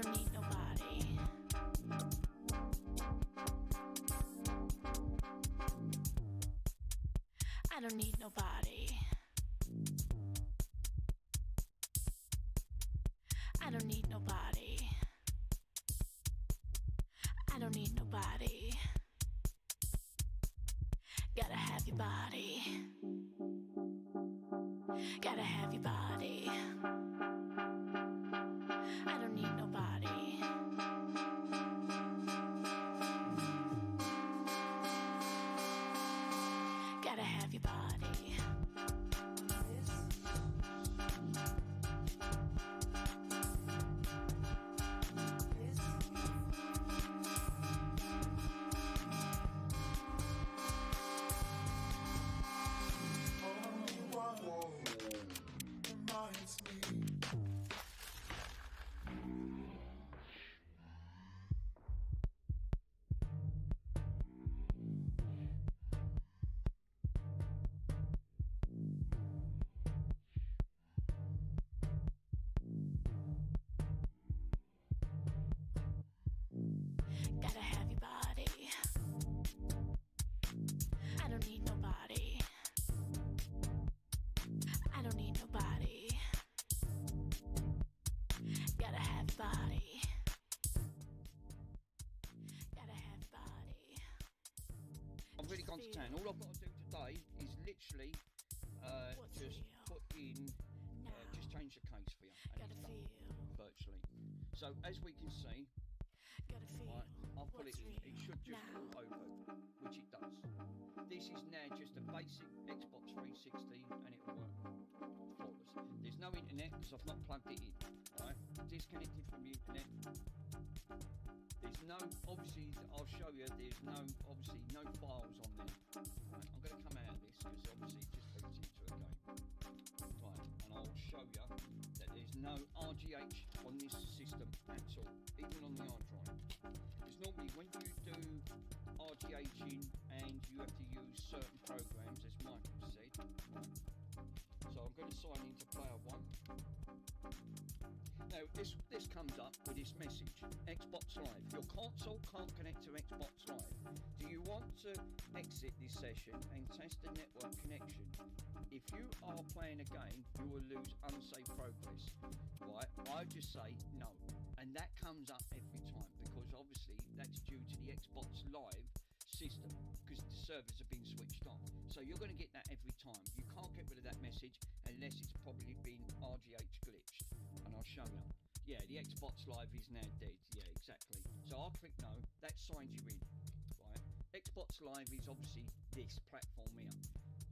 don't need nobody. I don't need nobody. I don't need nobody. I don't need nobody. Gotta have your body. Gotta have your body. I don't need nobody. Gotta have your body. Gotta have your body. I don't need nobody. I don't need nobody. Gotta have your body. Gotta have your body. I've really gone to town. All I've got to do today is literally just put in, just change the case for you, and it's done, virtually. So as we can see, right, I've put it in. It should just fall over, which it does. This is now just a basic Xbox 360, and it'll work flawless. There's no internet because I've not plugged it in. Right, disconnected from the internet. There's no, obviously, I'll show you, there's no, obviously, no files on there. Right, I'm going to come out of this because obviously it just boots into a game. Right, and I'll show you that there's no RGH on this system at all, even on the hard drive. Because normally when you do RGHing and you have to use certain programs, as Michael said, right? So I'm going to sign into player 1. Now this comes up with this message: Xbox Live. Your console can't connect to Xbox Live. Do you want to exit this session and test the network connection? If you are playing a game, you will lose unsaved progress. Right? I just say no, and that comes up every time because obviously that's due to the Xbox Live system because the servers have been switched on. So you're going to get that every time. You can't get rid of that message unless it's probably been RGH glitched, and I'll show you. Yeah, the Xbox Live is now dead. Yeah, exactly. So I'll click no. That signs you in. Right? Xbox Live is obviously this platform here.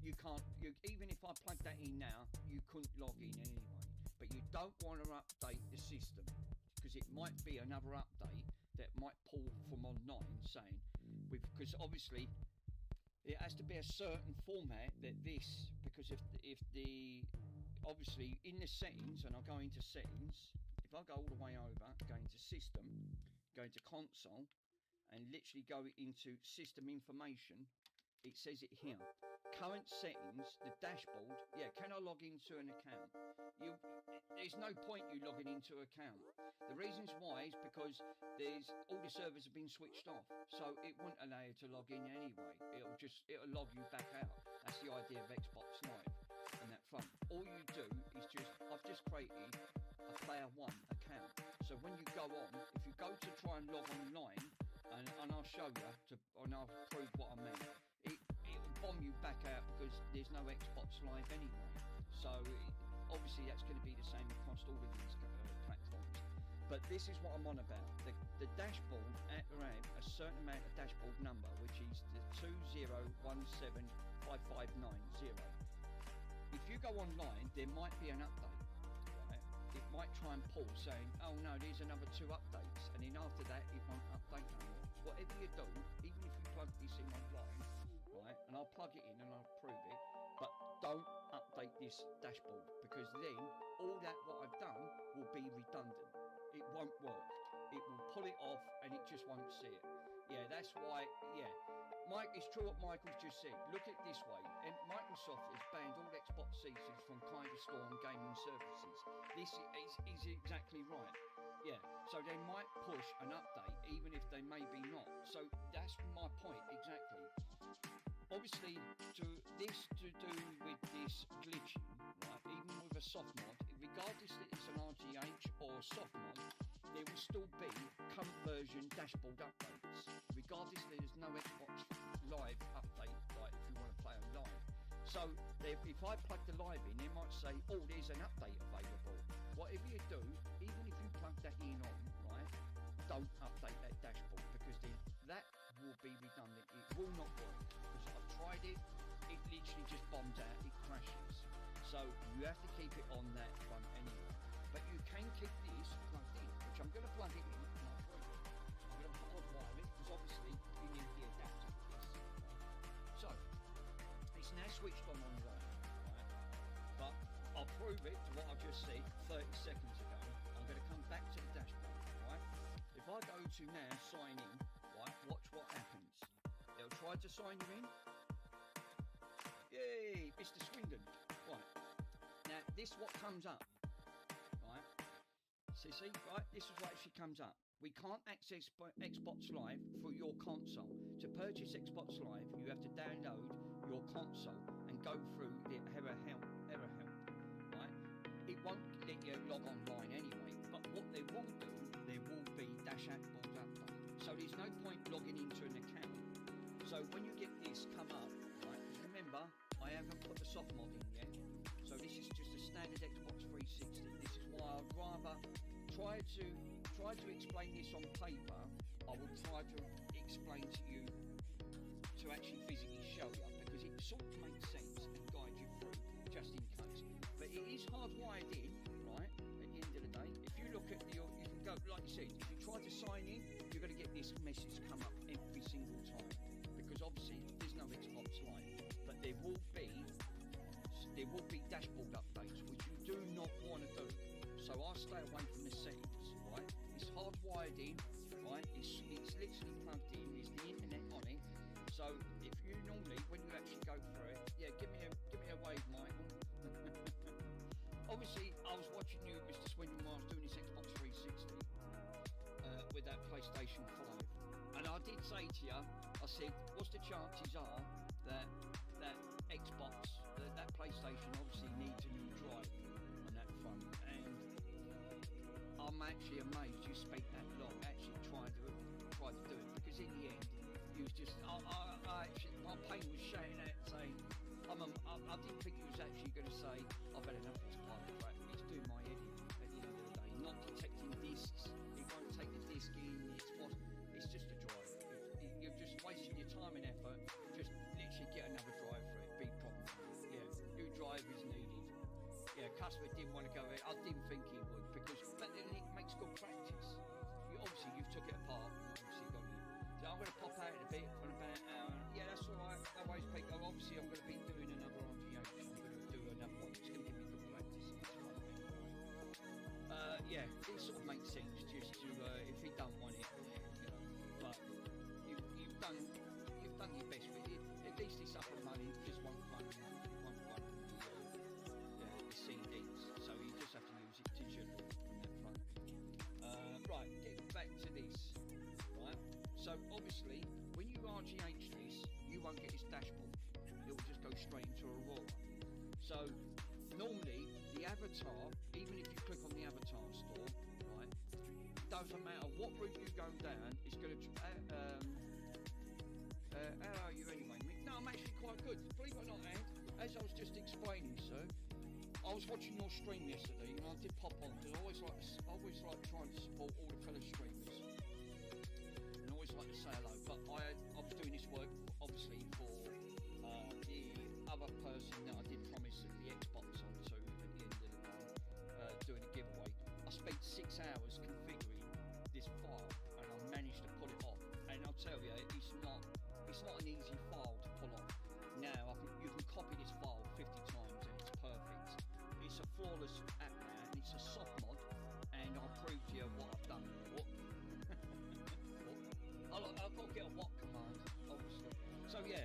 You can't. Even if I plug that in now, you couldn't log in anyway. But you don't want to update the system because it might be another update that might pull from online saying, because obviously it has to be a certain format that this, because if the obviously in the settings, and I'll go into settings, if I go all the way over, go into system, go into console, and literally go into system information, it says it here. Current settings, the dashboard. Yeah, can I log into an account? There's no point you logging into an account. The reasons why is because all the servers have been switched off, so it won't allow you to log in anyway. It'll log you back out. That's the idea of Xbox Live and that front. All you do is I've just created a player 1 account. So when you go on, if you go to try and log online, and I'll show you and I'll prove what I mean. It'll bomb you back out because there's no Xbox Live anyway. So obviously that's going to be the same across all of these platforms. But this is what I'm on about. The dashboard at around a certain amount of dashboard number, which is the 201755990. If you go online, there might be an update. Right? It might try and pull saying, oh no, there's another 2 updates, and then after that it won't update no more. Whatever you do, even if you plug this in online, right, and I'll plug it in and I'll prove it, but don't update this dashboard because then all that what I've done will be redundant. It won't work. It will pull it off and it just won't see it. Yeah, that's why, yeah. Mike, it's true what Michael's just said. Look at it this way. And Microsoft has banned all Xbox seasons from kind of store and gaming services. this is exactly right. Yeah, so they might push an update even if they maybe not. So that's my point exactly. Obviously, to do with this glitching, right? Even with a soft mod, regardless that it's an RGH or soft mod, there will still be current version dashboard updates, regardless that there's no Xbox Live update, like if you want to play on live. So if I plug the live in, they might say, oh, there's an update available. Whatever you do, even if you plug that in on, right, don't update that dashboard, because then that will be redundant. It will not work, because I've tried it, it literally just bombs out, it crashes. So you have to keep it on that front anyway. But you can keep this plugged in, which I'm going to plug it in. I'm going to hotwire it, because obviously you need the adapter for this. So it's now switched on line, right? But I'll prove it to what I just said 30 seconds ago. I'm going to come back to the dashboard, right? If I go to now sign in, right, watch what happens. It'll try to sign you in. Yay, Mr. Swindon. Right. Now this is what comes up. Right. See, right, this is what actually comes up. We can't access Xbox Live through your console. To purchase Xbox Live, you have to download your console and go through the error help, right? It won't let you log online anyway, but what they will do, there will be dashboard update. So there's no point logging into an account. So when you get this come up, right, remember, I haven't put the soft mod in yet. So this is just a standard Xbox 360. This is why I'd rather try to explain this on paper. I will try to explain to you, to actually physically show you, because it sort of makes sense and guide you through, just in case. But it is hardwired in, right, at the end of the day. If you look at you can go, like you said, if you try to sign in, you're going to get this message come up every single time, because obviously there's no Xbox Live. But there will be dashboard updates, which you do not want to do. So I stay away from the settings, right? It's hardwired in, right? It's literally plugged in. There's the internet on it. So if you normally, when you actually go through it, yeah, give me a wave, Michael. Obviously, I was watching you, Mr. Swindon, while I was doing this Xbox 360 with that PlayStation 5, and I did say to you, I said, what's the chances are that Xbox, that PlayStation obviously needs a new drive on that front, and I'm actually amazed you spent that long actually trying to do it, because in the end you was just I actually, my pain was shouting out saying I didn't think you was actually going to say I've had enough of this pile of crap. It's doing my head in at the end of the day, not detecting discs, it won't take the disc in, it's just a drive. You're just wasting your time and effort. Just literally get another drive for it, big problem. Yeah, new drive is needed. Yeah, customer didn't want to go in. I didn't think he would, but then it makes good practice. You've took it apart, obviously got it. So I'm going to pop out in a bit for about an hour. Yeah, that's all right. No worries, Pete. Obviously I'm going to be doing another RGH. I'm going to do another one. It's going to give me good practice. Yeah, it sort of makes sense just to, if he don't want it, but you've done your best with it. At least it's up and running. Just one the CDs, so you just have to use it to shoot on that front. Right, getting back to this, right? So obviously, when you RGH this, you won't get this dashboard. It will just go straight into Aurora. So normally, the avatar, even if you click on the avatar store, right, doesn't matter what route you go down, it's going to. How are you anyway, Mick? No, I'm actually quite good. Believe it or not, Ant, as I was just explaining, sir, I was watching your stream yesterday, and I did pop on, because I always like trying to support all the fellow streamers, and I always like to say hello. But I was doing this work, obviously, for the other person that I did promise the Xbox onto at the end of the day, doing a giveaway. I spent 6 hours configuring this file, and I managed to pull it off. And I'll tell you, it's not an easy file to pull off. Now you can copy this file 50 times and it's perfect. It's a flawless app now, and it's a soft mod, and I'll prove to you what I've done. What? I've got to get a what command, obviously. So yeah,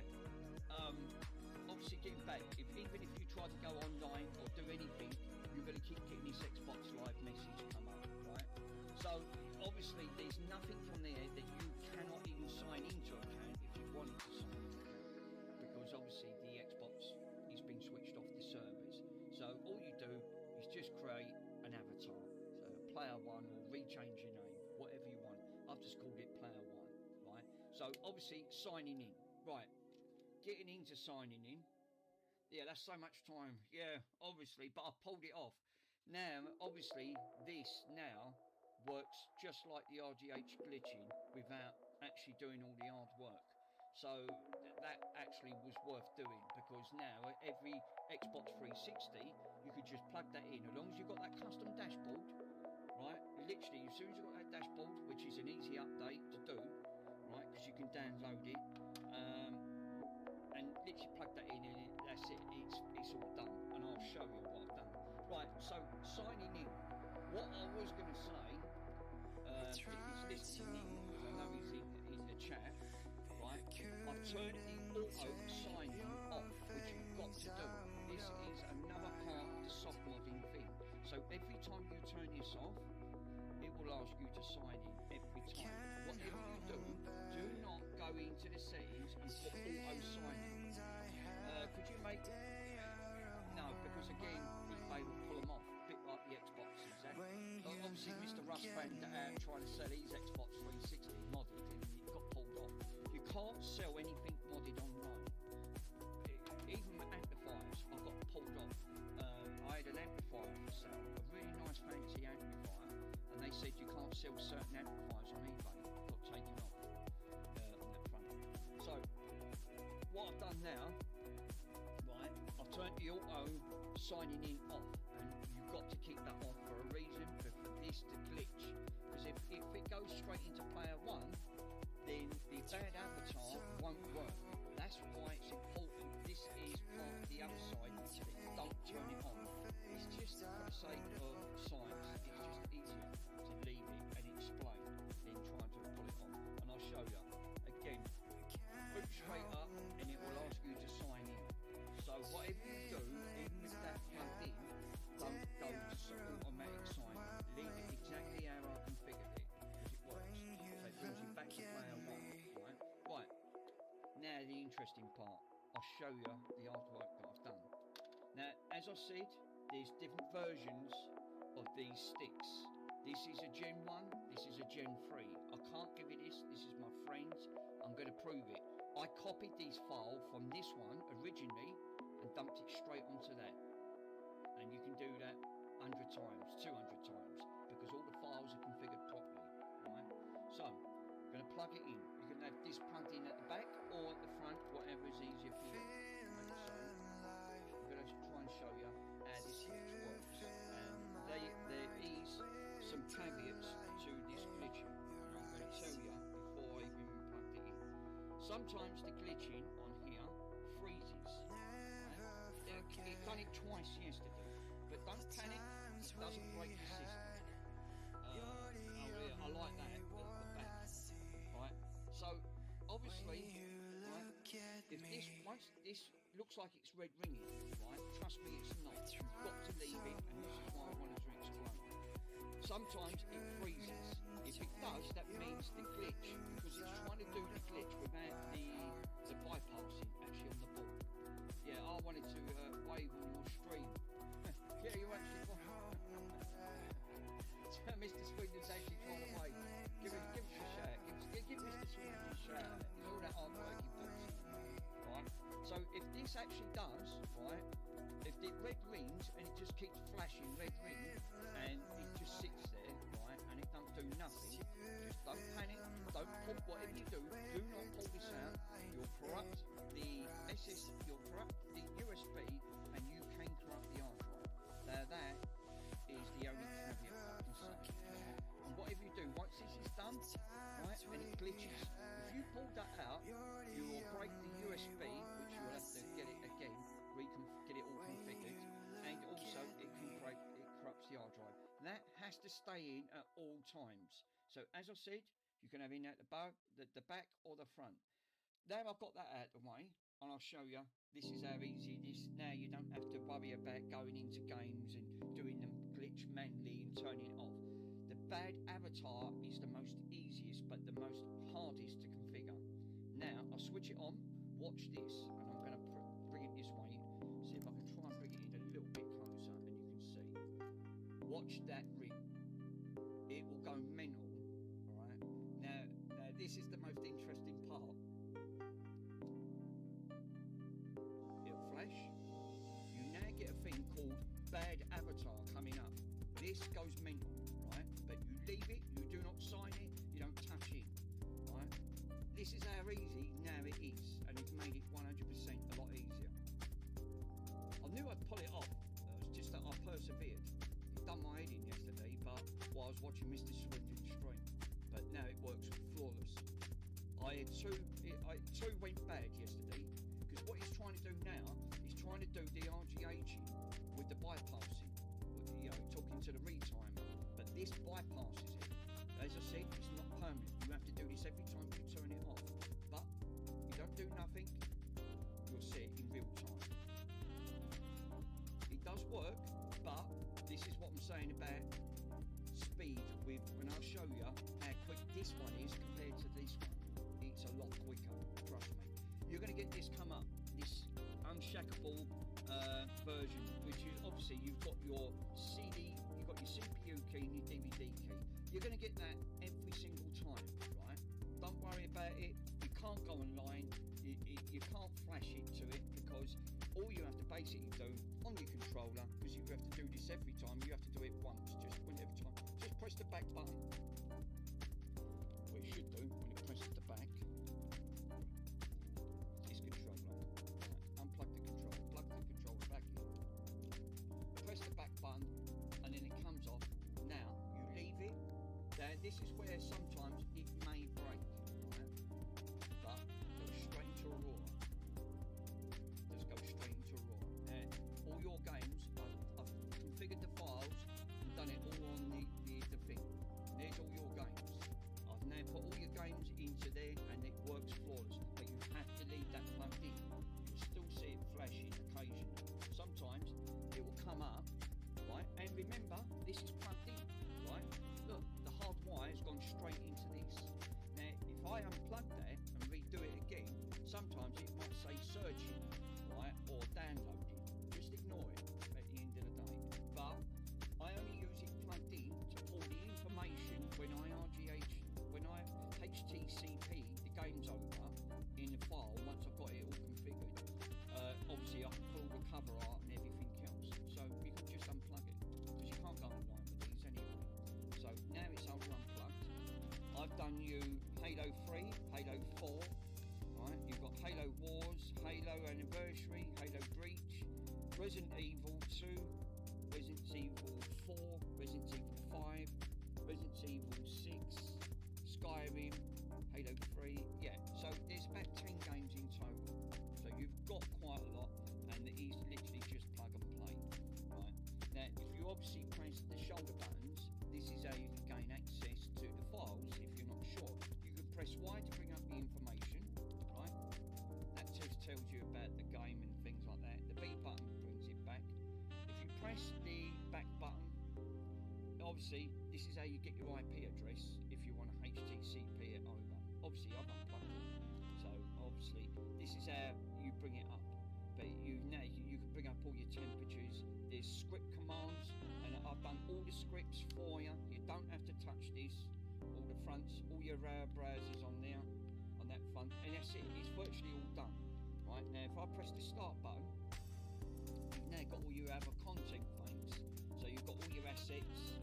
obviously getting back, even if you try to go online or do anything, you're going to keep getting this Xbox So obviously signing in, right? Getting into signing in. Yeah, that's so much time. Yeah, obviously, but I pulled it off. Now, obviously, this now works just like the RGH glitching without actually doing all the hard work. So that actually was worth doing, because now every Xbox 360 you could just plug that in, as long as you've got that custom dashboard, right? Literally, as soon as you've got that dashboard, which is an easy update to do, right? Because you can download it. And literally plug that in, and that's it. It's all done, and I'll show you what I've done. Right, so signing in. What I was going to say, if he's listening in, because I know he's in the chat, right? I've turned the auto signing off, which you've got to do. This is another part of the soft modding thing. So every time you turn this off, it will ask you to sign in every time. Whatever you do, do not go into the settings and put auto signing. Could you make... No, because again, they will pull them off, a bit like the Xboxes. Obviously, Mr. Russ found out trying to sell his Xbox 360 modded, and it got pulled off. You can't sell anything modded online. Even amplifiers, I've got pulled off. I had an amplifier for sale, a really nice fancy amplifier, and they said you can't sell certain amplifiers on eBay. Got taken off on that front. So what I've done now, right, I've turned the auto signing in off, and you've got to keep that on for a reason, for this to glitch, because if it goes straight into player one, then the bad avatar won't work. That's why it's important. This is part of the other side, that don't turn it on. It's just for the sake of science. It's just easier to leave it and explain than trying to pull it on. And I'll show you. Again, boot straight up, and it will ask you to sign in. So whatever you do, even with that plugged in, don't go to automatic sign. Leave it exactly how I configured it, because it works. So it brings you back to player one, right? Right. Now the interesting part. I'll show you the artwork that I've done. Now, as I said, there's different versions of these sticks. This is a Gen 1, this is a Gen 3. I can't give you this is my friend's. I'm going to prove it. I copied this file from this one originally and dumped it straight onto that. And you can do that 100 times, 200 times, because all the files are configured properly, right? So, I'm going to plug it in. You can have this plugged in at the back or at the front, whatever is easier for you. Right, so I'm going to try and show you how this works. There is some caveats to this glitching, and I'm going to tell you before I even plugged it in. Sometimes the glitching on here freezes. Right? It done it twice yesterday, but don't panic, it doesn't break the system. I like that at the back. Right? So obviously, right, if once this looks like it's red ringing, right, trust me, it's not. You've got to leave it, and this is why I wanted to explain. Sometimes it freezes. If it does, that means the glitch, because it's trying to do the glitch without the bypassing actually on the board. Yeah, I wanted to wave on your stream. Yeah, you actually want. Mr. Swindon's actually trying to wave. Give us a shout. Give Mr. Swindon a shout. It's all that hard work he puts in. Right? So if this actually does, right, if the red rings and it just keeps flashing red ring and it just sits there, right, and it don't do nothing, just don't panic, don't pull, whatever you do not pull this out. You'll corrupt the you'll corrupt the USB, and you can corrupt the hard drive. Now that is the only caveat I can say. And whatever you do, once this is done, right, and it glitches, if you pull that out, you will break the USB, which you'll have to get it again, get it all configured, and also it corrupts the hard drive. That has to stay in at all times. So as I said, you can have in at the back or the front. Now I've got that out of the way, and I'll show you. This is how easy it is. Now you don't have to worry about going into games and doing them glitch manually and turning it off. The bad avatar is the most easiest, but the most hardest to configure. Now I'll switch it on. Watch this, and I'm going to bring it this way. See if I can try and bring it in a little bit closer, and you can see. Watch that ring. It will go mental. All right. Now this is the most interesting part. thing called bad avatar coming up. This goes mental, right? But you leave it, you do not sign it, you don't touch it, right? This is how easy now it is, and it's made it 100% a lot easier. I knew I'd pull it off, it's just that I persevered. It done my head in yesterday, but while I was watching Mr. Swindon's stream, but now it works flawless. I had two went bad yesterday, because what he's trying to do now, he's trying to do the RGHing with the bypassing, you know, talking to the retimer, but this bypasses it. As I said, it's not permanent. You have to do this every time you turn it off, but you don't do nothing, you'll see it in real time. It does work, but this is what I'm saying about speed with, when I'll show you how quick this one is compared to this one. It's a lot quicker, trust me. You're going to get this come up, this unshackable version, which is obviously you've got your CD, you've got your CPU key and your DVD key. You're going to get that every single time, right? Don't worry about it. You can't go online. You can't flash into it, because all you have to basically do on your controller, because you have to do this every time, you have to do it once, just whenever time. Just press the back button. What it should do when it presses the back. This controller. Right, unplug the controller, plug the controller back in. Press the back button, and then it comes off. Now you leave it. Now this is where sometimes it may break, right? But go straight into Aurora. Just go straight into Aurora. Now all your games, I've configured the files and done it all on the thing. There's all your games. I've now put all your games into there, and it works flawless. But you have to leave that plugged in. You'll still see it flashing occasionally. Sometimes it will come up, right? And remember, this is plugged in, right? Look, the hard wire has gone straight into this. Now, if I unplug that and redo it again, sometimes it might say searching, right, or downloading. Just ignore it at the end of the day. But I only use it plugged in to pull the information when I HTCP the games over in the file once I've got it all configured. Obviously, I can pull the cover art and everything else, so you can just unplug it, because you can't go online with these anyway. So now it's all unplugged. I've done you Halo 3, Halo 4, right? You've got Halo Wars, Halo Anniversary, Halo Breach, Resident Evil 2, Resident Evil 4, Resident Evil 5, Resident Evil 6, Skyrim, Halo 3, yeah, so there's about 10 games in total, so you've got quite a lot, and it is literally just plug and play, right? Now, if you obviously press the shoulder buttons, this is how you can gain access to the files if you're not sure. You can press Y to bring up the information, right? That just tells you about the game and things like that. The B button brings it back. If you press the back button, obviously, this is how you get your IP address if you want to HTCP it over. Obviously, I've unplugged it, so obviously this is how you bring it up. But you can bring up all your temperatures. There's script commands, and I've done all the scripts for you. You don't have to touch this. All the fronts, all your browsers on there, on that front, and that's it. It's virtually all done. Right now, if I press the start button, you've now got all your other content things. So you've got all your assets.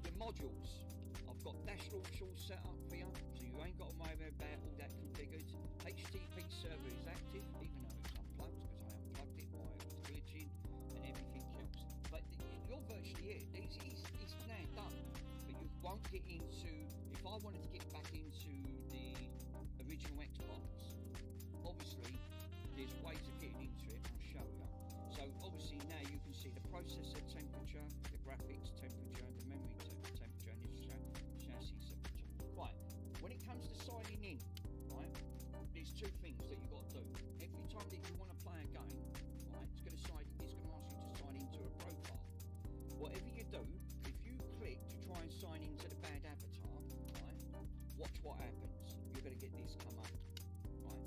Your modules, I've got dash launch all set up for you, so you ain't got to worry about all that configured. HTTP server is active, even though it's unplugged, because I unplugged it while it was glitching, and everything else. But you're virtually it. It's now done. But you won't get into, if I wanted to get back into the original Xbox, obviously there's ways of getting into it, I'll show you. So obviously now you can see the processor temperature, the graphics temperature, the memory temperature, and the chassis temperature. Right, when it comes to signing in, right, there's two things that you've got to do. Every time that you want to play a game, right, it's going to ask you to sign into a profile. Whatever you do, if you click to try and sign into the bad avatar, right, watch what happens. You're going to get this come up, right.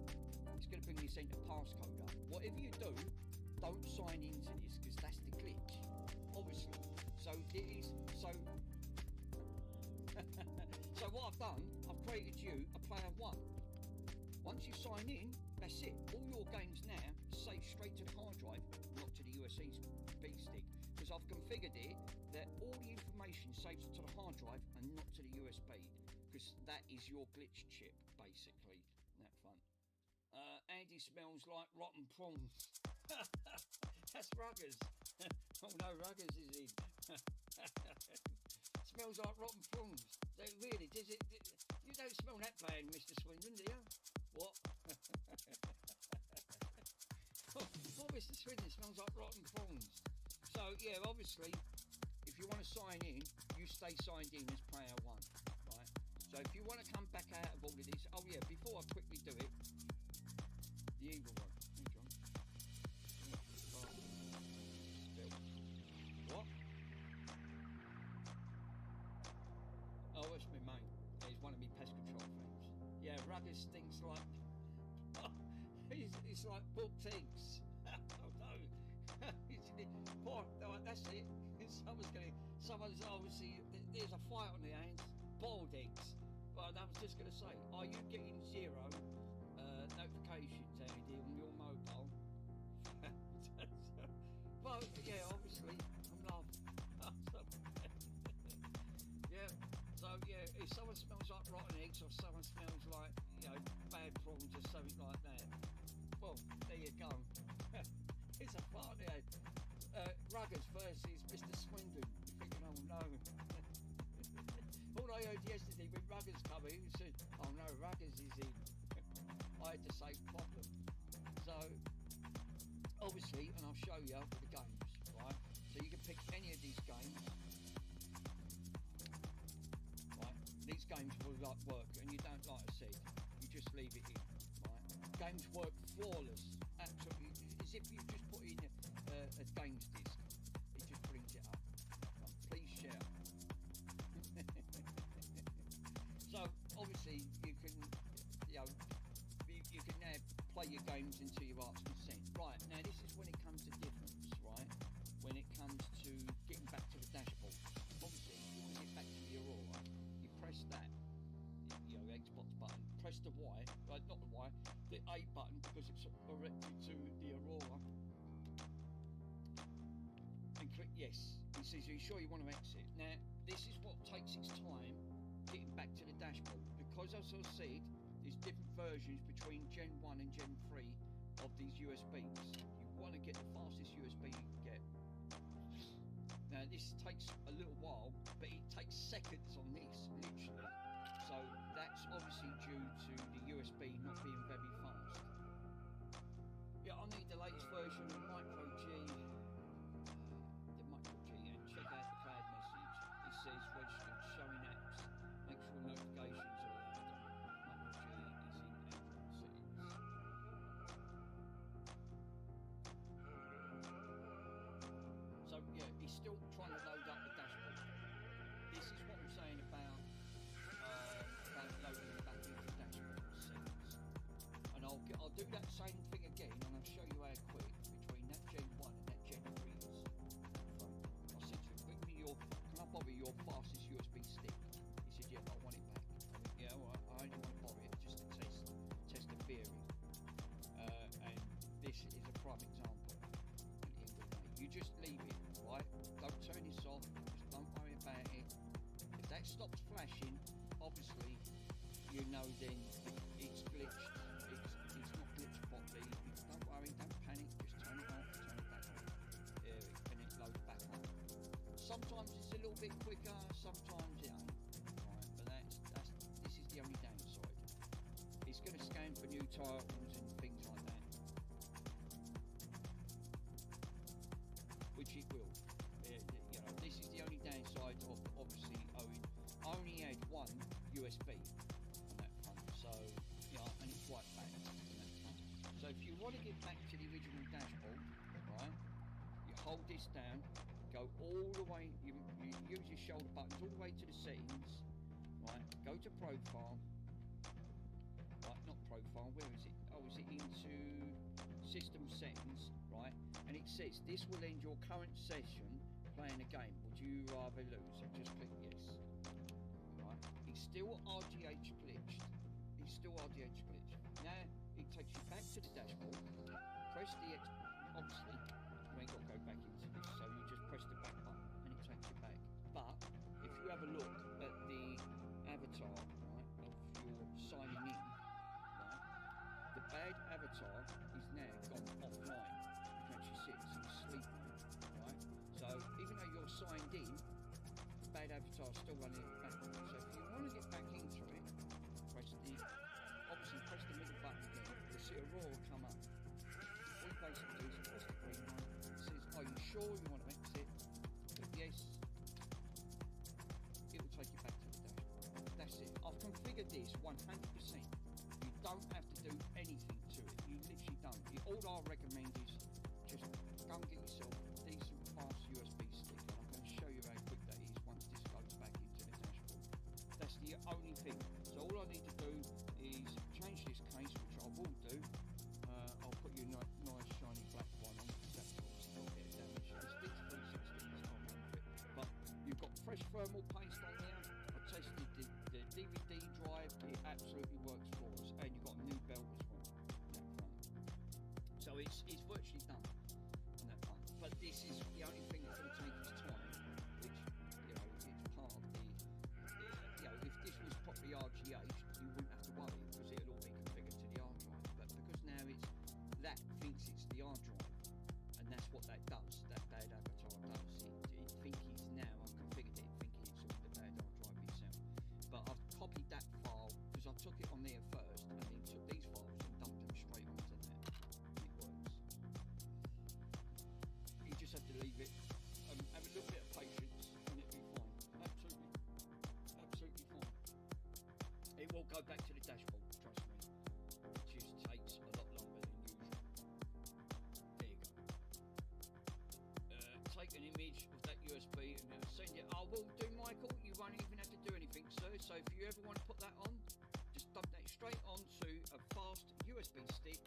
It's going to bring this into passcode up. Whatever you do, don't sign into this, because that's the glitch, obviously. So it is, so so what I've done, I've created you a player 1. Once you sign in, that's it. All your games now save straight to the hard drive, not to the USB stick, because I've configured it that all the information saves to the hard drive and not to the USB, because that is your glitch chip, basically. That fun. Andy smells like rotten prawns. That's Ruggers. Oh no, Ruggers is in. Smells like rotten prawns. Really, does it? You don't smell that bad, Mr. Swindon, do you? What? Oh, Mr. Swindon smells like rotten prawns. So yeah, obviously, if you want to sign in, you stay signed in as player one, right? So if you want to come back out of all of this, oh yeah, before I quickly do it, the evil one. Hey, John. What? Oh, that's my mate. Yeah, he's one of me pest control friends. Yeah, Ruggers stinks like... It's like booked eggs. Oh no. Poor, that's it. Someone's obviously, there's a fight on their hands. Boiled eggs. But I was just going to say, are you getting 0 notifications, Andy, on your mobile? Well, yeah, obviously, I'm laughing. Yeah, so yeah, if someone smells like rotten eggs or someone smells like, you know, bad prawns or something like that, well, there you go. It's a party. Ruggers versus Mr. Swindon. You're thinking, oh no. All I heard yesterday when Ruggers come in, he said, oh no, Ruggers is in. I had the same problem. So, obviously, and I'll show you the games, right? So you can pick any of these games. Right? These games will work, and you don't, like I said, you just leave it in, right? Games work flawless, absolutely, as if you just put in a games disc. It just brings it up. Please share. So obviously you can, you know, you can now play your games until your heart's consent. Right, now this is when it comes to difference, right? When it comes to getting back to the dashboard. Obviously, if you want to get back to the Aurora, you press that, you know, Xbox button, press the Y, not the Y, the A button, because it's directed to the Aurora, and click yes. It says, are you sure you want to exit? Now, this is what takes its time getting back to the dashboard, because as I said, there's different versions between Gen 1 and Gen 3 of these USBs. You want to get the fastest USB you can get. Now this takes a little while, but it takes seconds on this, literally. So that's obviously due to the USB not being very fast. Yeah, I need the latest version of Micro G, and check out the cloud message. It says registered, showing apps, make sure notifications are on. So yeah, he's still trying to load up the dashboard. This is what I'm saying about loading back into the dashboard settings. And I'll do that same thing again, and I'll show you how quick between that Gen 1 and that Gen 3 is. I said to him, bring me can I borrow your fastest USB stick? He said, yeah, but I want it back. I went, yeah, all right, I only want to borrow it just to test the bearing. And this is a prime example. You just leave it, right? Don't turn this off, just don't worry about it. If that stops flashing, obviously, you know then it's glitched, it's not glitched properly. Don't worry, don't panic, just turn it off, turn it back on. There, and it loads back on. Sometimes it's a little bit quicker, sometimes it ain't. Right, but this is the only downside. It's going to scan for new titles and things like that. Which it will. You know, this is the only downside of obviously owing. I only had one USB on that front, so you know, and it's white back on that front. So if you want to get back to the original dashboard, right, you hold this down, go all the way. You use your shoulder buttons all the way to the settings, right? Go to profile. Right, not profile. Where is it? Oh, is it into system settings? Right, and it says this will end your current session playing a game. Would you rather lose? So just click yes. Right, it's still RGH glitched. It's still RGH glitched. Now it takes you back to the dashboard. Press the X. Obviously, ain't got to go back into this. So you just press the back button and it takes you back. But if you have a look at the avatar, right, of your signing in, right, the bad avatar is now gone offline. You can actually see it's in sleep mode, right? So even though you're signed in, the bad avatar is still running it backwards. So if you want to get back into it, press the middle button again. You'll see a roar come up. All you basically do is press the green one. It says, are you sure you want to exit? But yes, it will take you back to the dashboard. That's it. I've configured this 100%. You don't have to do anything to it. You literally don't. All I recommend is just go and get yourself a decent fast USB stick, and I'm going to show you how quick that is once this goes back into the dashboard. That's the only thing. So all I need to do is change this case, which I will do. I'll put you a nice shiny black one on, because that's obviously not getting damaged. It's these 360s, I'll run with it. But you've got fresh thermal paste on there. I tested the DVD drive, it absolutely works for us, and you've got a new belt as well on that front. So it's virtually done on that front. But this is the only thing that's going to take its time, which, you know, it's part of the, you know, if this was properly RGH, you wouldn't have to worry, because it'll all be configured to the hard drive. But because now that thinks it's the hard drive, and that's what that does, that bad avatar does. It thinks now I've configured it, thinking it's all the bad hard drive itself. But I've copied that file, because I took it on there first, and then took these files and dumped them straight onto there. It works. You just have to leave it, have a little bit of patience, and it'll be fine. Absolutely fine. It will go back to the dashboard, trust me. It just takes a lot longer than usual. There you go. Take an image of that USB and send it. I will do, Michael. You won't even have to do anything, sir. So if you ever want to put that on, just dump that straight onto a fast USB stick,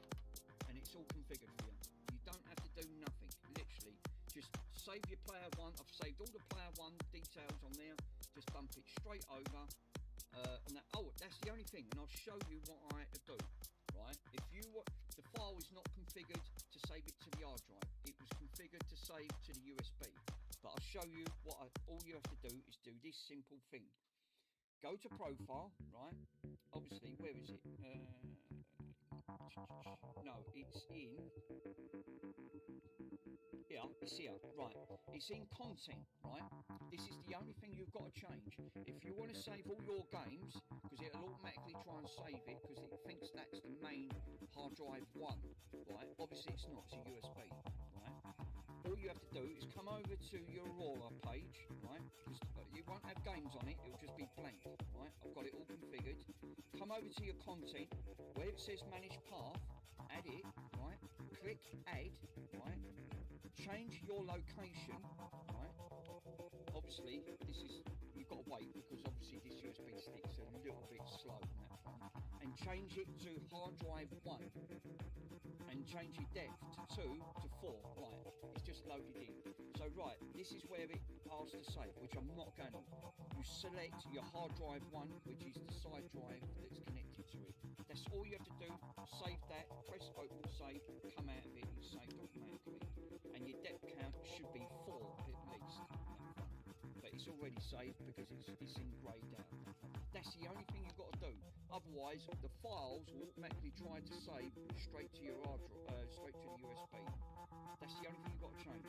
and it's all configured for you. You don't have to do nothing, literally. Just save your player one. I've saved all the player one details on there. Just dump it straight over. On that. Oh, that's the only thing, and I'll show you what I had to do. Right, if you the file is not configured to save it to the hard drive, it was configured to save to the USB. But I'll show you what all you have to do is do this simple thing. Go to profile, right? Obviously, where is it? No, it's in. Yeah, it's here, right. It's in content, right? This is the only thing you've got to change. If you want to save all your games, because it'll automatically try and save it, because it thinks that's the main hard drive one, right? Obviously it's not, it's a USB, right? All you have to do is come over to your Aurora page, right? Because you won't have games on it, it'll just be blank, right? I've got it all configured. Come over to your content, where it says manage path, add it, right? Click add, right? Change your location, right? Obviously, this is, you've got to wait, because obviously this USB stick's a little bit slow on that front. And change it to hard drive 1. And change your depth to 2 to 4. Right, it's just loaded in. So right, this is where it asks to save, which I'm not going to. You select your hard drive 1, which is the side drive that's connected to it. That's all you have to do. Save that, press open save, come out of it, it's saved automatically. And your depth count should be 4 at least. But it's already saved because it's in greyed out. That's the only thing you've got to do. Otherwise, the files will automatically try to save straight to your hard drive, straight to the USB. That's the only thing you've got to change.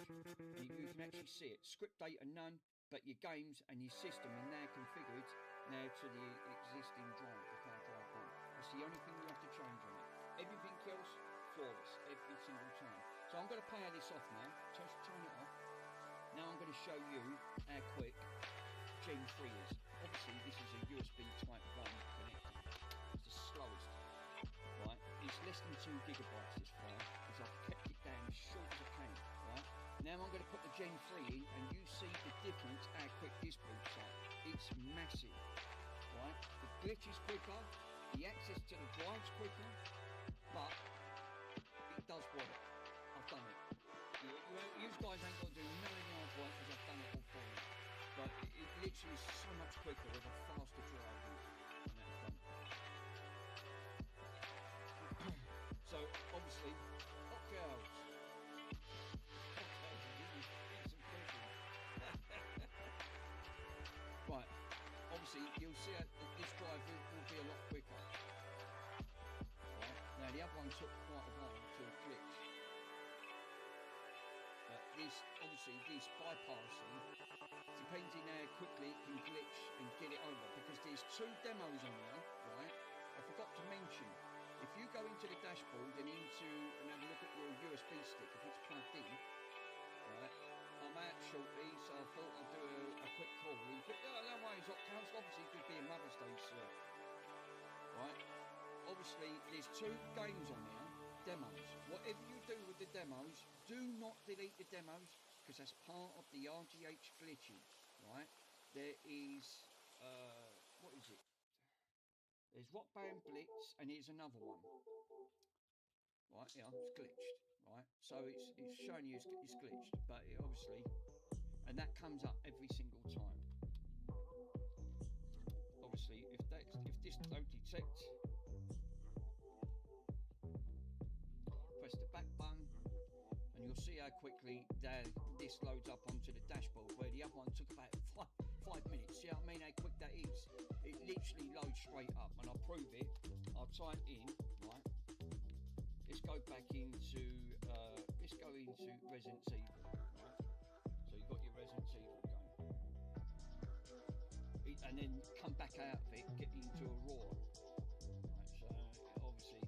And you can actually see it. Script data none, but your games and your system are now configured now to the existing drive, the hard drive one. That's the only thing you have to change on it. Everything else, flawless, every single time. So I'm going to power this off now. Just turn it off. Now I'm going to show you how quick Gen 3 is. Obviously, this is a USB type 1 connector. It's the slowest, right? It's less than 2 gigabytes this file, because I've kept it down as short as I can, right? Now I'm going to put the Gen 3 in, and you see the difference how quick this boots up. It's massive, right? The glitch is quicker, the access to the drive's quicker, but it does work. I've done it. You guys ain't got to do no hard work, because I've done it all for you. But it literally is so much quicker with a faster drive on that front. So obviously, hot girls. see this drive will be a lot quicker. Right? Now the other one took quite a while to glitch. But this, obviously, this bypassing, depending how quickly it can glitch and get it over, because there's 2 demos on there, right? I forgot to mention, if you go into the dashboard and have a look at your USB stick, if it's plugged in, right? I'm out shortly, so I thought I'd do a quick call. No worries, Hot Council, obviously it could be a Mother's Day, sir. Right? Obviously, there's 2 games on there, demos. Whatever you do with the demos, do not delete the demos, because that's part of the RGH glitching, right? There is, what is it? There's Rock Band Blitz, and here's another one. Right, yeah, it's glitched, right? So it's showing you it's glitched, but it obviously, and that comes up every single time. Obviously, if this don't detect, press the back button, and you'll see how quickly this loads up onto the dashboard, where the other one took about 5 minutes. See what I mean? How quick that is? It literally loads straight up, and I'll prove it. I'll type in, right? Let's go back into, Resident Evil, right? So you've got your Resident Evil game. And then come back out of it, get into Aurora. Right, so obviously,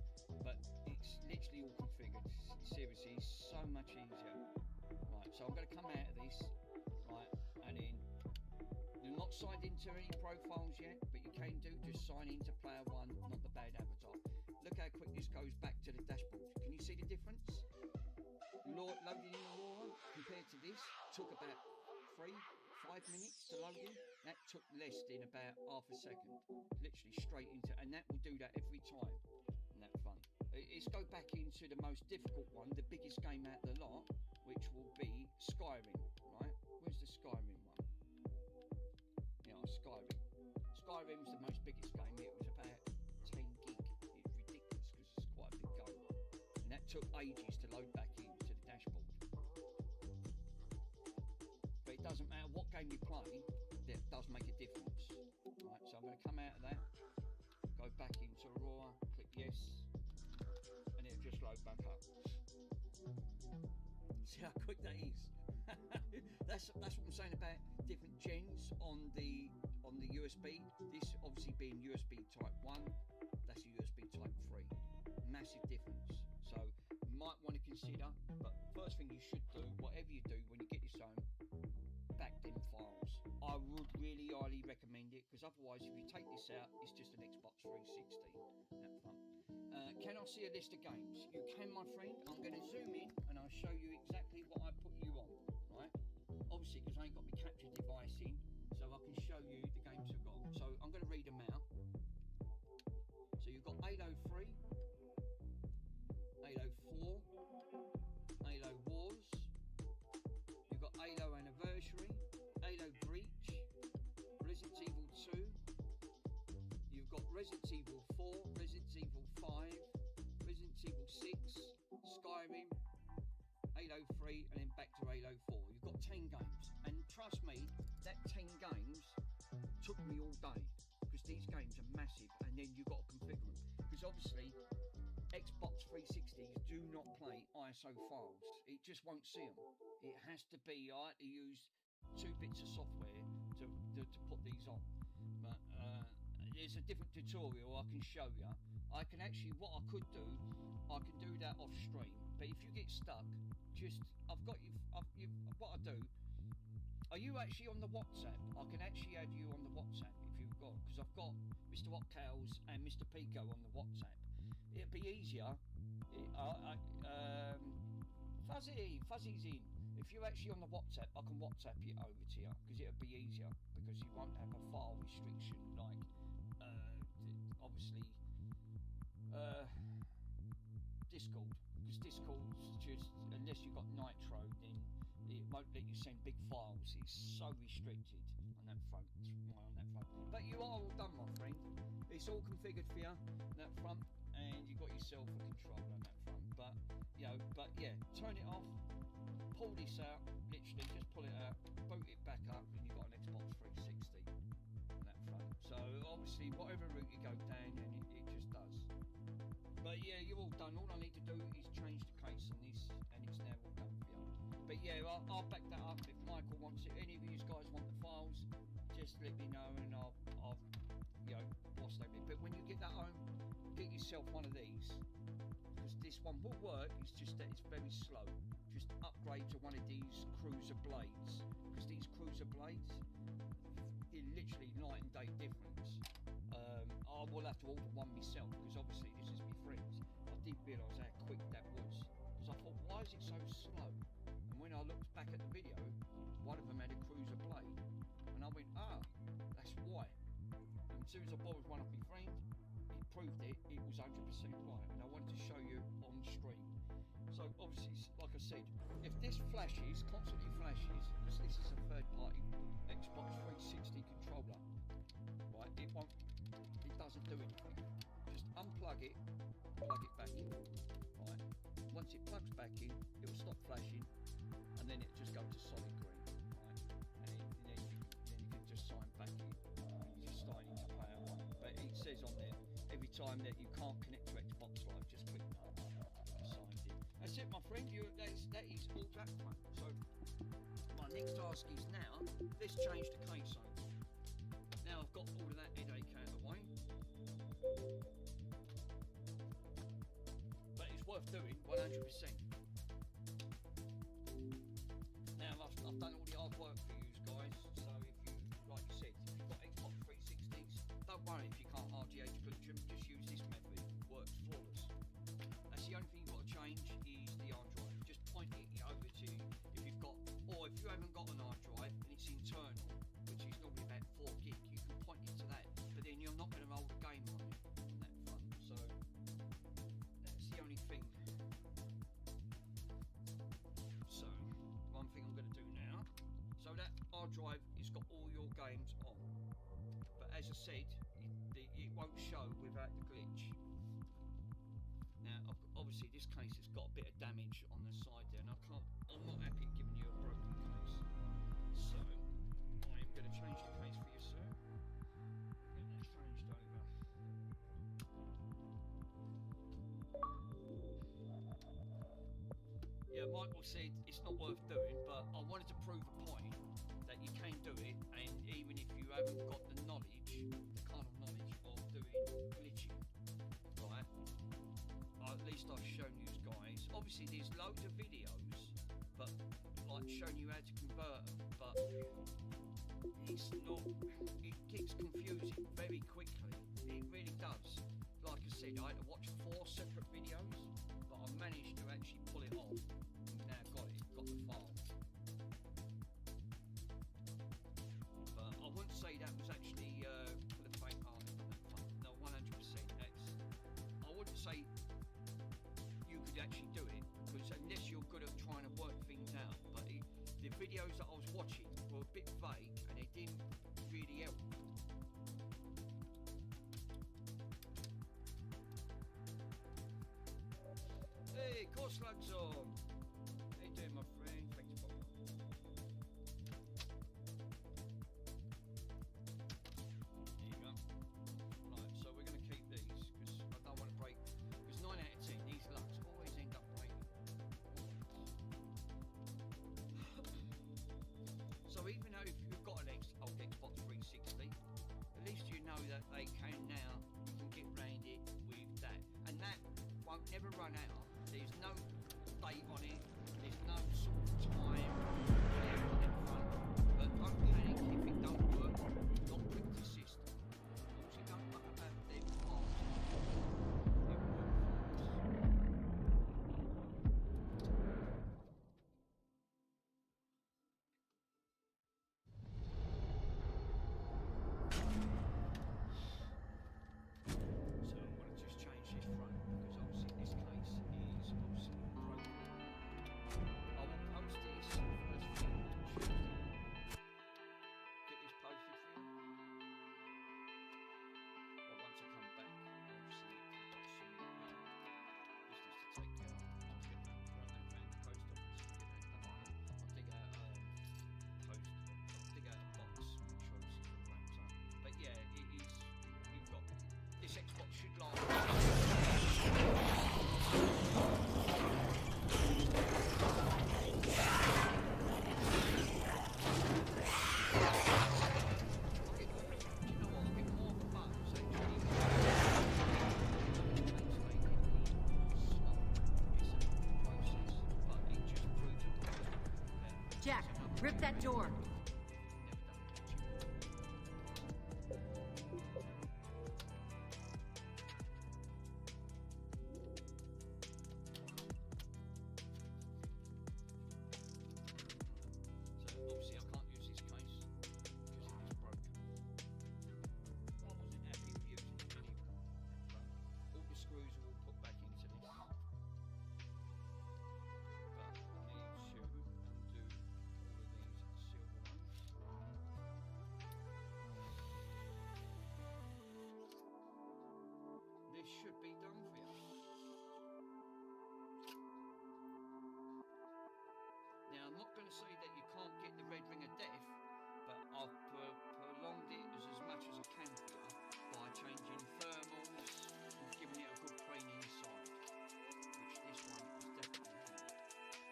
but it's literally all configured. Seriously, so much easier. Right, so I'm going to come out of this, right, and then you're not signed into any profiles yet, but you can just sign into player 1, not the bad avatar. Look how quick this goes back to the dashboard. Can you see the difference? Loading in Aurora compared to this took about 3-5 minutes to load in. That took less than about half a second. Literally straight into, and that will do that every time. And that's fun. Let's go back into the most difficult one, the biggest game out of the lot, which will be Skyrim, right? Where's the Skyrim one? Yeah, Skyrim. Skyrim's the most biggest game. It was about 10 gig. It's ridiculous because it's quite a big game. And that took ages to load back into the dashboard. But it doesn't matter what game you play, that does make a difference. Right, so I'm going to come out of that, go back into Aurora, click yes, and it'll just load back up. See how quick that is? That's what I'm saying about different gens on the USB. This obviously being USB type 1, that's a USB type 3. Massive difference. So you might want to consider, but first thing you should do, whatever you do when you get this home, back them files. I would really highly recommend it, because otherwise if you take this out, it's just an Xbox 360. That fun. Can I see a list of games? You can, my friend. I'm going to zoom in and I'll show you exactly what I put you on, right? Obviously, because I ain't got my capture device in, so I can show you the games I've got. So I'm going to read them out. So you've got Halo 3, Halo 4, Halo Wars, you've got Halo Anniversary, Halo Breach, Resident Evil 2, you've got Resident Evil 4, Resident Evil 5, Resident Evil 6, Skyrim, Halo 3, and then back to Halo 4. You've got 10 games, and trust me, that 10 games took me all day, because these games are massive, and then you've got to configure them, because obviously Xbox 360s do not play ISO files. It just won't see them. It has to be, I had to use 2 bits of software to put these on. But there's a different tutorial I can show you. I can actually, what I could do, I can do that off stream. But if you get stuck, what I do, are you actually on the WhatsApp? I can actually add you on the WhatsApp if you've got, because I've got Mr. Hotcows and Mr. Pico on the WhatsApp. It'd be easier. Fuzzy's in. If you're actually on the WhatsApp, I can WhatsApp it over to you, because it'll be easier, because you won't have a file restriction like obviously Discord, because Discord's just, unless you've got Nitro, then it won't let you send big files. It's so restricted on that front. But you are all done, my friend. It's all configured for you on that front, and you've got yourself a controller on that front. But yeah, turn it off, pull this out, literally just pull it out, boot it back up, and you've got an Xbox 360 on that front. So obviously whatever route you go down, and it just does. But yeah, you're all done. All I need to do is change the case on this, and it's now all done for you. But yeah, I'll back that up if Michael wants it. Any of you guys want the files, just let me know, and I'll you know, what's that bit. But when you get that home, get yourself one of these, because this one will work. It's just that it's very slow. Just upgrade to one of these cruiser blades, because these cruiser blades, they're literally night and day difference. I will have to order one myself, because obviously this is my friend's. I didn't realise how quick that was, because I thought, why is it so slow? And when I looked back at the video, one of them had a cruiser blade, and I went, that's why. And as soon as I borrowed one off my friend, it proved it was 100% right, and I wanted to show you on stream. So obviously, like I said, if this flashes, constantly flashes, because this is a third-party Xbox 360 controller, right? It doesn't do anything. Just unplug it, plug it back in, right? Once it plugs back in, it will stop flashing, and then it just goes to solid green, right? And then you can just sign back in. You're just signing to player one. But it says on there, every time that you can't connect to Xbox Live, just click that. Signed in. That's it, my friend. That is all that fun. So my next task is now, let's change the case over. Now I've got all of that headache out of the way. But it's worth doing, 100%. Now I've done all the hard work for you guys, so if you, like you said, if you've got Xbox 360s, don't worry if you can't RGH glitch them, just use this method, it works flawless. That's the only thing you've got to change is the hard drive. Just point it over to, if you've got, or if you haven't got an hard drive and it's internal, which is normally about 4 gig, you can point it to that, but then you're not going to roll the game on it on that front. So that's the only thing. So one thing I'm going to do now, so that hard drive has got all your games on, but as I said, it won't show without the glitch. Now obviously this case has got a bit of damage on the side there, and I'm not happy giving you a broken case, so I am going to change the case for you, sir. Get that changed over. Yeah, Michael said it's not worth doing, but I wanted to prove a point that you can do it, and even if you haven't got the knowledge, the kind of knowledge of doing glitching, right? At least I've shown you guys. Obviously there's loads of videos, but like showing you how to convert them, but it's not, it gets confusing very quickly. It really does. Like I said, I had to watch 4 separate videos, but I managed to actually pull it off. Now got the file. But I wouldn't say that was actually for the fake hearted on that front. No, 100%. I wouldn't say you could actually do it, because unless you're good at trying to work things out. But the videos that I was watching were a bit vague, and they didn't really help. Hey, course slugs on. How you doing, my friend? Thanks, Bob. There you go. Right, so we're going to keep these, because I don't want to break. Because 9 out of 10, these lugs always end up breaking. So even though if you've got an old Xbox 360, at least you know that they can now, you can get round it with that. And that won't never run out. There's no date on it, there's no sort of time there on that front. But don't panic if it don't work, not trick the system. Also don't muck about them parts. It will work So I want to just change this front, because obviously this case is obviously broken. Rip that door. Should be done for you. Now, I'm not going to say that you can't get the red ring of death, but I've prolonged it as much as I can for you by changing thermals and giving it a good clean inside, which this one is definitely had.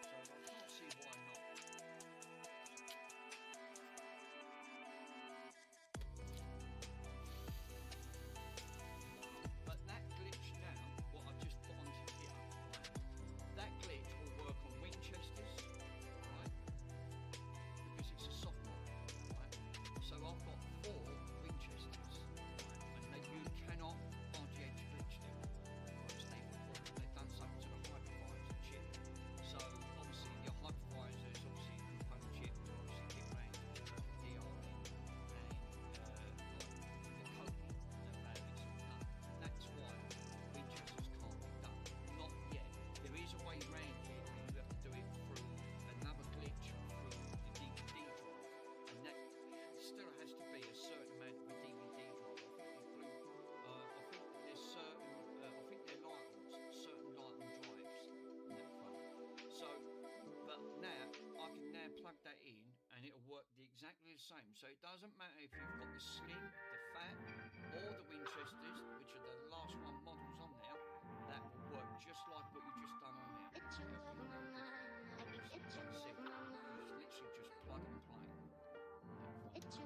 So I can't see why not. But that glitch now, what I've just put onto here, right, that glitch will work on Winchesters, right, because it's a soft mod, right, so I've got 4 Winchesters, right, and that you cannot RGH glitch them, because they've done something to the hypervisor chip, so obviously your hypervisors, obviously component chip, obviously get around the DRM and the coding that values are done. That's why Winchesters can't be done. Not yet. There is a way around it, and you have to do it through another glitch through the DVD drive, and that still has to be a certain amount of a DVD drive. I think there's certain, I think they're light ones, certain light on drives in that phone. So, but now I can now plug that in, and it'll work exactly the same. So it doesn't matter if you've got the slim, the fat, or the Winchesters, which are the last one models on there, that will work just like what you just done on there. It's quite simple. You literally just plug and play. So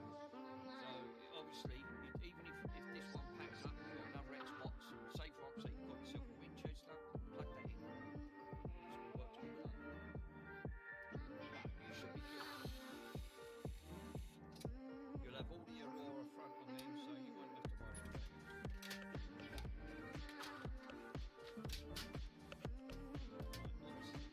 obviously, even if this one packs up, you've got another Xbox, and say for example you've got yourself a Winchester, plug that in. That's what works well done. You should be good. You'll have all the Aurora front on there, so you won't have to worry about it. Right, obviously,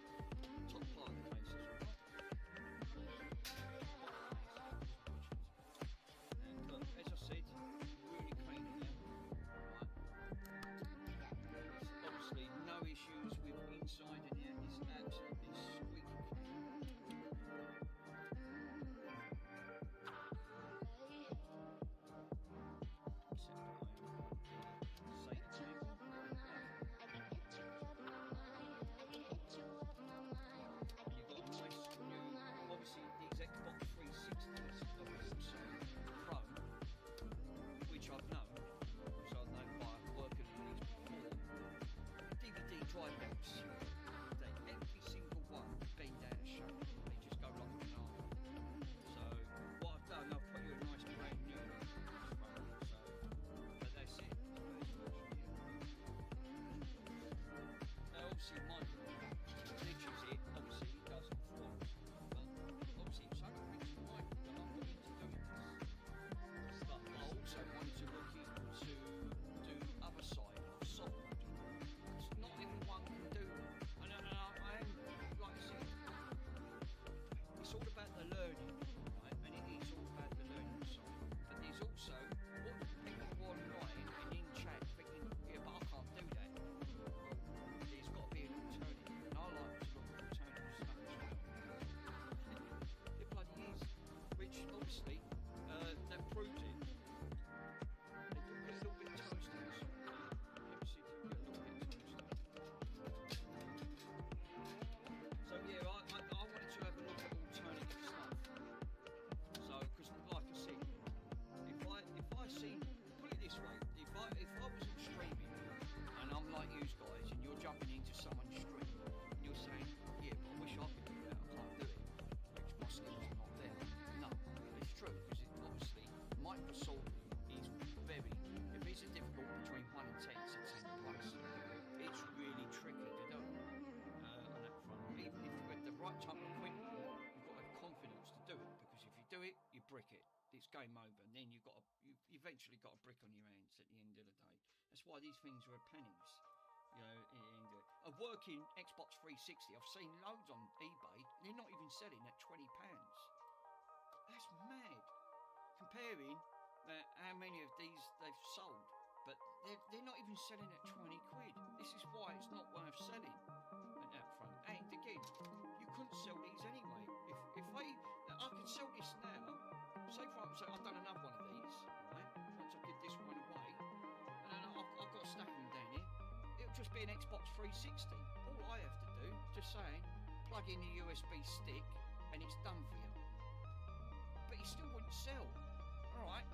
it's game over. And then you eventually got a brick on your hands at the end of the day. That's why these things are pennies. You know, a working Xbox 360, I've seen loads on eBay. They're not even selling at £20. That's mad. Comparing how many of these they've sold, but they're not even selling at 20 quid. This is why it's not worth selling at that front. And again, you couldn't sell these anyway. If I could sell this now, say for example, I've done another one of these, right? Once I give this one away, and then I've got a stack of them down here. It'll just be an Xbox 360. All I have to do, just saying, plug in the USB stick, and it's done for you. But you still wouldn't sell. All right,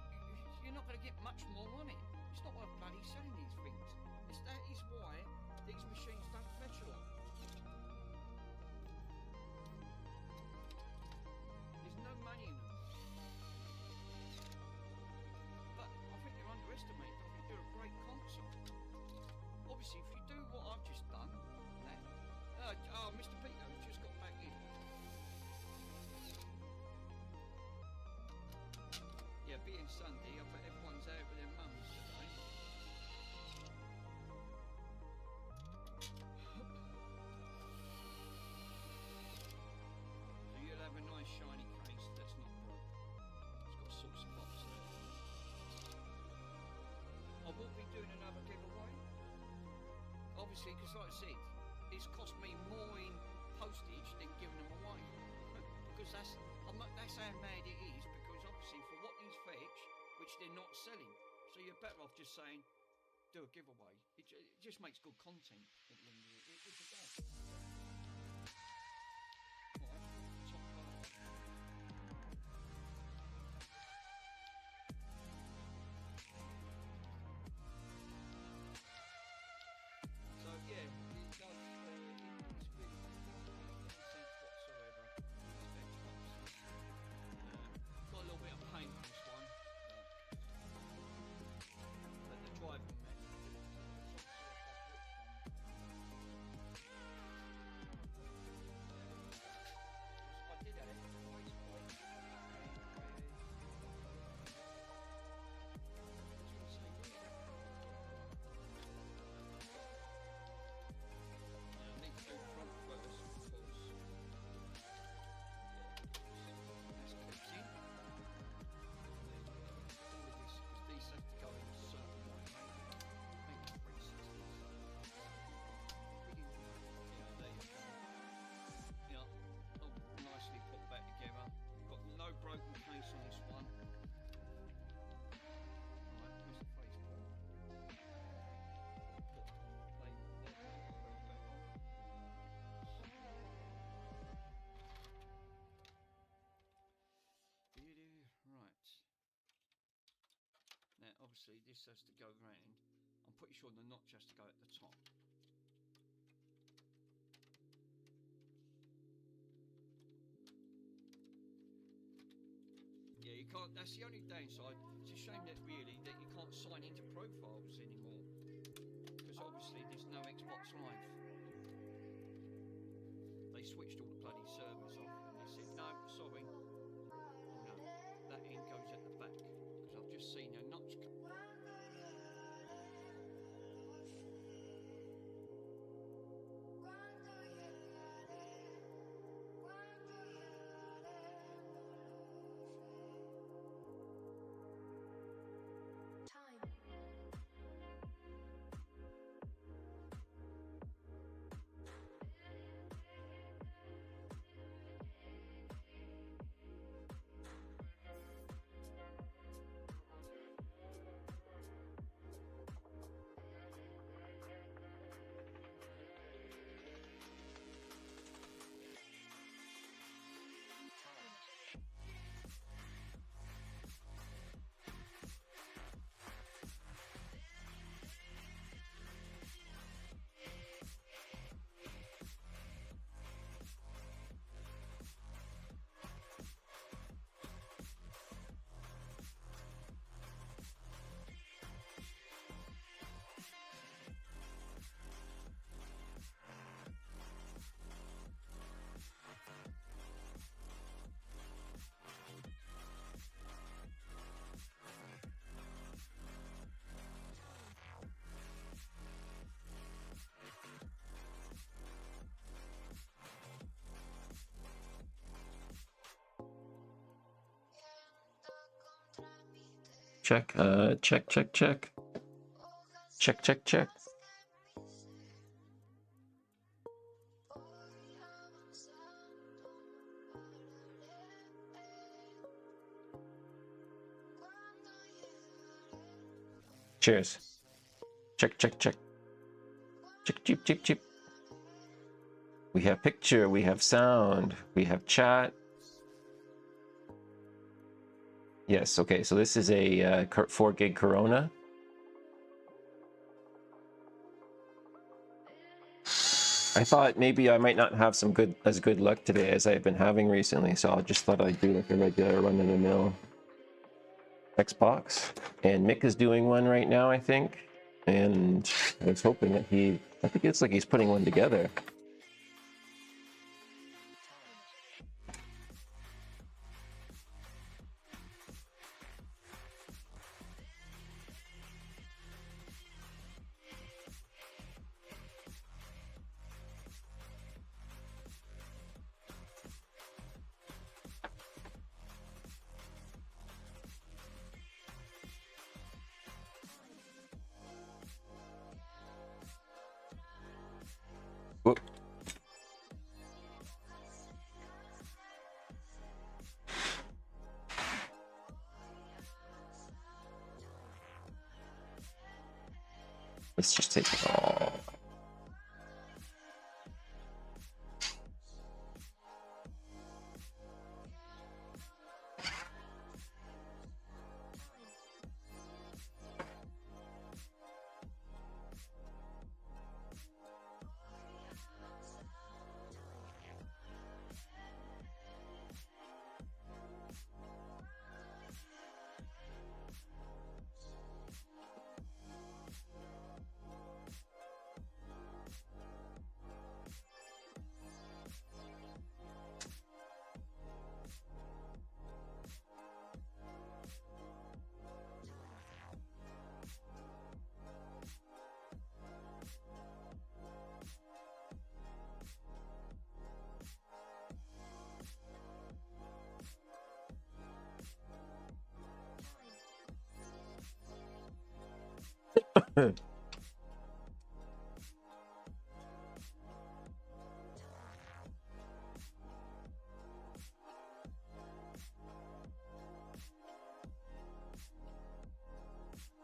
you're not going to get much more on it. It's not worth bloody selling these things. That is why these machines don't fetch a lot. There's no money in them. But I think they're underestimated. I think they're a great console. Obviously, if you do what I've just done, Mr. Peter just got back in. Yeah, being Sunday, I bet everyone's out with their mums today. So you'll have a nice shiny case that's not broke. It's got a saucer box there. I will be doing another giveaway. Obviously, because like I said, it's cost me more in postage than giving them away. Because that's how mad it is. Because obviously, for what these fetch, which they're not selling, so you're better off just saying, do a giveaway. It just makes good content at the end of it. It's a go. Right, top part. So yeah, it does. It's really no sense whatsoever. Got a little bit of pain on this one, but the driving method. I did have it twice. Broken case on this one. Right, where's the face ball? Right. Now, obviously, this has to go round. I'm pretty sure the notch has to go at the top. Yeah, you can't. That's the only downside. It's a shame that really that you can't sign into profiles anymore, because obviously there's no Xbox Live. They switched all the bloody servers off, and they said no, sorry, no, that end goes at the back. Because I've just seen a notch. check. Check, check, check. Check, check, check. Cheers. Check, check, check. Check, cheep, cheep, cheep. We have picture, we have sound, we have chat. Yes, okay, so this is a 4 gig Corona. I thought maybe I might not have as good luck today as I've been having recently, so I just thought I'd do like a regular run-of-the-mill Xbox. And Mick is doing one right now, I think. And I was hoping that I think it's like he's putting one together. Whoop. Let's just take it all.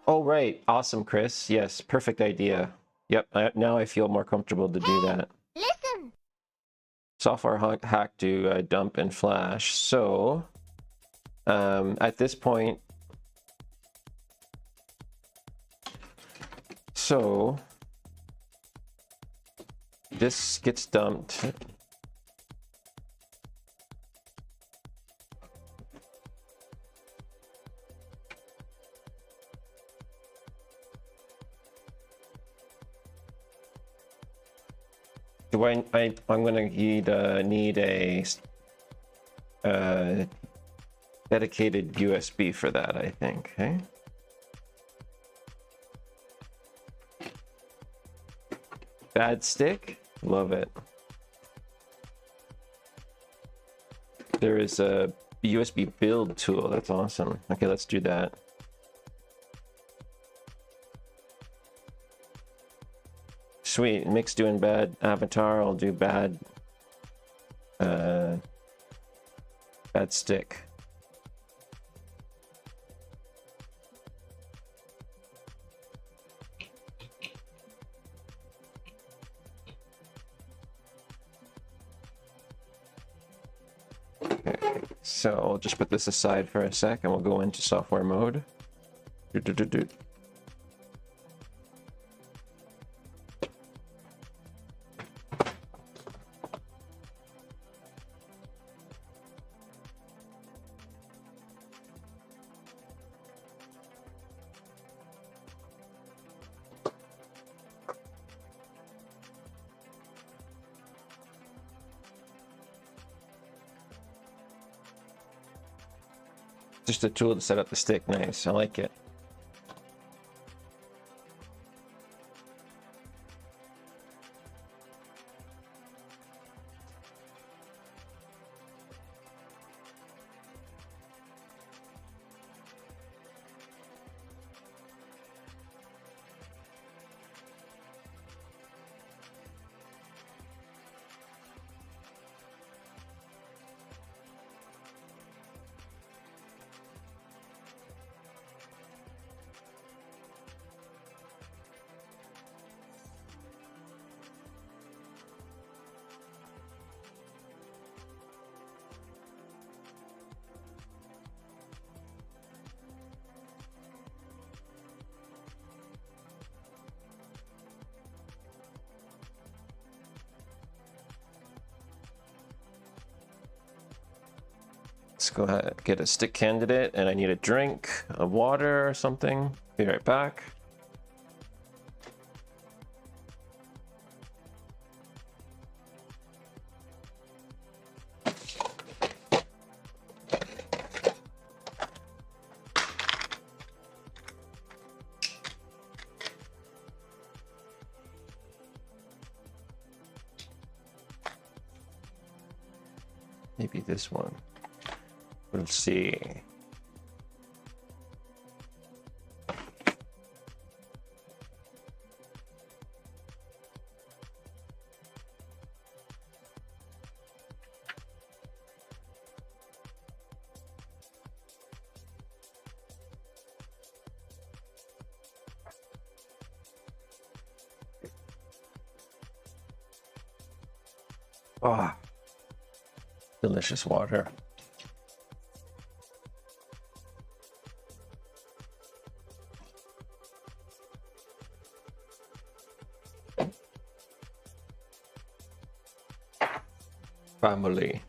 Oh, right. Awesome, Chris. Yes, perfect idea. Yep, now I feel more comfortable to do that. Listen. Software hack to dump and flash. So, at this point, this gets dumped. I'm gonna need a dedicated USB for that, I think. Okay. Bad stick, love it. There is a USB build tool. That's awesome. Okay, let's do that. Sweet, Mick's doing bad avatar, I'll do bad bad stick. Okay, so I'll just put this aside for a sec and we'll go into software mode. Just a tool to set up the stick. Nice, I like it. Let's go ahead and get a stick candidate, and I need a drink of water or something. Be right back. Maybe this one. We'll see. Ah, delicious water. Family.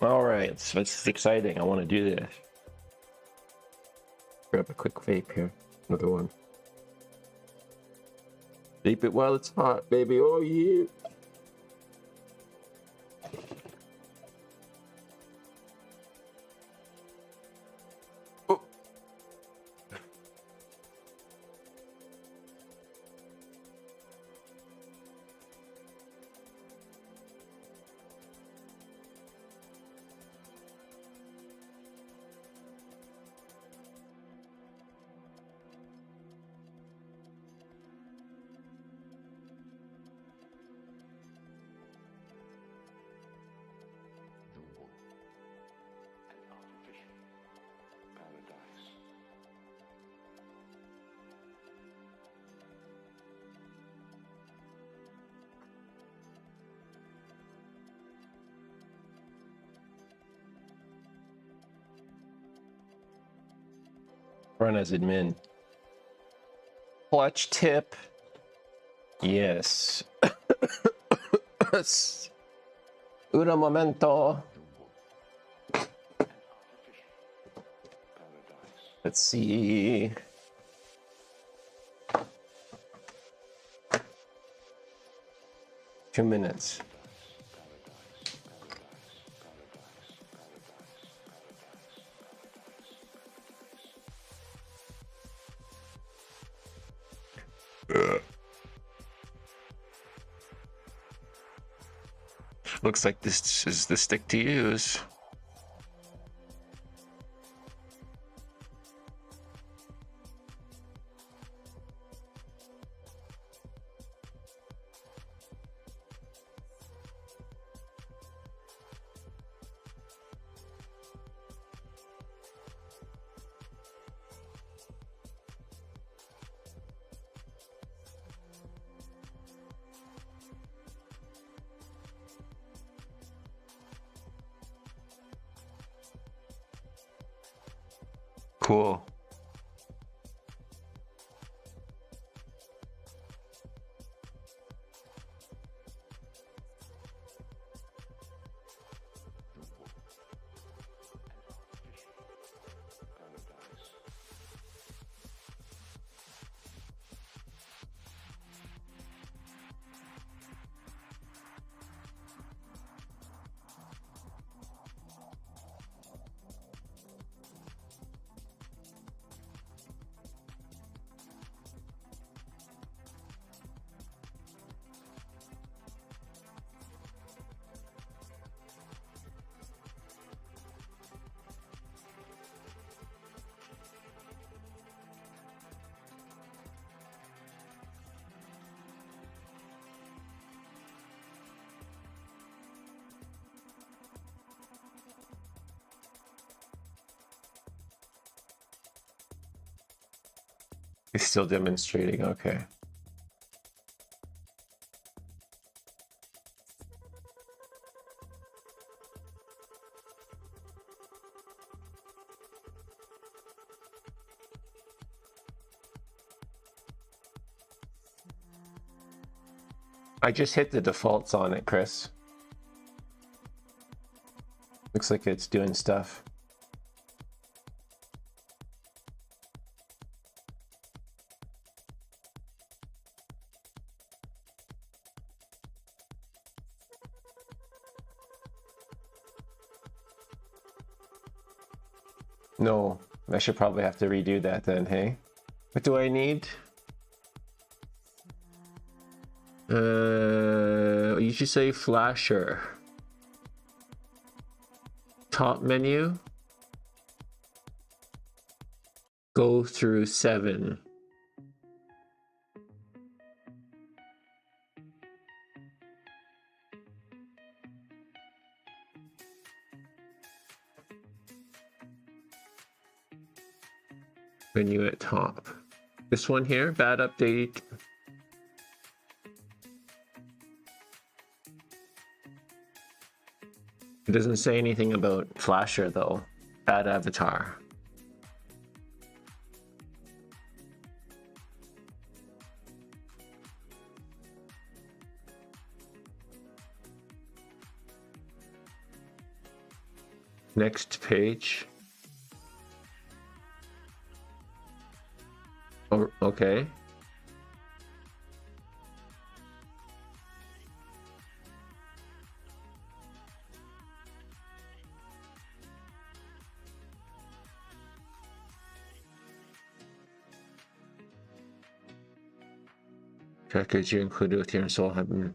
All right, so it's exciting. I want to do this. Grab a quick vape here. Another one. Vape it while it's hot, baby. Oh, yeah. Oh. Run as admin. Clutch tip. Yes. Un momento. Let's see. Two minutes. Looks like this is the stick to use. Cool. He's still demonstrating, okay. I just hit the defaults on it, Chris. Looks like it's doing stuff. No, I should probably have to redo that then, hey? What do I need? You should say flasher. Top menu. Go through 7. Menu at top. This one here, bad update. It doesn't say anything about flasher though. Bad avatar. Next page. Oh, okay. Package you included with your install have been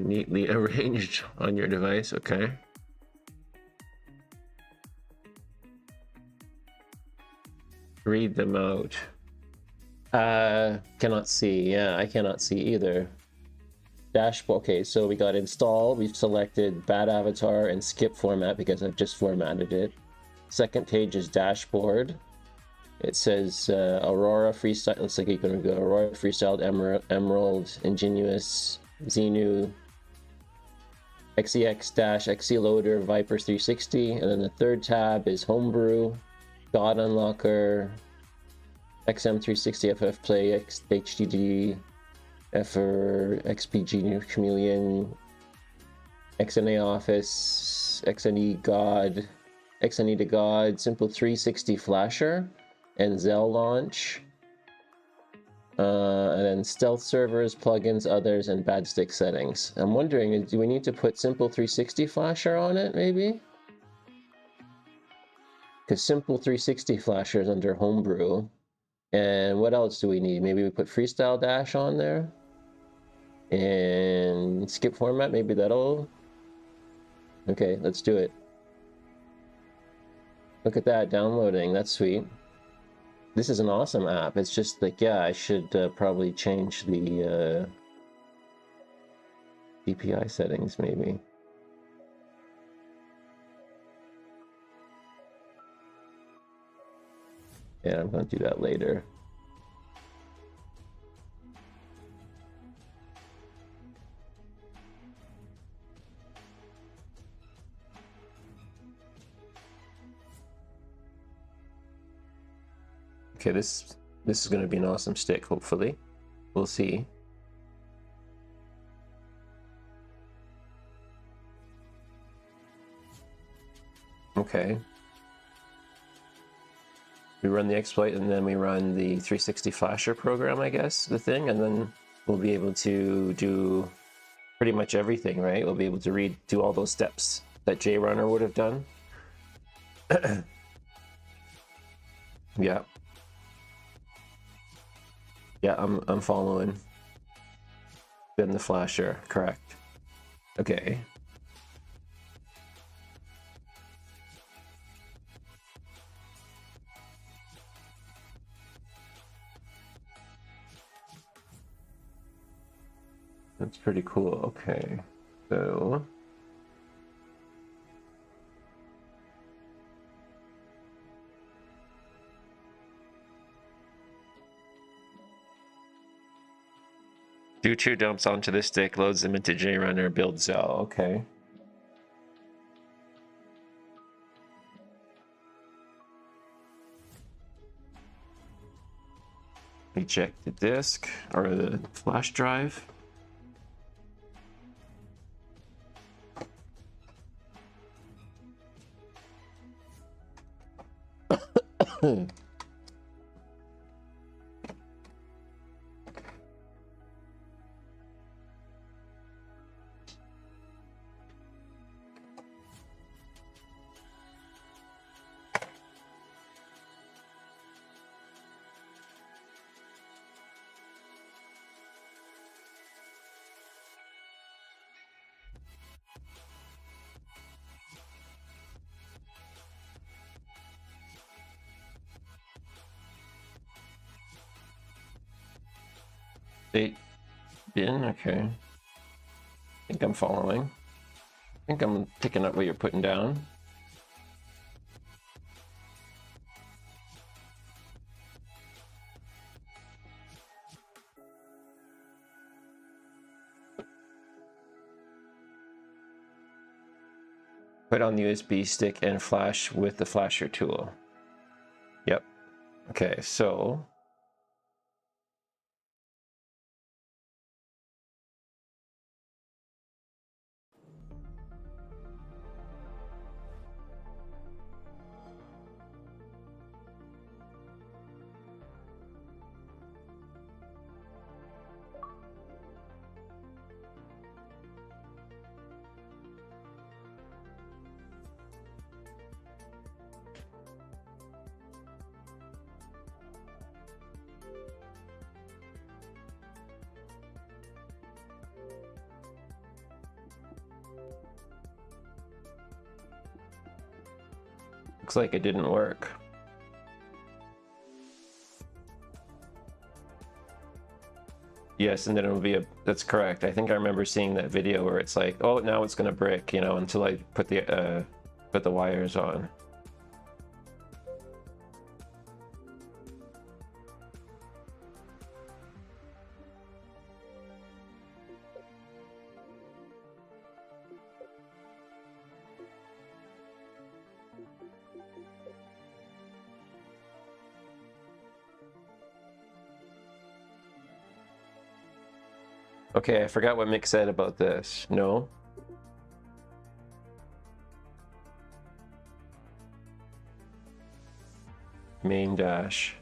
neatly arranged on your device. Okay. Read them out. Cannot see. Yeah, I cannot see either. Dashboard. Okay, so we got install. We've selected bad avatar and skip format because I've just formatted it. Second page is dashboard. It says Aurora Freestyle. Looks like you can go Aurora Freestyled, Emerald, Ingenuous, Xenu, XEX-XE Loader, Viper 360, and then the third tab is Homebrew, God Unlocker, XM360, FF Play, HDD, FR, XPG Chameleon, XNA Office, XNE God, XNE to God, Simple 360 Flasher, and Zell Launch, and then Stealth Servers, Plugins, Others, and Bad Stick Settings. I'm wondering, do we need to put Simple 360 Flasher on it, maybe? Because Simple 360 Flasher is under Homebrew. And what else do we need? Maybe we put Freestyle Dash on there? And skip format, maybe that'll... Okay, let's do it. Look at that, downloading, that's sweet. This is an awesome app. It's just like, yeah, I should probably change the DPI settings, maybe. Yeah, I'm going to do that later. Okay, this is going to be an awesome stick, hopefully. We'll see. Okay. We run the exploit and then we run the 360 flasher program, I guess, the thing, and then we'll be able to do pretty much everything, right? We'll be able to do all those steps that JRunner would have done. Yeah. Yeah, I'm following. Then the flasher, correct. Okay. That's pretty cool. Okay. So Do 2 dumps onto the stick, loads them into JRunner, build Zell. Okay. Eject the disk or the flash drive. State bin, okay. I think I'm following. I think I'm picking up what you're putting down. Put on the USB stick and flash with the flasher tool. Yep. Okay, so looks like it didn't work. Yes, and then it'll be a, that's correct. I think I remember seeing that video where it's like, oh, now it's gonna brick, you know, until I put the wires on. Okay, I forgot what Mick said about this. No? Main dash.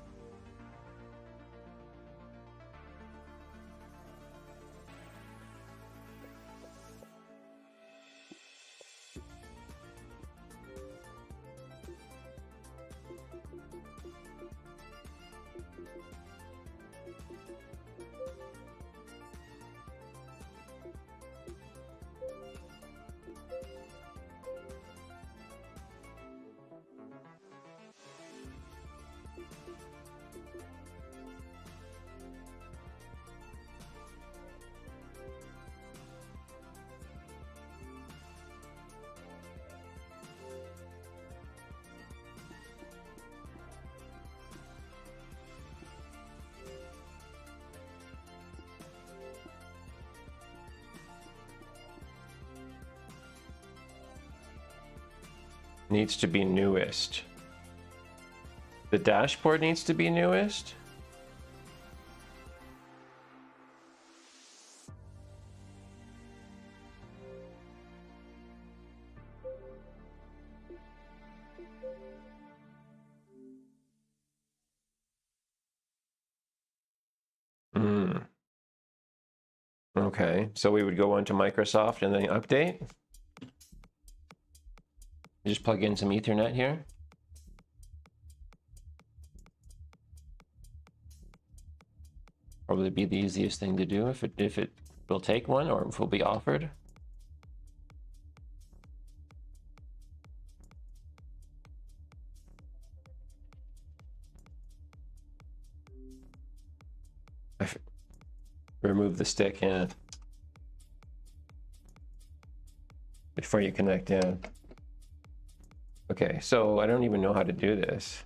Needs to be newest. The dashboard needs to be newest? Okay, so we would go onto Microsoft and then update. Just plug in some Ethernet here. Probably be the easiest thing to do if it will take one or if will be offered. Remove the stick, yeah. Before you connect, yeah. Okay, so I don't even know how to do this.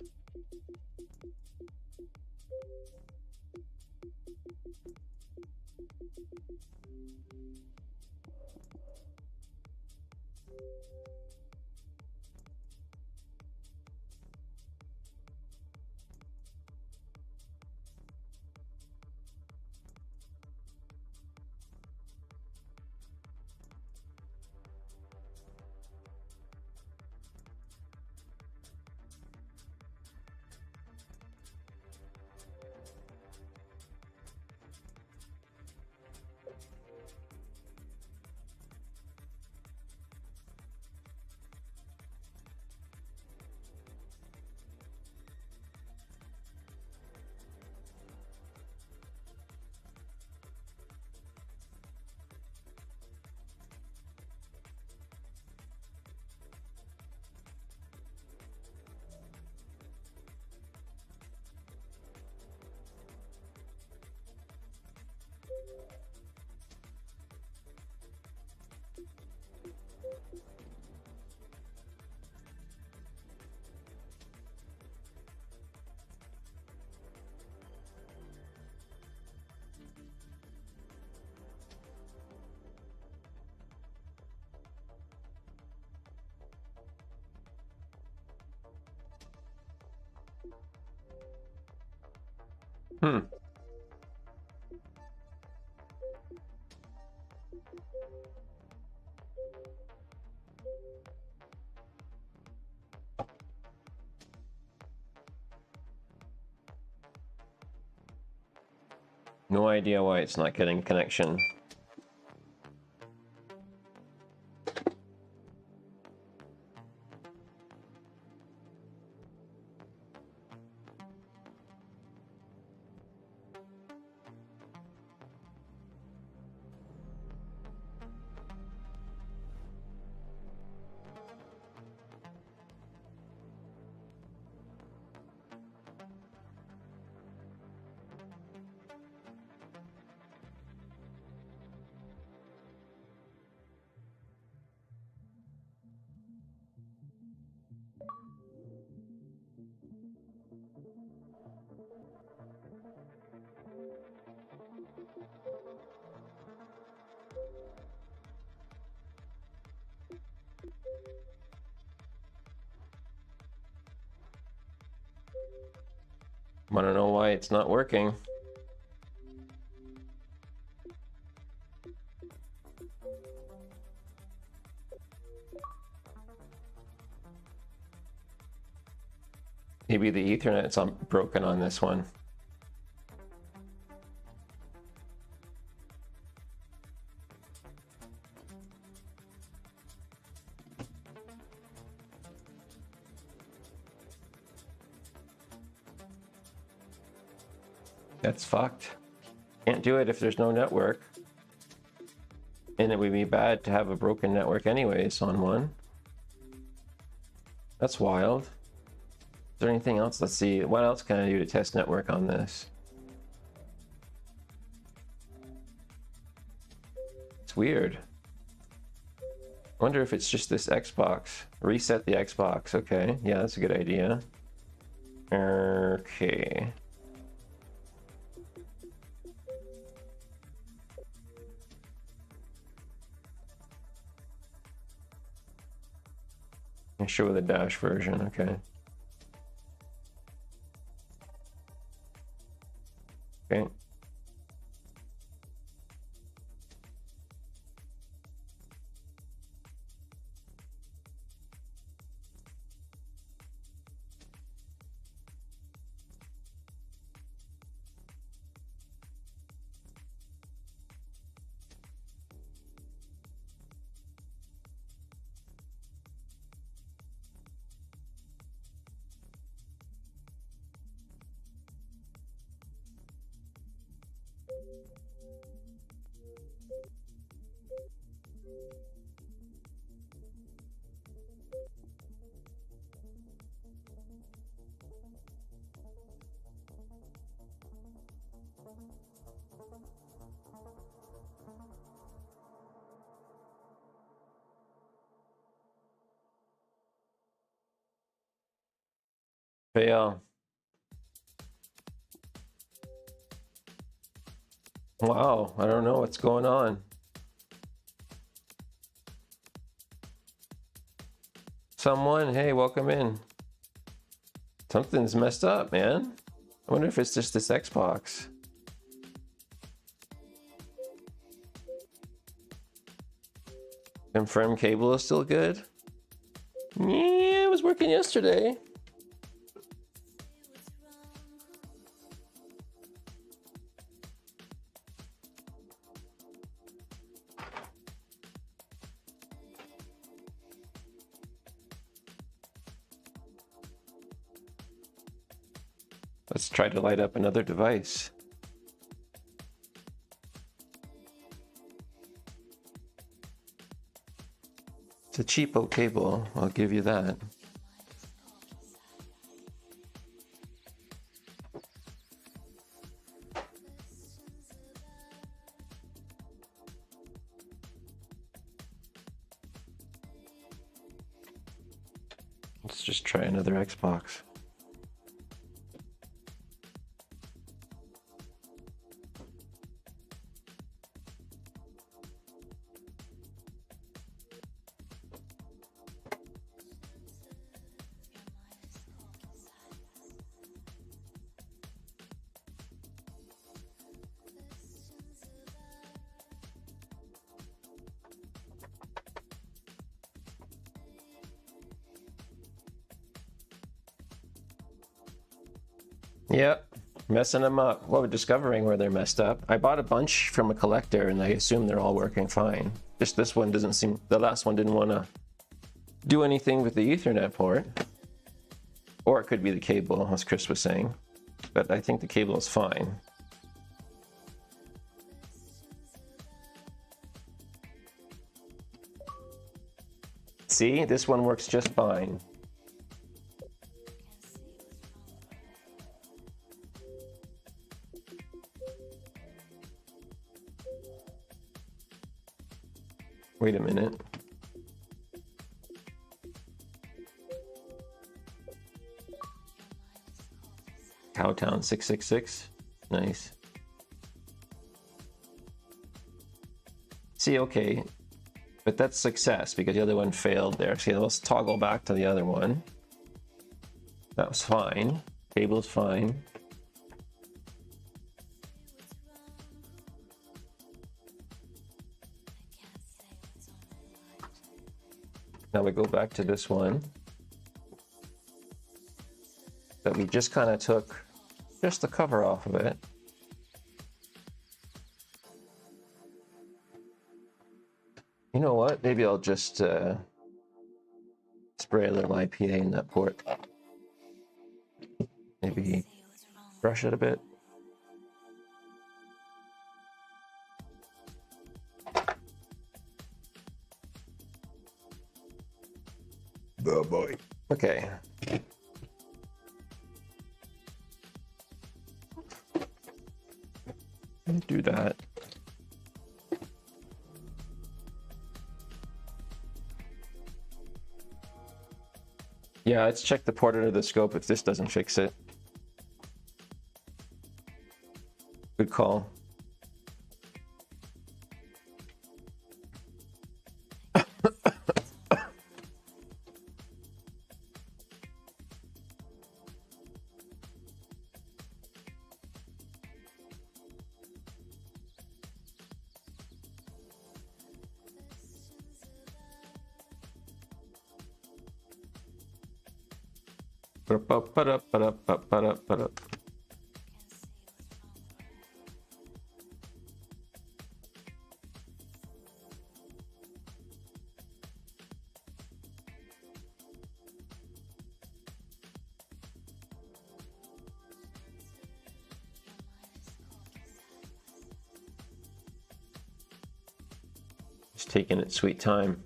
Hmm. No idea why it's not getting connection. I don't know why it's not working. Maybe the Ethernet's broken on this one. That's fucked. Can't do it if there's no network. And it would be bad to have a broken network anyways on one. That's wild. Is there anything else? Let's see. What else can I do to test network on this? It's weird. I wonder if it's just this Xbox. Reset the Xbox. Okay. Yeah, that's a good idea. Okay. Show the dash version, okay. Okay. Fail. Wow, I don't know what's going on. Someone, hey, welcome in. Something's messed up, man. I wonder if it's just this Xbox. Confirm cable is still good? Yeah, it was working yesterday. Let's try to light up another device. It's a cheapo cable, I'll give you that. Let's just try another Xbox. Yep, messing them up. Well, we're discovering where they're messed up. I bought a bunch from a collector and I assume they're all working fine. Just this one doesn't seem, the last one didn't want to do anything with the Ethernet port. Or it could be the cable, as Chris was saying. But I think the cable is fine. See, this one works just fine. Wait a minute. Cowtown 666. Nice. See, okay. But that's success because the other one failed there. See, let's toggle back to the other one. That was fine. Cable's fine. Now we go back to this one that we just kind of took just the cover off of it. You know what? Maybe I'll just spray a little IPA in that port. Maybe brush it a bit. Oh boy. Okay. Do that. Yeah, let's check the port under the scope if this doesn't fix it. Good call. Just taking its sweet time.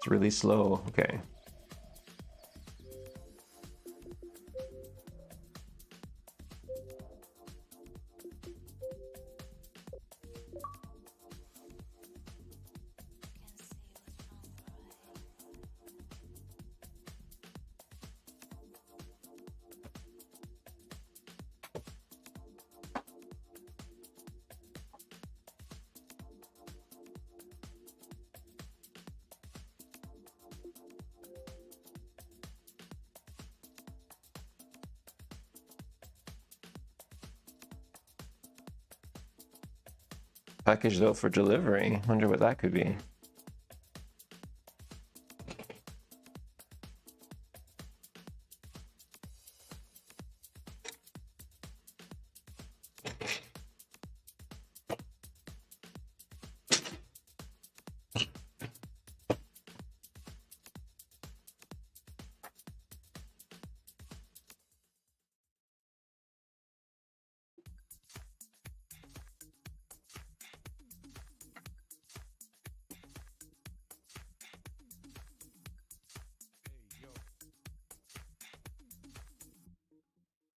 It's really slow. Okay. Package though for delivery. Wonder what that could be.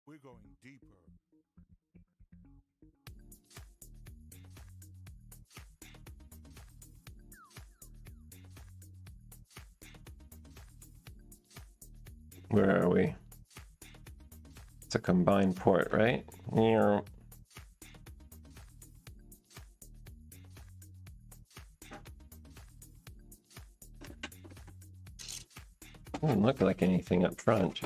We're going deeper. Where are we? It's a combined port, right? Yeah. Doesn't look like anything up front.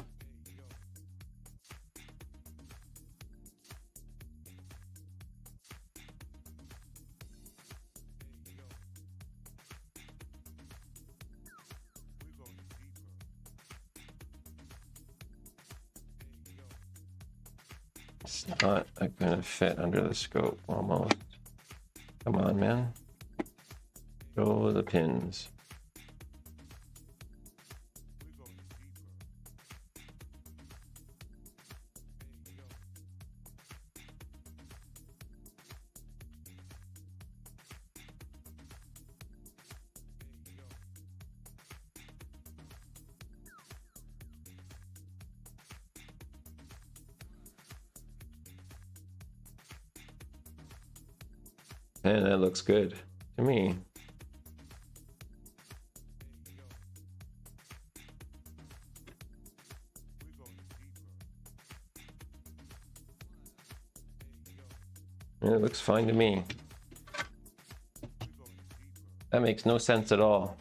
It's not gonna fit under the scope almost. Come on, man. Go the pins. And that looks good to me. And it looks fine to me. That makes no sense at all.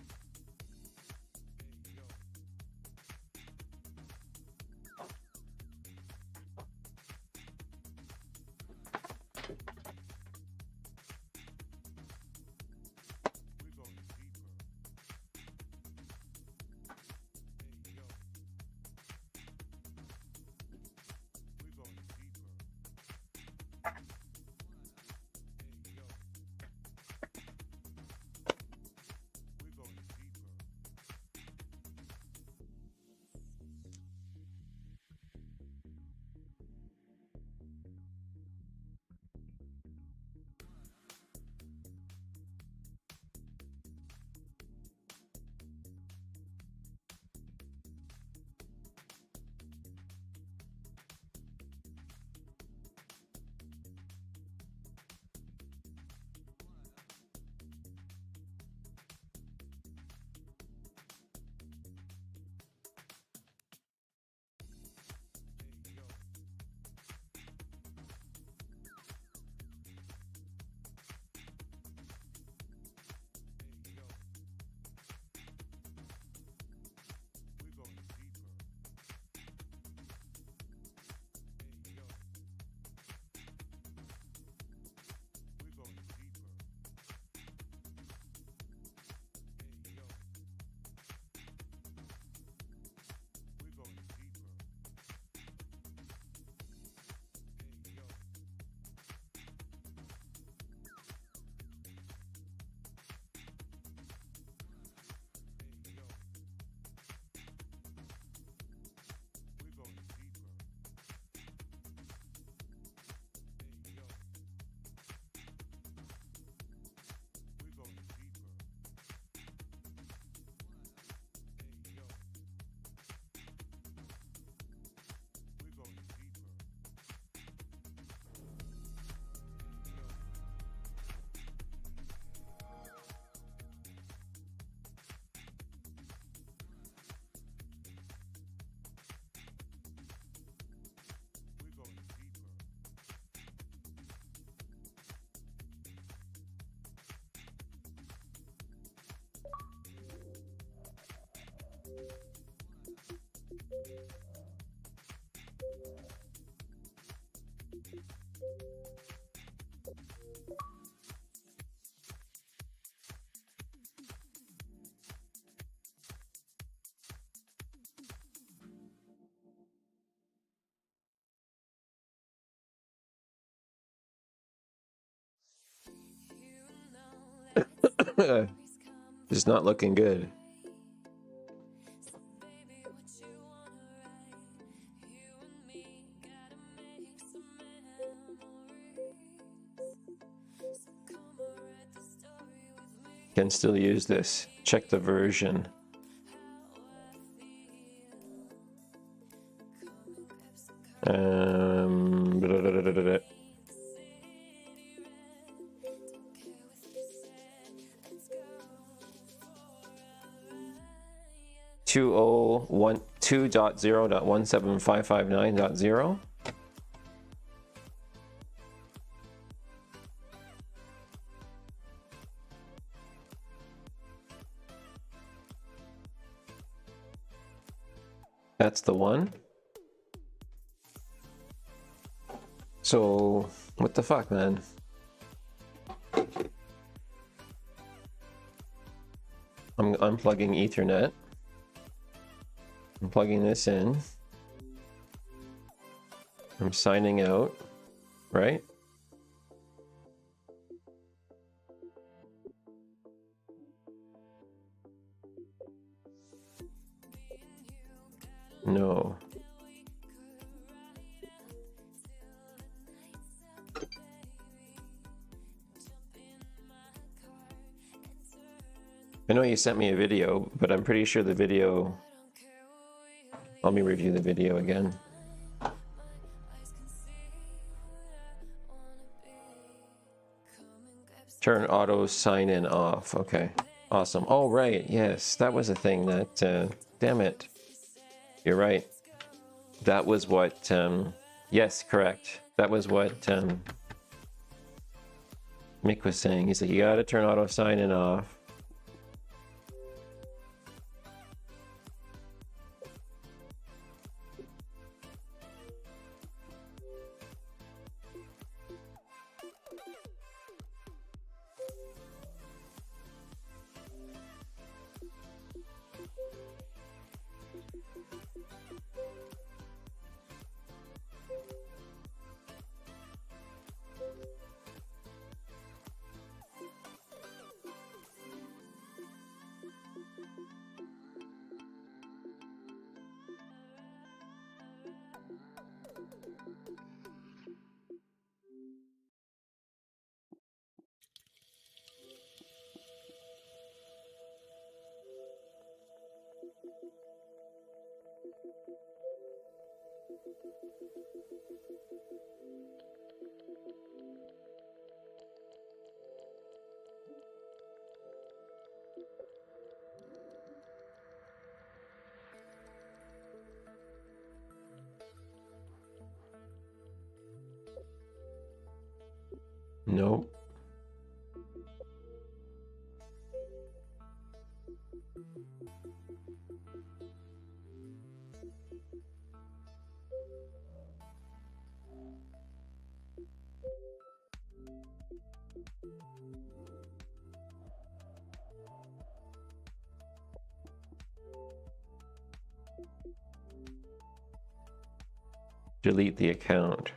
It's not looking good. Can still use this. Check the version. Blah, blah, blah, blah, blah. 2.0.17559.0. That's the one. So, what the fuck, man? I'm unplugging Ethernet. I'm plugging this in. I'm signing out, right? No. I know you sent me a video, but I'm pretty sure the video... Let me review the video again. Turn auto sign in off. Okay, awesome. Oh, right. Yes, that was a thing that... damn it. You're right. That was what... yes, correct. That was what Mick was saying. He's like, you gotta turn auto sign in off. Nope. Delete the account.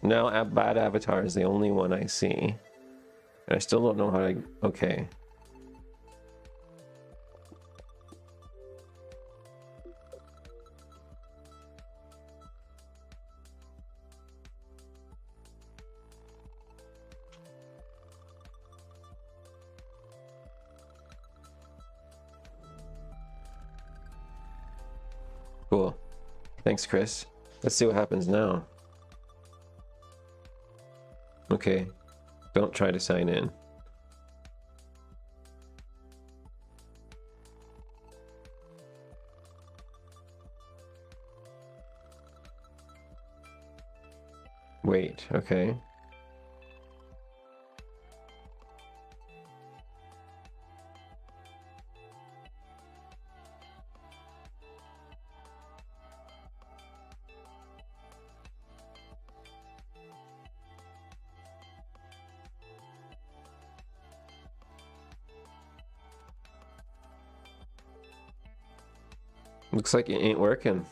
Now bad avatar is the only one I see. And I still don't know how to... Okay. Thanks, Chris. Let's see what happens now. Okay. Don't try to sign in. Wait, okay. Looks like it ain't working.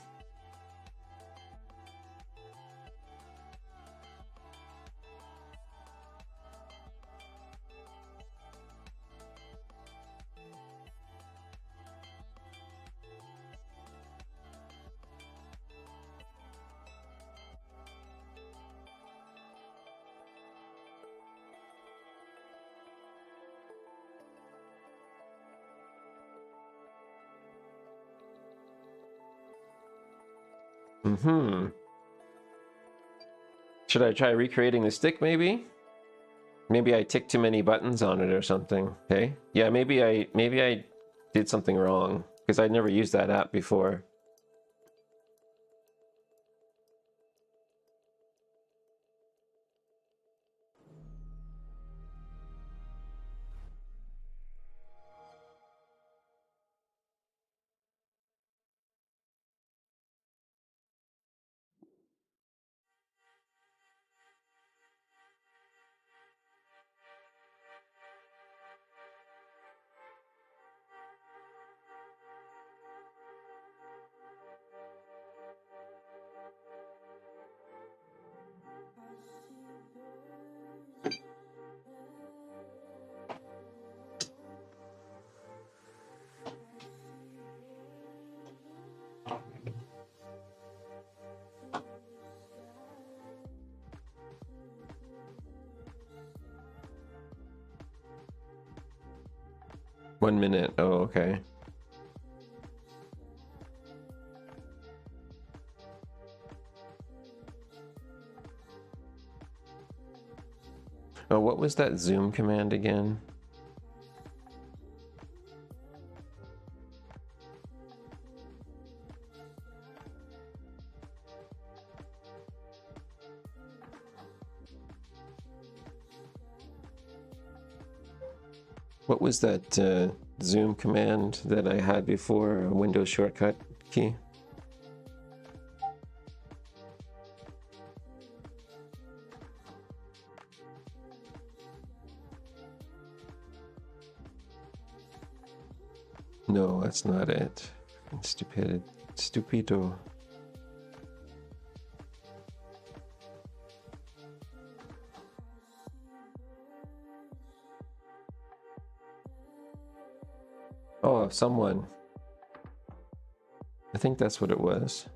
Should I try recreating the stick, maybe? Maybe I ticked too many buttons on it or something. Okay. Yeah, maybe I did something wrong because I never used that app before. One minute. Oh, okay. Oh, what was that zoom command again? What was that zoom command that I had before, a Windows shortcut key? No, that's not it. Stupido. Oh, someone. I think that's what it was.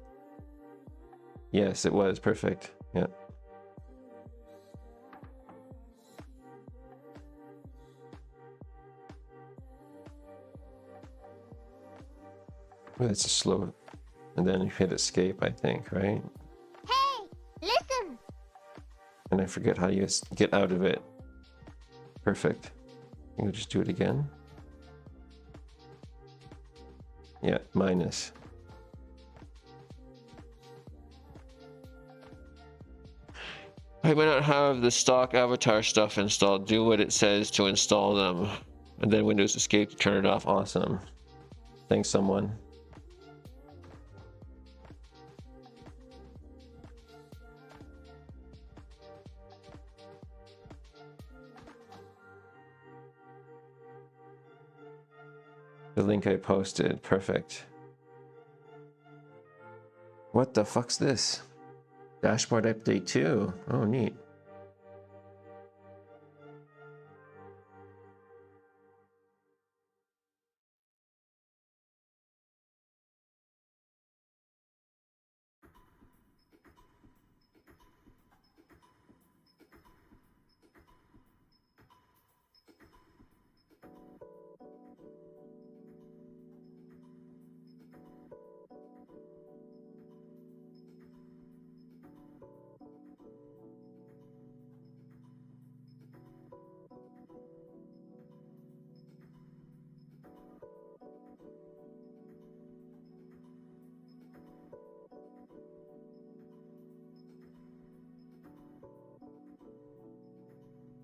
Yes, it was. Perfect. Yeah. Well, it's a slow, and then you hit escape, I think, right? Hey, listen! And I forget how you get out of it. Perfect. You can just do it again. Yeah, minus. I might not have the stock avatar stuff installed. Do what it says to install them. And then Windows Escape to turn it off. Awesome. Thanks, someone. The link I posted. Perfect. What the fuck's this? Dashboard update 2. Oh, neat.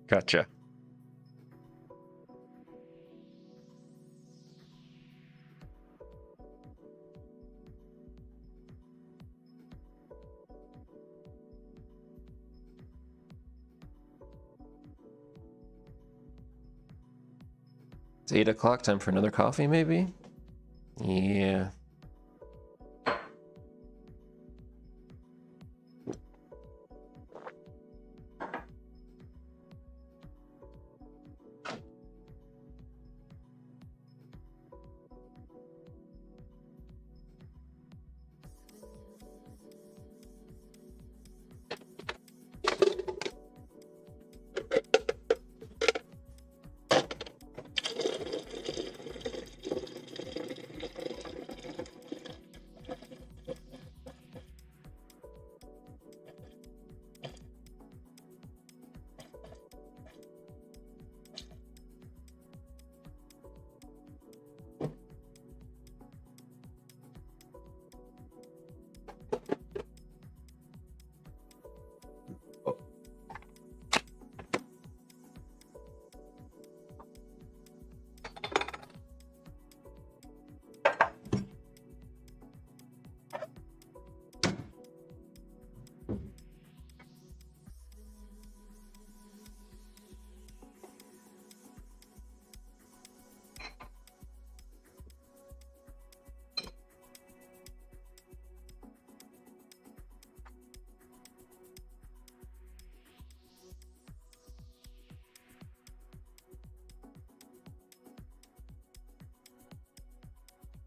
Gotcha. It's 8 o'clock, time for another coffee, maybe? Yeah.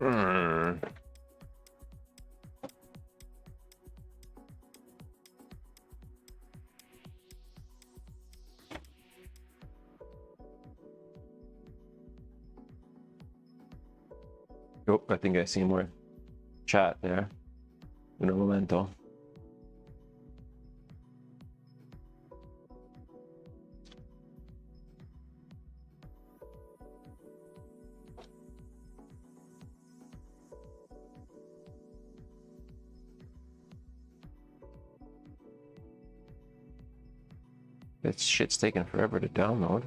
Hmm. Oh, I think I see more chat there. Un momento. This shit's taking forever to download.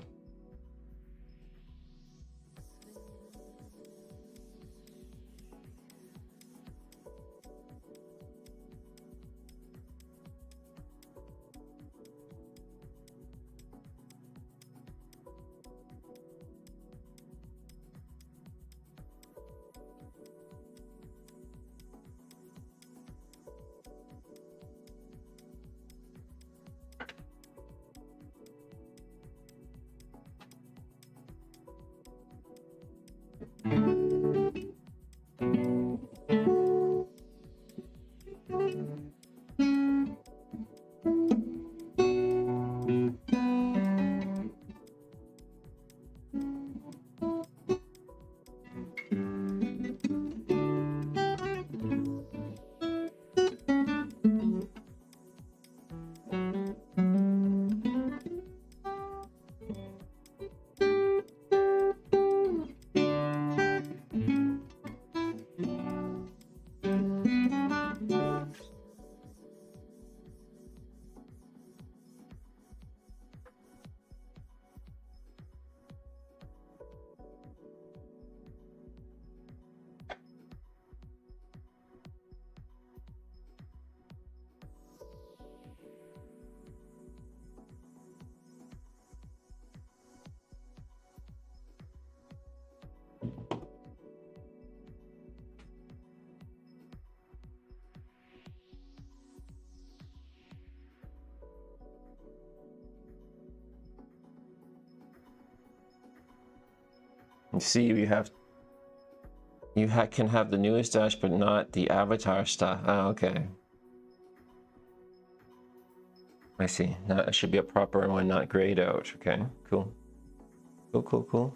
You see, you can have the newest dash, but not the avatar stuff. Oh, okay. I see. Now it should be a proper one, not grayed out. Okay, cool. Cool, cool, cool.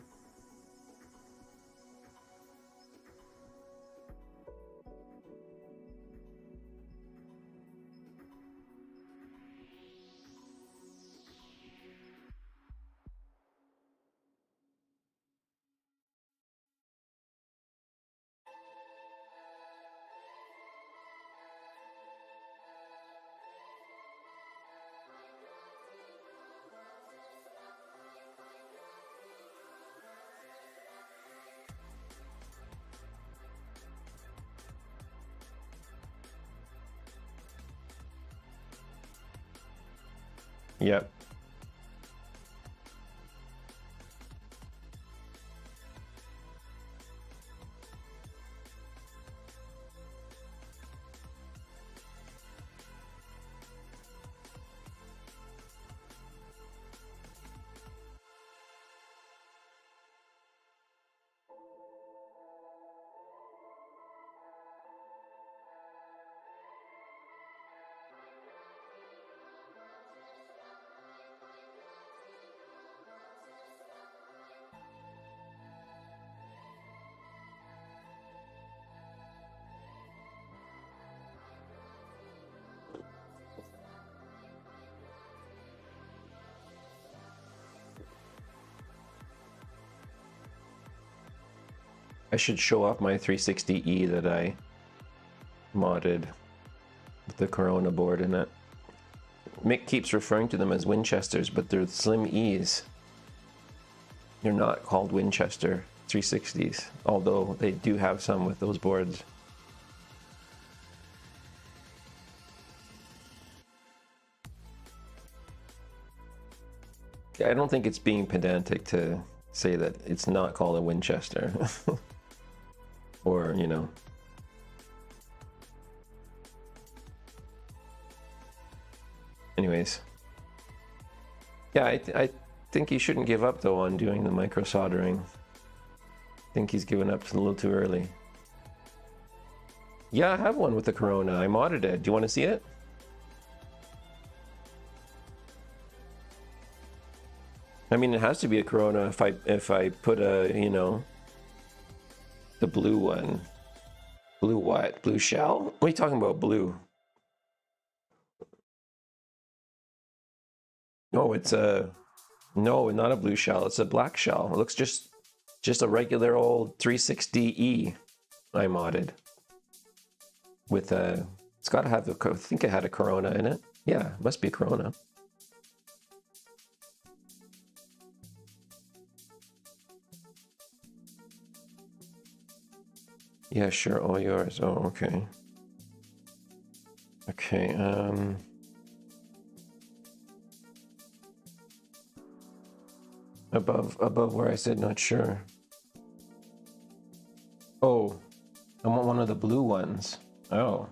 Yep. I should show off my 360E that I modded with the Corona board in it. Mick keeps referring to them as Winchesters, but they're Slim E's. They're not called Winchester 360s, although they do have some with those boards. I don't think it's being pedantic to say that it's not called a Winchester. Or, you know. Anyways. Yeah, I think he shouldn't give up, though, on doing the micro soldering. I think he's given up a little too early. Yeah, I have one with the Corona. I modded it. Do you want to see it? I mean, it has to be a Corona if I put a, you know, the blue one. Blue what? Blue shell? What are you talking about, blue? No, it's a... No, not a blue shell. It's a black shell. It looks just a regular old 360E I modded. With a... It's got to have a... I think it had a Corona in it. Yeah, it must be a Corona. Yeah, sure, all yours. Oh, okay. Okay, above where I said not sure. Oh, I want one of the blue ones. Oh.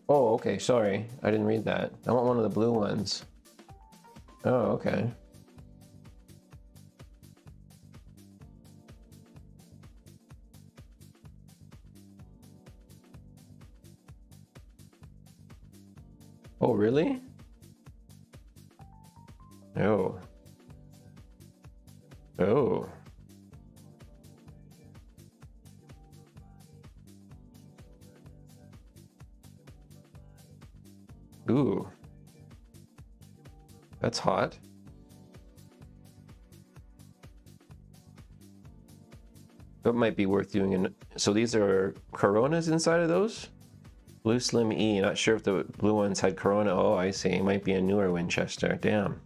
Oh, okay, sorry. I didn't read that. I want one of the blue ones. Oh, okay. Oh, really? Oh. Oh. Ooh. That's hot. That might be worth doing. So these are Coronas inside of those? Blue Slim E, not sure if the blue ones had Corona. Oh, I see. It might be a newer Winchester. Damn.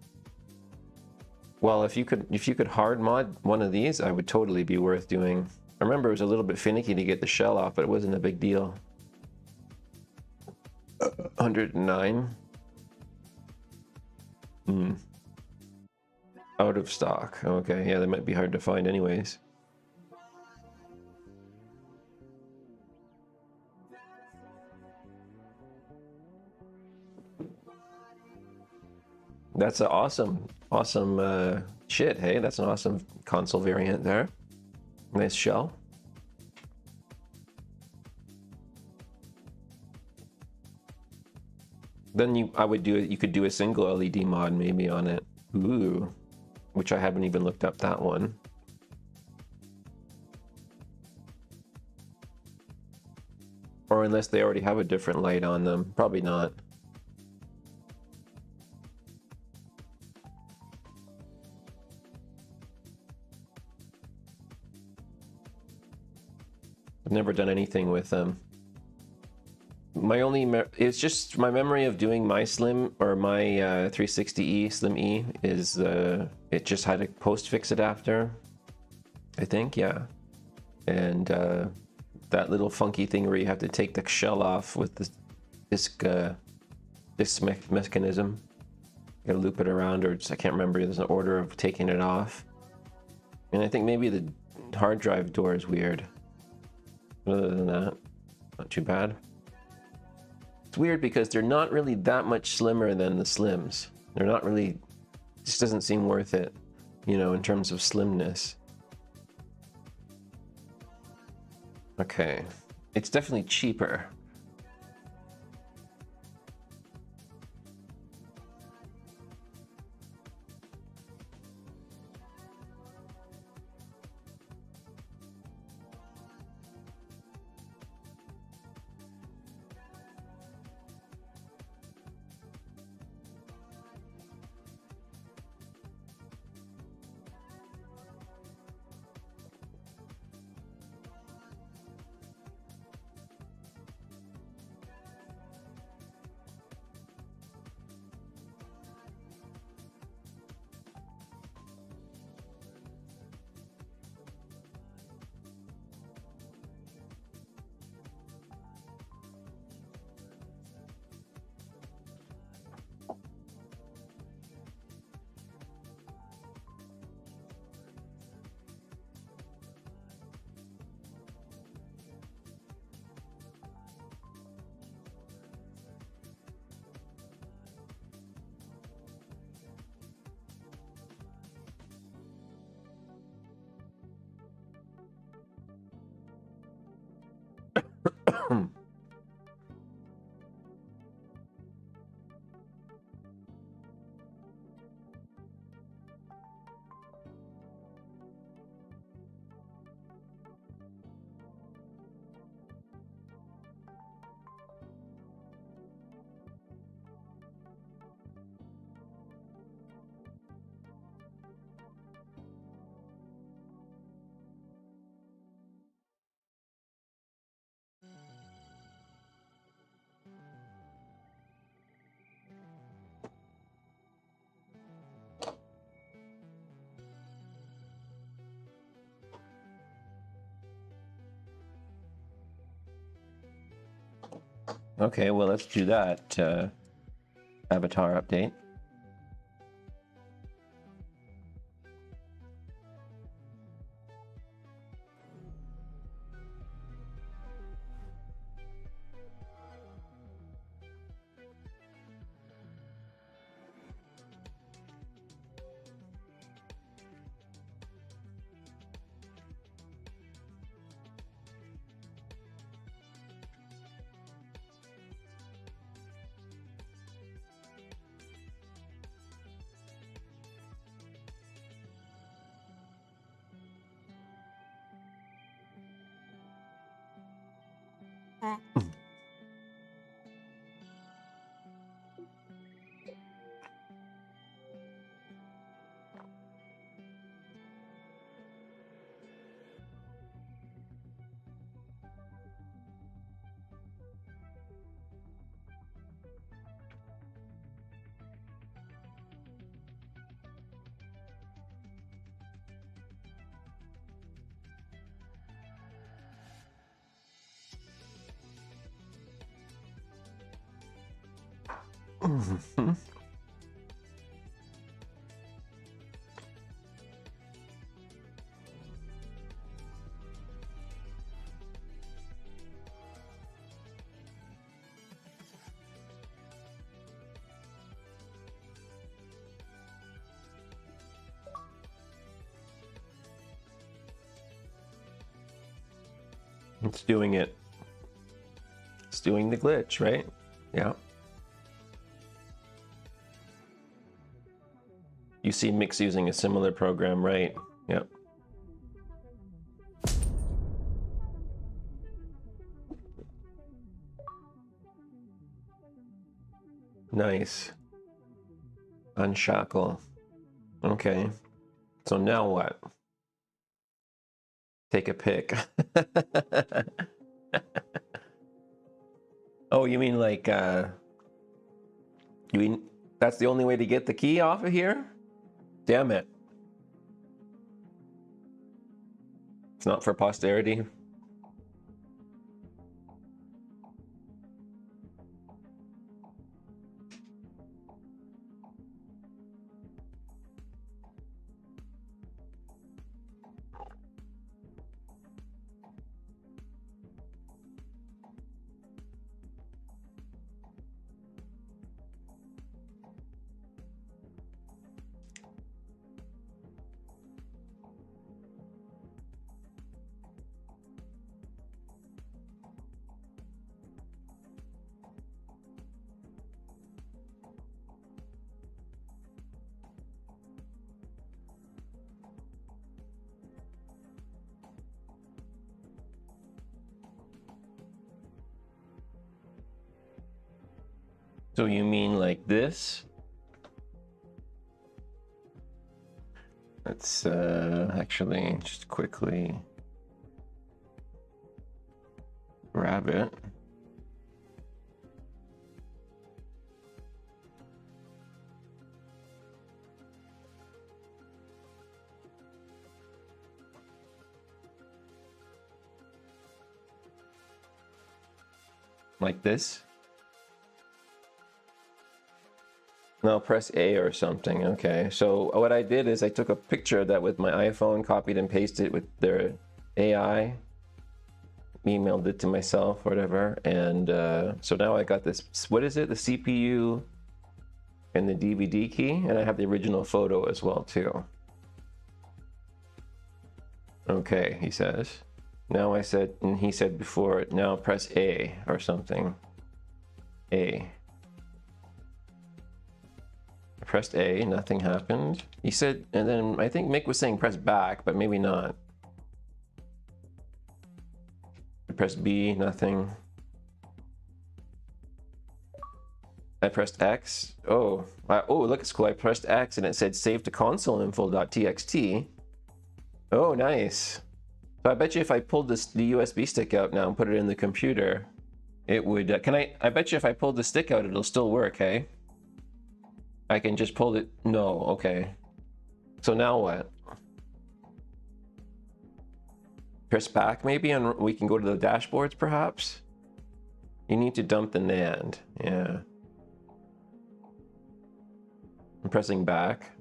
Well, if you could hard mod one of these, I would totally be worth doing. I remember it was a little bit finicky to get the shell off, but it wasn't a big deal. 109. Out of stock. Okay, yeah, that might be hard to find anyways. That's an awesome shit, hey? That's an awesome console variant there. Nice shell. Then you could do a single LED mod maybe on it. Ooh. Which I haven't even looked up that one. Or unless they already have a different light on them. Probably not. I've never done anything with them. My only it's just my memory of doing my Slim or my 360E Slim E is it just had a post-fix adapter, I think, yeah, and that little funky thing where you have to take the shell off with the disc mechanism. Gotta loop it around, or just, I can't remember. There's an order of taking it off. And I think maybe the hard drive door is weird. Other than that, not too bad. It's weird because they're not really that much slimmer than the slims. They're not really, just doesn't seem worth it, you know, in terms of slimness. Okay, it's definitely cheaper. Okay, well, let's do that avatar update. It's doing it. It's doing the glitch, right? Yeah. You see Mix using a similar program, right? Yep. Nice. Unshackle. Okay. So now what? Take a pic. Oh, you mean like, you mean that's the only way to get the key off of here? Damn it. It's not for posterity. So you mean like this? Let's actually just quickly grab it. Like this? No, press A or something. Okay, so what I did is I took a picture of that with my iPhone, copied and pasted it with their AI, emailed it to myself, whatever, and so now I got this, what is it, the CPU and the DVD key, and I have the original photo as well too. Okay, he says. Now I said, and he said before, now press A or something. A. I pressed A, nothing happened. He said, and then I think Mick was saying press back, but maybe not. I pressed B, nothing. I pressed X. Oh, oh, look, it's cool. I pressed X and it said save to console info.txt. Oh, nice. So I bet you if I pulled the USB stick out now and put it in the computer, it would, I bet you if I pulled the stick out, it'll still work, hey? I can just pull it, no, okay. So now what? Press back maybe and we can go to the dashboards perhaps? You need to dump the NAND, yeah. I'm pressing back.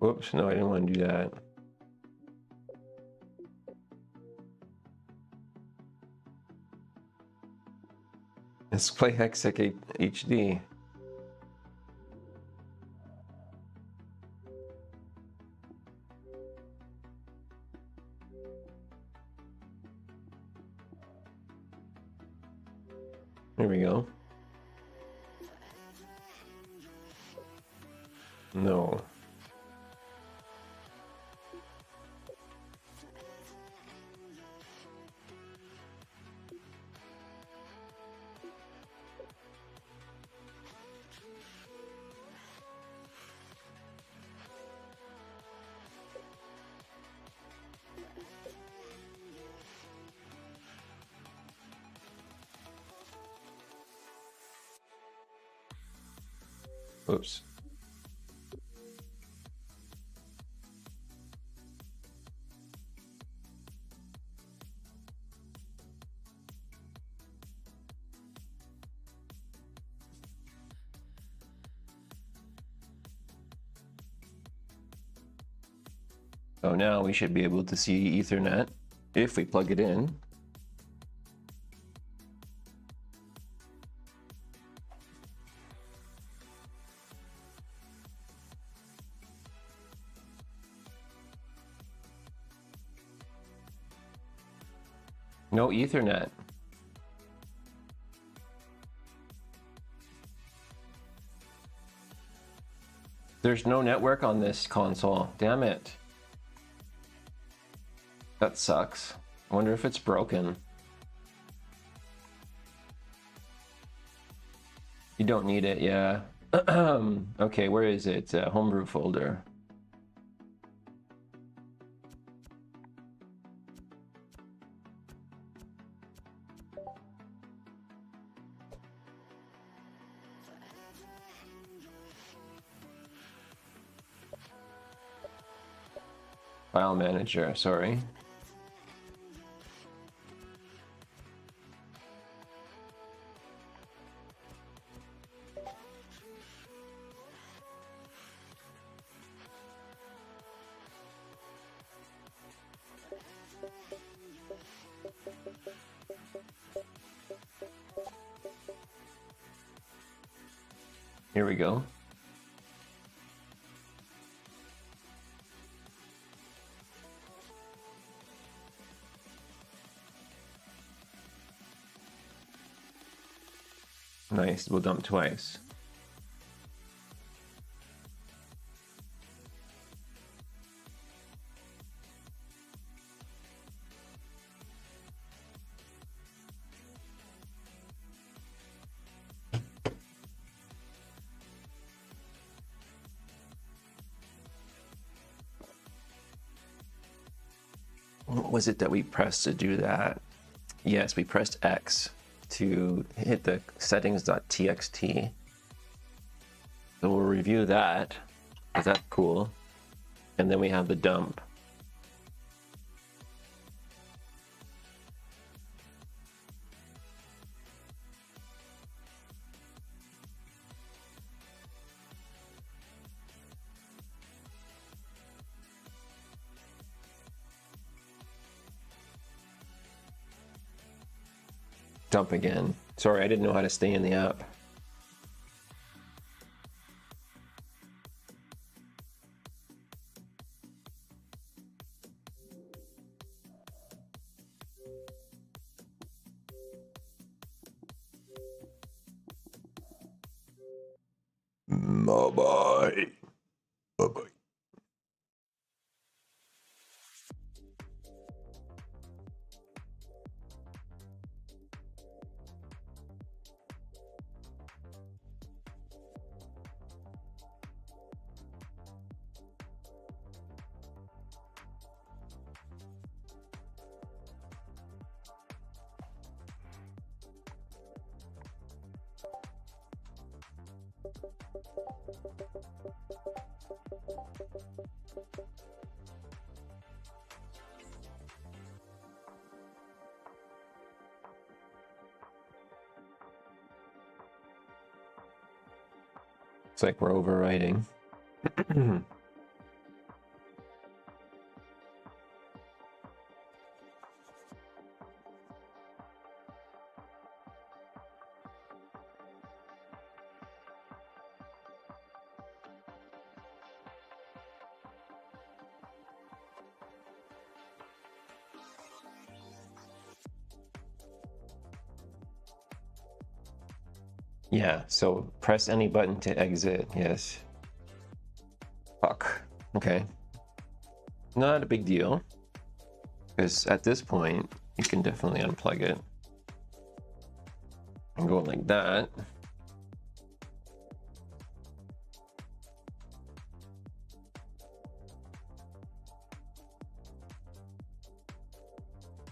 Whoops, no, I didn't want to do that. Let's play Hexec HD. There we go. No. Oops. So now we should be able to see Ethernet if we plug it in. No Ethernet. There's no network on this console. Damn it. That sucks. I wonder if it's broken. You don't need it, yeah. Okay, where is it? Homebrew folder. File manager, sorry. Here we go. Nice, we'll dump twice. What was it that we pressed to do that? Yes, we pressed X to hit the settings.txt. So we'll review that, because that's cool. And then we have the dump. Dump again. Sorry, I didn't know how to stay in the app. Bye-bye. Bye-bye. It's like we're overwriting. Yeah, so press any button to exit, yes. Fuck. Okay. Not a big deal. Because at this point, you can definitely unplug it. And go like that.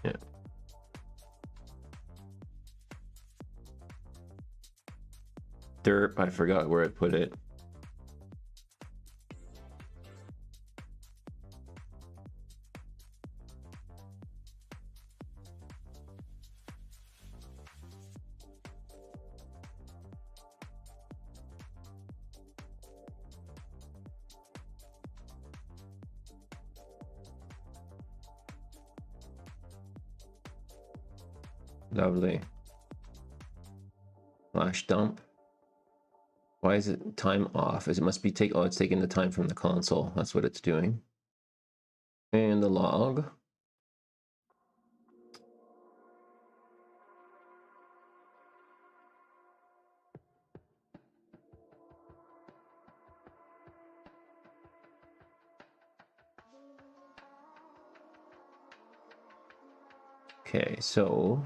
Yeah. Derp, I forgot where I put it. Lovely. Flash dump. Why is it time off? It must be oh, it's taking the time from the console. That's what it's doing. And the log. Okay, so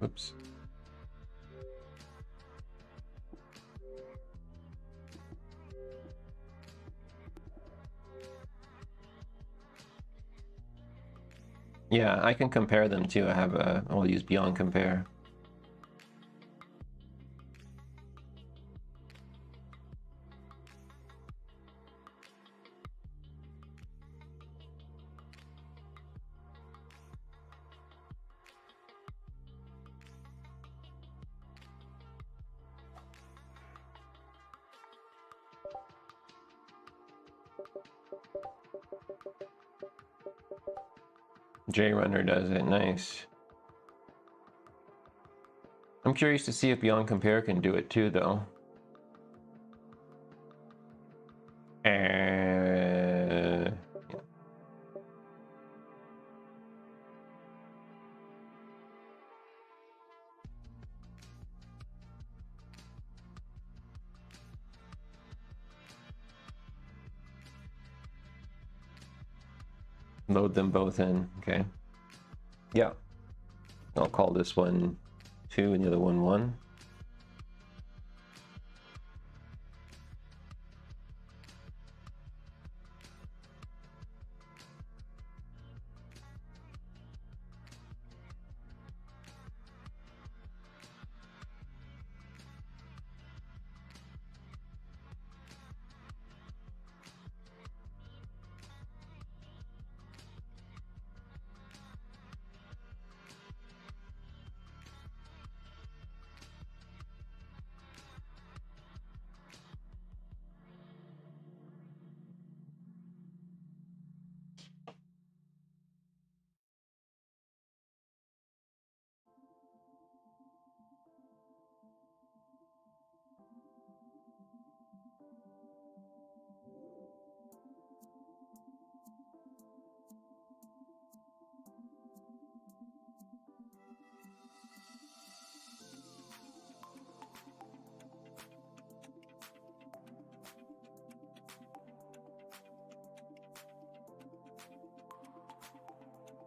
oops. Yeah, I can compare them too. I have I'll use beyond compare. JRunner does it. Nice. I'm curious to see if Beyond Compare can do it too, though. Yeah. Load them both in. Okay. Yeah. I'll call this one 2 and the other one 1.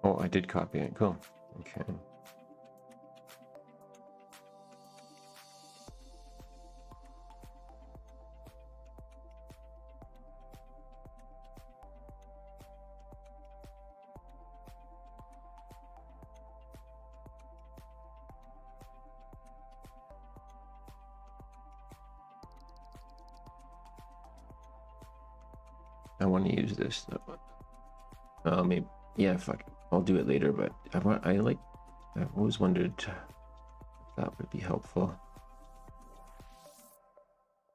Oh, I did copy it. Cool. Okay. I want to use this. Maybe. Yeah, fuck it. I'll do it later, but I've always wondered if that would be helpful.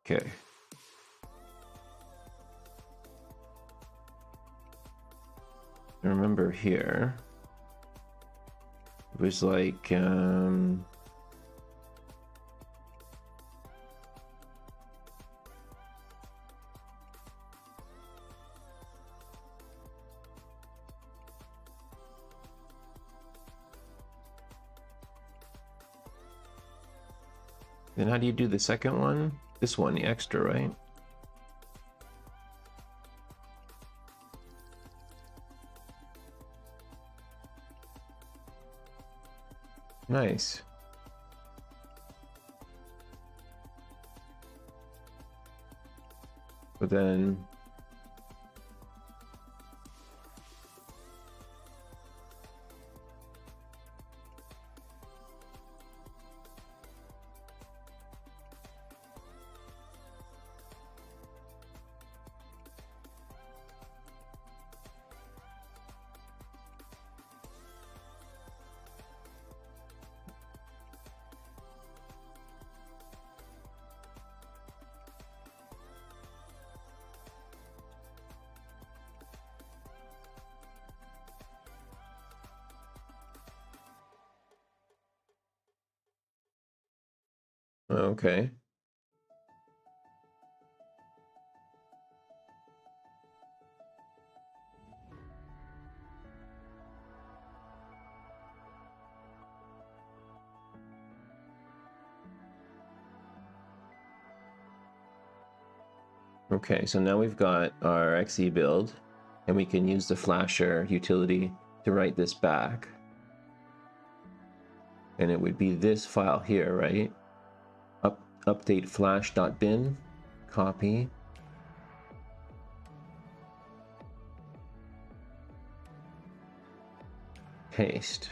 Okay. I remember here, it was like, then how do you do the second one? This one, the extra, right? Nice. But then okay. Okay, so now we've got our XE build, and we can use the flasher utility to write this back. And it would be this file here, right? Update flash.bin, copy. Paste.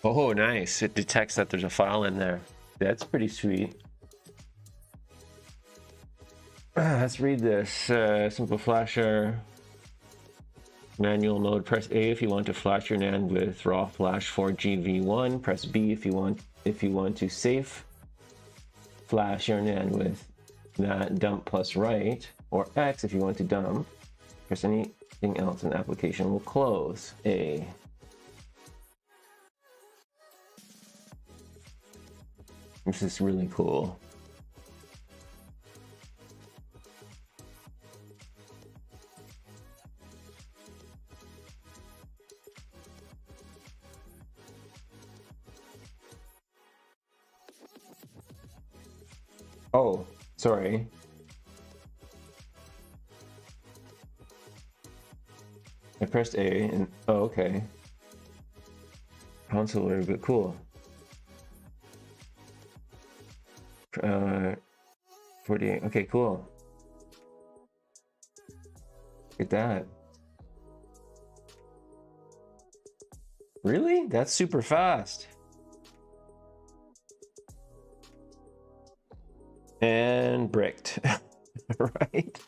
Oh, nice. It detects that there's a file in there. That's pretty sweet. Let's read this. Simple flasher. Manual mode. Press A if you want to flash your NAND with raw flash 4GV1. Press B if you want to safe flash your NAND with that dump plus write, or X if you want to dump. Press anything else and the application will close. A. This is really cool. Oh, sorry. I pressed A and oh, okay. Console a little bit cool. 48. Okay, cool. Look at that. Really? That's super fast. And bricked. Right?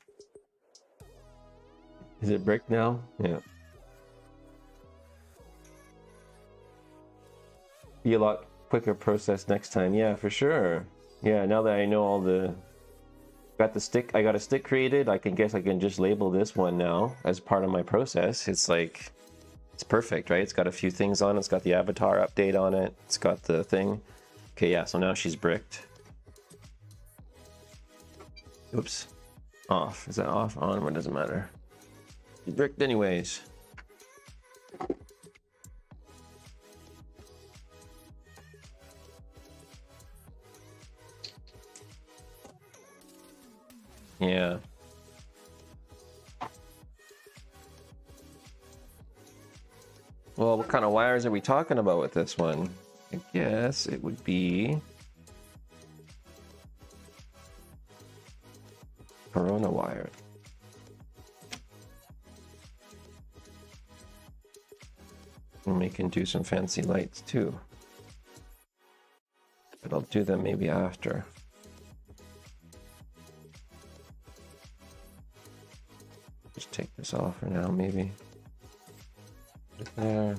Is it bricked now? Yeah. Be a lot quicker process next time. Yeah, for sure. Yeah, now that I know all the got the stick, I got a stick created, I guess I can just label this one now as part of my process. It's like it's perfect, right? It's got a few things on it. It's got the avatar update on it. It's got the thing. Okay, yeah, so now she's bricked. Oops. Off. Is that off? On? What doesn't matter. She's bricked anyways. Yeah. Well, what kind of wires are we talking about with this one? I guess it would be Corona wire. And we can do some fancy lights too. But I'll do them maybe after. Just take this off for now, maybe. Put it there.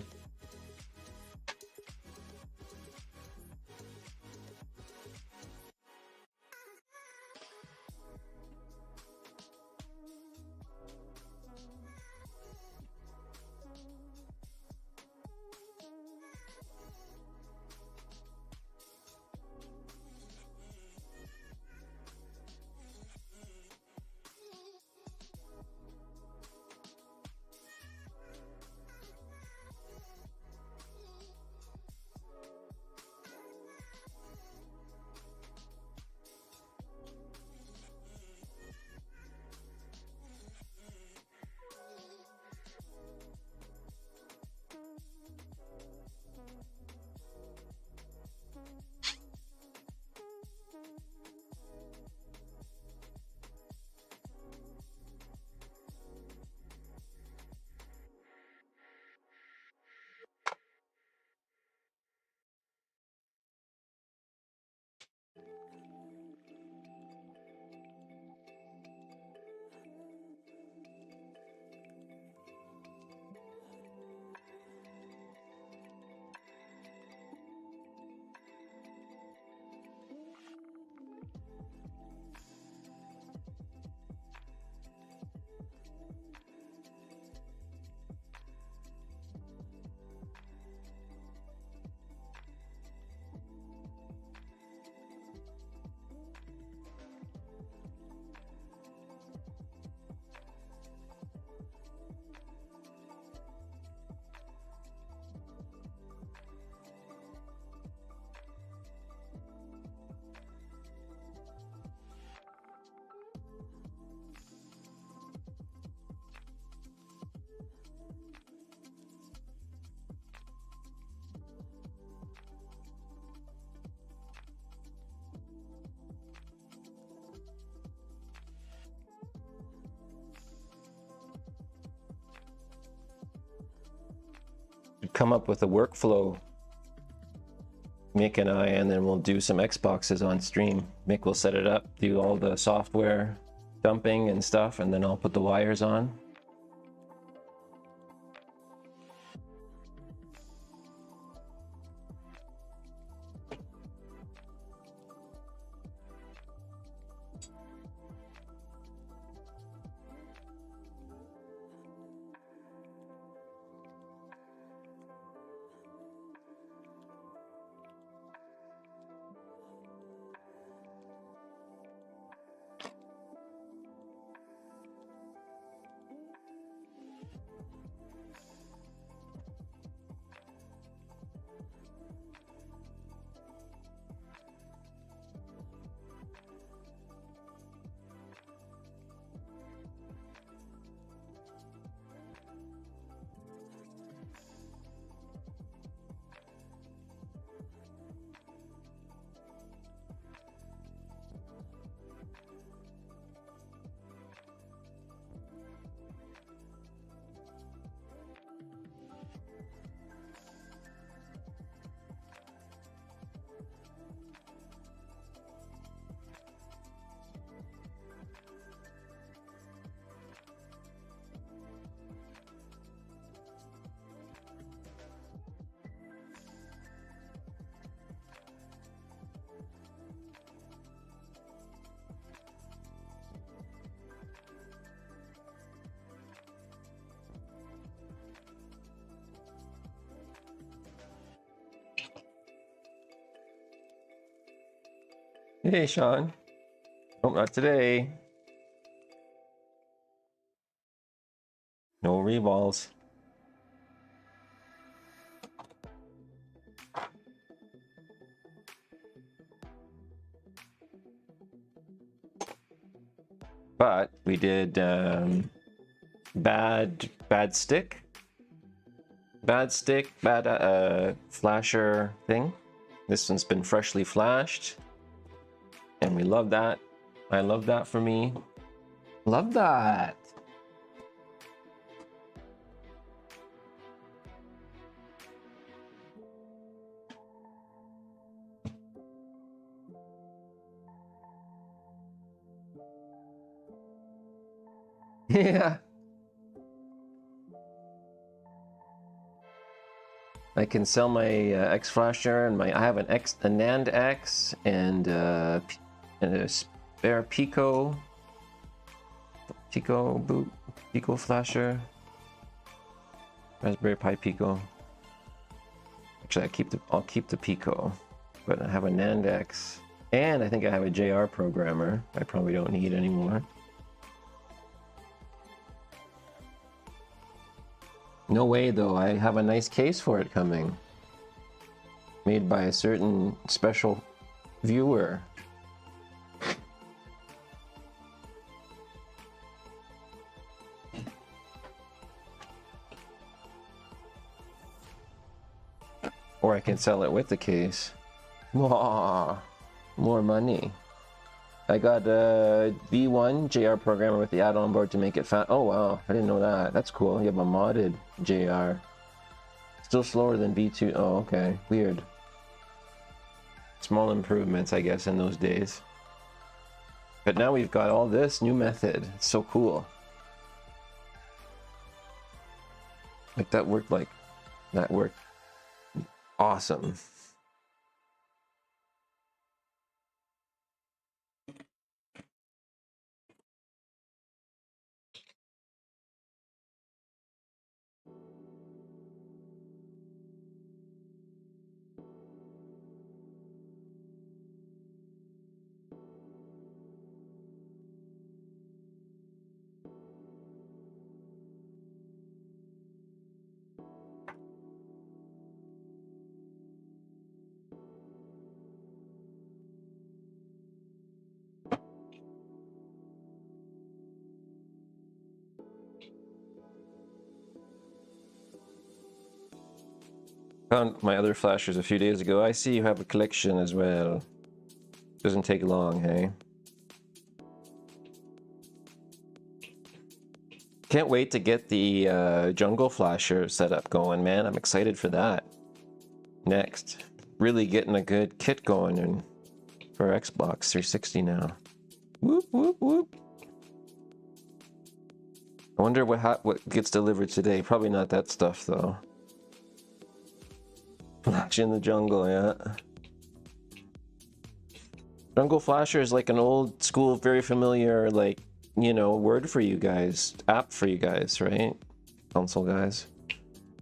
Come up with a workflow Mick and I, and then we'll do some Xboxes on stream. Mick will set it up, do all the software dumping and stuff, and then I'll put the wires on. Hey, Sean. Oh, not today. No reballs. But we did bad stick, bad flasher thing. This one's been freshly flashed. And we love that. I love that for me. Love that. Yeah. I can sell my X flasher and I have a NAND X and a spare Pico flasher, Raspberry Pi Pico. Actually, I'll keep the Pico, but I have a NAND X and I think I have a JR programmer. I probably don't need anymore. No way though, I have a nice case for it coming. Made by a certain special viewer. Or I can sell it with the case. Wah, more money. I got a V1 JR programmer with the add-on board to make it fast. Oh wow, I didn't know that. That's cool. You have a modded JR. Still slower than V2. Oh, okay. Weird. Small improvements, I guess, in those days. But now we've got all this new method. It's so cool. Like that worked awesome. Found my other flashers a few days ago. I see you have a collection as well. Doesn't take long, hey? Can't wait to get the jungle flasher setup going, man. I'm excited for that. Next. really getting a good kit going in for Xbox 360 now. Whoop, whoop, whoop. I wonder what gets delivered today. Probably not that stuff though. Flash in the jungle, yeah. Jungle Flasher is like an old school, very familiar, like, you know, word for you guys, app for you guys, right? Console guys.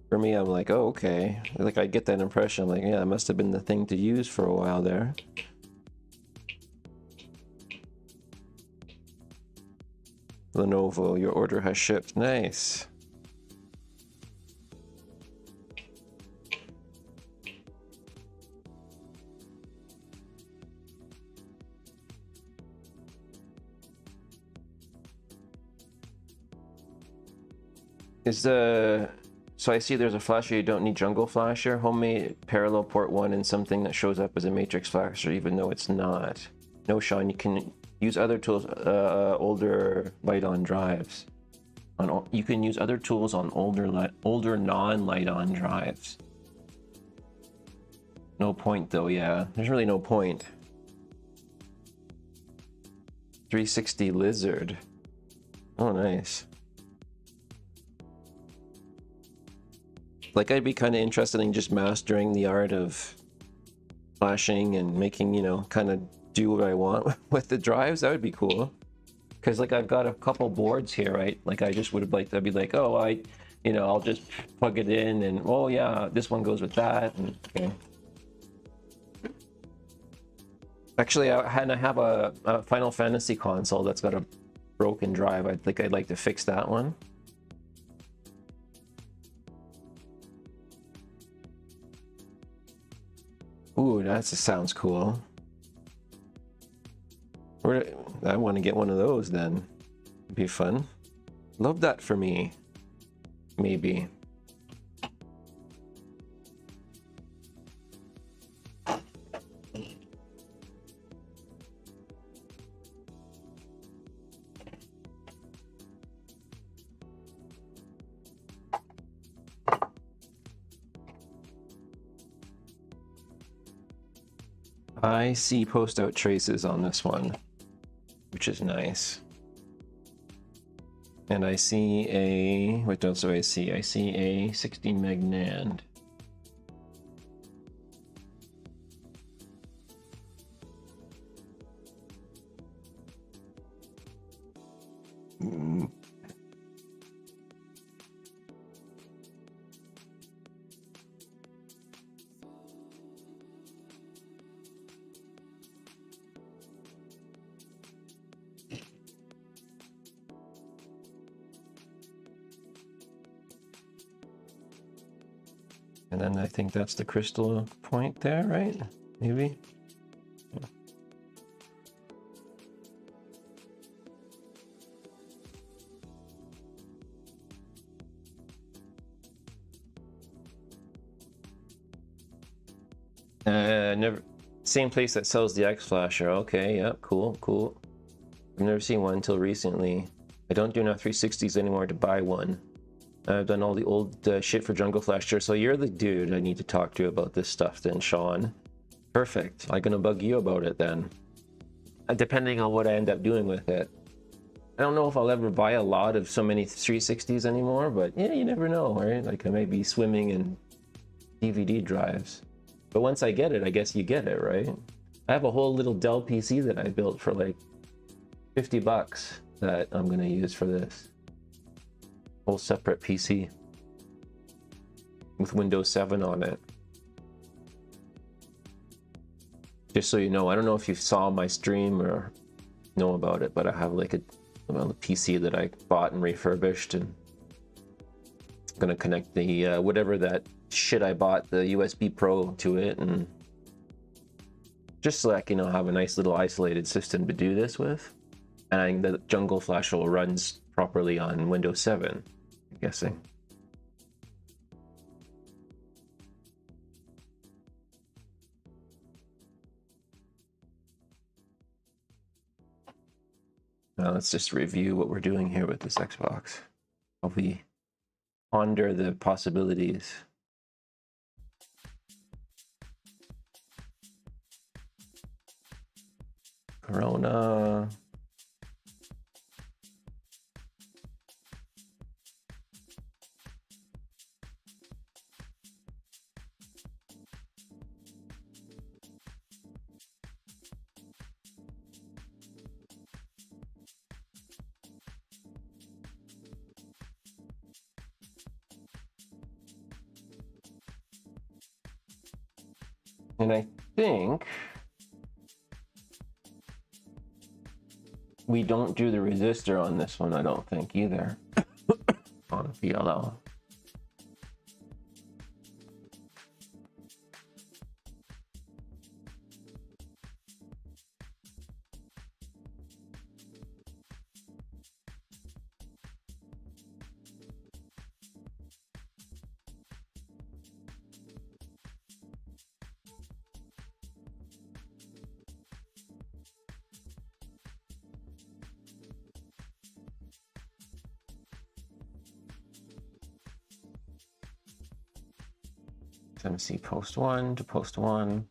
For me, I'm like, oh, okay. Like, I get that impression. I'm like, yeah, it must have been the thing to use for a while there. Lenovo, your order has shipped. Nice. Is the... So I see there's a flasher, you don't need jungle flasher, homemade parallel port 1 and something that shows up as a matrix flasher even though it's not. No, Sean, you can use other tools, older light-on drives. You can use other tools on older non-light-on drives. No point though, yeah. There's really no point. 360 Lizard. Oh, nice. Like, I'd be kind of interested in just mastering the art of flashing and making, you know, kind of do what I want with the drives. That would be cool. Because, like, I've got a couple boards here, right? Like, I just would have liked to be like, oh, you know, I'll just plug it in and, oh, yeah, this one goes with that. And, okay. Actually, I have a Final Fantasy console that's got a broken drive. I think I'd like to fix that one. Ooh, that sounds cool. I want to get one of those then. It'd be fun. Love that for me. Maybe. I see post-out traces on this one, which is nice. And I see a... What else do I see? I see a 16 meg NAND. And then I think that's the crystal point there, right? Maybe? Yeah. Never. Same place that sells the X Flasher. Okay, yep, cool, cool. I've never seen one until recently. I don't do enough 360s anymore to buy one. I've done all the old shit for Jungle Flasher, so you're the dude I need to talk to about this stuff then, Sean. Perfect. I'm gonna bug you about it then. Depending on what I end up doing with it. I don't know if I'll ever buy a lot of so many 360s anymore, but yeah, you never know, right? Like, I may be swimming in DVD drives. But once I get it, I guess you get it, right? I have a whole little Dell PC that I built for like 50 bucks that I'm gonna use for this. Whole separate PC with Windows 7 on it. Just so you know, I don't know if you saw my stream or know about it, but I have like a PC that I bought and refurbished, and I'm gonna connect the whatever that shit I bought, the USB Pro, to it, and just so I can, you know, have a nice little isolated system to do this with. And I think the Jungle Flash runs properly on Windows 7, I'm guessing. Now let's just review what we're doing here with this Xbox. I'll ponder the possibilities. Corona. And I think we don't do the resistor on this one, I don't think either. On PLL. MC post 1 to post 1.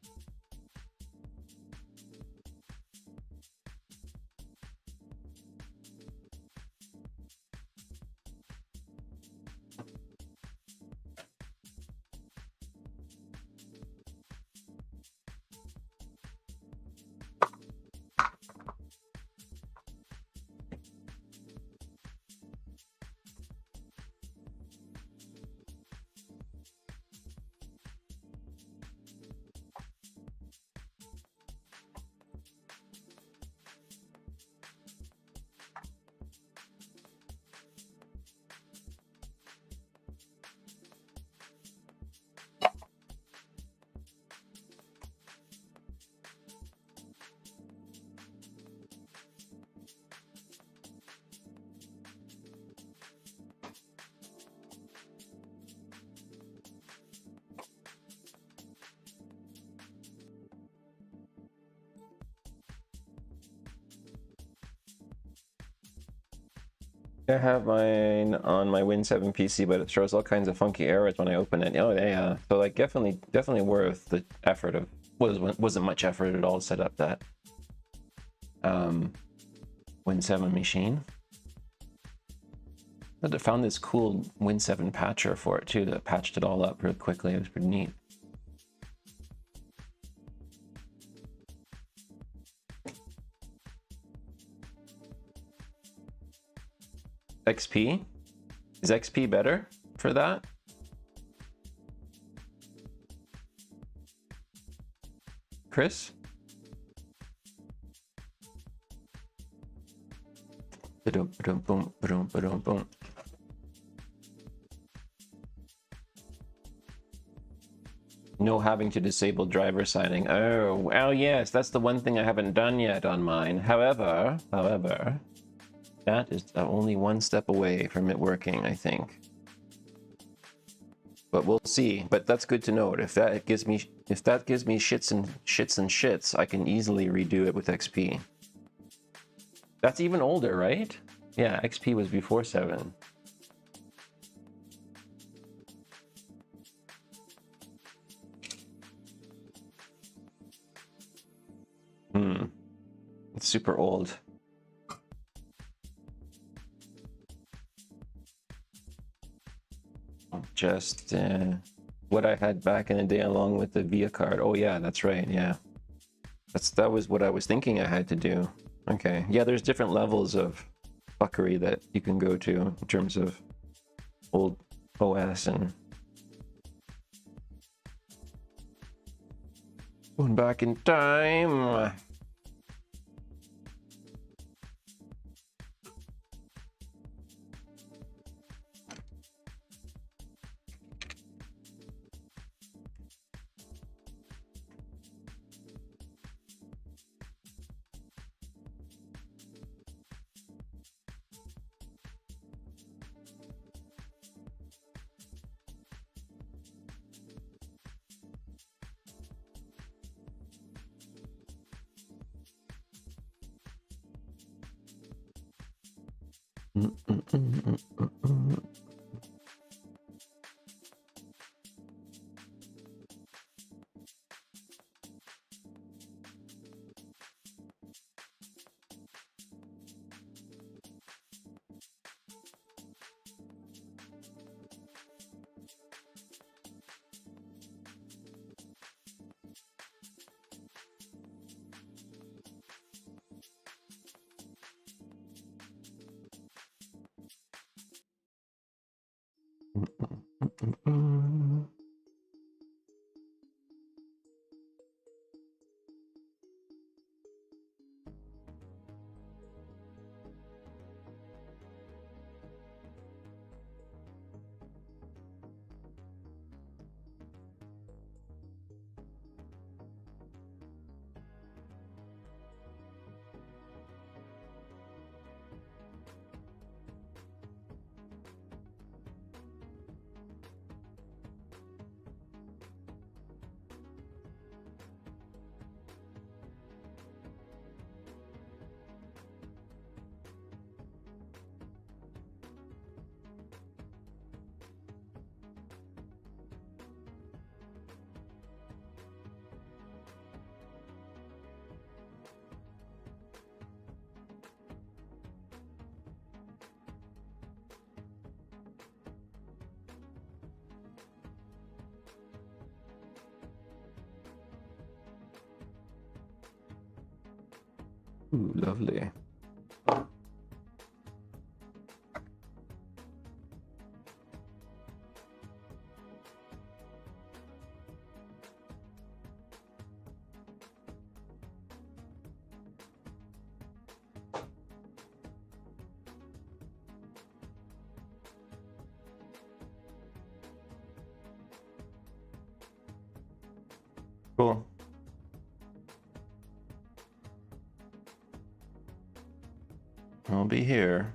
I have mine on my Win 7 PC, but it throws all kinds of funky errors when I open it. Oh yeah, so like definitely worth the effort of wasn't much effort at all to set up that Win 7 machine. But I found this cool Win 7 patcher for it too that patched it all up really quickly. It was pretty neat. XP? Is XP better for that? Chris? Boom, boom, boom, boom, boom. No having to disable driver signing. Oh, well, yes, that's the one thing I haven't done yet on mine. However, that is only one step away from it working, I think. But we'll see. But that's good to note. If that gives me shits and shits, I can easily redo it with XP. That's even older, right? Yeah, XP was before 7. It's super old. Just what I had back in the day along with the VIA card. Oh yeah, that's right, yeah. That was what I was thinking I had to do. Okay, yeah, there's different levels of fuckery that you can go to in terms of old OS and going back in time. Ooh, lovely. Cool. I'll be here.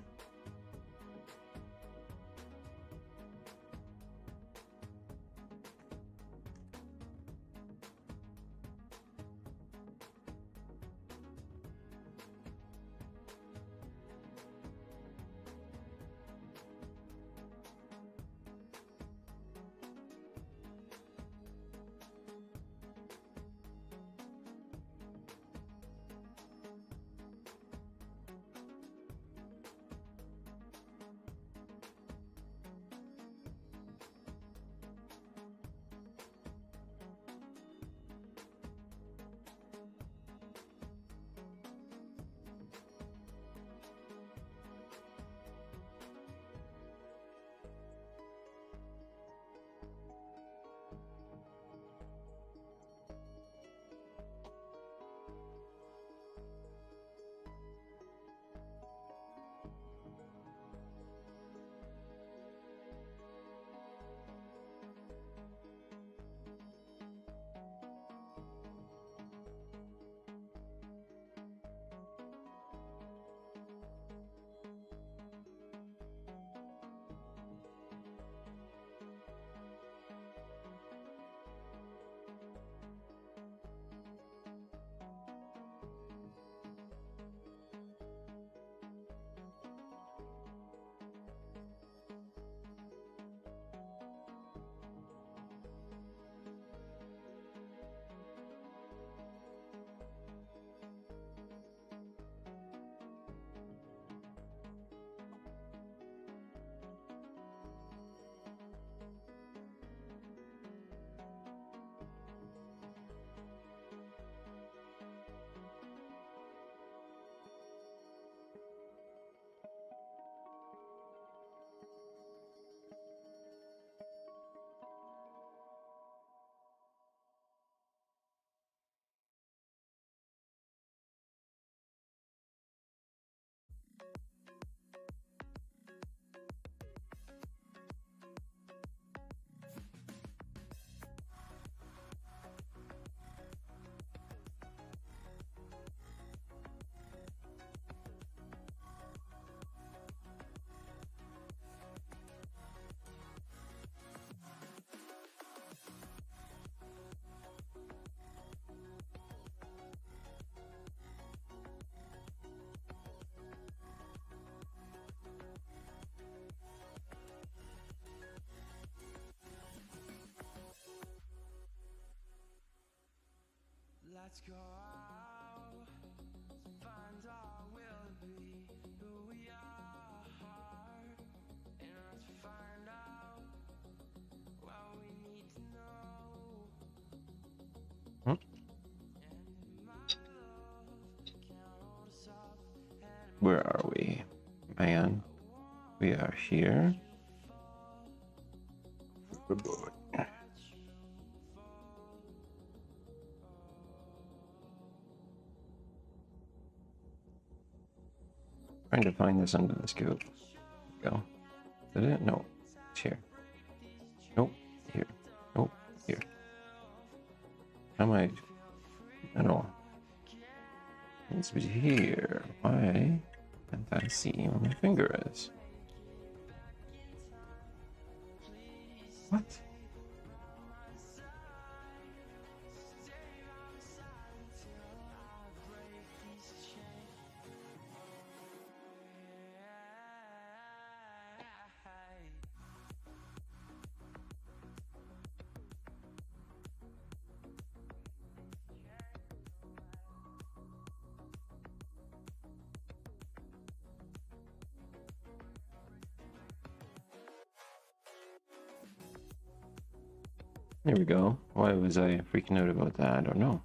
Let's go out, find our will be who we are, and let's find out what we need to know. Hmm? And my love can't hold us up, and Where are we? Man, we are here. Trying to find this under the scoop. Go. Did it? No. It's here. Nope. Here. Nope. Here. How am I don't know. It needs to be here. Why can't I see where my finger is? What? There we go. Why was I freaking out about that? I don't know.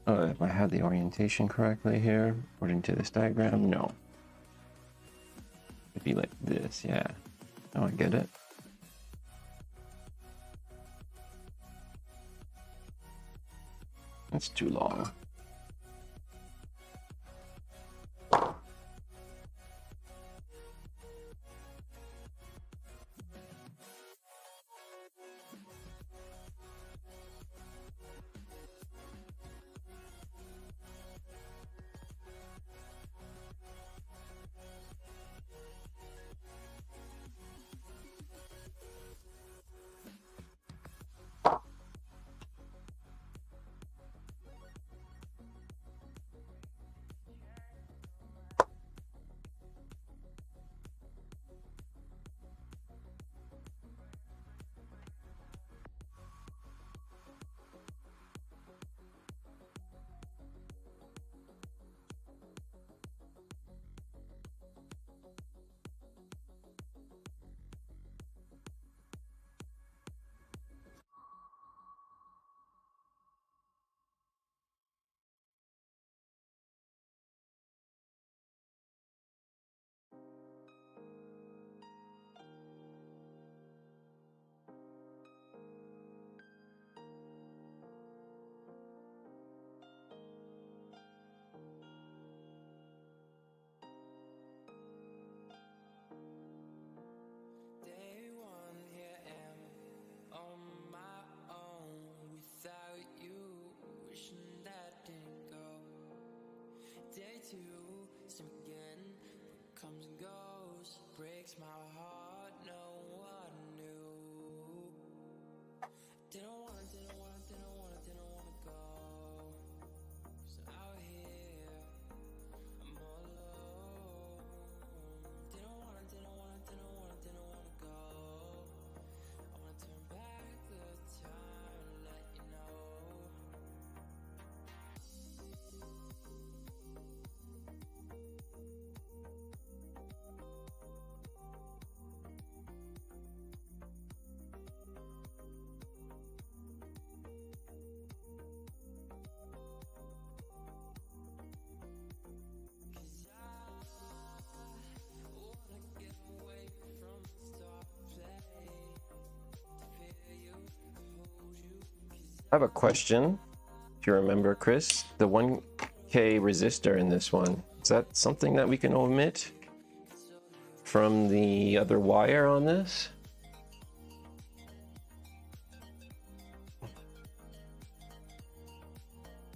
Oh, if I had the orientation correctly here, according to this diagram, no. It'd be like this, yeah. Oh, I get it. That's too long. Day one, here am on my own without you, wishing that didn't go. Day two, same again, but comes and goes, breaks my heart, no one knew. Didn't wanna go. So out here, I'm all alone. Didn't wanna go. I wanna turn back the time and let you know. Cause I wanna get away from the start play, to feel you, hold you. I have a question. If you remember, Chris, the 1K resistor in this one, is that something that we can omit from the other wire on this?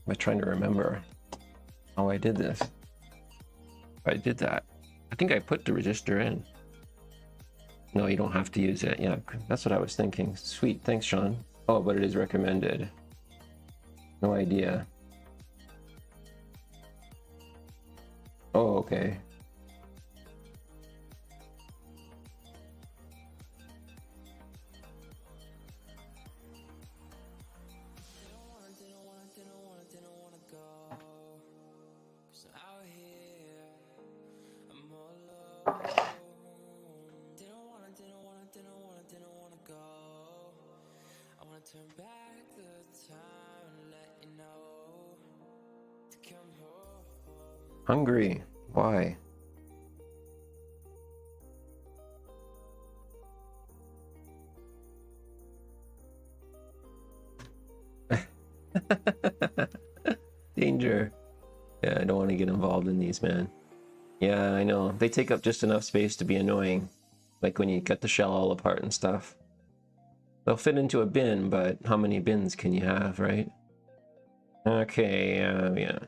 I'm trying to remember how I did this. I did that. I think I put the resistor in. No, you don't have to use it. Yeah, that's what I was thinking. Sweet, thanks, Sean. Oh, but it is recommended. No idea. Oh, okay. Didn't wanna go. Cause out here, I'm all alone. Didn't wanna go. I wanna turn back the time and let you know to come home. Hungry. Why? Danger. Yeah, I don't want to get involved in these, man. Yeah, I know. They take up just enough space to be annoying. Like when you cut the shell all apart and stuff. They'll fit into a bin, but how many bins can you have, right? Okay, yeah.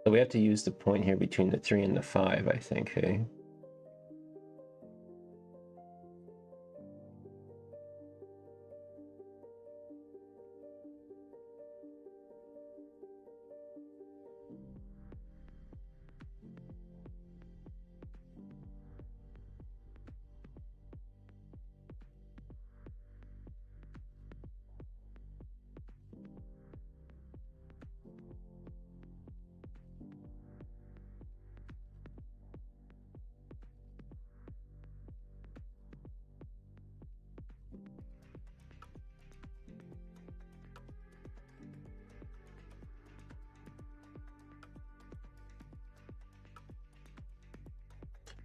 So we have to use the point here between the 3 and the 5, I think, hey?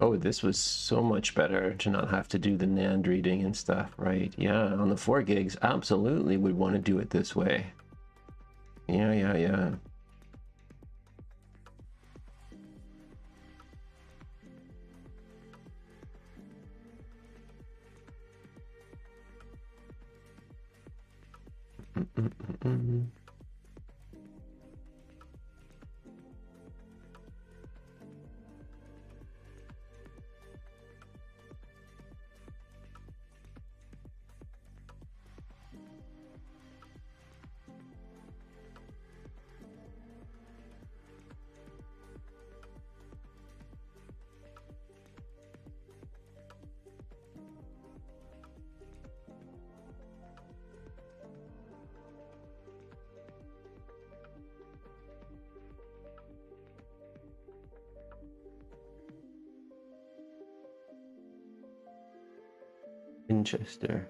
Oh, this was so much better to not have to do the NAND reading and stuff, right? Yeah, on the 4 gigs, absolutely would want to do it this way. Yeah. Winchester.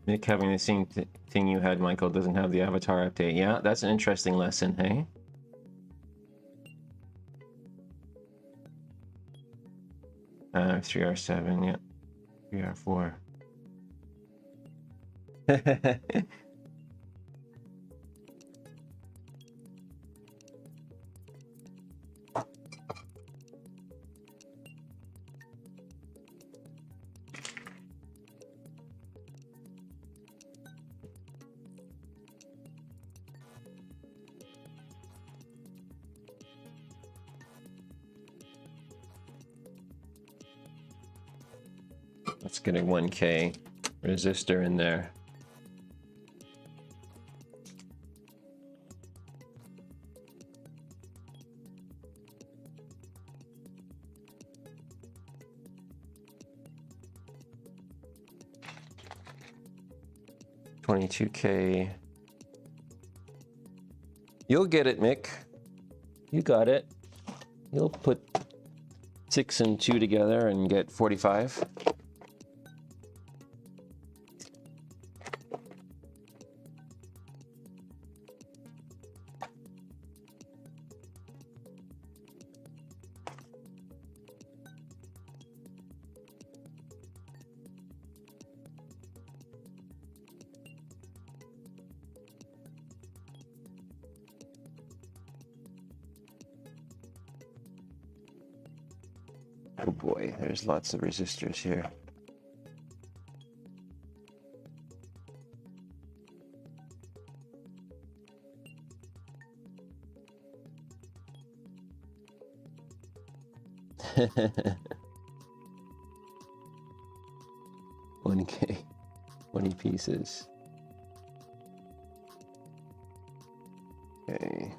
Nick, having the same thing you had, Michael, doesn't have the avatar update. Yeah, that's an interesting lesson, hey? $3R7, yeah. $3R4. Let's get a 1K resistor in there. $22K. You'll get it, Mick. You got it. You'll put 6 and 2 together and get 45. Oh boy, there's lots of resistors here. $1K, 20 pieces. Okay.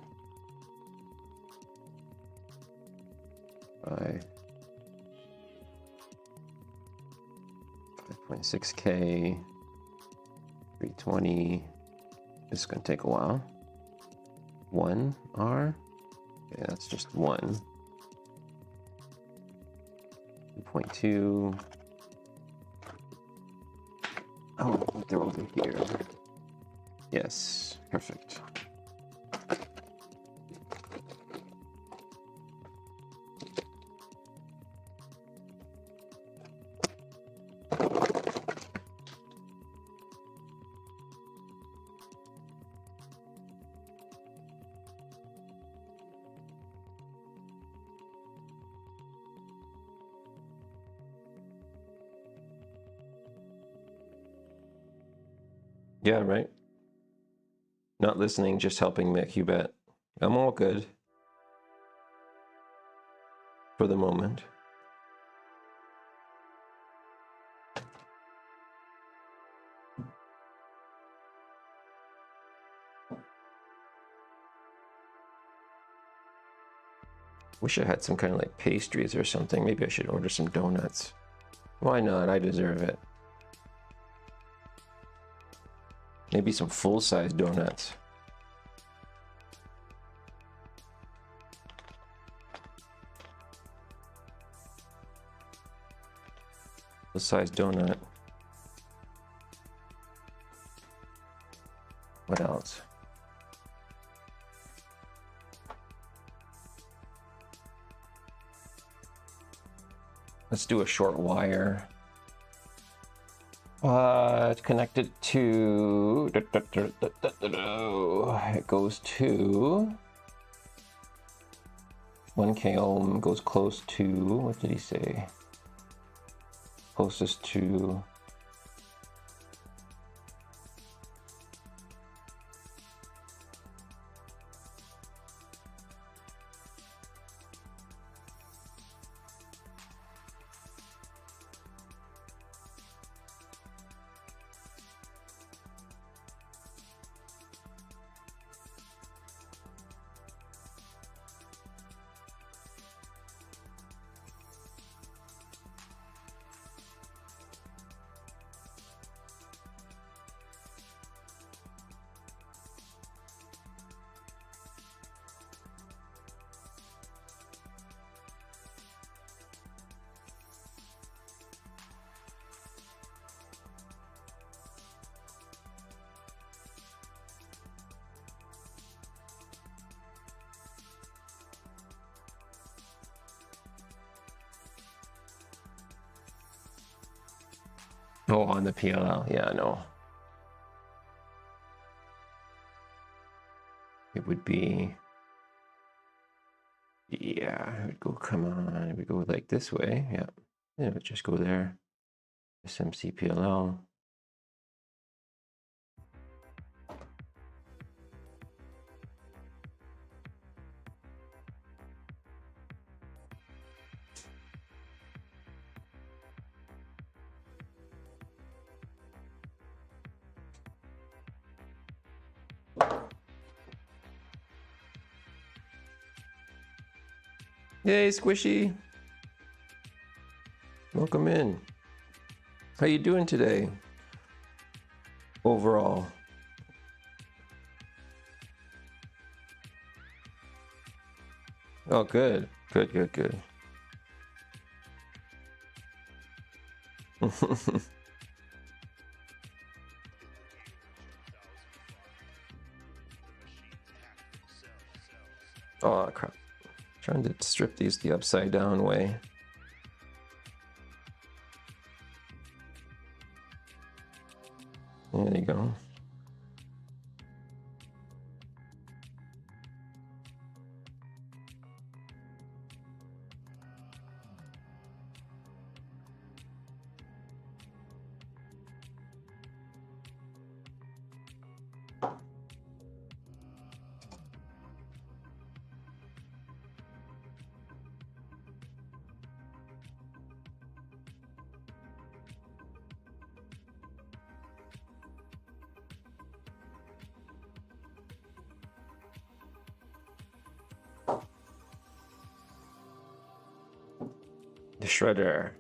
5.6K, 320. This is going to take a while. 1R. Okay, that's just 1. 2.2. Oh, they're over here. Yes, perfect. Yeah, right. Not listening, just helping Mick, you bet. I'm all good. For the moment. Wish I had some kind of like pastries or something. Maybe I should order some donuts. Why not? I deserve it. Maybe some full-size donuts. Full-size donut. What else? Let's do a short wire. It's connected to, it goes to 1K ohm goes close to, what did he say? Closest to oh, on the PLL. Yeah, no. It would be, yeah, it would go, come on, it would go like this way. Yeah, it would just go there. SMC PLL. Hey, Squishy. Welcome in. How you doing today? Overall. Oh, good. Good, good, good. Oh, crap. Trying to strip these the upside down way. There you go. The shredder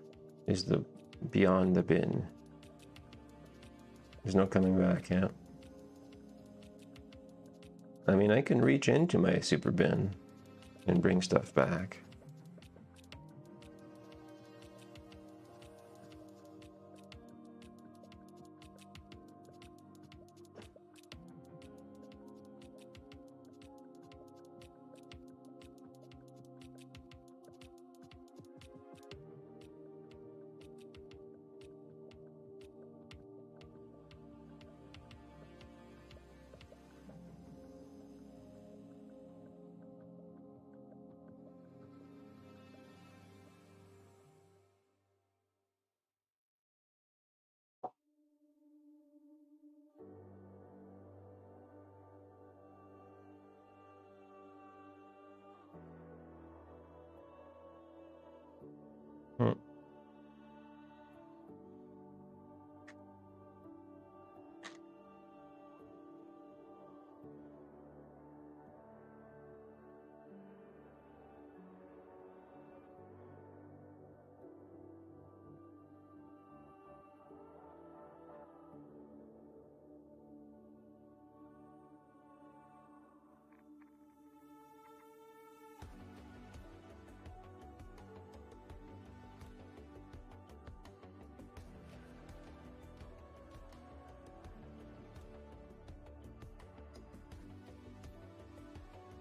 is the beyond the bin. There's no coming back, yeah. I mean, I can reach into my super bin and bring stuff back.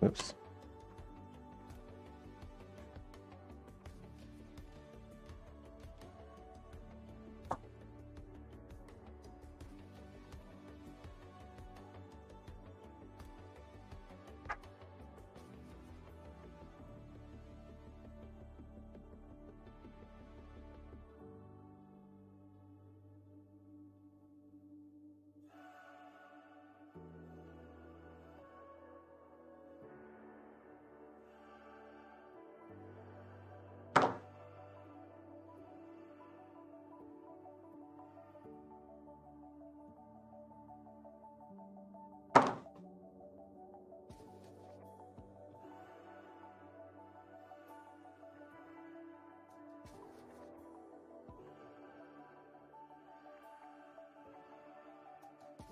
Oops.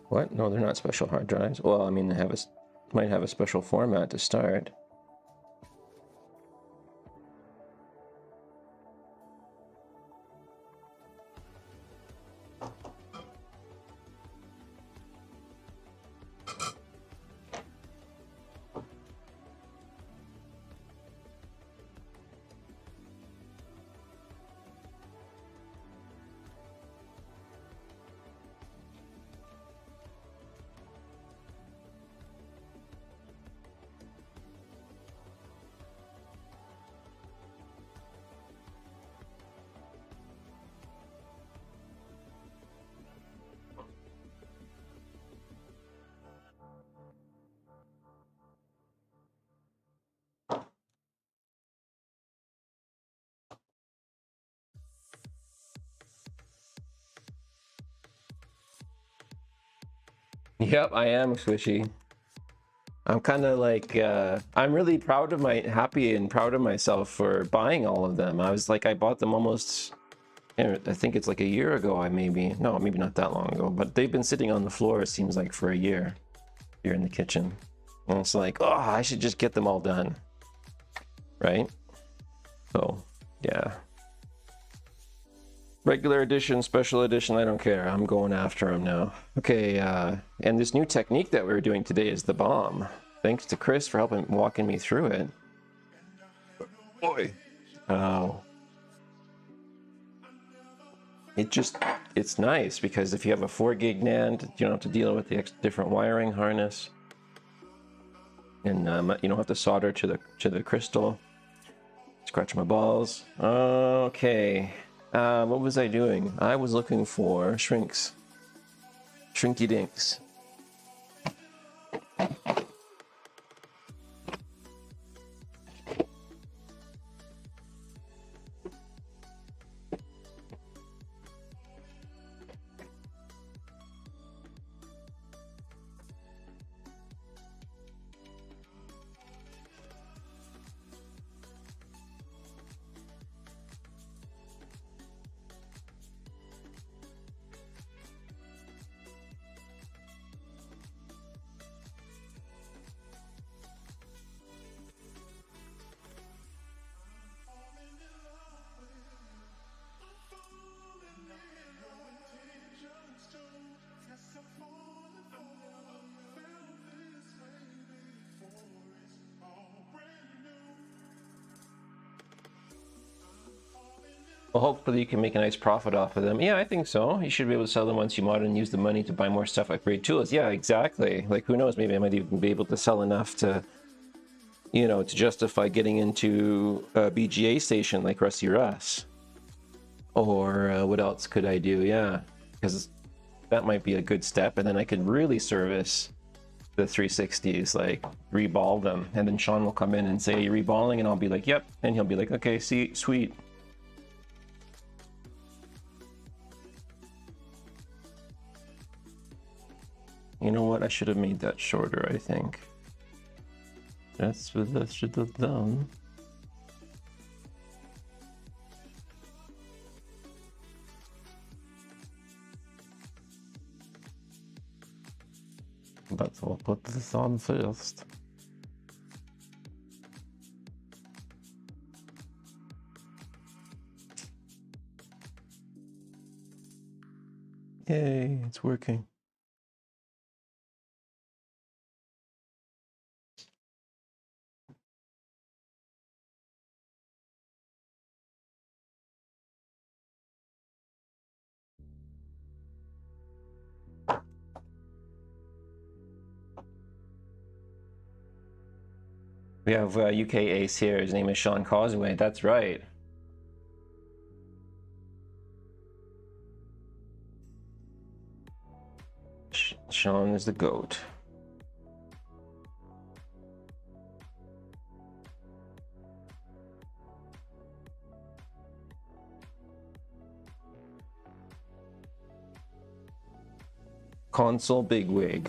What? No, they're not special hard drives. Well, I mean, they have a might have a special format to start. Yep, I am squishy. I'm kind of like, I'm really proud of happy and proud of myself for buying all of them. I was like, I bought them almost, I think it's like a year ago, maybe not that long ago, but they've been sitting on the floor, it seems like, for a year here in the kitchen. And it's like, oh, I should just get them all done. Right? So, yeah. Regular edition, special edition, I don't care. I'm going after them now. Okay, and this new technique that we were doing today is the bomb. Thanks to Chris for helping walking me through it. Boy. Oh. It's nice because if you have a 4 gig NAND, you don't have to deal with the different wiring harness. And you don't have to solder to the crystal. Scratch my balls. Okay. What was I doing? I was looking for shrinks. Shrinky dinks. Well, hopefully you can make a nice profit off of them. Yeah, I think so. You should be able to sell them once you mod and use the money to buy more stuff, upgrade tools. Yeah, exactly. Like, who knows? Maybe I might even be able to sell enough to, you know, to justify getting into a BGA station like Rusty Russ. Or what else could I do? Yeah, because that might be a good step. And then I could really service the 360s, like reball them. And then Sean will come in and say, are you reballing? And I'll be like, yep. And he'll be like, okay, see, sweet. You know what? I should have made that shorter, I think. That's what I should have done. But I'll put this on first. Yay, it's working. We have UK ace here. His name is Sean Causeway. That's right. Sean is the GOAT. Console bigwig.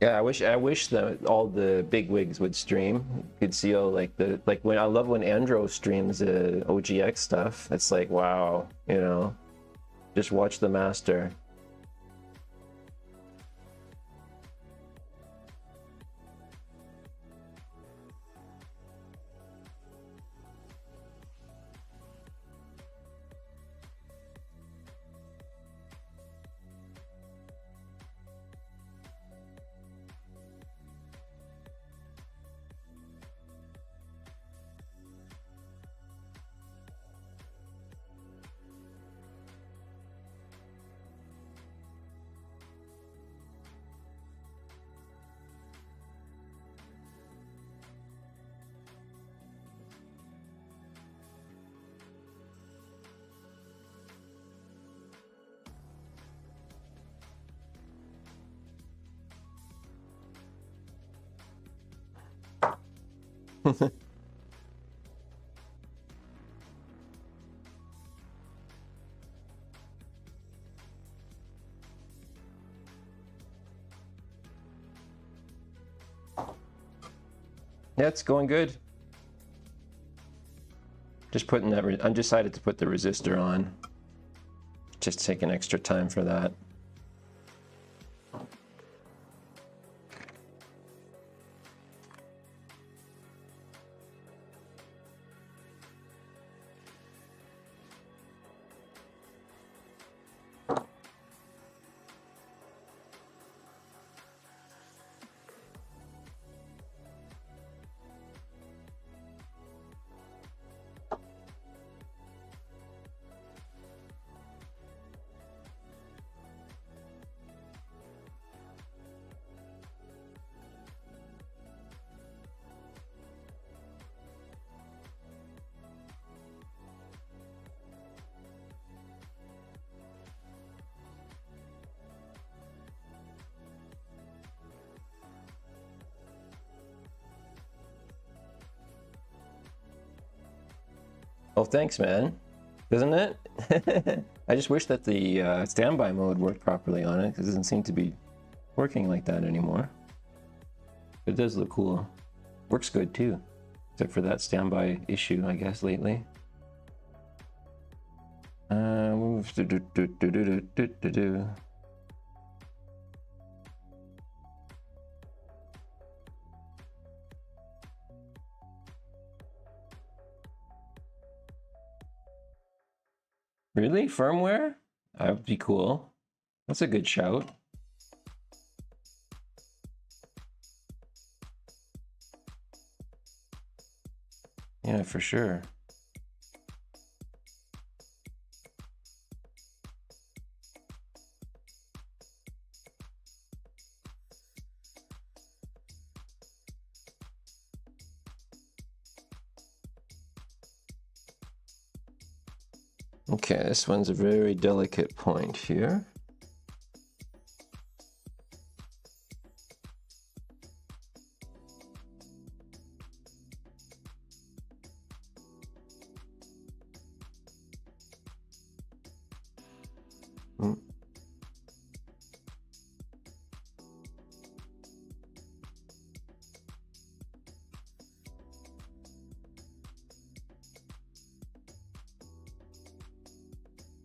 Yeah, I wish that all the big wigs would stream. You could see all like when I love when Andro streams OGX stuff. It's like, wow, you know, just watch the master. Yeah, it's going good. Just putting that, I decided to put the resistor on. Just taking extra time for that. Oh, thanks, man. Doesn't it? I just wish that the standby mode worked properly on it, because it doesn't seem to be working like that anymore. It does look cool. Works good too, except for that standby issue, I guess, lately. Really? Firmware? That would be cool. That's a good shout. Yeah, for sure. Okay, this one's a very delicate point here.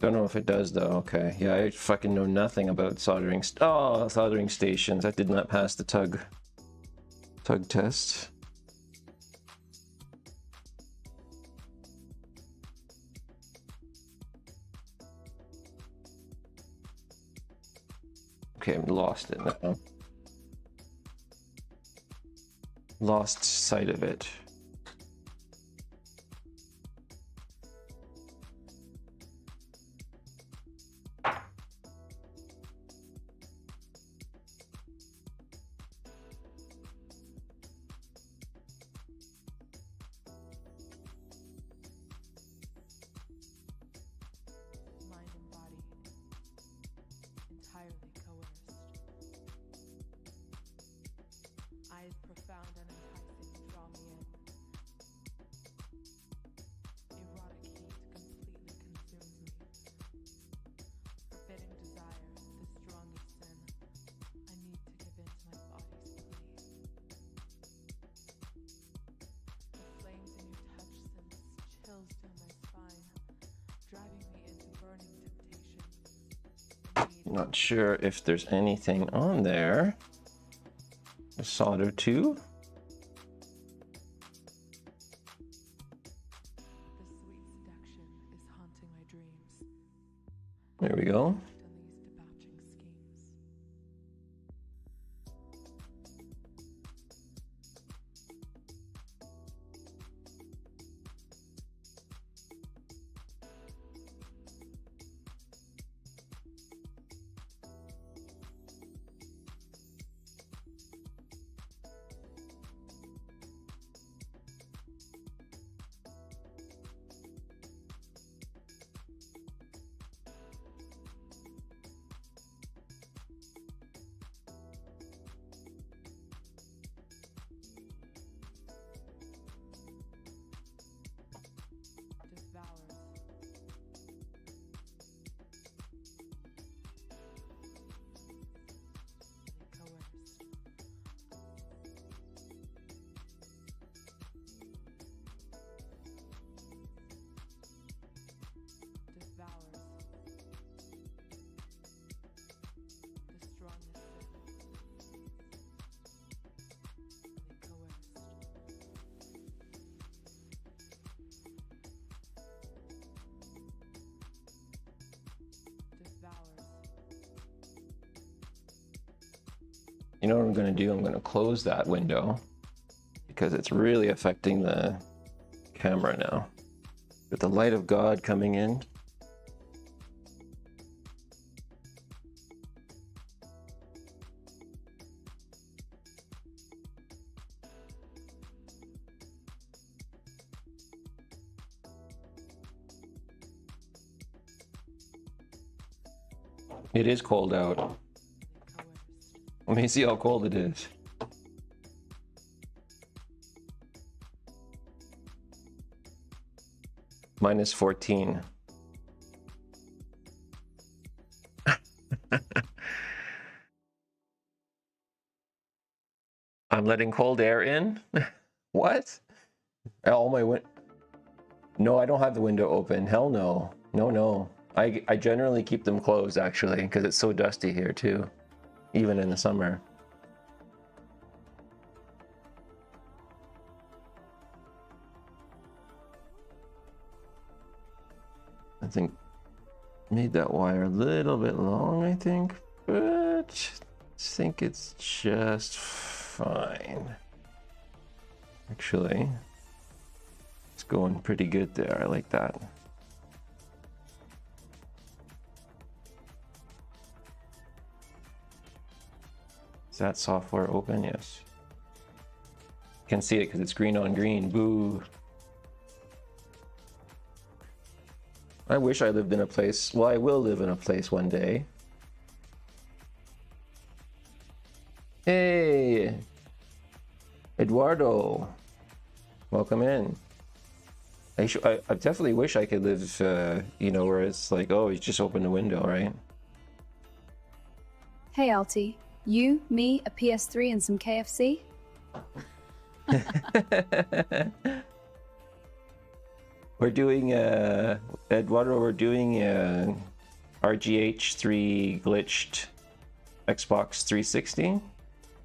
Don't know if it does though. Okay, yeah, I fucking know nothing about soldering. Soldering stations. I did not pass the tug test. Okay, I've lost it now. Lost sight of it. Mind and body entirely coerced. Eyes profound and enticing draw me in. Erotic heat completely consumes me. Forbidding desire, the strongest sin. I need to give in to my body. Not sure if there's anything on there to solder to. The sweet seduction is haunting my dreams. There we go. On these debauching schemes. You know what I'm going to do? I'm going to close that window because it's really affecting the camera now. With the light of God coming in. It is cold out. Let me see how cold it is. Minus 14. I'm letting cold air in? What? All my No, I don't have the window open. Hell no. No, no. I generally keep them closed actually because it's so dusty here too. Even in the summer. I think made that wire a little bit long, I think, but I think it's just fine. Actually, it's going pretty good there. I like that. Is that software open? Yes. You can see it because it's green on green. Boo. I wish I lived in a place. Well, I will live in a place one day. Hey, Eduardo. Welcome in. I definitely wish I could live, you know, where it's like, oh, you just open the window, right? Hey, Alti. You, me, a PS3, and some KFC? We're doing, Eduardo, we're doing RGH3 glitched Xbox 360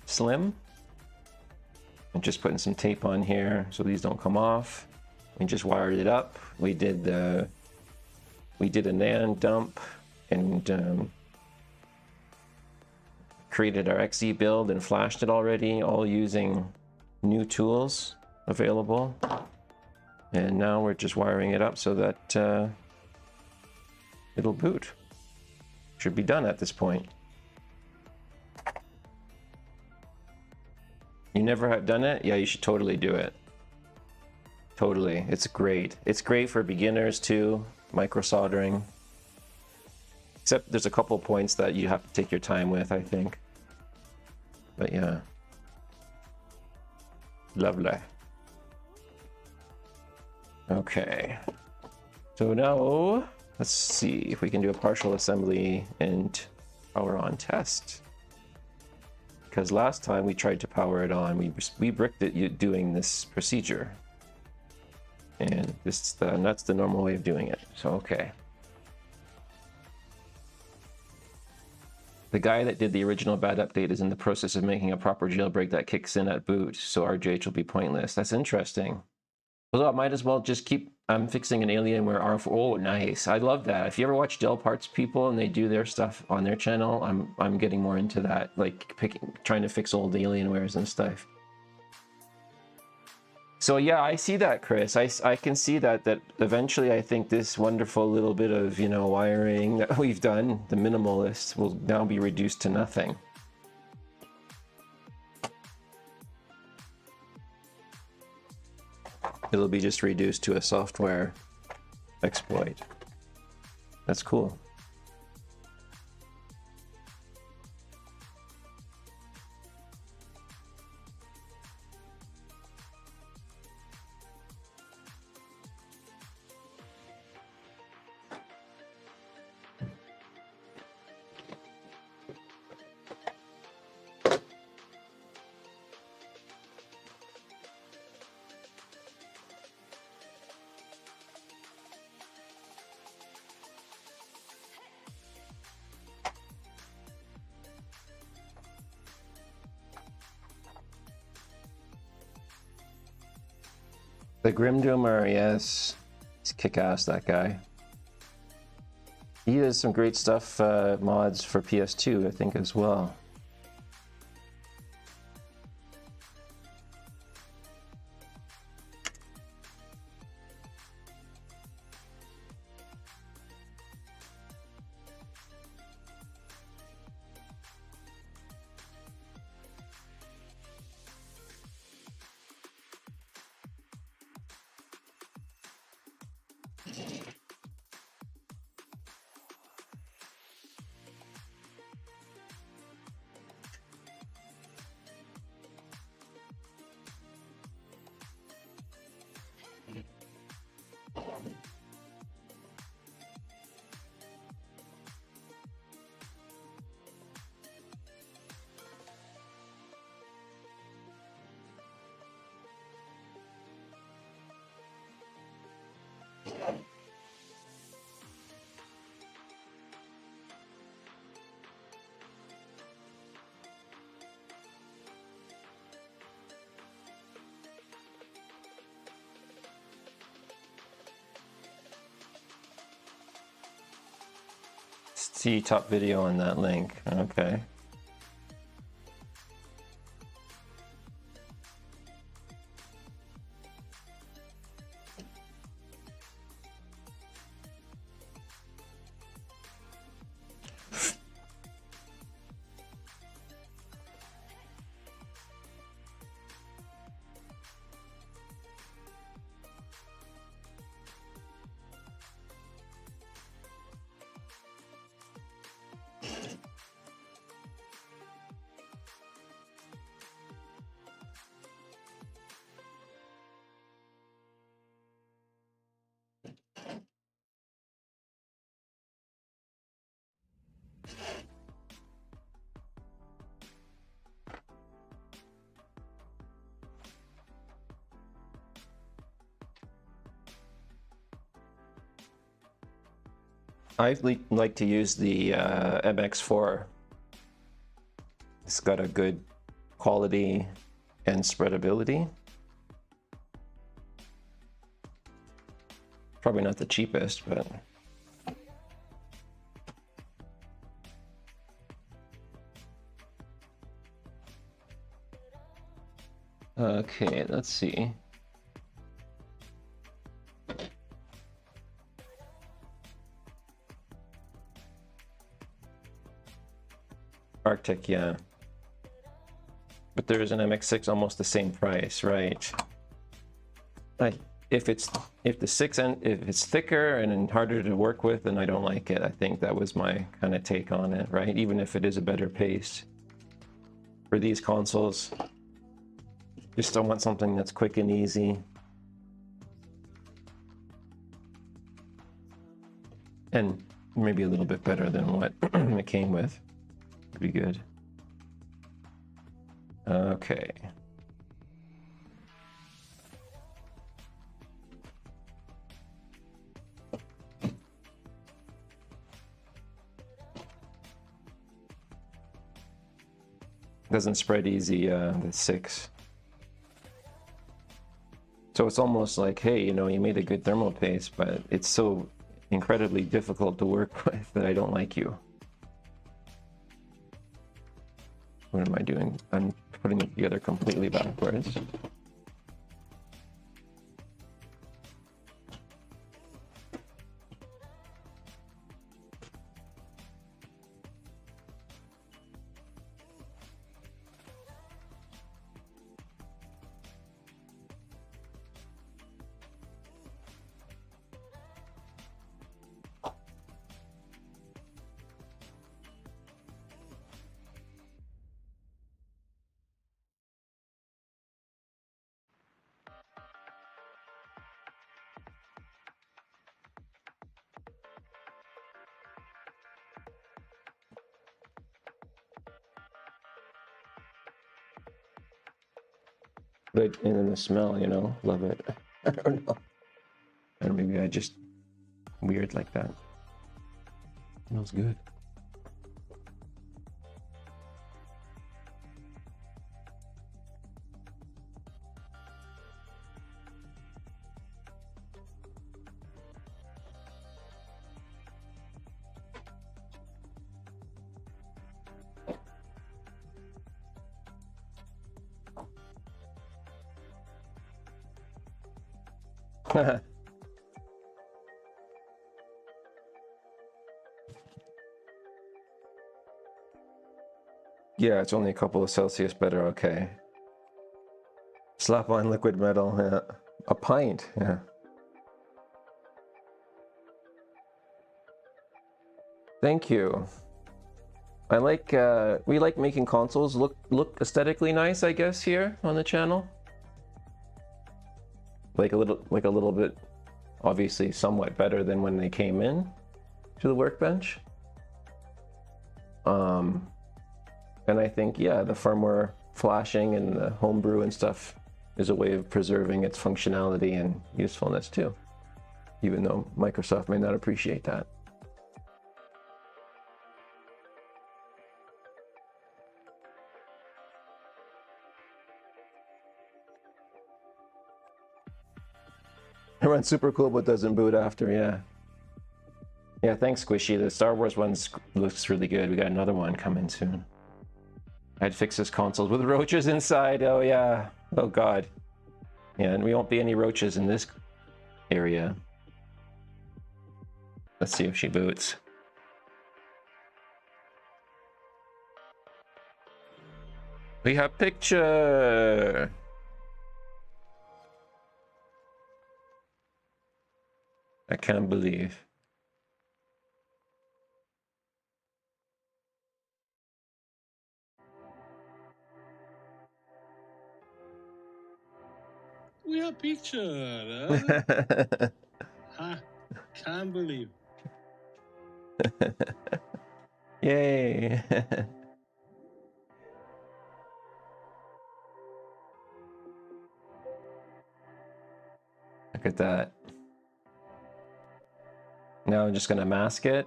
Slim. I'm just putting some tape on here so these don't come off. We just wired it up. We did a NAND dump and created our XE build and flashed it already, all using new tools available. And now we're just wiring it up so that it'll boot. Should be done at this point. You never have done it? Yeah, you should totally do it. Totally, it's great. It's great for beginners too, micro soldering. Except there's a couple points that you have to take your time with, I think. But yeah. Lovely. Okay. So now, let's see if we can do a partial assembly and power on test. Because last time we tried to power it on, we bricked it doing this procedure. And that's the normal way of doing it. So, okay. The guy that did the original bad update is in the process of making a proper jailbreak that kicks in at boot, so RGH will be pointless. That's interesting. Although I might as well just keep fixing an Alienware R4. Oh, nice. I love that. If you ever watch Dell Parts people and they do their stuff on their channel, I'm getting more into that, like trying to fix old Alienwares and stuff. So yeah, I see that, Chris. I can see that eventually I think this wonderful little bit of, you know, wiring that we've done, the minimalist, will now be reduced to nothing. It'll be just reduced to a software exploit. That's cool. The Grimdoomer, yes. He's kick-ass, that guy. He does some great stuff, mods for PS2, I think, as well. See top video on that link. Okay. I like to use the MX4. It's got a good quality and spreadability. Probably not the cheapest, but okay, let's see. Arctic, yeah. But there is an MX6 almost the same price, right? If it's thicker and harder to work with, then I don't like it. I think that was my kind of take on it, right? Even if it is a better pace. For these consoles, just don't want something that's quick and easy. And maybe a little bit better than what it came with. Would be good. Okay. Doesn't spread easy, the 6. So it's almost like, hey, you know, you made a good thermal paste, but it's so incredibly difficult to work with that I don't like you. What am I doing? I'm putting it together completely backwards. But and then the smell, you know, love it. I don't know. Or maybe I just weird like that. Smells good. Yeah, it's only a couple of Celsius better, okay. Slap on liquid metal, yeah. A pint, yeah. Thank you. I like, we like making consoles look aesthetically nice, I guess, here on the channel. Like a little bit, obviously somewhat better than when they came in to the Workbench. And I think, yeah, the firmware flashing and the homebrew and stuff is a way of preserving its functionality and usefulness too, even though Microsoft may not appreciate that. It runs super cool, but doesn't boot after, yeah. Yeah, thanks, Squishy. The Star Wars one looks really good. We got another one coming soon. I'd fix this console with roaches inside. Oh, yeah. Oh, God. Yeah, and we won't be any roaches in this area. Let's see if she boots. We have picture. I can't believe. We have picture. Huh? Can't believe. Yay. Look at that. Now I'm just gonna mask it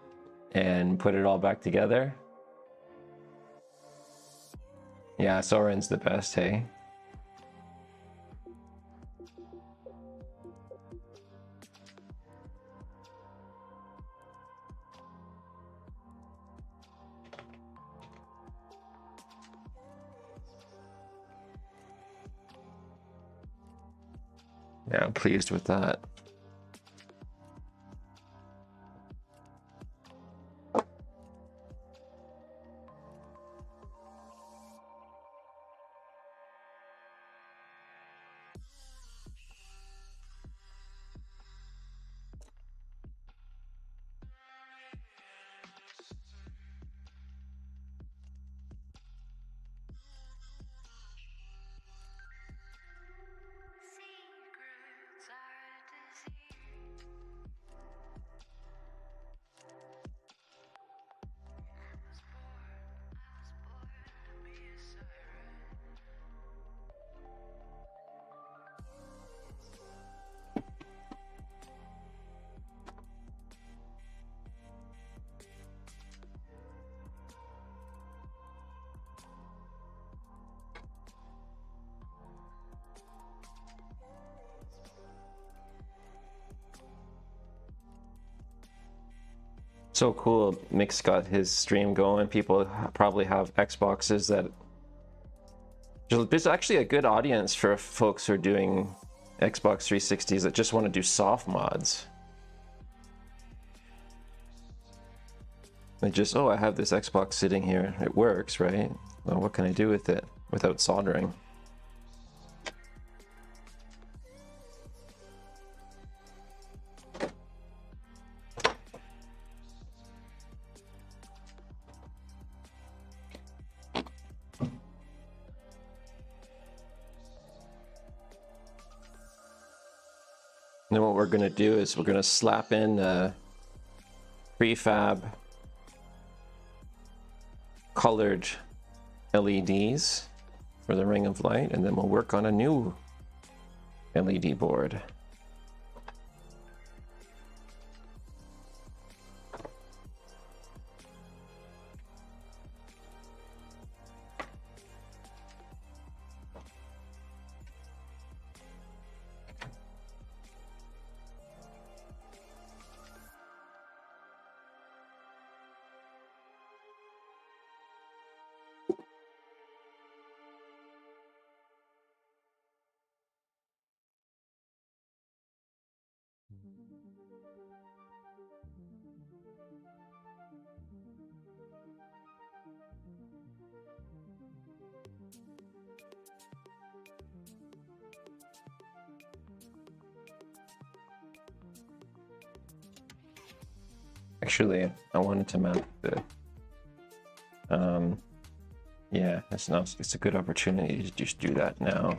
and put it all back together. Yeah, Sorin's the best, hey? Yeah, I'm pleased with that. So cool. Mick's got his stream going. People probably have Xboxes that... There's actually a good audience for folks who are doing Xbox 360s that just want to do soft mods. They just, oh, I have this Xbox sitting here. It works, right? Well, what can I do with it without soldering? And then what we're going to do is we're going to slap in prefab colored LEDs for the ring of light, and then we'll work on a new LED board. Actually, I wanted to mount the yeah, it's a good opportunity to just do that now.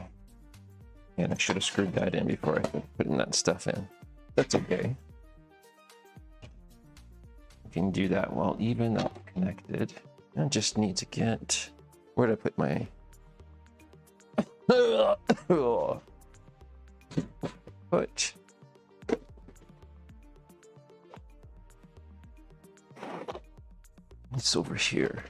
And I should have screwed that in before I started putting that stuff in. That's okay. I can do that while even not connected. I just need to get... Where did I put my... Put... It's over here.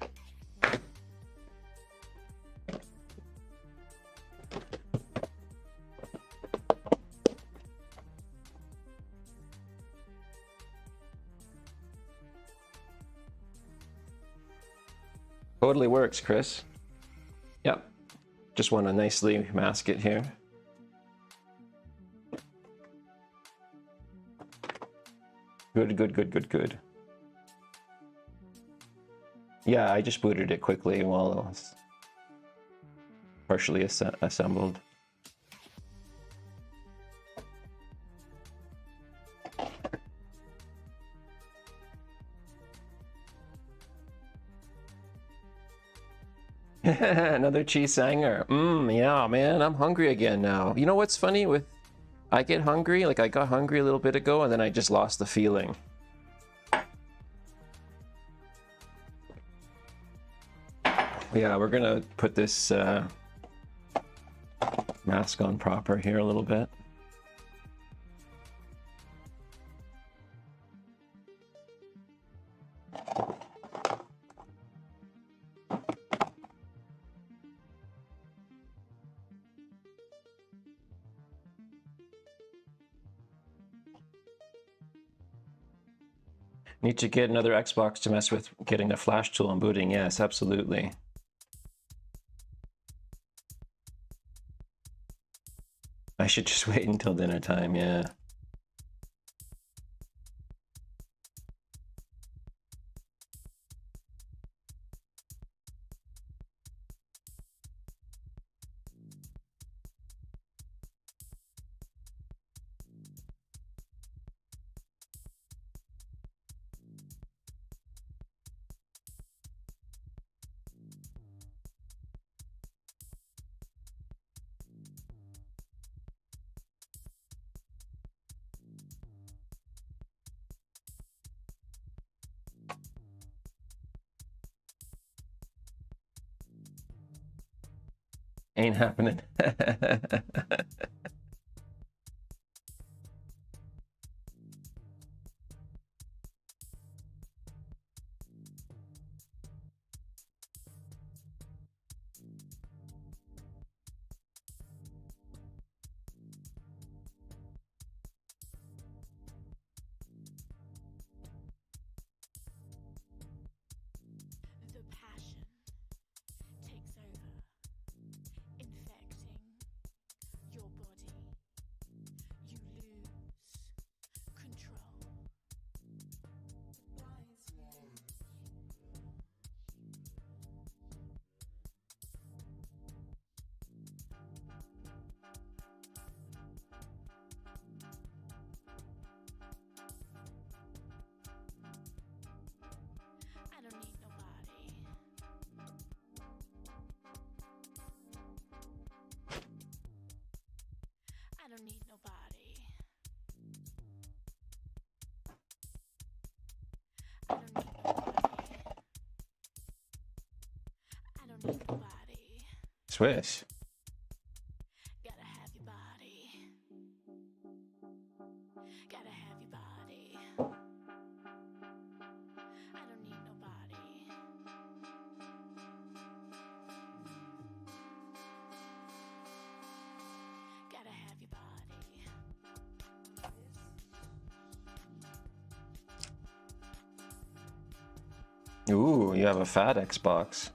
Totally works, Chris. Yep. Just want to nicely mask it here. Good, good, good, good, good. Yeah, I just booted it quickly while it was partially assembled. Another cheese sanger. Yeah, man, I'm hungry again now. You know what's funny with... I get hungry, like I got hungry a little bit ago and then I just lost the feeling. Yeah, we're gonna put this mask on proper here a little bit. Need to get another Xbox to mess with getting the flash tool and booting. Yes, absolutely. I should just wait until dinner time, yeah. Ain't happening. Swish. Gotta have your body. Gotta have your body. I don't need nobody. Gotta have your body. Ooh, you have a fat Xbox.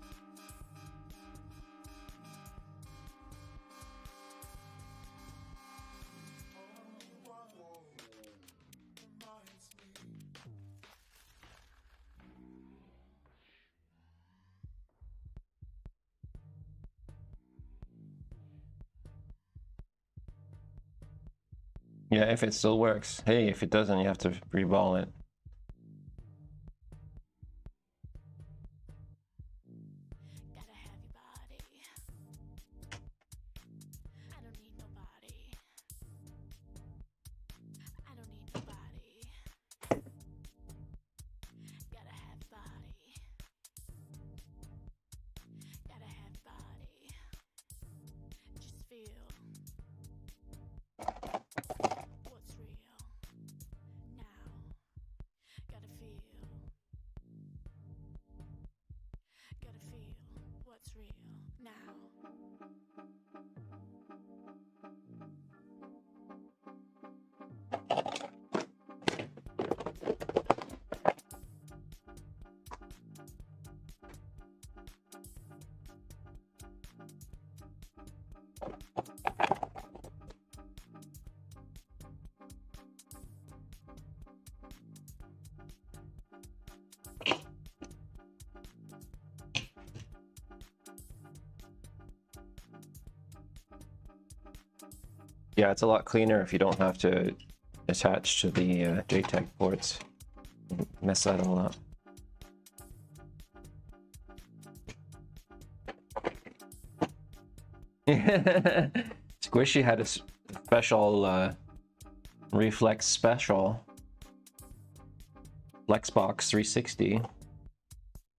Yeah, if it still works. Hey, if it doesn't, you have to reball it. Gotta have your body. I don't need nobody. I don't need nobody. Gotta have your body. Gotta have your body. Just feel what's real now. Gotta feel. Gotta feel what's real now. Yeah, it's a lot cleaner if you don't have to attach to the JTAG ports. Mess that all up. Squishy had a special reflex special. Flexbox 360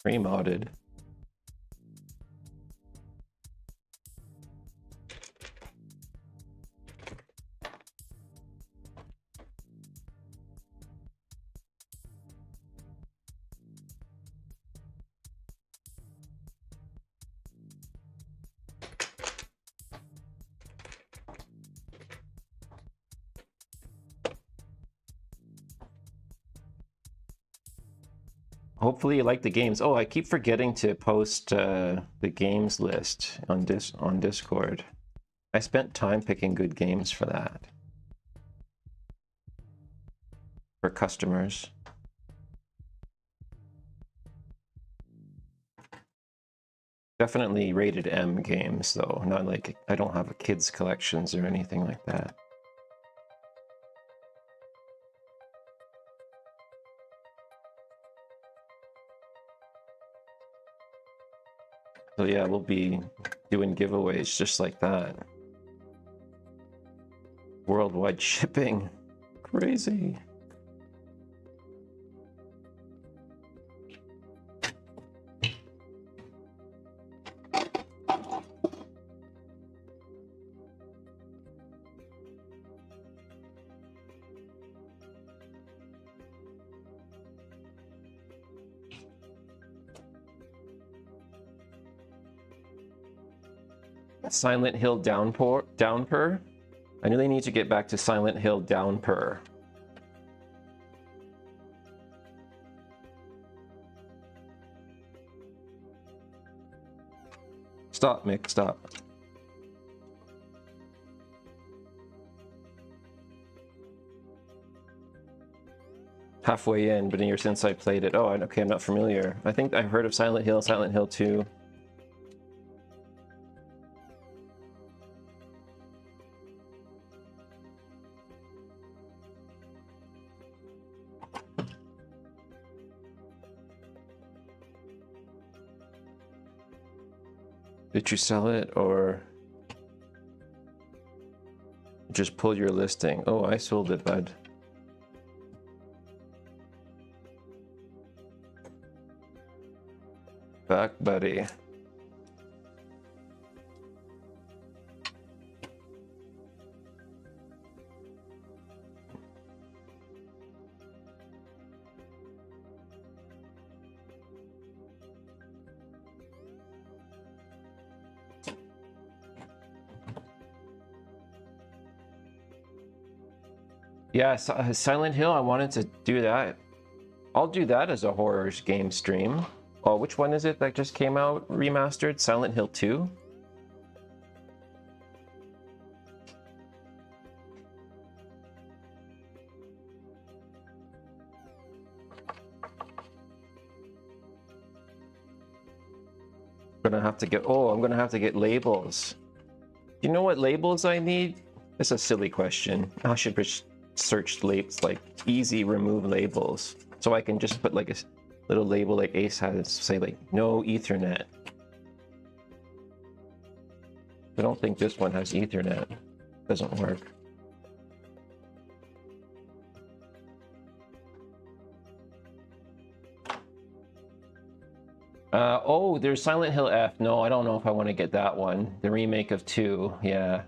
remodded. Hopefully you like the games. Oh, I keep forgetting to post the games list on Discord. I spent time picking good games for that. For customers. Definitely rated M games though. Not like, I don't have a kids collections or anything like that. So yeah, we'll be doing giveaways just like that. Worldwide shipping. Crazy. Silent Hill Downpour. I really need to get back to Silent Hill Downpour. Stop, Mick, stop. Halfway in, but in your since I played it. Oh, okay, I'm not familiar. I think I heard of Silent Hill 2. Did you sell it or just pull your listing? Oh, I sold it, bud. Back, buddy. Yeah, Silent Hill, I wanted to do that. I'll do that as a horror game stream. Oh, which one is it that just came out remastered? Silent Hill 2? I'm gonna have to get, oh, I'm gonna have to get labels. You know what labels I need? It's a silly question. I should just search labels, like easy remove labels. So I can just put like a little label like Ace has, say like no Ethernet. I don't think this one has Ethernet. Doesn't work. Oh, there's Silent Hill F. No, I don't know if I want to get that one. The remake of 2, yeah.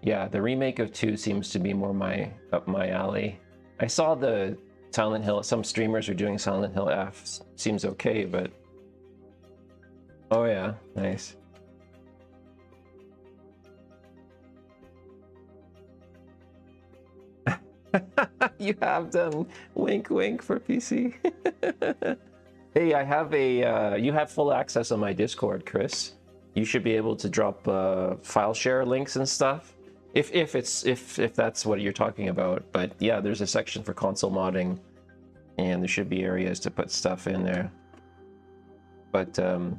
Yeah, the remake of 2 seems to be more up my alley. I saw the Silent Hill, some streamers are doing Silent Hill F. Seems okay, but... Oh yeah, nice. You have them. Wink wink for PC. Hey, I have a, you have full access on my Discord, Chris. You should be able to drop file share links and stuff. If that's what you're talking about. But yeah, there's a section for console modding, and there should be areas to put stuff in there. But I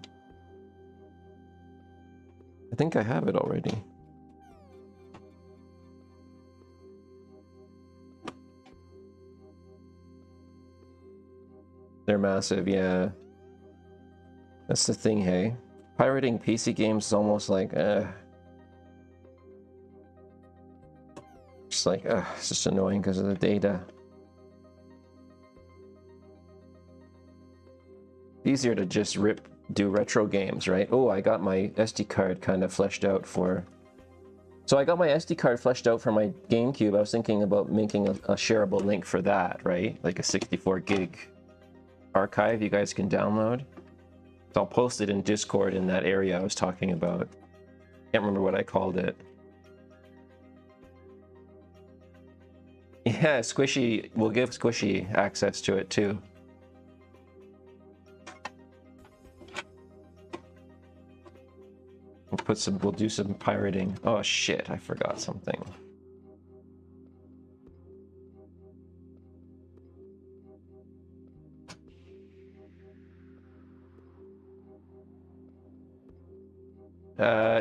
think I have it already. They're massive, yeah. That's the thing, hey. Pirating PC games is almost like, Just like, it's just annoying because of the data. Easier to just do retro games, right? Oh, I got my SD card kind of fleshed out for... So I got my SD card fleshed out for my GameCube. I was thinking about making a shareable link for that, right? Like a 64 gig archive you guys can download. So I'll post it in Discord in that area I was talking about. Can't remember what I called it. Yeah, Squishy, we'll give Squishy access to it too. We'll do some pirating. Oh shit, I forgot something.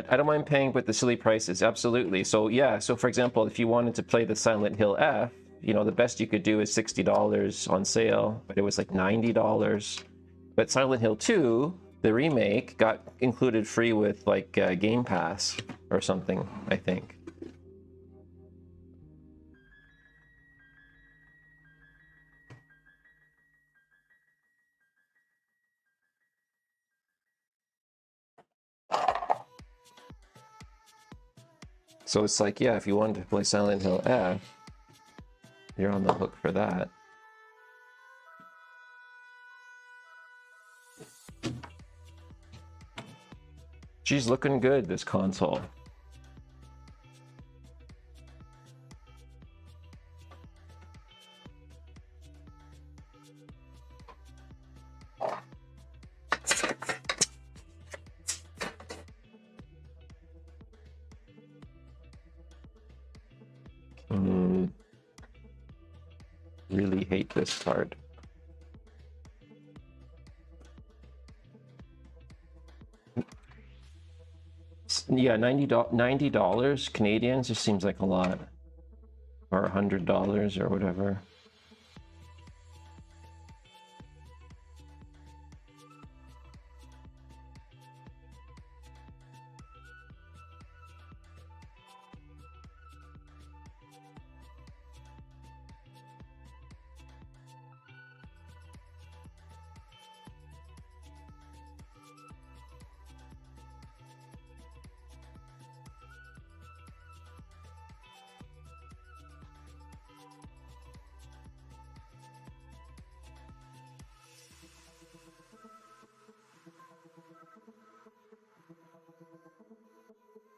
I don't mind paying with the silly prices, absolutely. So yeah, so for example, if you wanted to play the Silent Hill F, you know, the best you could do is $60 on sale, but it was like $90. But Silent Hill 2, the remake, got included free with like Game Pass or something, I think. So it's like, yeah, if you wanted to play Silent Hill F, you're on the hook for that. She's looking good, this console. Really hate this card. Yeah, $90 Canadian just seems like a lot. Or $100 or whatever.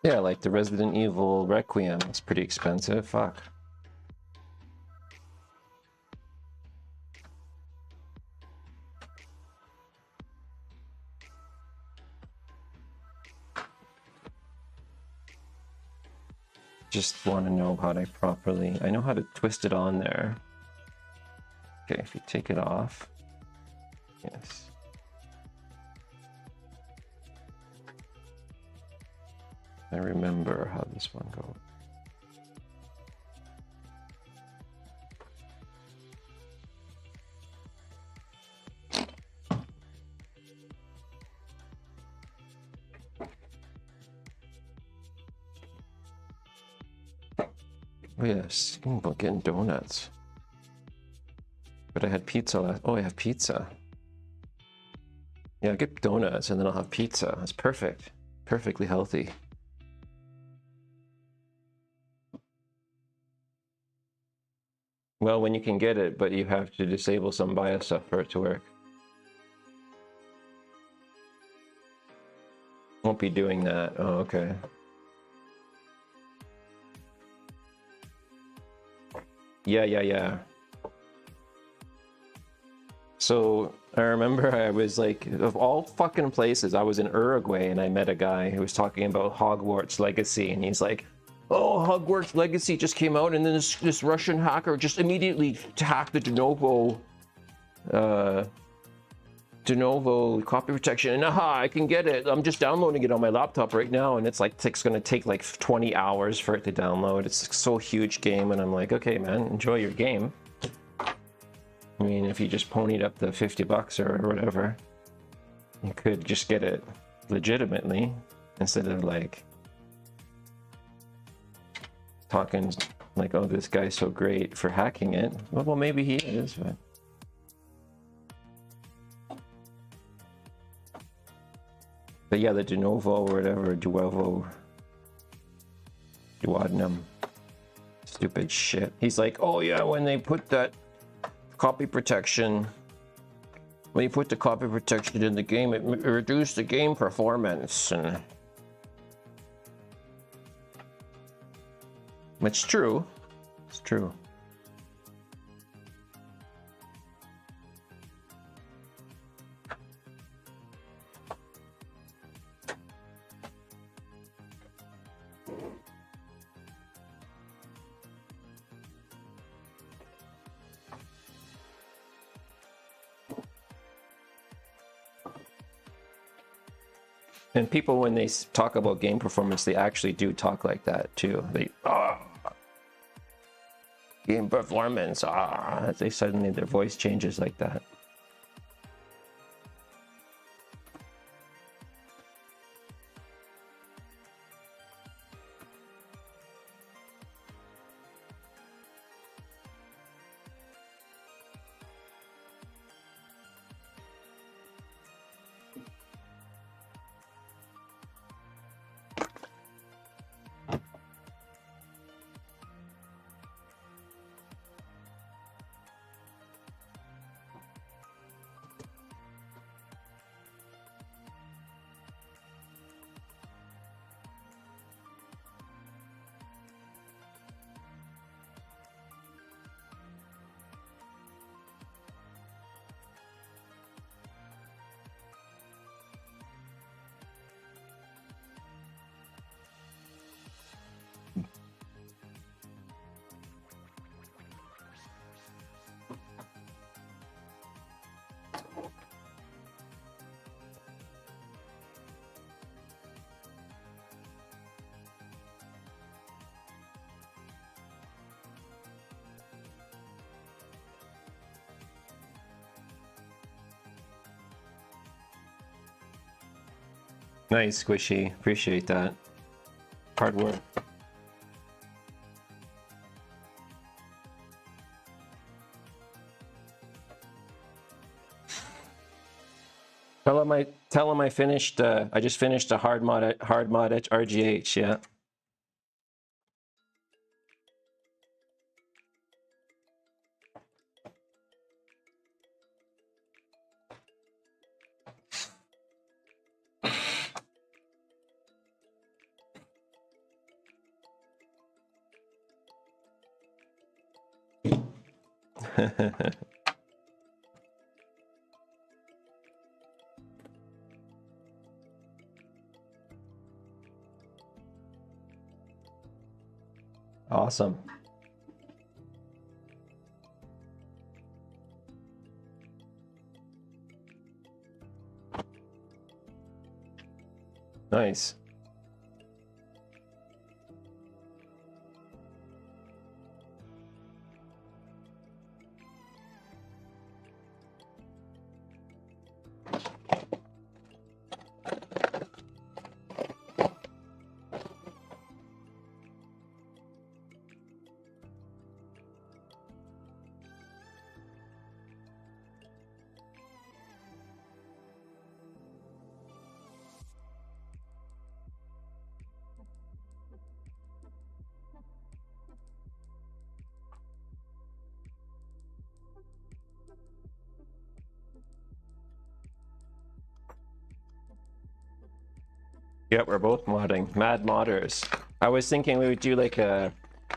Yeah, like the Resident Evil Requiem. It's pretty expensive. Fuck. Just want to know how to properly... I know how to twist it on there. Okay, if you take it off. Yes. I remember how this one goes. Oh yes, thinking about getting donuts. But I had pizza last... Oh, I have pizza. Yeah, I'll get donuts and then I'll have pizza. That's perfect. Perfectly healthy. Well, when you can get it, but you have to disable some BIOS stuff for it to work. Won't be doing that. Oh, okay. Yeah. So I remember I was like, of all fucking places, I was in Uruguay and I met a guy who was talking about Hogwarts Legacy, and he's like, oh, Hogwarts Legacy just came out, and then this Russian hacker just immediately hacked the de novo copy protection, and aha, I can get it. I'm just downloading it on my laptop right now, and it's like it's gonna take like 20 hours for it to download. It's so huge game, and I'm like, okay, man, enjoy your game. I mean, if you just ponied up the 50 bucks or whatever, you could just get it legitimately instead of like talking like, oh, this guy's so great for hacking it. Well, maybe he is, but yeah, the de novo or whatever, duodenum, stupid shit. He's like, oh yeah, when they put that copy protection, when you put the copy protection in the game, it reduced the game performance. And it's true. It's true. And people, when they talk about game performance, they actually do talk like that too. They, game performance, they suddenly, their voice changes like that. Nice, Squishy. Appreciate that. Hard work. Tell him I finished. I just finished a hard mod at RGH. Yeah. Awesome. Nice. Yep, we're both modding. Mad modders. I was thinking we would do like a,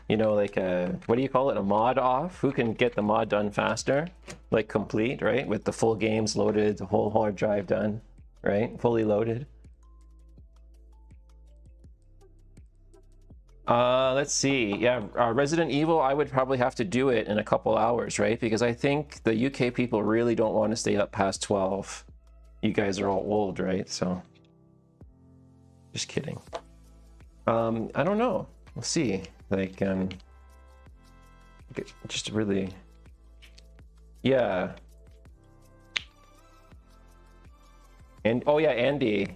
you know, like a, what do you call it? A mod off? Who can get the mod done faster? Like complete, right? With the full games loaded, the whole hard drive done, right? Fully loaded. Let's see. Yeah, Resident Evil, I would probably have to do it in a couple hours, right? Because I think the UK people really don't want to stay up past 12. You guys are all old, right? So... just kidding. I don't know. We'll see. Like, just really, yeah. And oh yeah, Andy.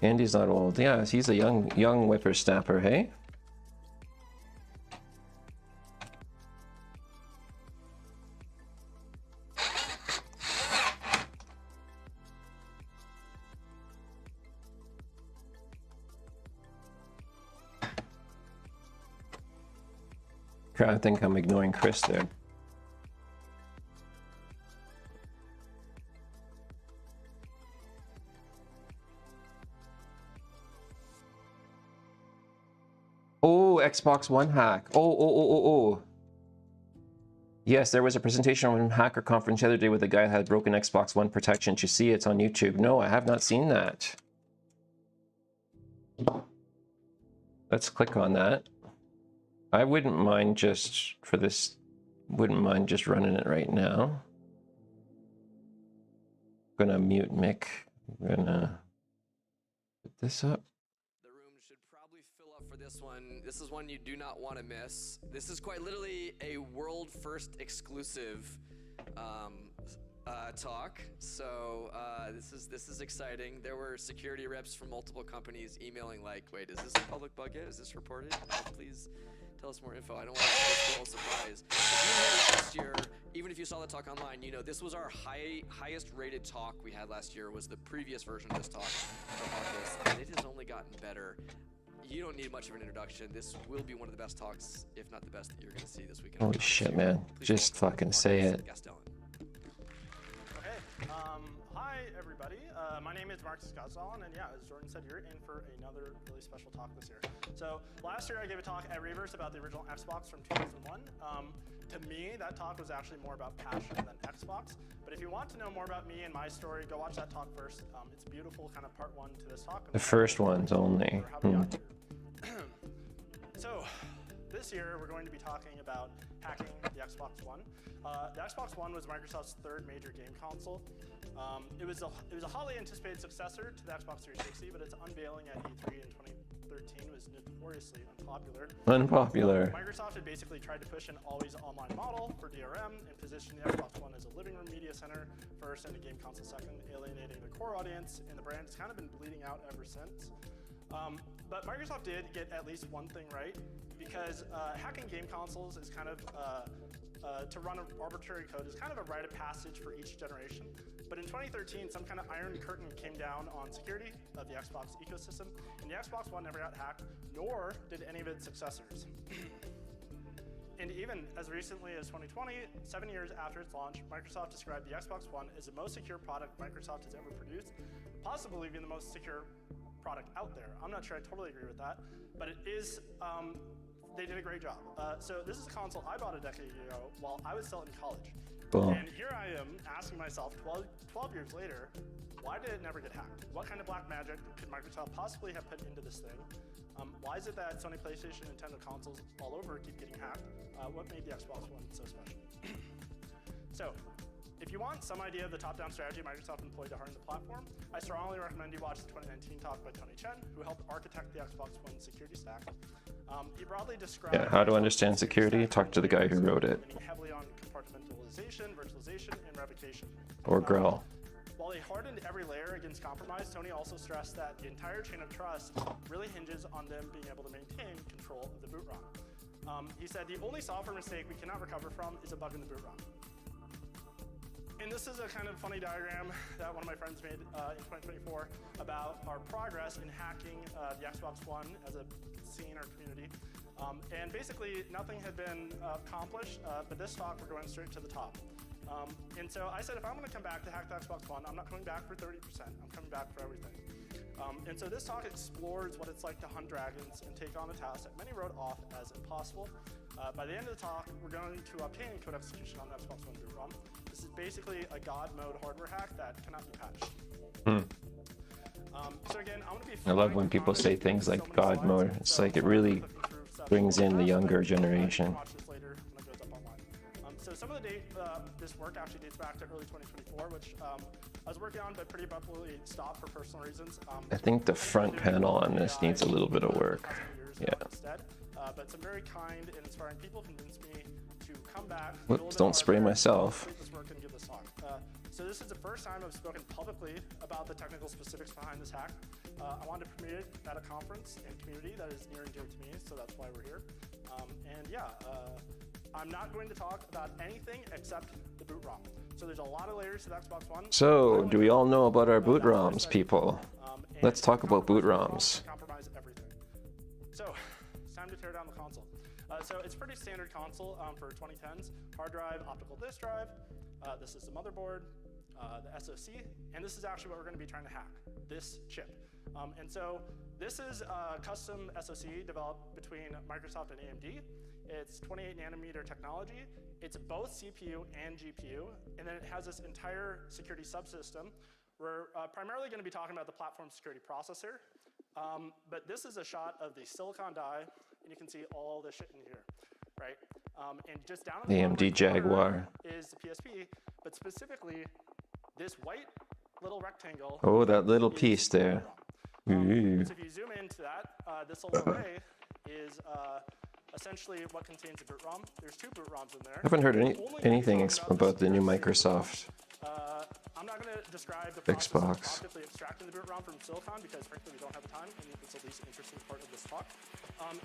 Andy's not old. Yeah, he's a young whippersnapper. Hey. I think I'm ignoring Chris there. Oh, Xbox One hack. Oh. Yes, there was a presentation on Hacker Conference the other day with a guy that had broken Xbox One protection. Did you see it? It's on YouTube? No, I have not seen that. Let's click on that. I wouldn't mind just for this, wouldn't mind just running it right now. I'm gonna mute Mick. I'm gonna put this up. The room should probably fill up for this one. This is one you do not want to miss. This is quite literally a world first exclusive talk. So this is exciting. There were security reps from multiple companies emailing like, wait, is this a public bug yet? Is this reported? Please tell us more info. I don't want to spoil a surprise. If you were here last year, even if you saw the talk online, you know this was our highest rated talk we had last year. Was the previous version of this talk from Marcus, and it has only gotten better. You don't need much of an introduction. This will be one of the best talks, if not the best, that you're going to see this weekend. Holy shit, man! Just fucking say it. Hi everybody, my name is Marcus Gazalin, and yeah, as Jordan said, you're in for another really special talk this year. So last year I gave a talk at Reverse about the original Xbox from 2001. To me, that talk was actually more about passion than Xbox, but if you want to know more about me and my story, go watch that talk first. It's beautiful, kind of part one to this talk. The first one's only. So this year we're going to be talking about hacking the Xbox One. The Xbox One was Microsoft's third major game console. It was a hotly anticipated successor to the Xbox 360, but its unveiling at E3 in 2013 was notoriously unpopular. Microsoft had basically tried to push an always online model for DRM and position the Xbox One as a living room media center first and a game console second, alienating the core audience, and the brand has kind of been bleeding out ever since. But Microsoft did get at least one thing right, because hacking game consoles is kind of, to run arbitrary code is kind of a rite of passage for each generation. But in 2013, some kind of iron curtain came down on security of the Xbox ecosystem, and the Xbox One never got hacked, nor did any of its successors. And even as recently as 2020, 7 years after its launch, Microsoft described the Xbox One as the most secure product Microsoft has ever produced, possibly even the most secure product out there. I'm not sure I totally agree with that, but it is they did a great job. So this is a console I bought a decade ago while I was still in college. Cool. And here I am asking myself 12 years later, why did it never get hacked? What kind of black magic could Microsoft possibly have put into this thing? Why is it that Sony PlayStation and Nintendo consoles all over keep getting hacked? What made the Xbox One so special? So, if you want some idea of the top-down strategy Microsoft employed to harden the platform, I strongly recommend you watch the 2019 talk by Tony Chen, who helped architect the Xbox One security stack. He broadly described How to understand security? Talk to the guy who wrote it. Heavily on compartmentalization, virtualization, and revocation. Or Grell. While he hardened every layer against compromise, Tony also stressed that the entire chain of trust really hinges on them being able to maintain control of the boot ROM. He said the only software mistake we cannot recover from is a bug in the boot ROM. And this is a kind of funny diagram that one of my friends made in 2024 about our progress in hacking the Xbox One as a scene or community. And basically, nothing had been accomplished, but this talk, we're going straight to the top. And so I said, if I'm going to come back to hack the Xbox One, I'm not coming back for 30%. I'm coming back for everything. And so this talk explores what it's like to hunt dragons and take on a task that many wrote off as impossible. By the end of the talk, we're going to obtain code execution on the Xbox One boot ROM. This is basically a God mode hardware hack that cannot be patched. So again, I'm going to be I love when people say things like God mode. It's like it really brings in the younger generation. So some of the this work actually dates back to early 2024, which I was working on but pretty abruptly stopped for personal reasons. I think the front panel on this needs a little bit of work. Yeah. But some very kind and inspiring people convinced me to come back. Whoops, don't spray myself. This work and give this talk. So this is the first time I've spoken publicly about the technical specifics behind this hack. I wanted to premiere it at a conference and community that is near and dear to me, so that's why we're here. And yeah, I'm not going to talk about anything except the boot ROM. So there's a lot of layers to the Xbox One. So, do we all know about our boot ROMs, people? Let's talk about boot ROMs. Compromise everything. So, it's time to tear down the console. So it's pretty standard console for 2010s. Hard drive, optical disk drive. This is the motherboard, the SoC, and this is actually what we're going to be trying to hack, this chip. And so this is a custom SoC developed between Microsoft and AMD. It's 28 nanometer technology. It's both CPU and GPU, and then it has this entire security subsystem. We're primarily going to be talking about the platform security processor, but this is a shot of the silicon die, and you can see all the shit in here, right? And just down in the AMD Jaguar is the PSP, but specifically this white little rectangle. Oh, that little piece there. So if you zoom into that, this little array is essentially what contains the boot ROM. There's two boot ROMs in there. I haven't heard anything about the new Microsoft I'm not going to describe the Xbox process of optically extracting the boot ROM from silicon because frankly we don't have the time, and it's the least interesting part of this talk.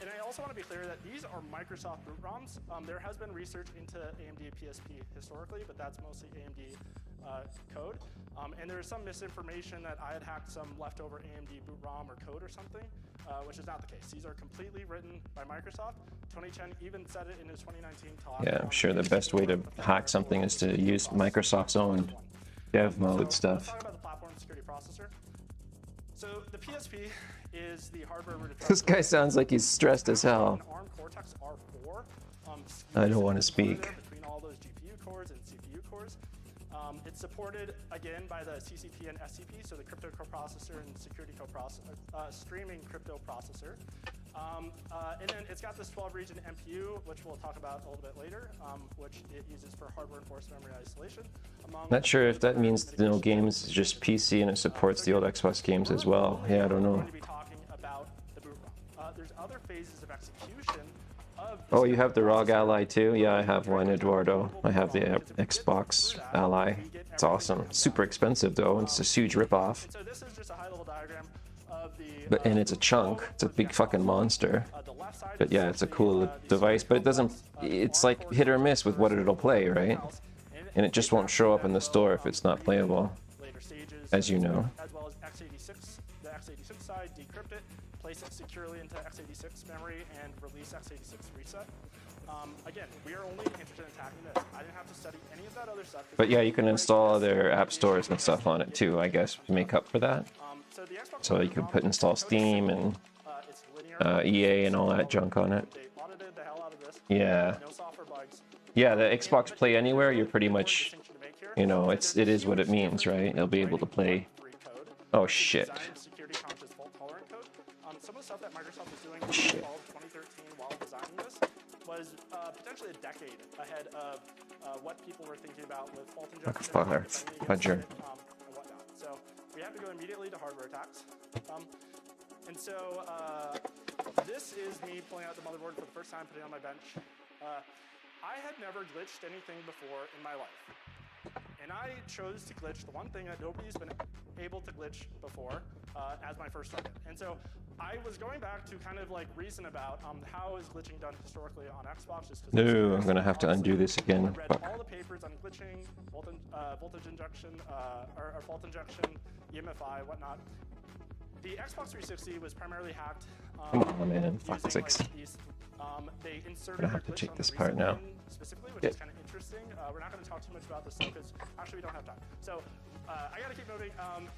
And I also want to be clear that these are Microsoft boot ROMs. There has been research into AMD PSP historically, but that's mostly AMD code. And there is some misinformation that I had hacked some leftover AMD boot ROM or code or something, which is not the case. These are completely written by Microsoft. Tony Chen even said it in his 2019 talk. Yeah, I'm sure the best way to hack something is to use Microsoft's own dev mode stuff. Talk about the platform security processor. So the PSP is the hardware rooted. This guy sounds like he's stressed as hell. ARM Cortex R4. I don't want to speak. Between all those GPU cores and CPU cores. It's supported again by the CCP and SCP, so the crypto coprocessor and security coprocessor, streaming crypto processor. And then it's got this 12-region MPU, which we'll talk about a little bit later, which it uses for hardware-enforced memory isolation. Not sure if that means no games, it's just PC and it supports the old Xbox games as well. Yeah, I don't know. We're going to be talking about the boot ROM. There's other phases of execution of. Oh, you have the ROG Ally too? Yeah, I have one, Eduardo. I have the Xbox Ally. It's awesome. Super expensive though. It's a huge ripoff. So this is just a high-level diagram of the. And it's a chunk. It's a big fucking monster. But yeah, it's a cool device. But it doesn't. It's like hit or miss with what it'll play, right? And it just won't show up in the store if it's not playable, as you know. As well as x86, the x86 side, decrypt it, place it securely into x86 memory, and release x86 reset. Again, we are only interested in attacking this. I didn't have to study any of that other stuff. But yeah, you can install other app stores and stuff on it too, I guess, to make up for that. So you can install Steam and EA and all that junk on it. They modded the hell out of this. Yeah. No software bugs. Yeah, the Xbox Play Anywhere, you're pretty much, you know, it is what it means, right? You'll be able to play. Oh shit. Security conscious fault tolerant code. Some of the stuff that Microsoft was doing in Shit. fall of 2013 while designing this was potentially a decade ahead of what people were thinking about with fault injection Fudger. and whatnot. So we have to go immediately to hardware attacks. And so this is me pulling out the motherboard for the first time, putting it on my bench. I had never glitched anything before in my life. And I chose to glitch the one thing that nobody's been able to glitch before as my first target. And so I was going back to kind of like reason about how is glitching done historically on Xbox. Just No, I'm gonna have to undo this again. I read all the papers on glitching, voltage injection, or fault injection, EMFI, whatnot. The Xbox 360 was primarily hacked. Come on, man. Fuck using, sakes. like, these, they inserted I'm gonna have to their glitch check on this the part reset now. pin specifically, which is kind of interesting. We're not going to talk too much about this though, because actually we don't have time. So I got to keep moving.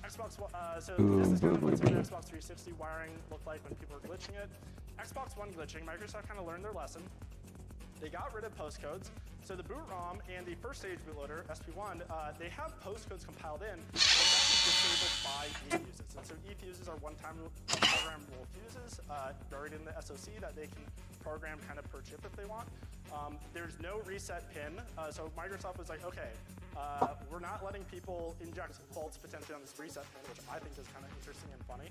Xbox. So this is kind of what the Xbox 360 wiring looked like when people were glitching it. Xbox One glitching. Microsoft kind of learned their lesson. They got rid of postcodes. So the boot ROM and the first stage bootloader, SP1, they have postcodes compiled in, but it's actually disabled by eFuses. And so eFuses are one-time programmable fuses buried in the SoC that they can program kind of per chip if they want. There's no reset pin, so Microsoft was like, okay, we're not letting people inject faults potentially on this reset pin, which I think is kind of interesting and funny.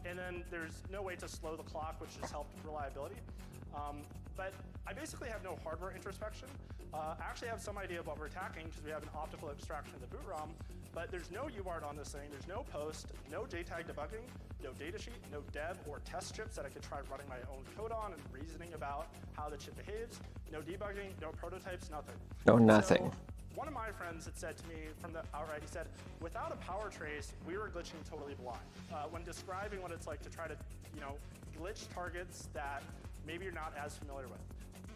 And then there's no way to slow the clock, which has helped reliability. But I basically have no hardware introspection. I actually have some idea of what we're attacking because we have an optical extraction of the boot ROM, but there's no UART on this thing, there's no post, no JTAG debugging, no datasheet, no dev or test chips that I could try running my own code on and reasoning about how the chip behaves, no debugging, no prototypes, nothing. No, nothing. So, one of my friends had said to me from the outright, he said, without a power trace, we were glitching totally blind. When describing what it's like to try to, glitch targets that maybe you're not as familiar with.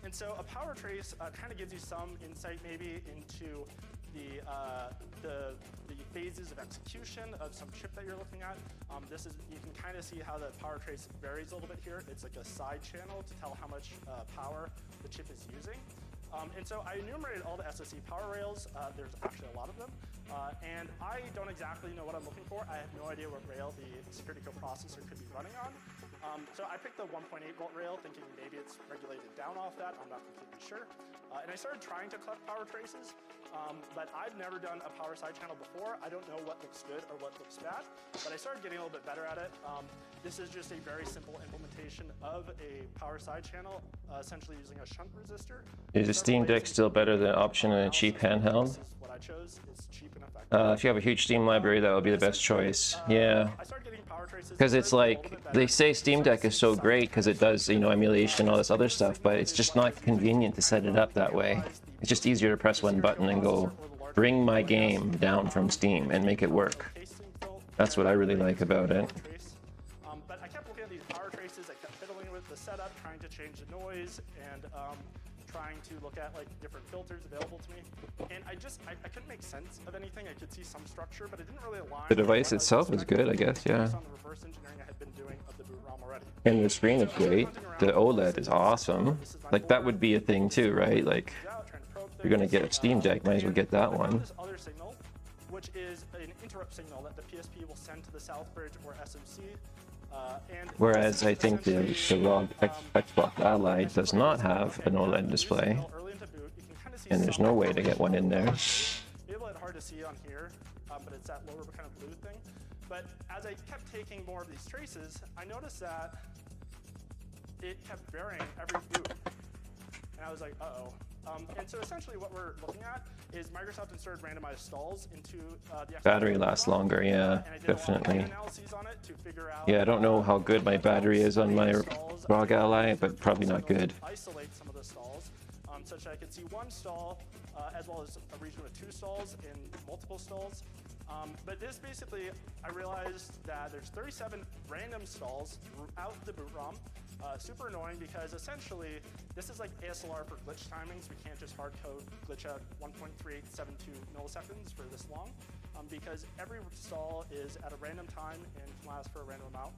And so a power trace kind of gives you some insight maybe into the phases of execution of some chip that you're looking at. You can kind of see how the power trace varies a little bit here. It's like a side channel to tell how much power the chip is using. And so I enumerated all the SoC power rails. There's actually a lot of them. And I don't exactly know what I'm looking for. I have no idea what rail the security coprocessor could be running on. So I picked the 1.8 volt rail, thinking maybe it's regulated down off that. I'm not completely sure. And I started trying to collect power traces, but I've never done a power side channel before. I don't know what looks good or what looks bad, but I started getting a little bit better at it. This is just a very simple implementation of a power side channel, essentially using a shunt resistor. Is a Steam Deck still better than option in a cheap handheld? This is what I chose. It's cheap and effective. If you have a huge Steam library, that would be the best choice. Yeah. Because it's like, they say Steam Deck is so great because it does, emulation and all this other stuff, but it's just not convenient to set it up that way. It's just easier to press one button and go, bring my game down from Steam and make it work. That's what I really like about it. But I kept looking at these power traces, I kept fiddling with the setup, trying to change the noise, and trying to look at like different filters available to me. And I couldn't make sense of anything. I could see some structure, but it didn't really align. The device itself is good, I guess, yeah. Based on the reverse engineering I had been doing of the boot ROM already. And the screen is great. The OLED is awesome. Like, that would be a thing too, right? Like, if you're gonna get a Steam Deck, might as well get that one. This other signal, which is an interrupt signal that the PSP will send to the South Bridge or SMC. Whereas I think the ROG Xbox Ally does not have an OLED display, and there's no way to get one in there. It's a little bit hard to see on here, but it's that lower kind of blue thing. But as I kept taking more of these traces, I noticed that it kept varying every boot. And I was like, uh-oh. And so essentially what we're looking at is Microsoft inserted randomized stalls into the Xbox. Battery lasts longer, yeah, definitely. Yeah, I don't know how good my battery is on my ROG Ally, but probably not good. Isolate some of the stalls, such that I could see one stall, as well as a region with 2 stalls and multiple stalls. But this basically, I realized that there's 37 random stalls throughout the boot ROM. Super annoying because essentially this is like ASLR for glitch timings. We can't just hard code glitch out 1.3872 milliseconds for this long because every stall is at a random time and can last for a random amount.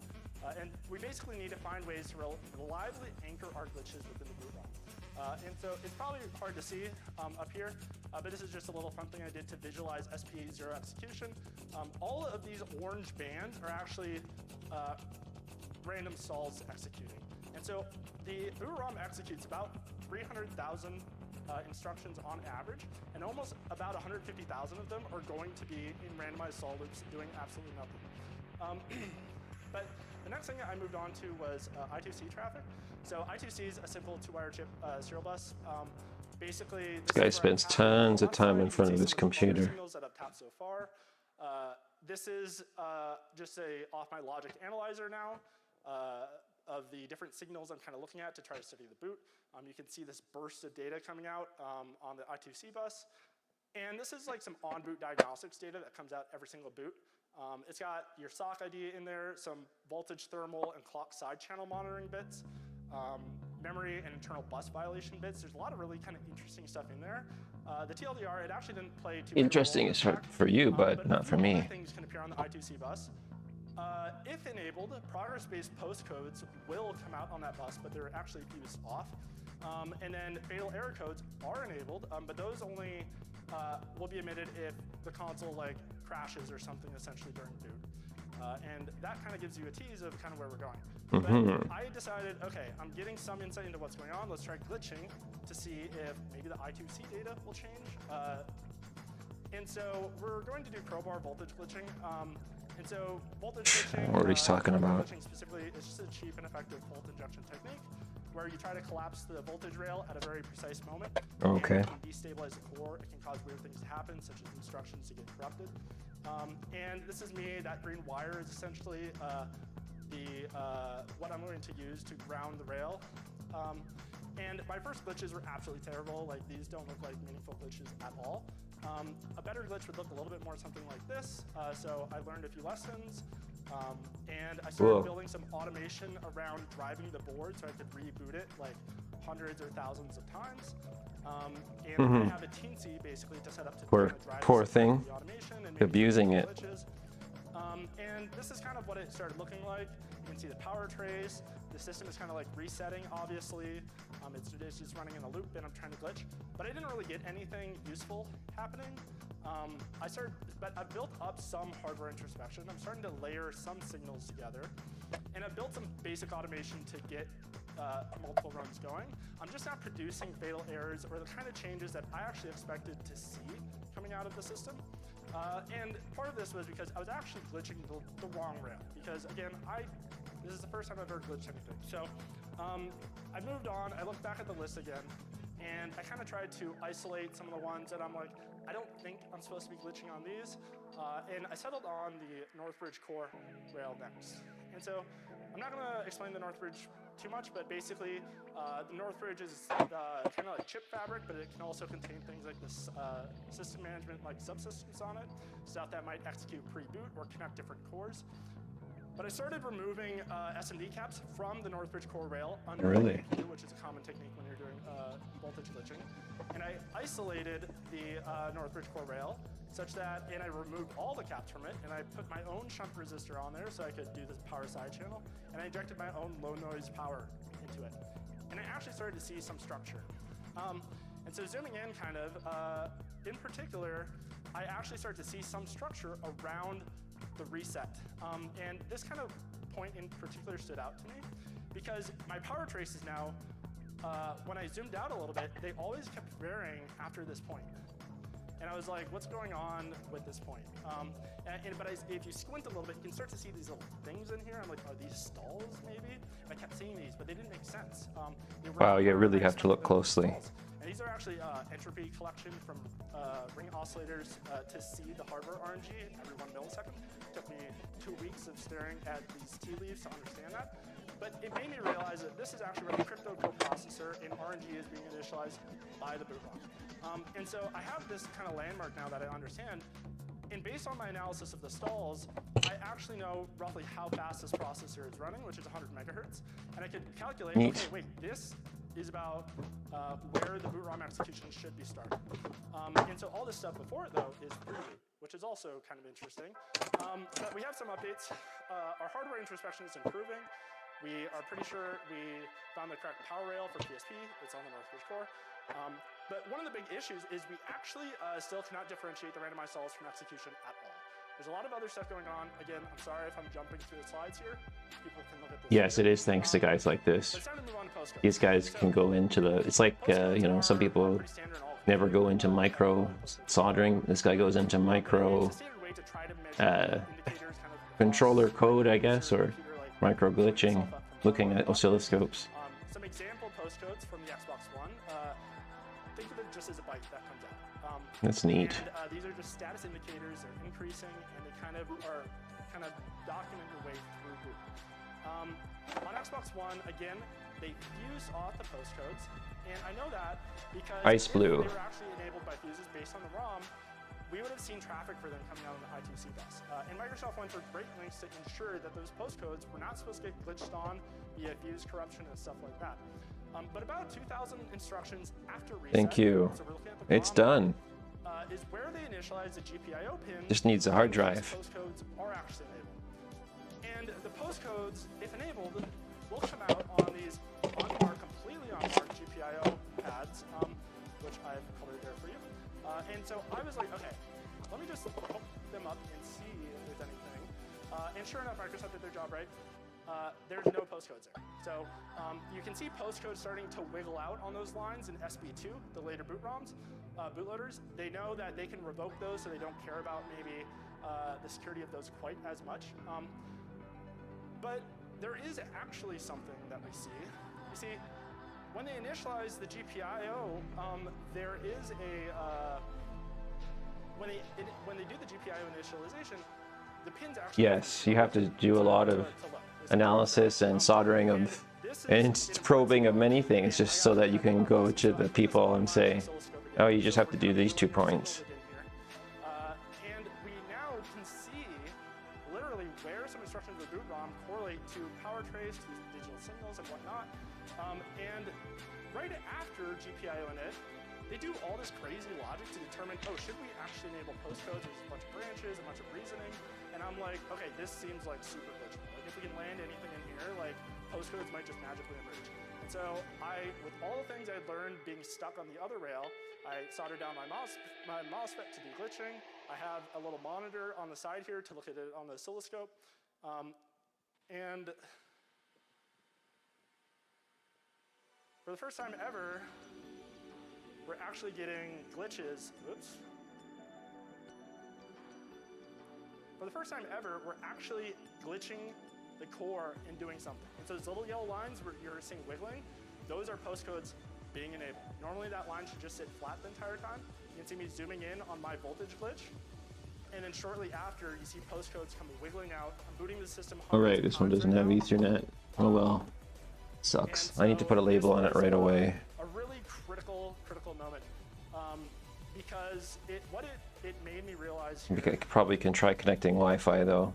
And we basically need to find ways to reliably anchor our glitches within the boot ROM. And so it's probably hard to see up here, but this is just a little fun thing I did to visualize SP0 execution. All of these orange bands are actually random stalls executing. And so the boot ROM executes about 300,000 instructions on average, and almost about 150,000 of them are going to be in randomized stall loops doing absolutely nothing. But the next thing I moved on to was I2C traffic. So I2C is a simple 2-wire chip serial bus. Basically, this guy spends tons of time in front of his computer. Signals that I've tapped so far. This is just off my logic analyzer now of the different signals I'm kind of looking at to try to study the boot. You can see this burst of data coming out on the I2C bus. And this is like some on-boot diagnostics data that comes out every single boot. It's got your sock ID in there, some voltage, thermal, and clock side channel monitoring bits, memory and internal bus violation bits. There's a lot of really kind of interesting stuff in there. The TLDR, it actually didn't play too interesting is for you, but not for me. Things can appear on the I2C bus. If enabled, progress-based postcodes will come out on that bus, but they're actually fused off. And then fatal error codes are enabled, but those only will be emitted if the console crashes or something essentially during boot. And that kind of gives you a tease of kind of where we're going. But I decided, okay, I'm getting some insight into what's going on. Let's try glitching to see if maybe the I2C data will change. And so we're going to do crowbar voltage glitching. And so voltage glitching, what he's talking about. Glitching specifically is just a cheap and effective volt injection technique where you try to collapse the voltage rail at a very precise moment. Okay. And it can destabilize the core. It can cause weird things to happen, such as instructions to get corrupted. And this is me. That green wire is essentially what I'm going to use to ground the rail. And my first glitches were absolutely terrible. Like, these don't look like meaningful glitches at all. A better glitch would look a little bit more something like this. So I learned a few lessons. And I started building some automation around driving the board so I could reboot it like hundreds or thousands of times. And I have a teensy basically to set up to poor thing, the automation and abusing it. Glitches. And this is kind of what it started looking like. You can see the power trace. The system is kind of like resetting, obviously. It's just running in a loop, and I'm trying to glitch. But I didn't really get anything useful happening. But I've built up some hardware introspection. I'm starting to layer some signals together. And I've built some basic automation to get multiple runs going. I'm just not producing fatal errors or the kind of changes that I actually expected to see coming out of the system. And part of this was because I was actually glitching the wrong rail. Because again, this is the first time I've ever glitched anything. So I moved on, I looked back at the list again, and I kind of tried to isolate some of the ones that I'm like, I don't think I'm supposed to be glitching on these. And I settled on the Northbridge core rail next. And so I'm not gonna explain the Northbridge too much, but basically the Northbridge is kind of like chip fabric, but it can also contain things like this system management like subsystems on it, stuff that might execute pre-boot or connect different cores. But I started removing SMD caps from the Northbridge core rail under which is a common technique when you're doing voltage glitching. And I isolated the Northbridge core rail such that, and I removed all the caps from it, and I put my own shunt resistor on there so I could do this power side channel, and I injected my own low noise power into it. And I actually started to see some structure. And so zooming in kind of, in particular, I actually started to see some structure around the reset. And this kind of point in particular stood out to me because my power traces now, when I zoomed out a little bit, they always kept varying after this point. And I was like, what's going on with this point? But if you squint a little bit, you can start to see these little things in here. I'm like, are these stalls maybe? And I kept seeing these, but they didn't make sense. Wow, you really have to look closely. And these are actually entropy collection from ring oscillators to see the hardware RNG every 1 millisecond. It took me 2 weeks of staring at these tea leaves to understand that. But it made me realize that this is actually where the crypto coprocessor in RNG is being initialized by the boot ROM. And so I have this kind of landmark now that I understand. And based on my analysis of the stalls, I actually know roughly how fast this processor is running, which is 100 megahertz. And I could calculate, okay, wait, this is about where the boot ROM execution should be starting. And so all this stuff before it, though, is pre-boot, which is also kind of interesting. But we have some updates. Our hardware introspection is improving. We are pretty sure we found the correct power rail for PSP. It's on the Northbridge core. But one of the big issues is we actually still cannot differentiate the randomized solves from execution at all. There's a lot of other stuff going on. Again, I'm sorry if I'm jumping through the slides here. People can look at this. Yes, it is thanks to guys like this. It's time to move on to postcodes. These guys can go into the, it's like, you know, some people never go into micro soldering. This guy goes into micro controller code, I guess, or micro glitching, looking at oscilloscopes. Some example postcodes from the Xbox One. Think of it just as a byte that comes out. That's neat. And these are just status indicators. They're increasing, and they kind of document your way through boot. On Xbox One, again, they fuse off the postcodes, and I know that because Ice if Blue. they were actually enabled by fuses based on the ROM, we would have seen traffic for them coming out on the I2C bus. And Microsoft went through great lengths to ensure that those postcodes were not supposed to get glitched on via fuse corruption and stuff like that. But about 2,000 instructions after reset, Thank you. so we're looking at the It's ROM, done. is where they initialize the GPIO pin. Just needs a hard these drive. Postcodes are actually enabled. And the postcodes, if enabled, will come out on these on-mark, completely on-mark GPIO pads, which I've colored there for you. And so I was like, okay, let me just hook them up and see if there's anything. And sure enough, Microsoft did their job right. There's no postcodes there. So you can see postcodes starting to wiggle out on those lines in SB2, the later boot ROMs, bootloaders. They know that they can revoke those, so they don't care about maybe the security of those quite as much. But there is actually something that we see. You see, when they initialize the GPIO, there is a when they do the GPIO initialization, the pins actually. Yes, you have to do a lot of analysis and soldering of and probing of many things just so that you can go to the people and say, oh, you just have to do these 2 points. And we now can see literally where some instructions of the boot ROM correlate to power trace, to digital signals and whatnot. And right after GPIO init, they do all this crazy logic to determine, oh, should we actually enable postcodes? There's a bunch of branches, a bunch of reasoning. And I'm like, okay, this seems like super glitchy. Like if we can land anything in here, like postcodes might just magically emerge. And so with all the things I'd learned being stuck on the other rail, I soldered down my MOSFET to do glitching. I have a little monitor on the side here to look at it on the oscilloscope. And for the first time ever, we're actually getting glitches. Oops. For the first time ever, we're actually glitching the core and doing something. And so those little yellow lines where you're seeing wiggling, those are postcodes being enabled. Normally that line should just sit flat the entire time. You can see me zooming in on my voltage glitch. And then shortly after, you see postcodes come wiggling out. I'm booting the system. All right, this one doesn't have Ethernet. Oh well, sucks. I need to put a label on it right away. A really critical moment, because what it made me realize. I probably can try connecting Wi-Fi though.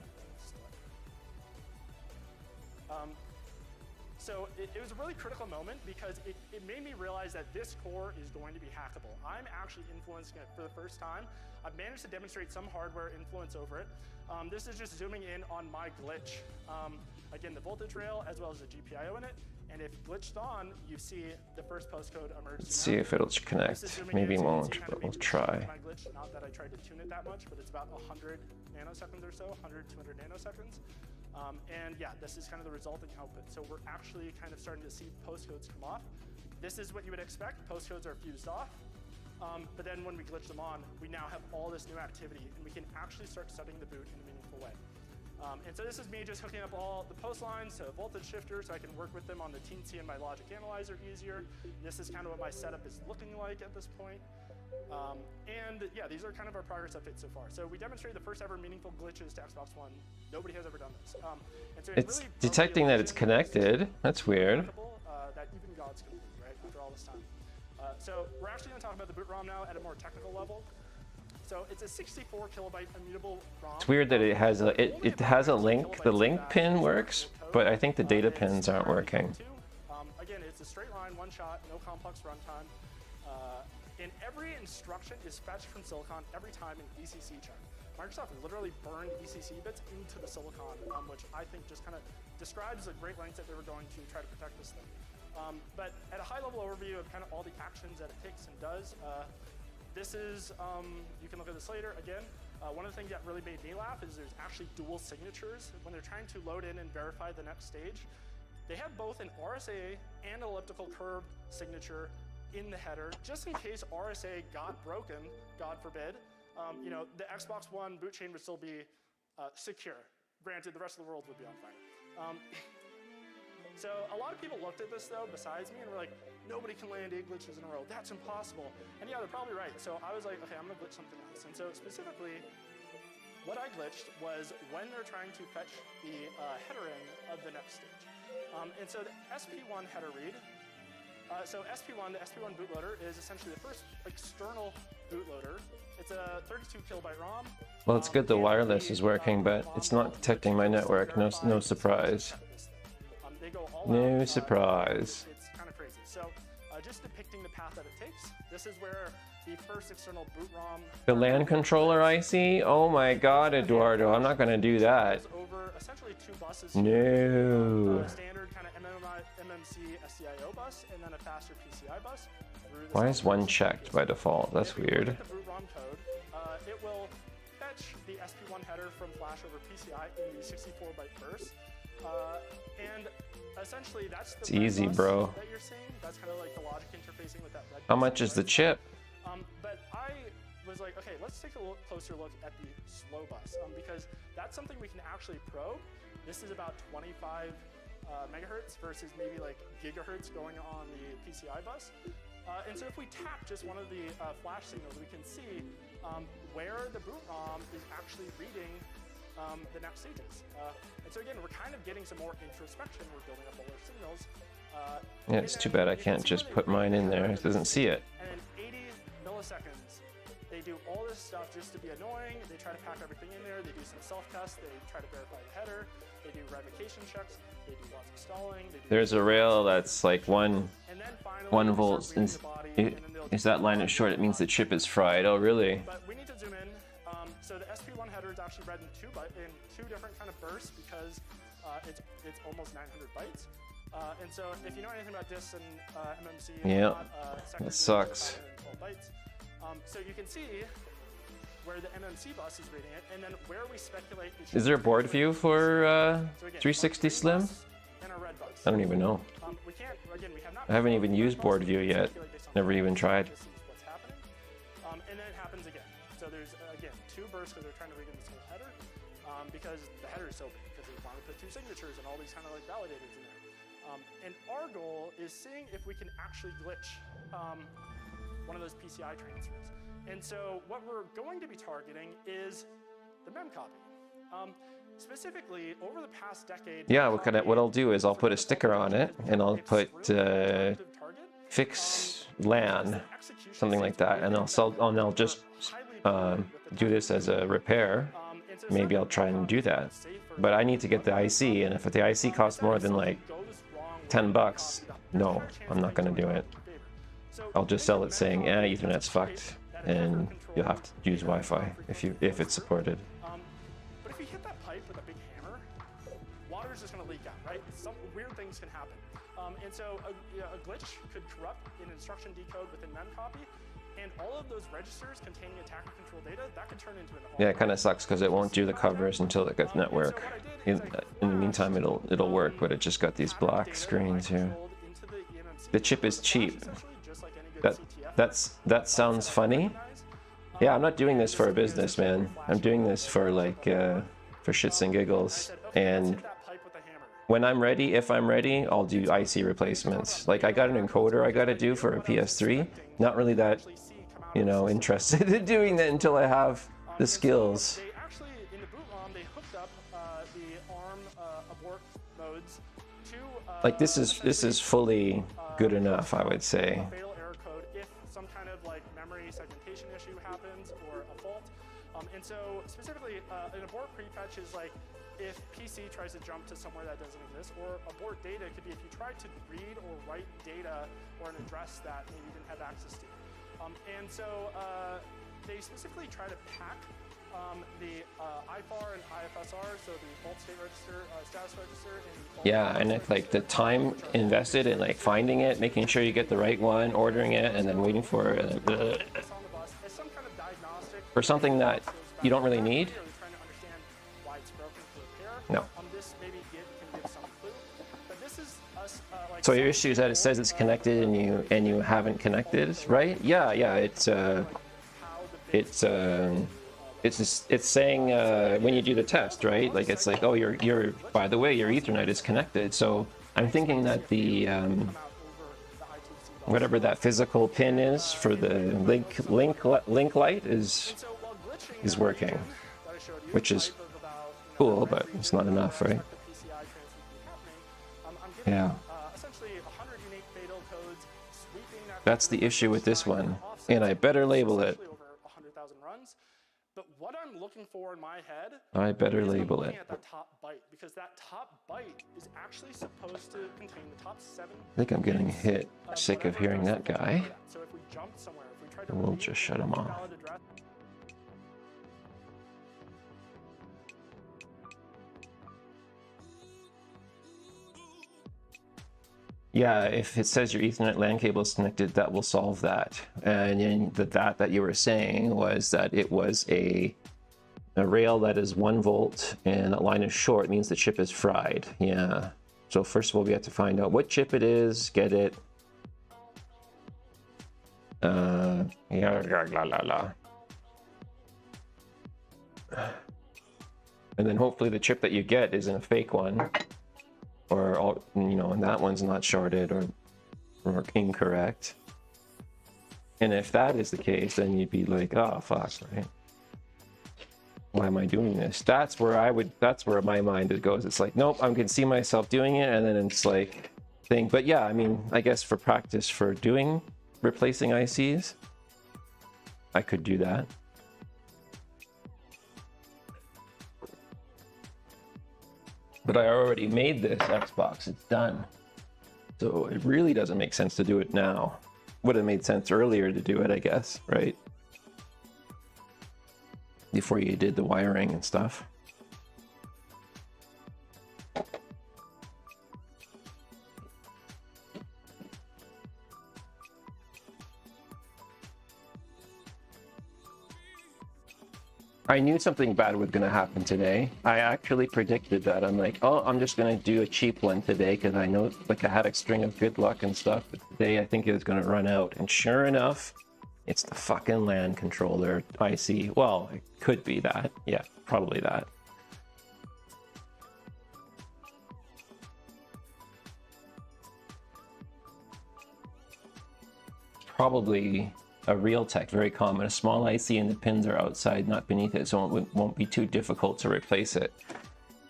So it was a really critical moment because it made me realize that this core is going to be hackable. I'm actually influencing it for the first time. I've managed to demonstrate some hardware influence over it. This is just zooming in on my glitch. Again, the voltage rail as well as the GPIO in it. And if glitched on, you see the first postcode emerge. Let's see if it'll connect. Maybe it won't, but we'll try. My glitch, not that I tried to tune it that much, but it's about 100 nanoseconds or so, 100, 200 nanoseconds. And yeah, this is kind of the resulting output. So we're actually kind of starting to see postcodes come off. This is what you would expect. Postcodes are fused off. But then when we glitch them on, we now have all this new activity, and we can actually start studying the boot in a meaningful way. And so this is me just hooking up all the post lines to a voltage shifter so I can work with them on the teensy and my logic analyzer easier. This is kind of what my setup is looking like at this point. And yeah, these are kind of our progress updates so far. So we demonstrated the first ever meaningful glitches to Xbox One. Nobody has ever done this. And so It's really detecting that it's connected. That's weird. That even gods can do, right, after all this time. So we're actually going to talk about the boot ROM now at a more technical level. So it's a 64 kilobyte immutable ROM. It's weird that it has a link. The link pin works, but I think the data pins aren't working. Again, it's a straight line, one shot, no complex runtime. And every instruction is fetched from Silicon every time in ECC check. Microsoft literally burned ECC bits into the silicon, which I think just kind of describes the great lengths that they were going to try to protect this thing. But at a high level overview of kind of all the actions that it takes and does, this is, you can look at this later again. One of the things that really made me laugh is there's actually dual signatures. When they're trying to load in and verify the next stage, they have both an RSA and an elliptical curve signature in the header, just in case RSA got broken, God forbid. You know, the Xbox One boot chain would still be secure. Granted, the rest of the world would be on fire. So a lot of people looked at this though, besides me, and were like, nobody can land 8 glitches in a row. That's impossible. And yeah, they're probably right. So I was like, okay, I'm gonna glitch something else. And so specifically, what I glitched was when they're trying to fetch the header in of the next stage. And so the SP1 header read, so SP1, the SP1 bootloader is essentially the first external bootloader. It's a 32 kilobyte ROM. Well, it's good the wireless is working, but it's not detecting my network. No surprise. No surprise. It's kind of crazy. So just depicting the path that it takes, this is where the first external boot ROM. The LAN controller IC? Oh my god, Eduardo, I'm not going to do that. Over essentially 2 buses. No. Standard kind of MMC SDIO bus, and then a faster PCI bus. Why is one checked by default? That's weird. The boot ROM code, it will fetch the SP1 header from flash over PCI in the 64-byte burst. And essentially that's the it's easy, bro. That you're seeing. That's kind of like the logic interfacing with that red. How much is the chip? But I was like, okay, let's take a closer look at the slow bus, because that's something we can actually probe. This is about 25 megahertz versus maybe like gigahertz going on the PCI bus. And so if we tap just one of the flash signals, we can see where the boot ROM is actually reading the next stages. And so again, we're kind of getting some more introspection. We're building up all our signals. Yeah, it's too bad I can't just put mine in there. It doesn't see it. And in 80 milliseconds, they do all this stuff just to be annoying. They try to pack everything in there. They do some self-tests. They try to verify the header. They do revocation checks. They do lots of stalling. There's a rail that's like 1 volt. Is that line is short? It means the chip is fried. Oh, really? But we need to zoom in. So the SP1 header is actually read in two different kind of bursts because it's almost 900 bytes. And so if you know anything about disks and MMC, yeah, that sucks. Bytes. So you can see where the MMC bus is reading it, and then where we speculate. Is there a board view for 360 Slim? I don't even know. I haven't even used board view yet. Never even tried. And then it happens again. So there's again 2 bursts because they're trying to read in this whole header, because the header is so big because they want to put 2 signatures and all these kind of like validators in there. And our goal is seeing if we can actually glitch one of those PCI transfers. And so what we're going to be targeting is the mem copy. Specifically, over the past decade. Yeah, what I'll do is I'll put a sticker on it, and I'll put fix LAN, something like that, and I'll just do this as a repair. Maybe I'll try and do that. But I need to get the IC, and if the IC costs more than like $10, no, I'm not gonna do it. I'll just sell it saying, Ethernet's fucked, and you'll have to use Wi-Fi if it's supported. But if you hit that pipe with a big hammer, water is just gonna leak out, right? Some weird things can happen. And so a glitch could corrupt an instruction decode within memcopy, and all of those registers containing attacker control data, that could turn into an yeah, it kind of sucks because it won't do the covers until it gets network. In the meantime, it'll work, but it just got these black screens here. The chip is cheap. That sounds funny. Yeah, I'm not doing this for a business, man. I'm doing this for like for shits and giggles. And when I'm ready, if I'm ready, I'll do IC replacements. Like I got an encoder I got to do for a PS3. Not really that, you know, interested in doing that until I have the skills. They actually, in the boot ROM, they hooked up the ARM abort modes to like this is fully good enough, I would say. Fatal error code if some kind of like memory segmentation issue happens or a fault. And so specifically, an abort prefetch is like if PC tries to jump to somewhere that doesn't exist, or abort data could be if you tried to read or write data or an address that maybe you didn't have access to. And so they specifically try to pack the IFAR and IFSR, so the fault state register, status register, and the fault Yeah, and if like the time invested in like finding it, making sure you get the right one, ordering it, and then waiting for it, on the bus as some kind of diagnostic for something that you don't really need. Trying to understand why it's broken to repair. No. This maybe can give some clue. But this is us like So your issue is that it says it's connected and you haven't connected, right? Yeah, it's saying when you do the test, right? Like it's like, oh, you're by the way, your Ethernet is connected. So I'm thinking that the whatever that physical pin is for the link light is working, which is cool, but it's not enough, right? Yeah. That's the issue with this one, and I better label it. But what I'm looking for in my head, I better label it. at that top byte, because that top byte is actually supposed to contain the top 7. I think I'm getting hit. Sick of hearing that guy. So if we jump somewhere, if we try to We'll just shut him off. Yeah, if it says your Ethernet LAN cable is connected, that will solve that. And then that you were saying was that it was a rail that is 1 volt and that line is short, means the chip is fried. Yeah. So first of all, we have to find out what chip it is, get it. And then hopefully the chip that you get isn't a fake one. Or, you know, and that one's not shorted or incorrect. And if that is the case, then you'd be like, oh, fuck, right? Why am I doing this? That's where my mind goes. It's like, nope, I can see myself doing it. And then it's like, thing. But yeah, I mean, I guess for practice for replacing ICs, I could do that. But I already made this Xbox, it's done. So it really doesn't make sense to do it now. Would have made sense earlier to do it, I guess, right? Before you did the wiring and stuff. I knew something bad was going to happen today. I actually predicted that. I'm like, oh, I'm just going to do a cheap one today because I know, like, I had a string of good luck and stuff. But today I think it was going to run out. And sure enough, it's the fucking LAN controller IC. Well, it could be that. Yeah, probably that. Probably a Realtek, very common. A small IC and the pins are outside, not beneath it, so it won't be too difficult to replace it.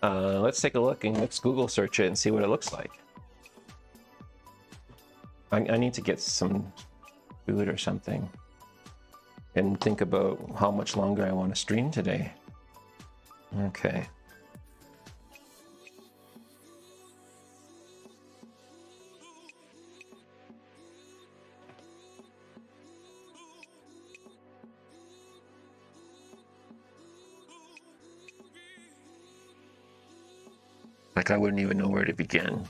Let's take a look and let's Google search it and see what it looks like. I need to get some food or something and think about how much longer I want to stream today. Okay. Like, I wouldn't even know where to begin.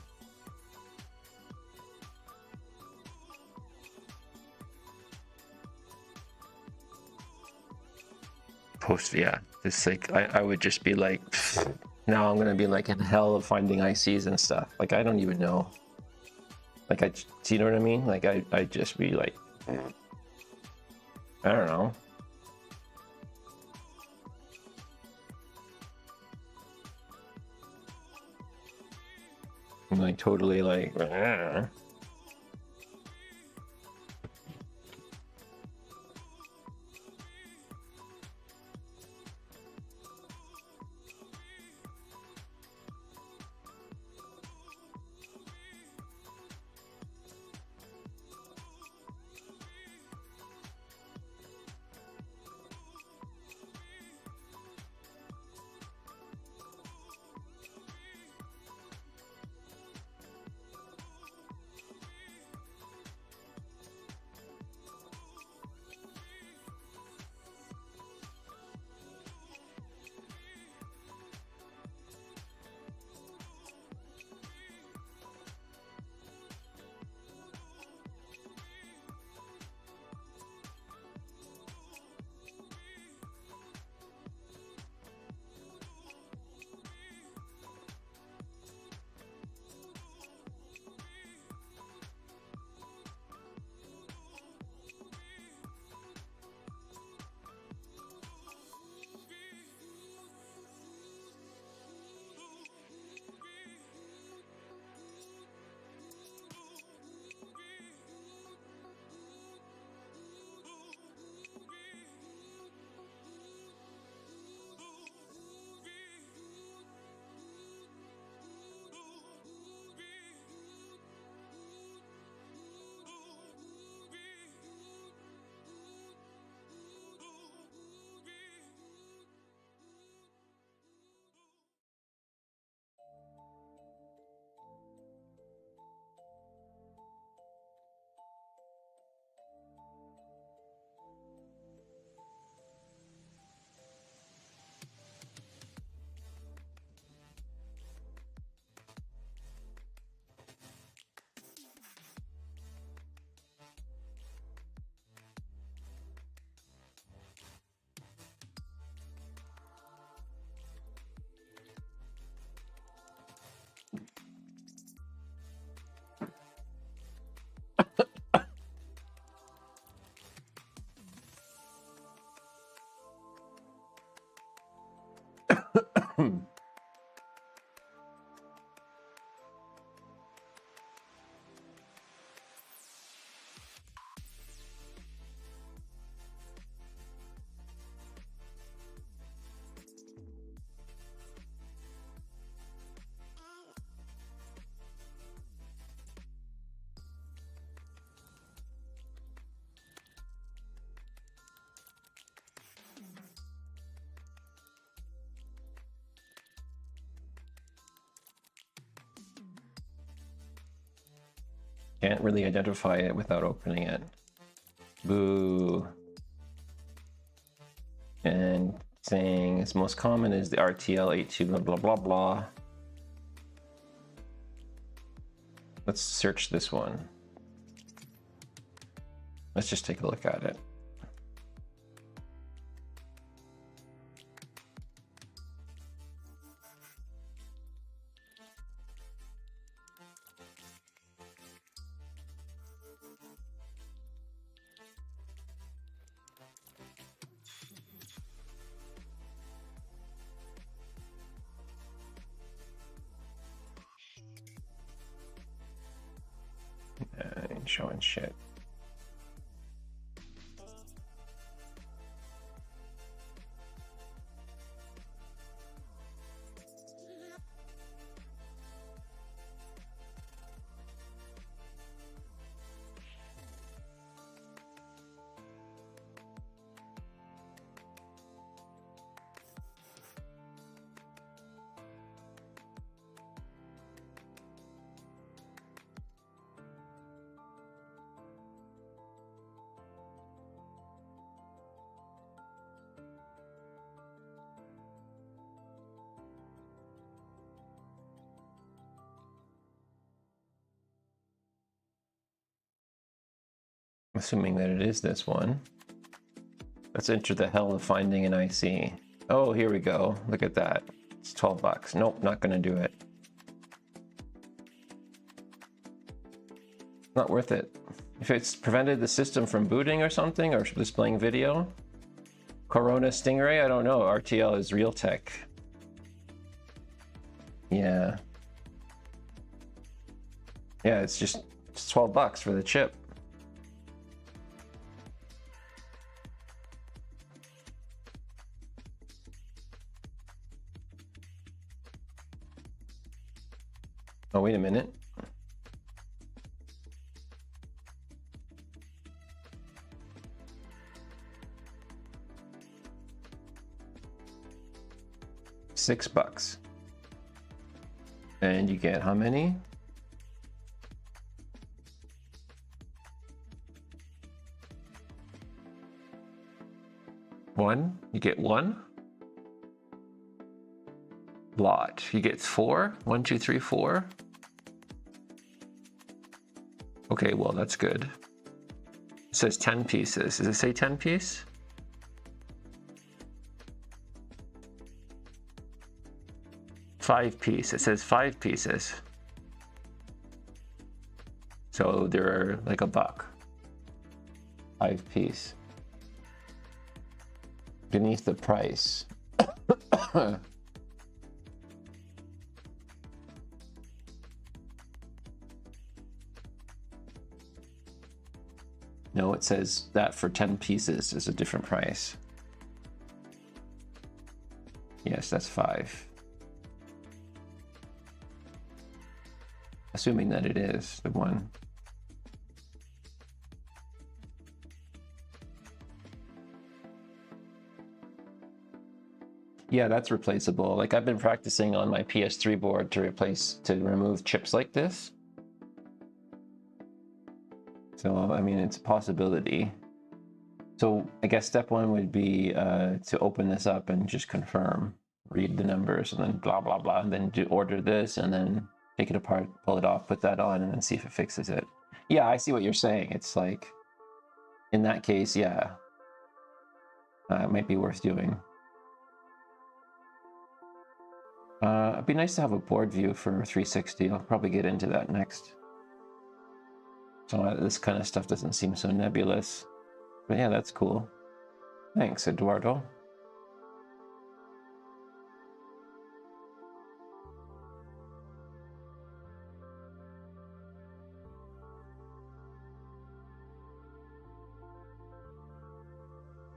Yeah, it's like, I would just be like, now I'm gonna be like in hell of finding ICs and stuff. Like, I don't even know. Like, do you know what I mean? Like, I'd just be like, I don't know. I'm like totally like, Can't really identify it without opening it. Boo. And saying its most common is the RTL82 blah blah blah blah. Let's search this one. Let's just take a look at it. Ain't showing shit. Assuming that it is this one. Let's enter the hell of finding an IC. Oh, here we go. Look at that. It's 12 bucks. Nope, not gonna do it. Not worth it. If it's prevented the system from booting or something, or displaying video. Corona Stingray, I don't know. RTL is Realtek. Yeah. Yeah, it's 12 bucks for the chip. Oh, wait a minute. $6. And you get how many? One? You get one? Lot. You get 4? 1, 2, 3, 4. Okay, well, that's good. It says 10 pieces. Does it say 10 piece? Five piece. It says 5 pieces. So they're like $1. 5 piece. Beneath the price. No, it says that for 10 pieces is a different price. Yes, that's 5. Assuming that it is the one. Yeah, that's replaceable. Like I've been practicing on my PS3 board to remove chips like this. So, I mean, it's a possibility. So I guess step 1 would be to open this up and just confirm, read the numbers, and then blah, blah, blah, and then order this, and then take it apart, pull it off, put that on, and then see if it fixes it. Yeah, I see what you're saying. It's like, in that case, yeah, it might be worth doing. It'd be nice to have a board view for 360. I'll probably get into that next. So this kind of stuff doesn't seem so nebulous. But yeah, that's cool. Thanks, Eduardo.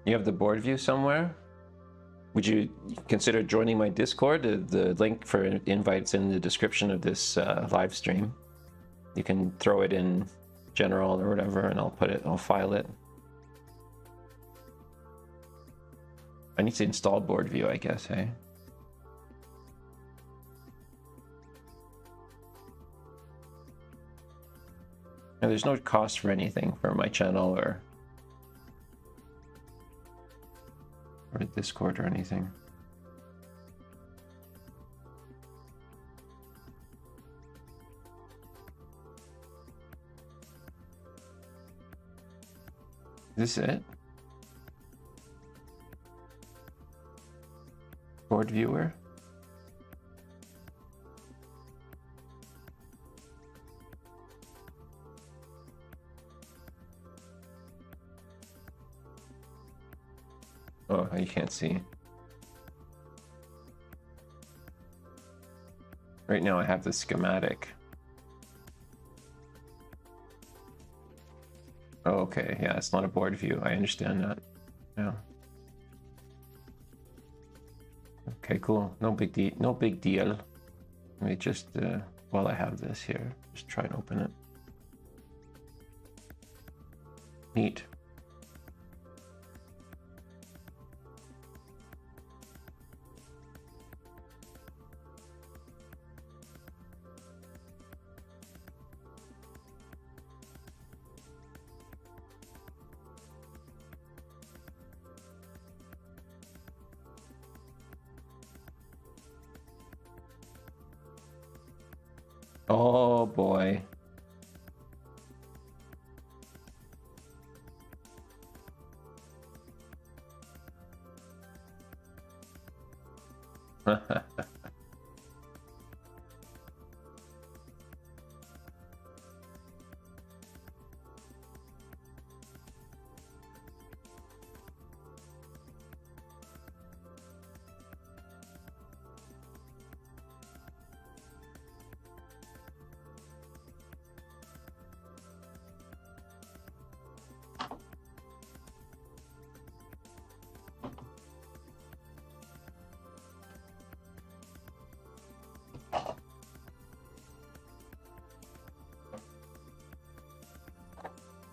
You have the board view somewhere? Would you consider joining my Discord? The link for invites in the description of this live stream. You can throw it in general or whatever, and I'll file it. I need to install board view, I guess, hey? And there's no cost for anything for my channel or Discord or anything. Is this it? Board viewer? Oh, you can't see. Right now I have the schematic. Oh, okay, yeah, it's not a board view. I understand that. Yeah. Okay, cool. No big deal. No big deal. Let me just, while I have this here, just try and open it. Neat. Oh boy.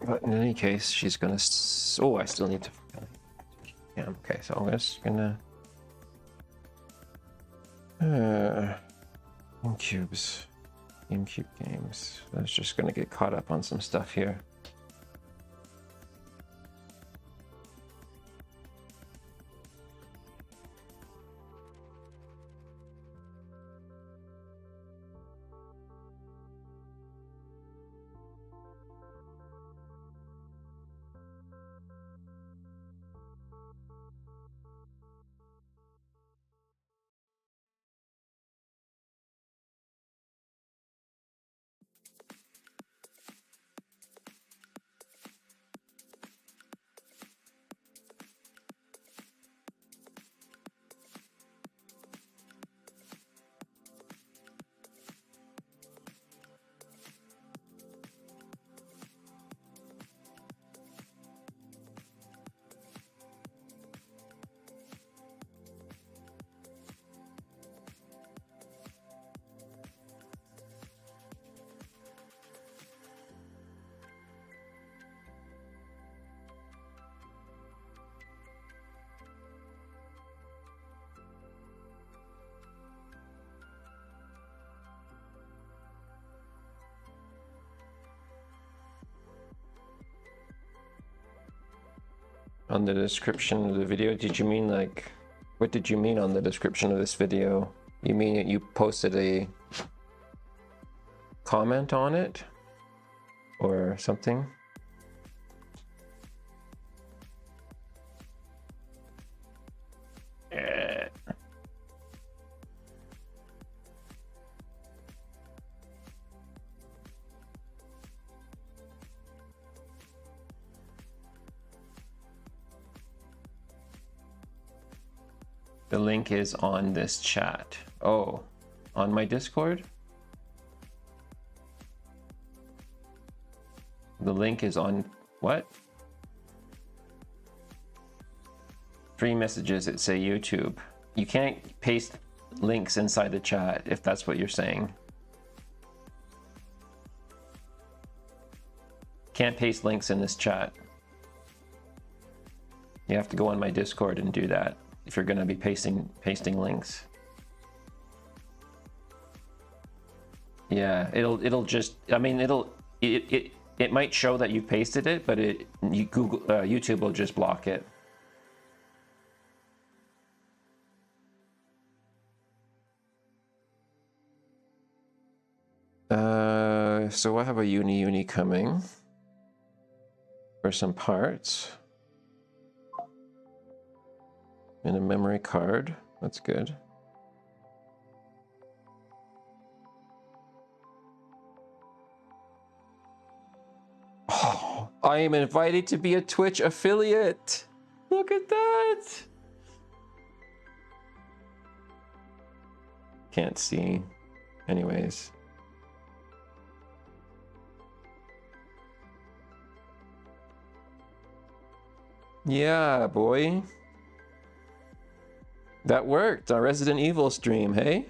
But in any case, she's gonna. Oh, I still need to. Yeah. Okay. So I'm just gonna. GameCube games. I was just gonna get caught up on some stuff here. On the description of the video, did you mean like, what did you mean on the description of this video? You mean that you posted a comment on it or something? The link is on this chat. Oh, on my Discord? The link is on what? 3 messages that say YouTube. You can't paste links inside the chat if that's what you're saying. Can't paste links in this chat. You have to go on my Discord and do that if you're going to be pasting links. Yeah, it'll just, I mean, it might show that you pasted it, but YouTube will just block it. So I have a uni coming for some parts and a memory card. That's good. Oh, I am invited to be a Twitch affiliate. Look at that. Can't see. Anyways. Yeah, boy. That worked. Our Resident Evil stream, hey?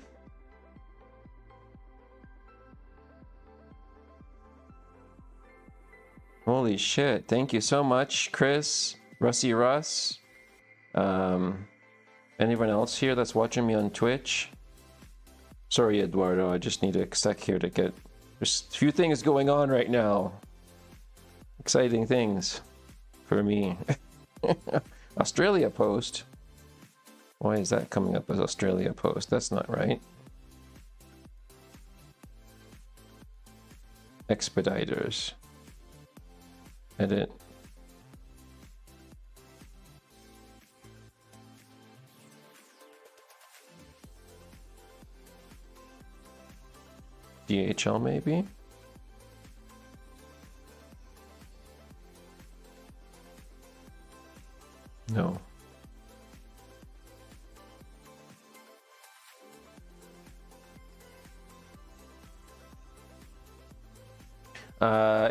Holy shit. Thank you so much, Chris, Rusty Russ. Anyone else here that's watching me on Twitch? Sorry, Eduardo. I just need a sec here to get... There's a few things going on right now. Exciting things for me. Australia post. Why is that coming up as Australia post? That's not right. Expediters. Edit. DHL maybe? No.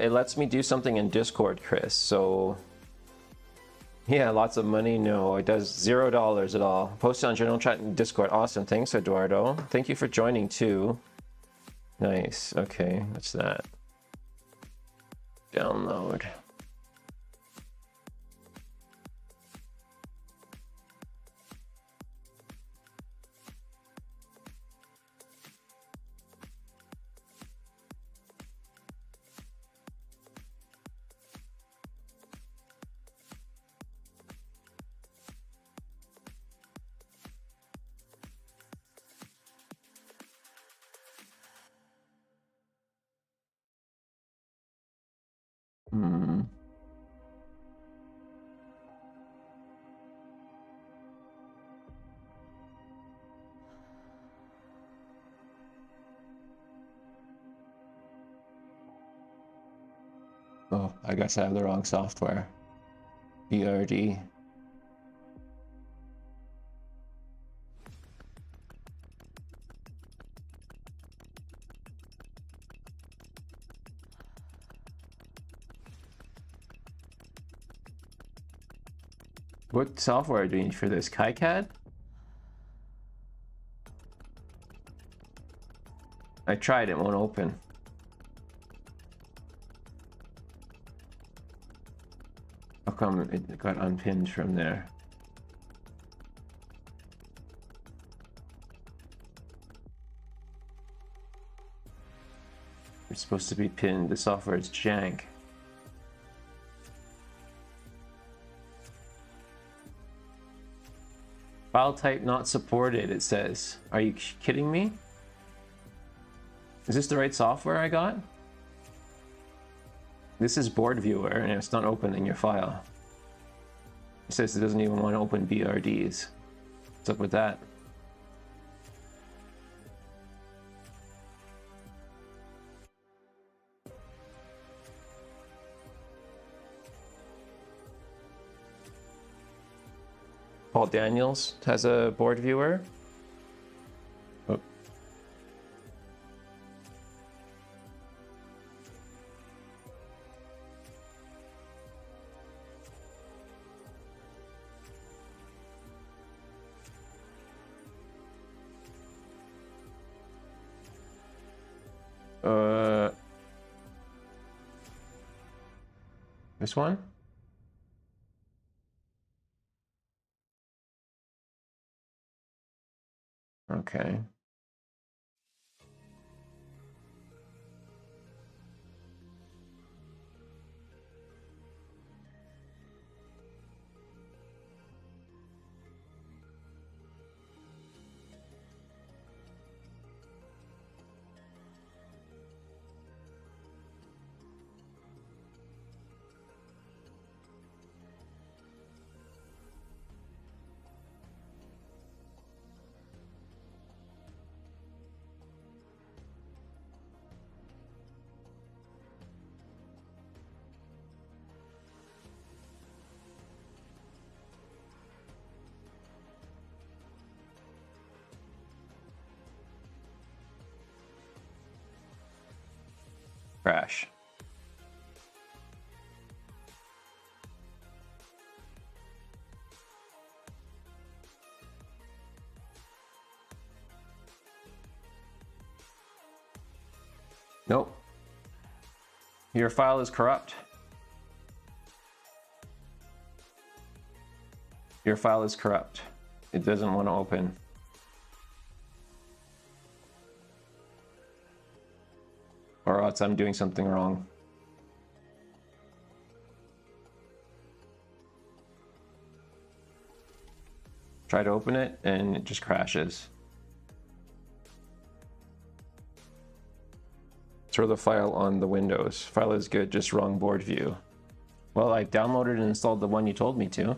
It lets me do something in Discord, Chris, so... Yeah, lots of money? No, it does $0 at all. Post it on general chat in Discord. Awesome, thanks, Eduardo. Thank you for joining, too. Nice, okay, what's that? Download. Oh, I guess I have the wrong software. BRD. What software do you need for this? KiCad? I tried, it won't open. How come it got unpinned from there? It's supposed to be pinned. The software is jank. File type not supported, it says. Are you kidding me? Is this the right software I got? This is board viewer and it's not opening your file. It says it doesn't even want to open BRDs. What's up with that? Paul Daniels has a board viewer. Oh. This one? Okay. Crash. Nope. Your file is corrupt. Your file is corrupt. It doesn't want to open. Or else I'm doing something wrong. Try to open it and it just crashes. Throw the file on the Windows. File is good, just wrong board view. Well, I downloaded and installed the one you told me to.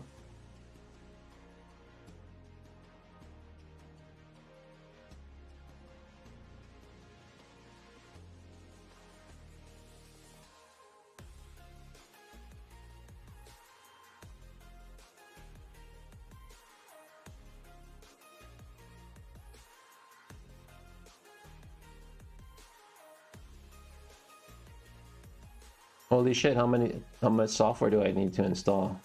Holy shit, how much software do I need to install?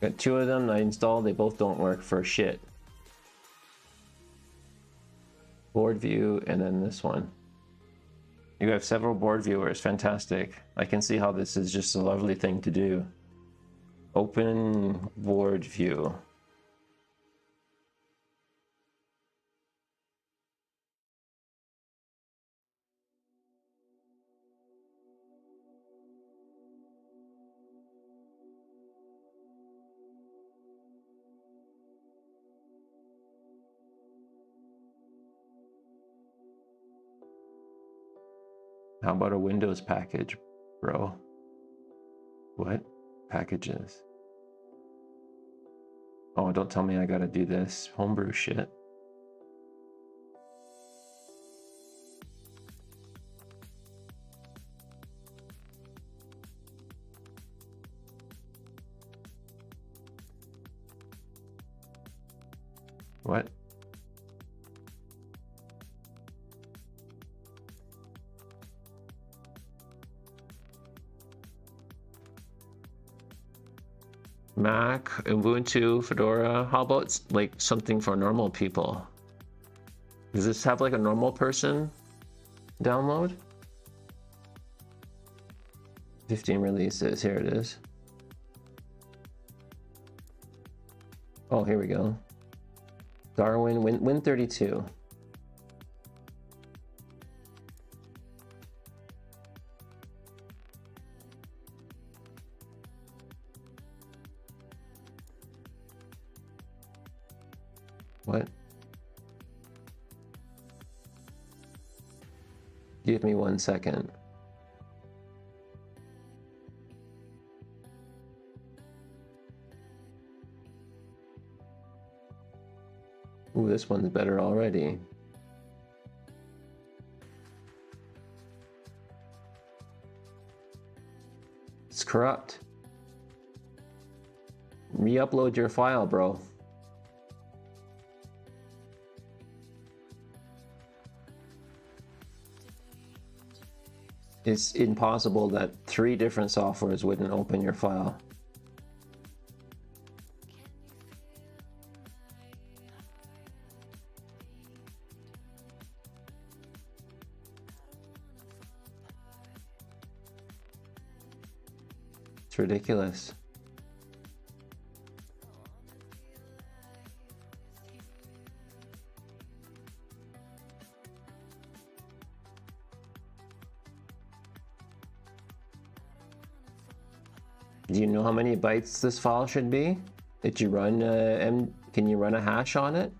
Got 2 of them I installed, they both don't work for shit. Board view and then this one. You have several board viewers, fantastic. I can see how this is just a lovely thing to do. Open board view. How about a Windows package, bro? What? Packages. Oh, don't tell me I gotta do this homebrew shit. What? Mac, Ubuntu, Fedora. How about like something for normal people? Does this have like a normal person download? 15 releases, here it is. Oh, here we go. Darwin, Win32. What? Give me 1 second. Ooh, this one's better already. It's corrupt. Re-upload your file, bro. It's impossible that 3 different softwares wouldn't open your file. It's ridiculous. Do you know how many bytes this file should be? Did you run can you run a hash on it?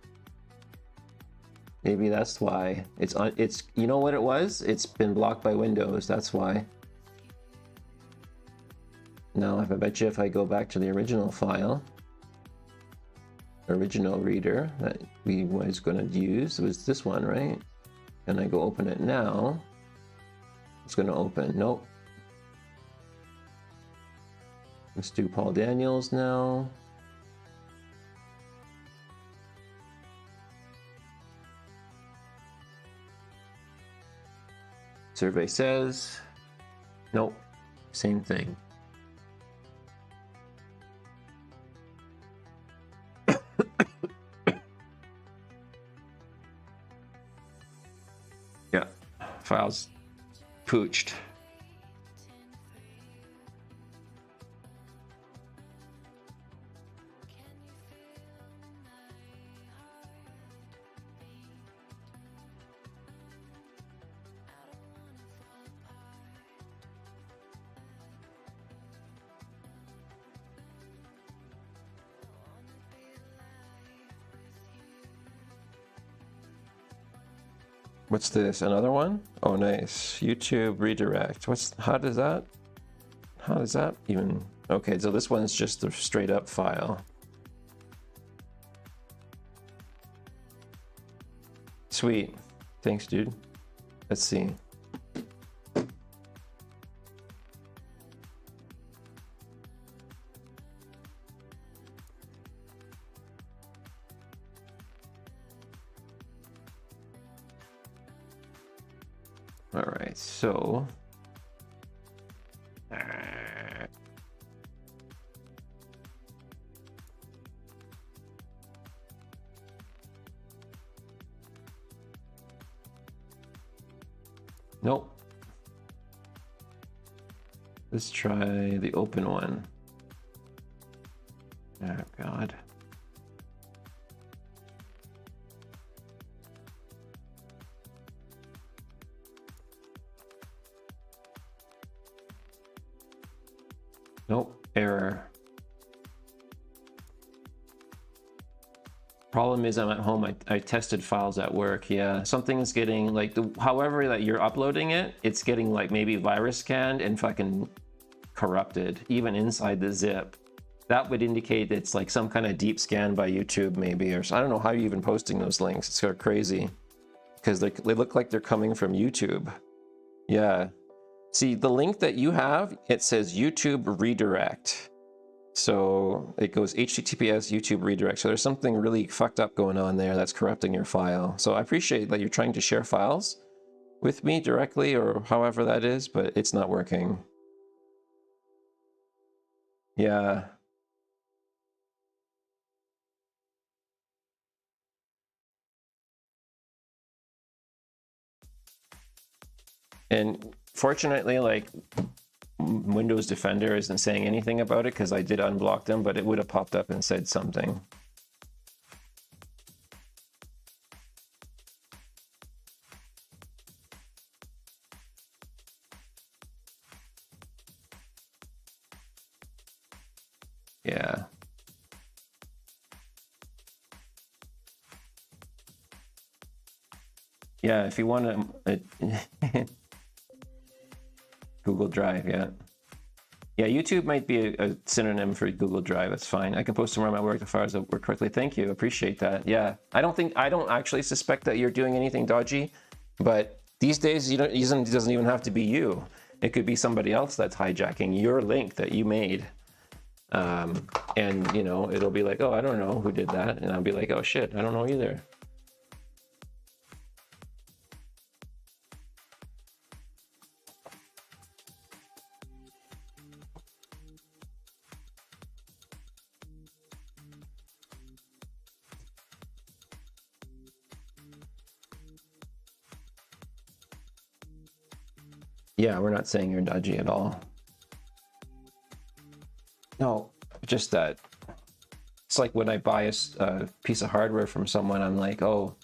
Maybe that's why. It's you know what it was? It's been blocked by Windows, that's why. Now, I bet you if I go back to the original file, original reader that we was going to use, it was this one, right? And I go open it now, it's going to open. Nope. Let's do Paul Daniels now. Survey says, nope, same thing. Yeah, files pooched. What's this? Another one? Oh, nice. YouTube redirect. How does that even? Okay, so this one's just the straight up file. Sweet. Thanks, dude. Let's see. All right, so nope. Let's try the open one. Oh God. Nope, error. Problem is I'm at home, I tested files at work. Yeah, something is getting like, however that you're uploading it, it's getting like maybe virus scanned and fucking corrupted, even inside the zip. That would indicate it's like some kind of deep scan by YouTube maybe, or I don't know how you're even posting those links. It's sort of crazy because they look like they're coming from YouTube. Yeah. See, the link that you have, it says YouTube redirect. So it goes HTTPS YouTube redirect. So there's something really fucked up going on there that's corrupting your file. So I appreciate that you're trying to share files with me directly or however that is, but it's not working. Yeah. And fortunately, like, Windows Defender isn't saying anything about it because I did unblock them, but it would have popped up and said something. Yeah. Yeah, if you want to... Google Drive, yeah. Yeah, YouTube might be a synonym for Google Drive. That's fine. I can post them around my work the files that work correctly. Thank you. Appreciate that. Yeah. I don't actually suspect that you're doing anything dodgy, but these days it doesn't even have to be you. It could be somebody else that's hijacking your link that you made. And you know, it'll be like, oh, I don't know who did that. And I'll be like, oh shit, I don't know either. Yeah, we're not saying you're dodgy at all. No, just that it's like when I buy a piece of hardware from someone, I'm like, oh,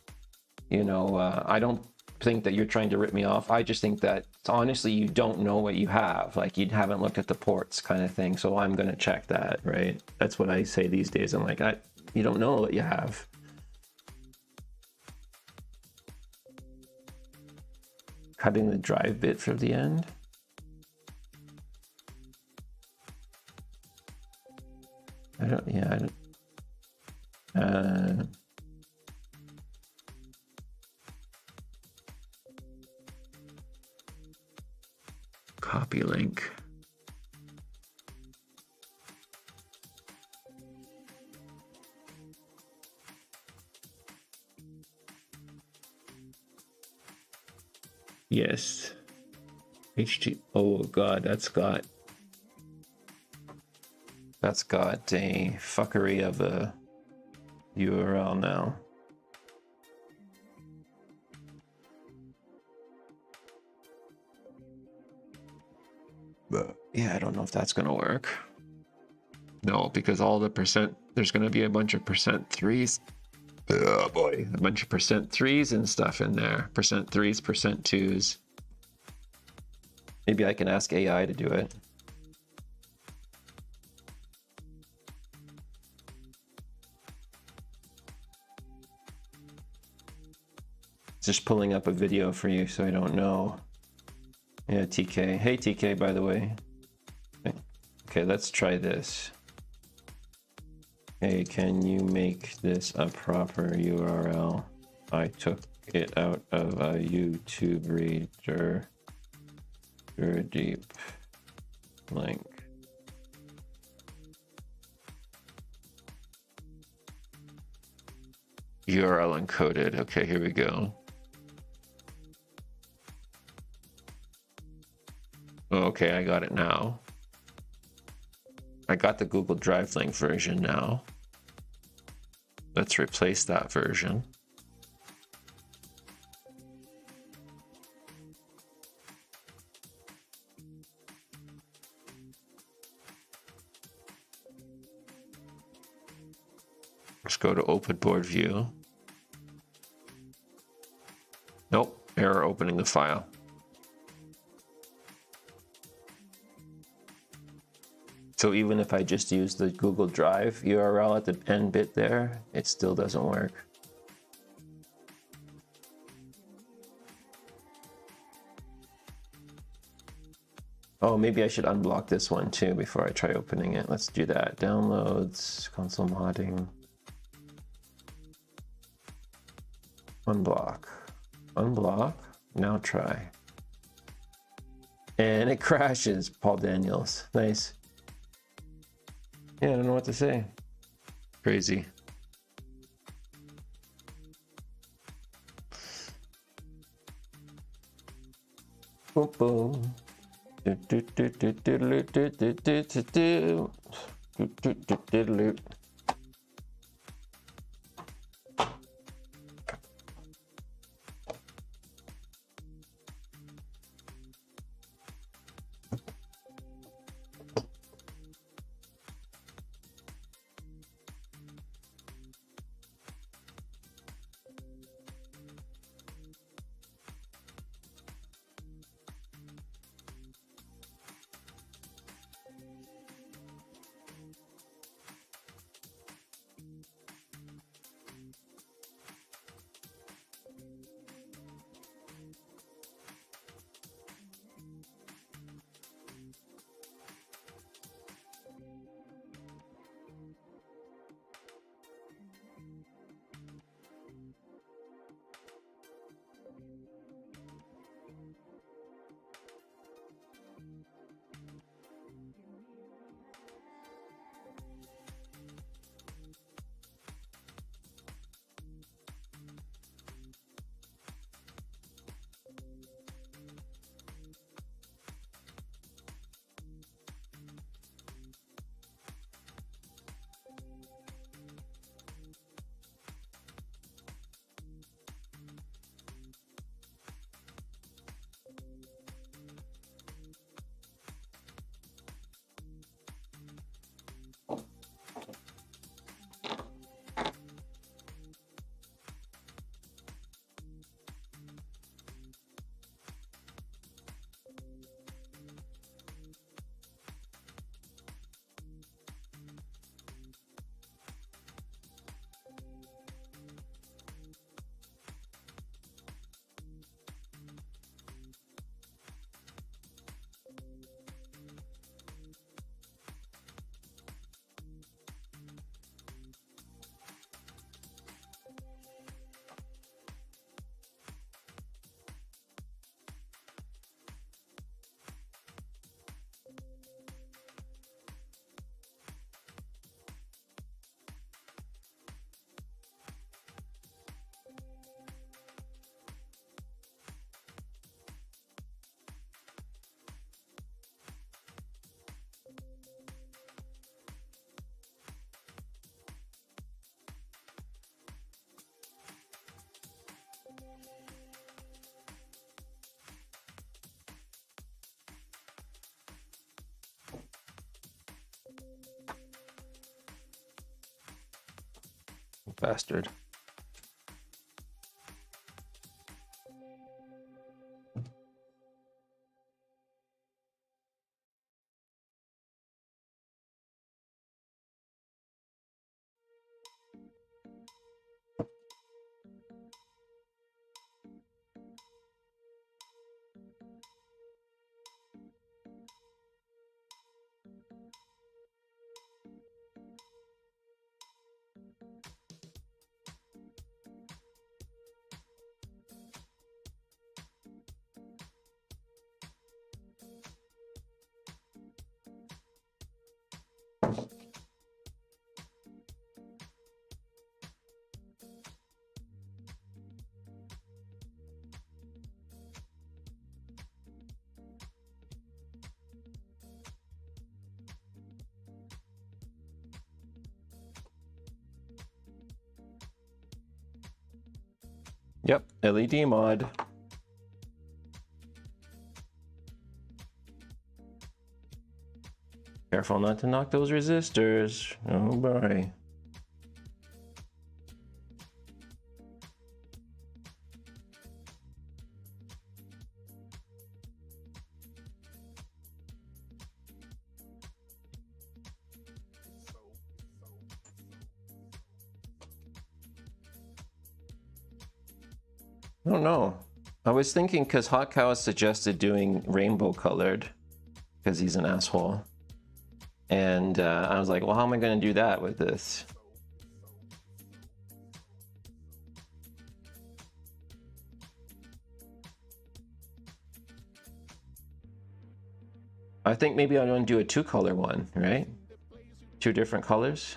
you know, I don't think that you're trying to rip me off. I just think that honestly, you don't know what you have. Like you haven't looked at the ports kind of thing. So I'm going to check that, right? That's what I say these days. I'm like, you don't know what you have. Cutting the drive bit from the end. I don't. Copy link. Yes. Oh god, that's got a fuckery of a URL now. But yeah, I don't know if that's gonna work. No, because all the percent, there's gonna be a bunch of %3s. Oh boy, a bunch of %3s and stuff in there. %3s, %2s. Maybe I can ask AI to do it. Just pulling up a video for you so I don't know. Yeah, TK. Hey TK, by the way. Okay, let's try this. Hey, can you make this a proper URL? I took it out of a YouTube reader. Deep link. URL encoded. Okay, here we go. Okay, I got it now. I got the Google Drive link version now. Let's replace that version. Let's go to open board view. Nope, error opening the file. So even if I just use the Google Drive URL at the end bit there, it still doesn't work. Oh, maybe I should unblock this one too before I try opening it. Let's do that. Downloads, console modding. Unblock. Unblock. Now try. And it crashes. Paul Daniels. Nice. Yeah, I don't know what to say. Crazy. Boom, boom. Do, do, do, do, do, do, do, do, do, do, do. Do, do, do, do, do. Bastard. Yep, LED mod. Careful not to knock those resistors. Oh boy. I don't know. I was thinking because Hot Cow suggested doing rainbow colored because he's an asshole. And I was like, well, how am I going to do that with this? I think maybe I want to do a 2-color one, right? 2 different colors.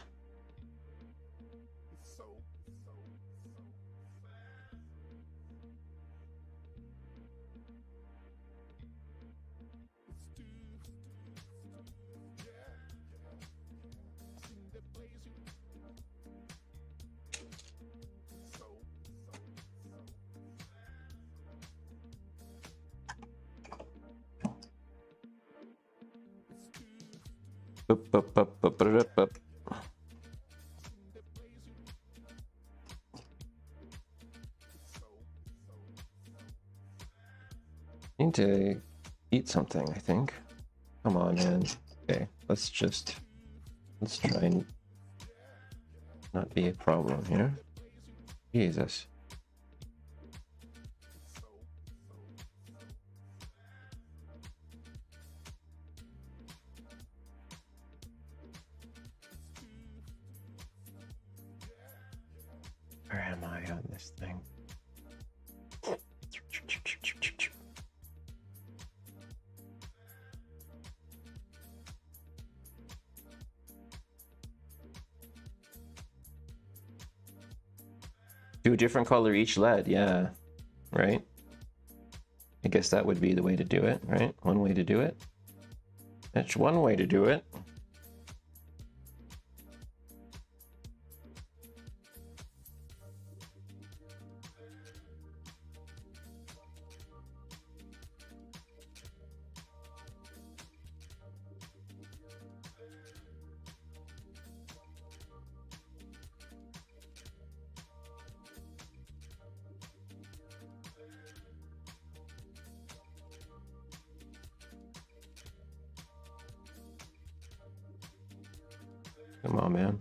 Need to eat something, I think. Come on, man. Okay, let's try and not be a problem here. Jesus. Where am I on this thing? Do a different color each LED, yeah. Right? I guess that would be the way to do it, right? One way to do it. That's one way to do it. Come on, man.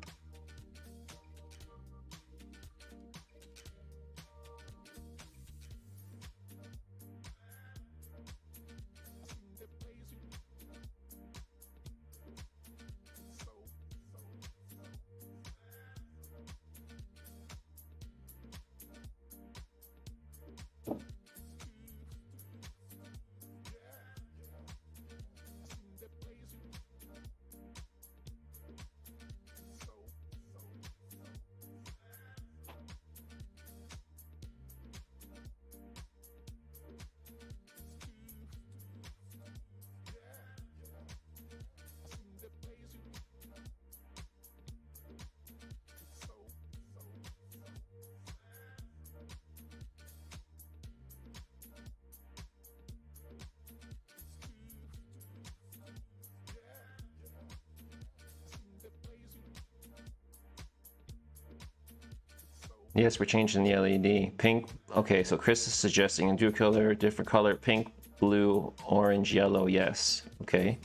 Yes, we're changing the LED. Pink. Okay, so Chris is suggesting a dual color, different color, pink, blue, orange, yellow. Yes. Okay.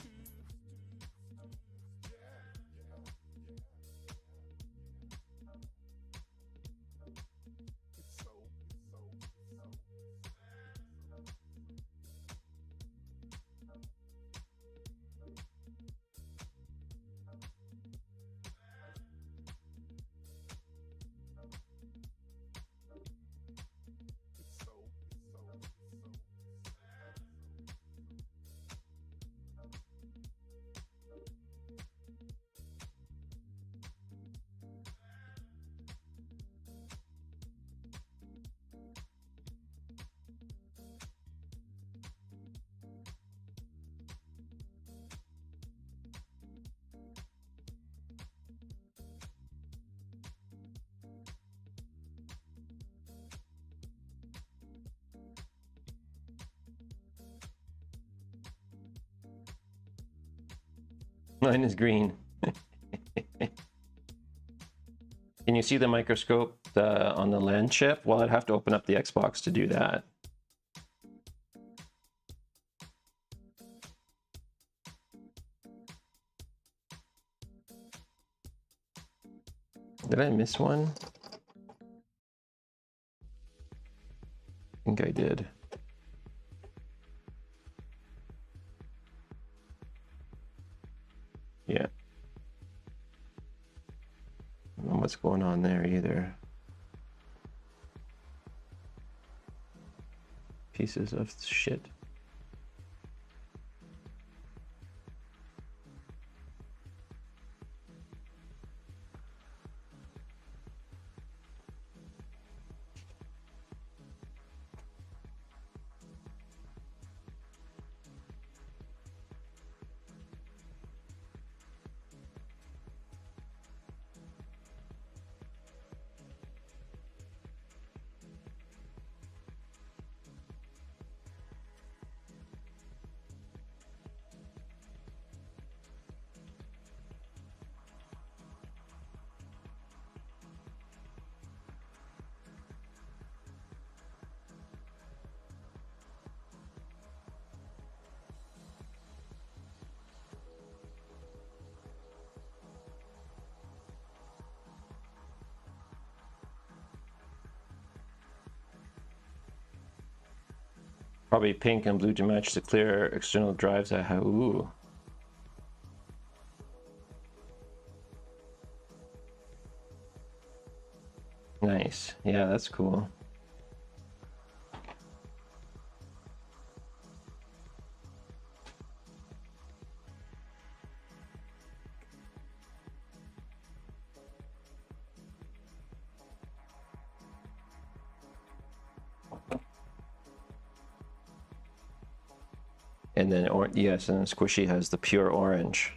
Mine is green. Can you see the microscope on the lens chip? Well, I'd have to open up the Xbox to do that. Did I miss one? I think I did. Yeah. I don't know what's going on there either. Pieces of shit. Probably pink and blue to match the clear external drives I have. Ooh. Nice. Yeah, that's cool. And then, yes, and Squishy has the pure orange.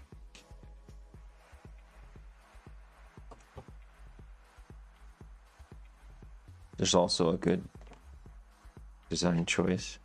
There's also a good design choice.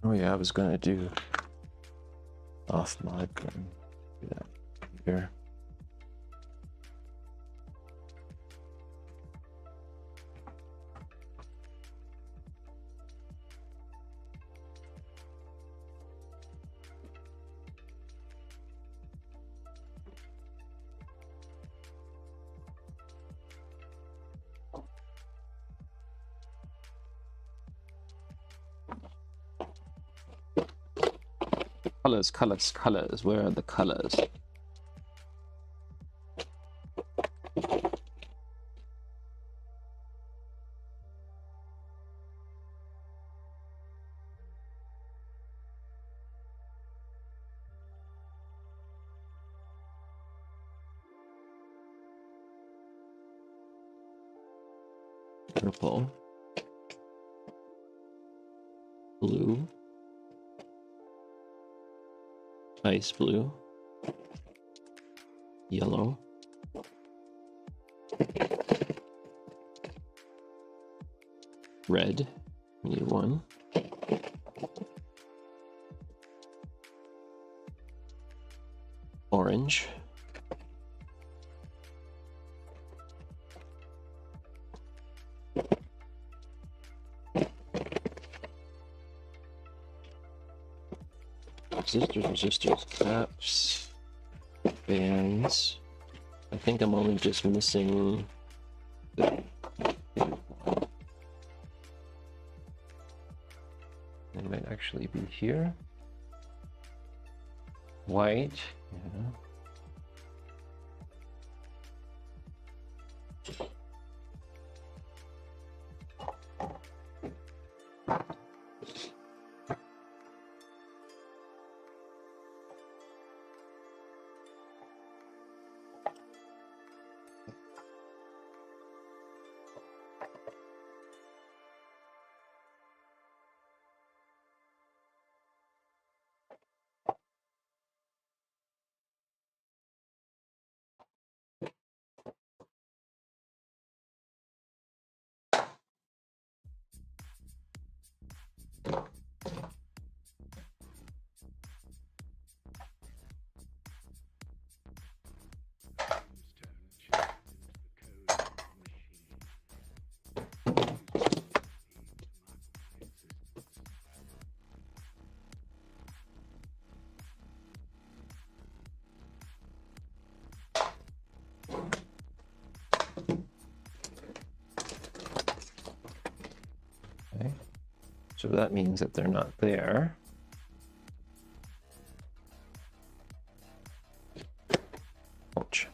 Oh yeah, I was gonna do off mic and do that here. Colors, colors, colors. Where are the colors? Purple. Blue. Ice blue. Yellow. Red. We need one. Orange. Resistors, caps, bands. I think I'm only just missing the one. It might actually be here. White, yeah. Okay, so that means that they're not there. Ouch.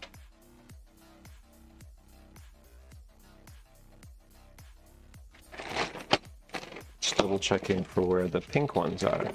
Just double checking for where the pink ones are.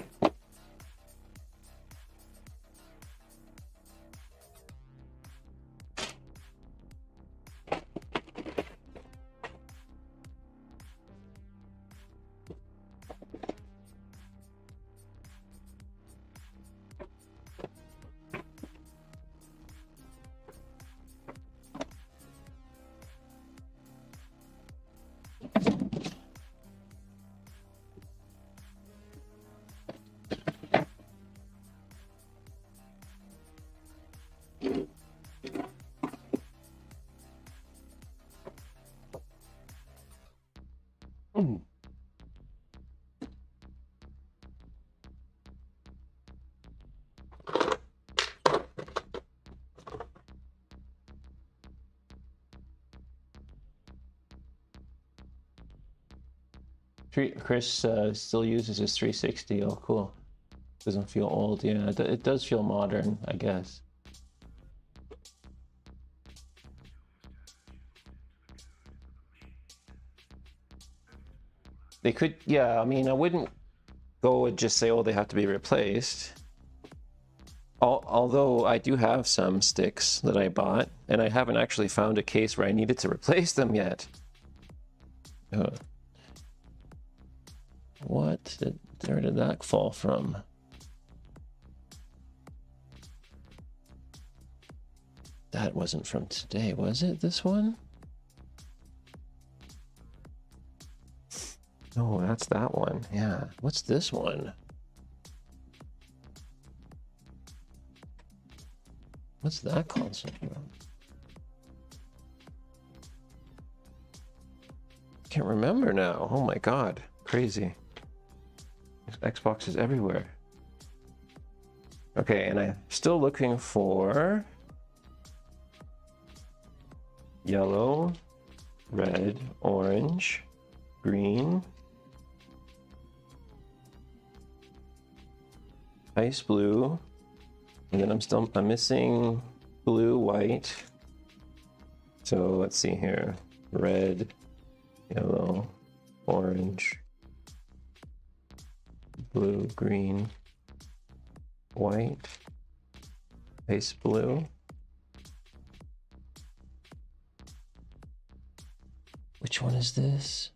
Chris still uses his 360. Oh, cool. Doesn't feel old. Yeah, it does feel modern, I guess. They could, yeah, I mean, I wouldn't go and just say, oh, they have to be replaced. Although I do have some sticks that I bought, and I haven't actually found a case where I needed to replace them yet. Where did that fall from? That wasn't from today, was it? This one? No, that's that one. Yeah. What's this one? What's that console from? Can't remember now. Oh my god. Crazy. Xbox is everywhere. Okay, and I'm still looking for yellow, red, orange, green, ice blue, and then I'm missing blue, white. So let's see here. Red, yellow, orange, blue, green, white, ice blue. Which one is this?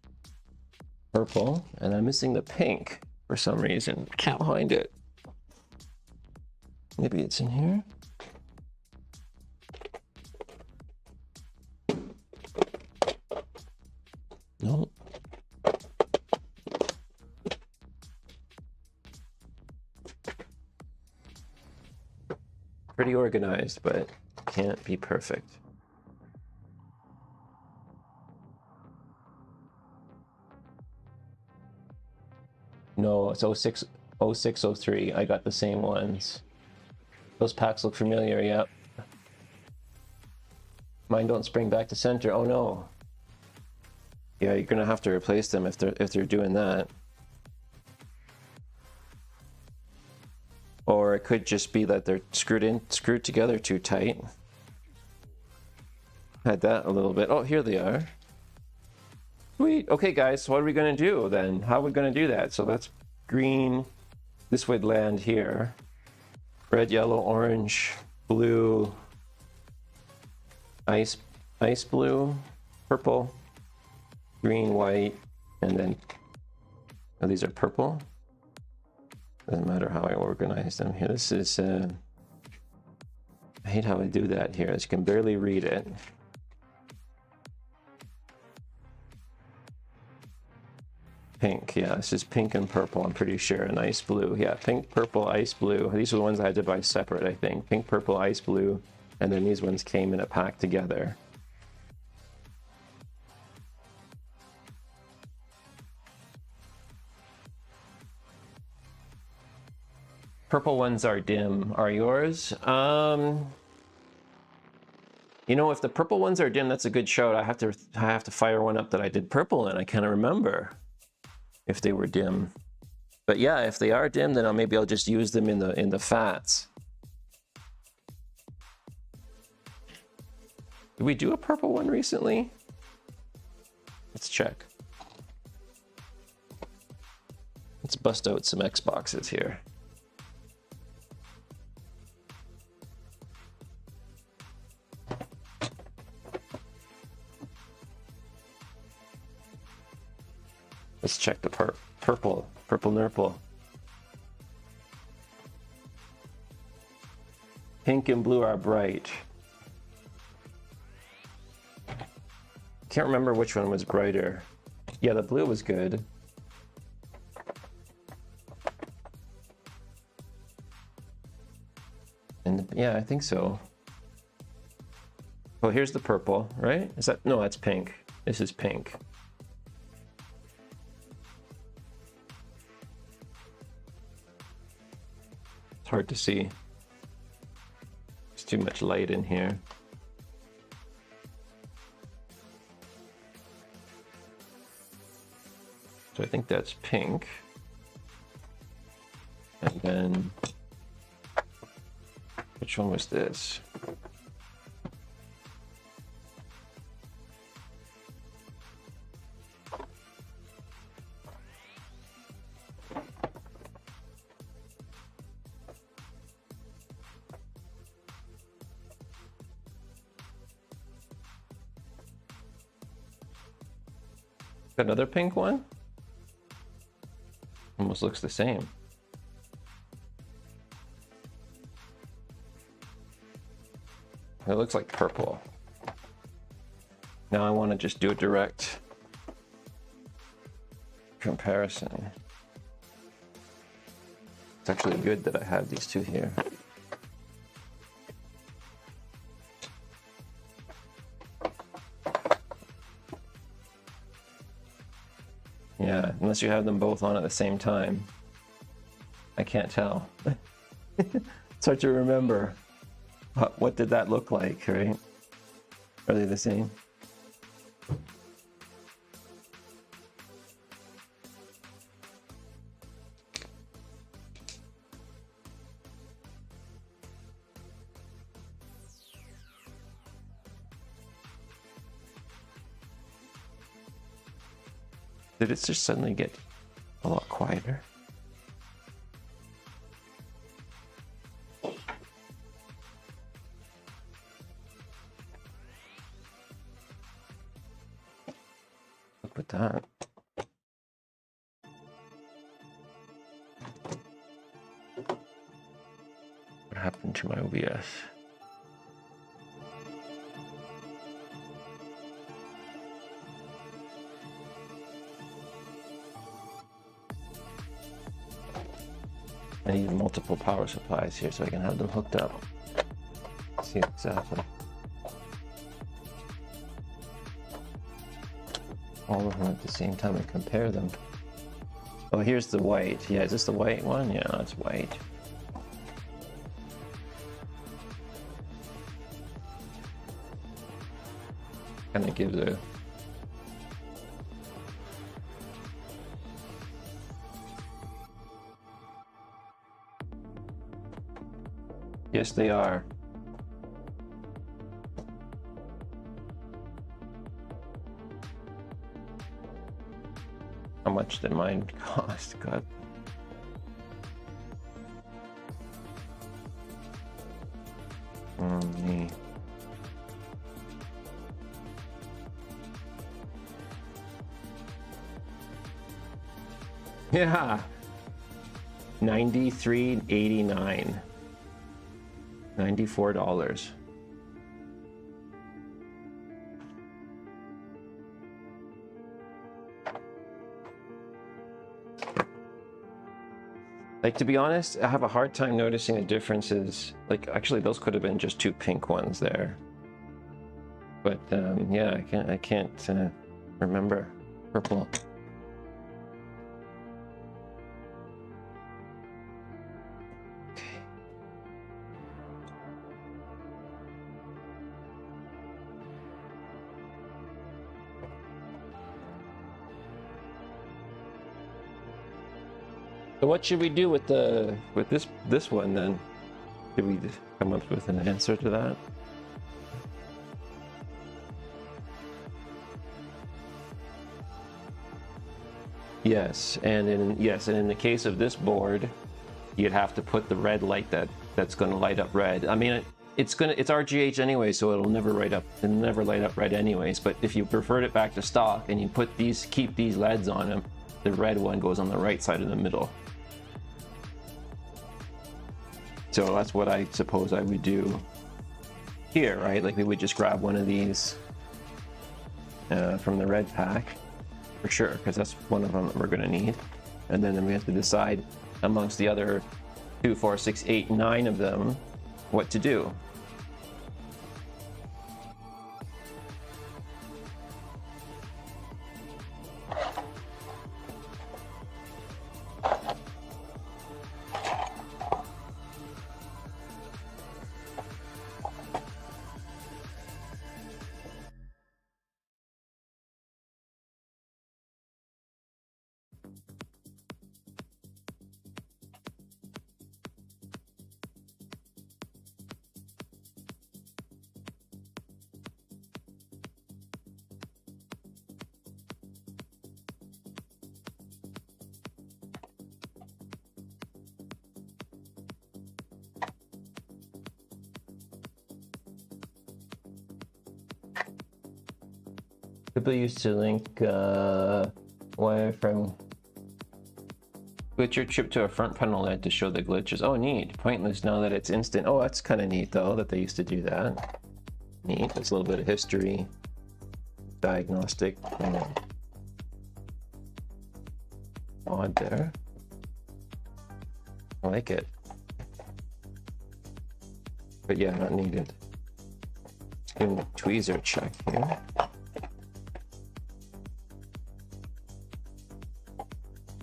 Purple, and I'm missing the pink for some reason. Can't find it. Maybe it's in here? No. Pretty organized, but can't be perfect. No, it's 0603. I got the same ones. Those packs look familiar, yep. Mine don't spring back to center. Oh no. Yeah, you're gonna have to replace them if they're doing that. Or it could just be that they're screwed together too tight. Had that a little bit. Oh, here they are. Sweet. Okay, guys, so what are we gonna do then? How are we gonna do that? So that's green. This would land here. Red, yellow, orange, blue, ice blue, purple, green, white, and then oh, these are purple. Doesn't matter how I organize them here. This is I hate how I do that here. As you can barely read it. Pink, yeah, this is pink and purple, I'm pretty sure, and ice blue. Yeah, pink, purple, ice blue. These are the ones I had to buy separate, I think. Pink, purple, ice blue, and then these ones came in a pack together. Purple ones are dim. Are yours? You know, if the purple ones are dim, that's a good shout. I have to fire one up that I did purple in. I can't remember if they were dim. But yeah, if they are dim, then maybe I'll just use them in the fats. Did we do a purple one recently? Let's check. Let's bust out some Xboxes here. Let's check the purple nurple. Pink and blue are bright. Can't remember which one was brighter. Yeah, the blue was good. And yeah, I think so. Oh, here's the purple, right? Is that, no, that's pink. This is pink. Hard to see. There's too much light in here. So I think that's pink. And then, which one was this? Another pink one? Almost looks the same. It looks like purple. Now I want to just do a direct comparison. It's actually good that I have these two here. Yeah, unless you have them both on at the same time. I can't tell. It's hard to remember. What did that look like, right? Are they the same? Did it just suddenly get a lot quieter? Look at that. What happened to my OBS? I need multiple power supplies here so I can have them hooked up. See exactly. All of them at the same time and compare them. Oh, here's the white. Yeah, is this the white one? Yeah, that's white. Kind of gives a... Yes, they are. How much did mine cost? God. Me. Yeah. $93.89. $94. Like, to be honest, I have a hard time noticing the differences. Like, actually, those could have been just two pink ones there. But yeah, I can't remember purple. So what should we do with this one then? Did we come up with an answer to that? Yes, and in the case of this board, you'd have to put the red light that's going to light up red. I mean, it's RGH anyway, so it'll never light up red anyways. But if you revert it back to stock and you keep these LEDs on them, the red one goes on the right side of the middle. So that's what I suppose I would do here, right? Like, we would just grab one of these from the red pack, for sure, because that's one of them that we're going to need. And then we have to decide amongst the other 2, 4, 6, 8, 9 of them what to do. People used to link wire from glitcher chip to a front panel LED to show the glitches. Oh, neat. Pointless now that it's instant. Oh, that's kind of neat though that they used to do that. Neat. That's a little bit of history. Diagnostic. Odd there. I like it. But yeah, not needed. Let's give the tweezer a check here.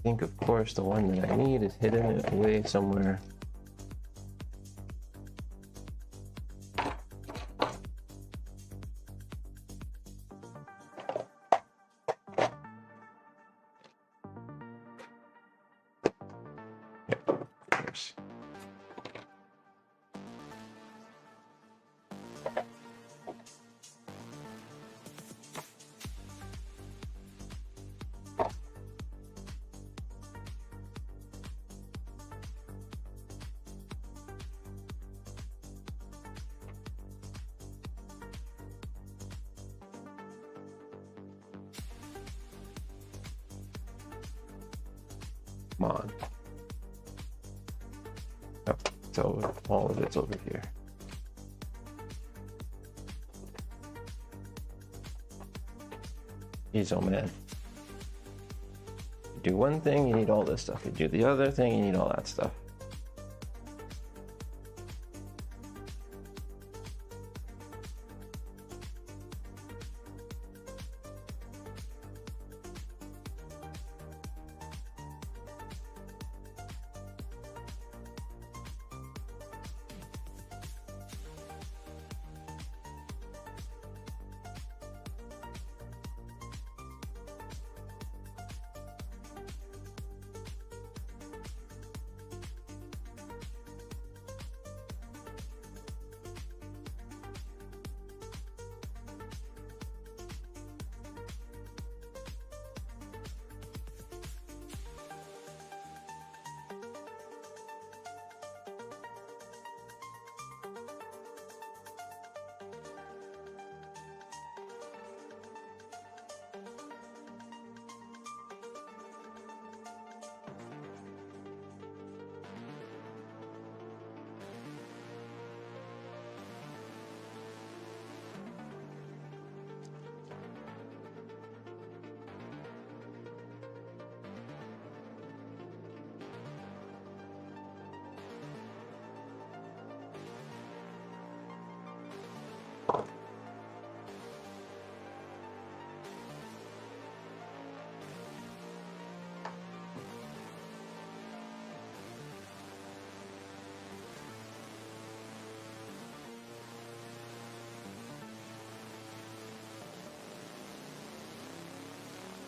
think, of course, the one that I need is hidden away somewhere. Yep, of course. Come on. Oh, so all of it's over here. Jeez, oh man. You do one thing, you need all this stuff. You do the other thing, you need all that stuff.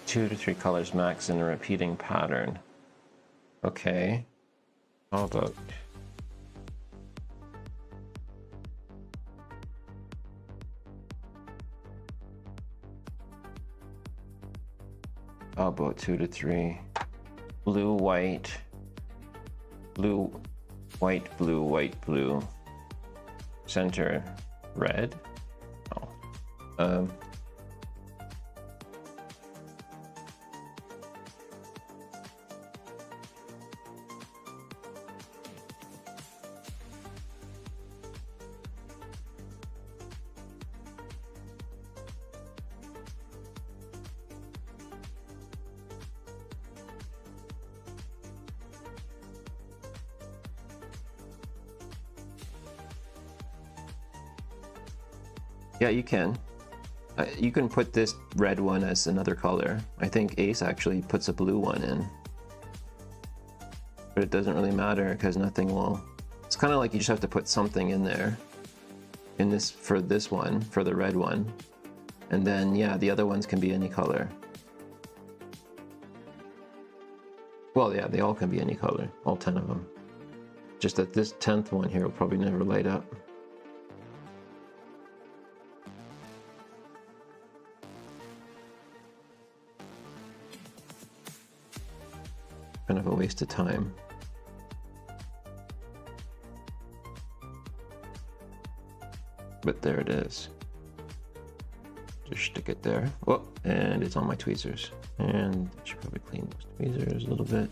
Two to three colors max in a repeating pattern. Okay. How about two to three? Blue, white, blue, white, blue, white, blue. Center, red. Oh. Yeah, you can. You can put this red one as another color. I think Ace actually puts a blue one in. But it doesn't really matter because nothing will... It's kind of like you just have to put something in there. In this, for this one, for the red one. And then, yeah, the other ones can be any color. Well, yeah, they all can be any color. All 10 of them. Just that this 10th one here will probably never light up. Kind of a waste of time. But there it is. Just stick it there. Oh, and it's on my tweezers. And I should probably clean those tweezers a little bit.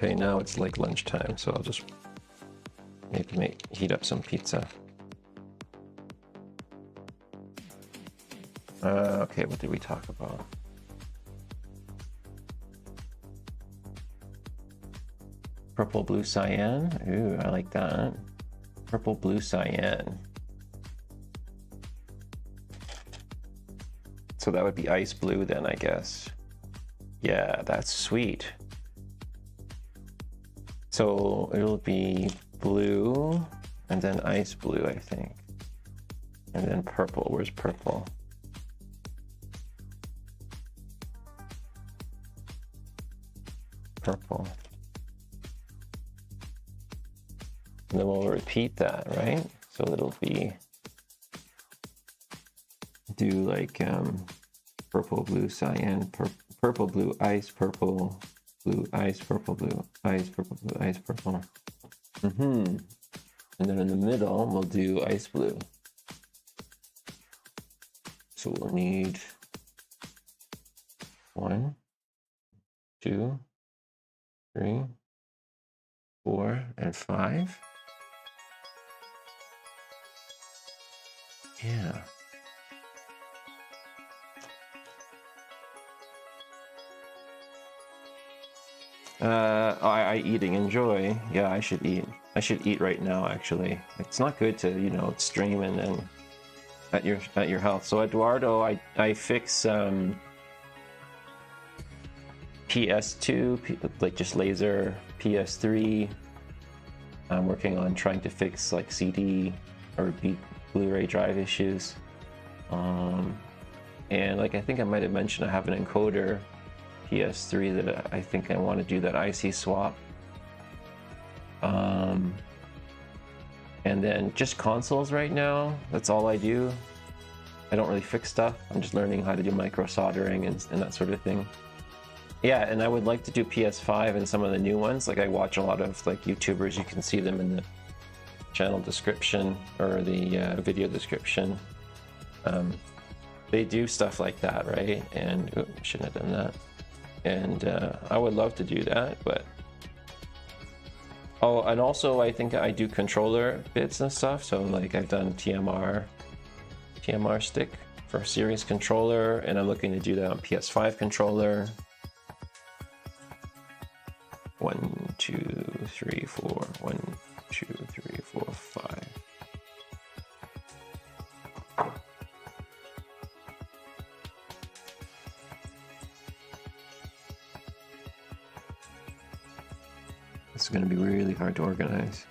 Okay, now it's like lunchtime, so I'll just maybe heat up some pizza. Okay, what did we talk about? Purple, blue, cyan. Ooh, I like that. Purple, blue, cyan. So that would be ice blue then, I guess. Yeah, that's sweet. So it'll be blue and then ice blue, I think. And then purple. Where's purple? Purple. And then we'll repeat that, right? So it'll be do like purple, blue, cyan, purple, blue, ice, purple, blue, ice, purple, blue, ice, purple, blue, ice, purple. And then in the middle, we'll do ice blue. So we'll need 1, 2, 3, 4, and 5. Yeah. I eating enjoy. Yeah, I should eat. I should eat right now, actually. It's not good to, you know, stream and then at your health. So Eduardo, I fix PS2, like just laser, PS3. I'm working on trying to fix like CD or Blu-ray drive issues. And like I think I might have mentioned, I have an encoder PS3 that I think I want to do that IC swap. And then just consoles right now. That's all I do. I don't really fix stuff. I'm just learning how to do micro soldering and that sort of thing. Yeah, and I would like to do PS5 and some of the new ones. Like I watch a lot of like YouTubers. You can see them in the channel description or the video description. They do stuff like that, right? And oops, shouldn't have done that. And I would love to do that, but oh, and also I think I do controller bits and stuff. So like I've done TMR stick for Series controller, and I'm looking to do that on PS5 controller. 1, 2, 3, 4. 1, 2, 3, 4, 5. It's going to be really hard to organize.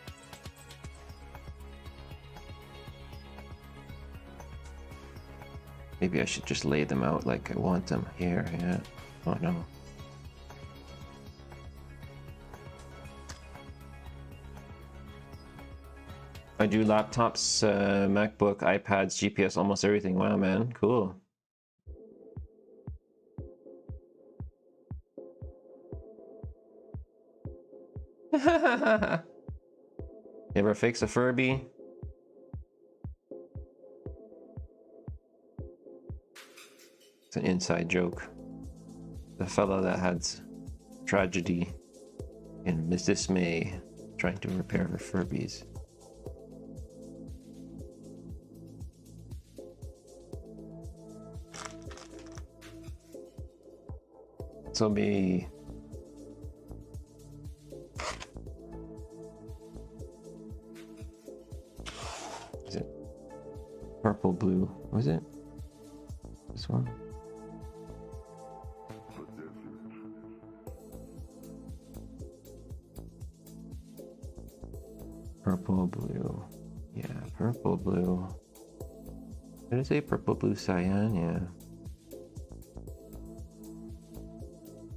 Maybe I should just lay them out like I want them here. Yeah. Oh no. I do laptops, MacBook, iPads, GPS, almost everything. Wow, man. Cool. You ever fix a Furby? It's an inside joke. The fellow that had tragedy in Mrs. May trying to repair her Furbies. So be is it purple blue? Was it this one? Purple blue. Yeah, purple blue. Did I say purple blue cyan? Yeah.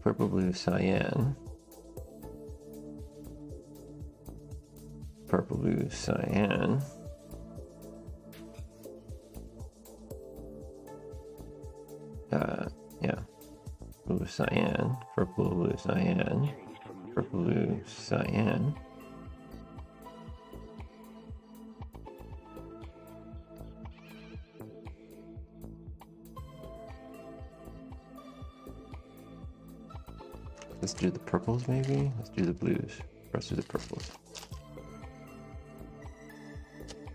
Purple, blue, cyan. Purple, blue, cyan. Yeah. Blue, cyan. Purple, blue, cyan. Purple, blue, cyan. Let's do the purples maybe? Let's do the blues. Let's do the purples.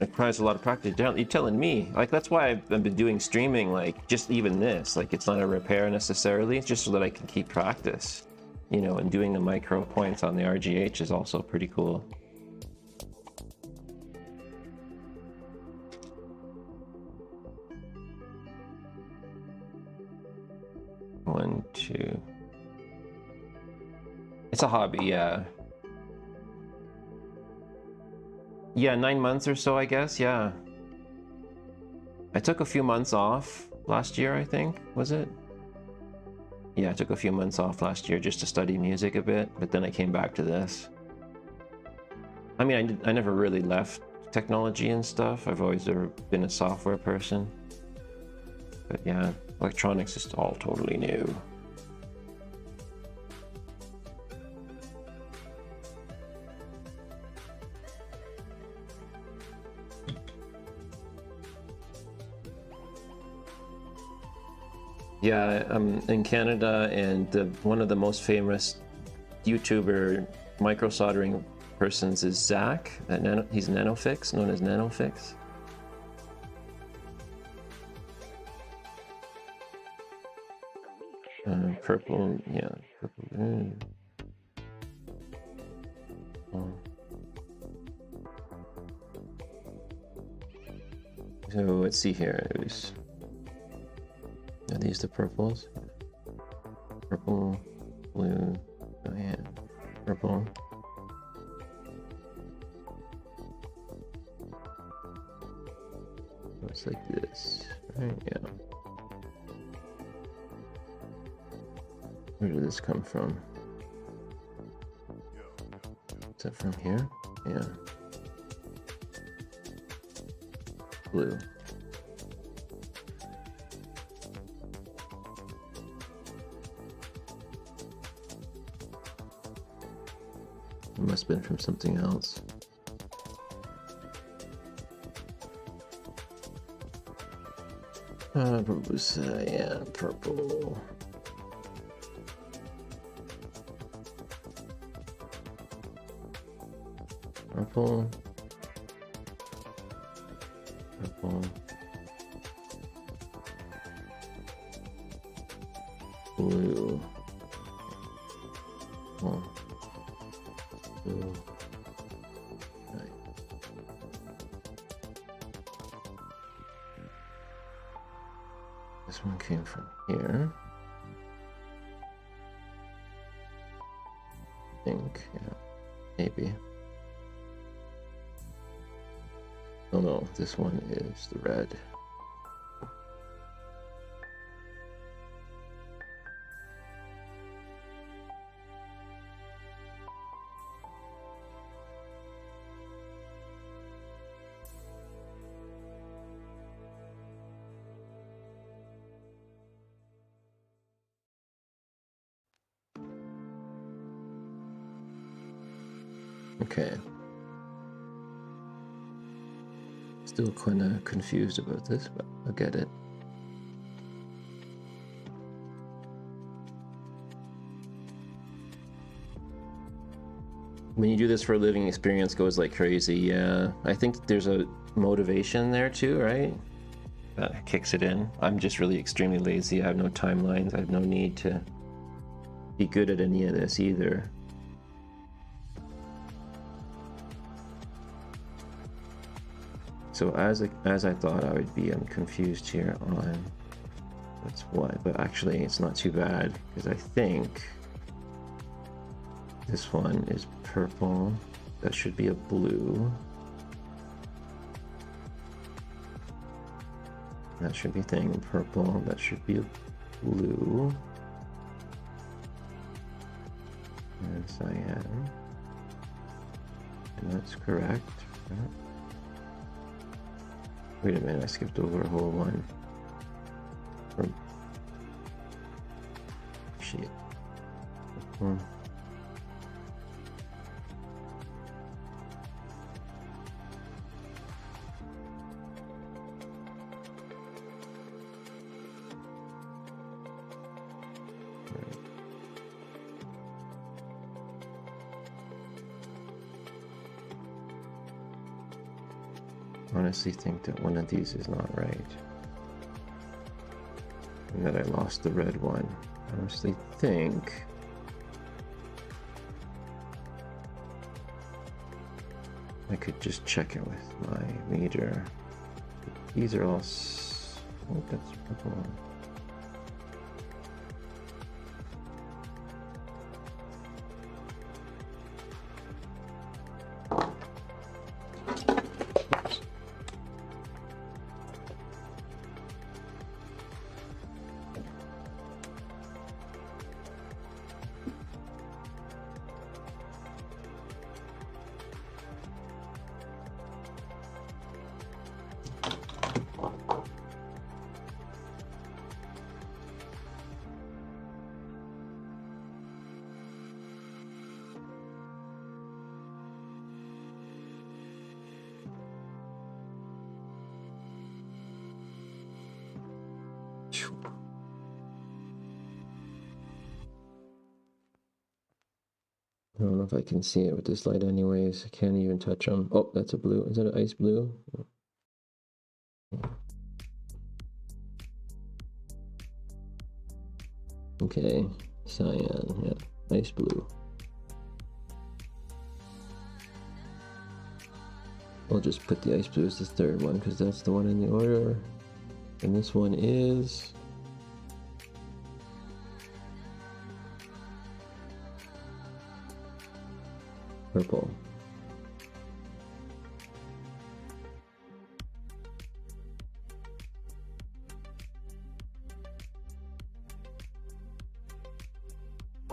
It requires a lot of practice. You're telling me. Like, that's why I've been doing streaming, like, just even this. Like, it's not a repair necessarily, it's just so that I can keep practice. You know, and doing the micro points on the RGH is also pretty cool. One, two. It's a hobby, yeah. Yeah, 9 months or so, I guess, yeah. I took a few months off last year, I think, was it? Yeah, I took a few months off last year just to study music a bit, but then I came back to this. I mean, I never really left technology and stuff. I've always been a software person. But yeah, electronics is all totally new. Yeah, I'm in Canada, and one of the most famous YouTuber micro soldering persons is Zach. He's Nanofix, known as Nanofix. Purple, yeah, purple. Oh. So let's see here. Are these the purples? Purple, blue, oh yeah, purple. Looks like this, right? Yeah. Where did this come from? Is that from here? Yeah. Blue. It must have been from something else. What was yeah, purple. Purple. Purple. Blue. Oh. Blue. Right. This one came from here. I think, yeah, maybe. Oh no, this one is the red. Okay. Still kind of confused about this, but I'll get it. When you do this for a living, experience goes like crazy. Yeah, I think there's a motivation there too, right? That kicks it in. I'm just really extremely lazy. I have no timelines. I have no need to be good at any of this either. So as I thought I would be, I'm confused here on what's what, but actually it's not too bad because I think this one is purple. That should be a blue. That should be thing purple. That should be a blue. And cyan. And that's correct. Right? Wait a minute, I skipped over a whole one. Shit. honestly think that one of these is not right. And that I lost the red one. I honestly think... I could just check it with my meter. These are all... Oh, that's purple. I don't know if I can see it with this light anyways. I can't even touch them. Oh, that's a blue. Is that an ice blue? Okay, cyan, yeah, ice blue. I'll just put the ice blue as the third one because that's the one in the order. And this one is... purple.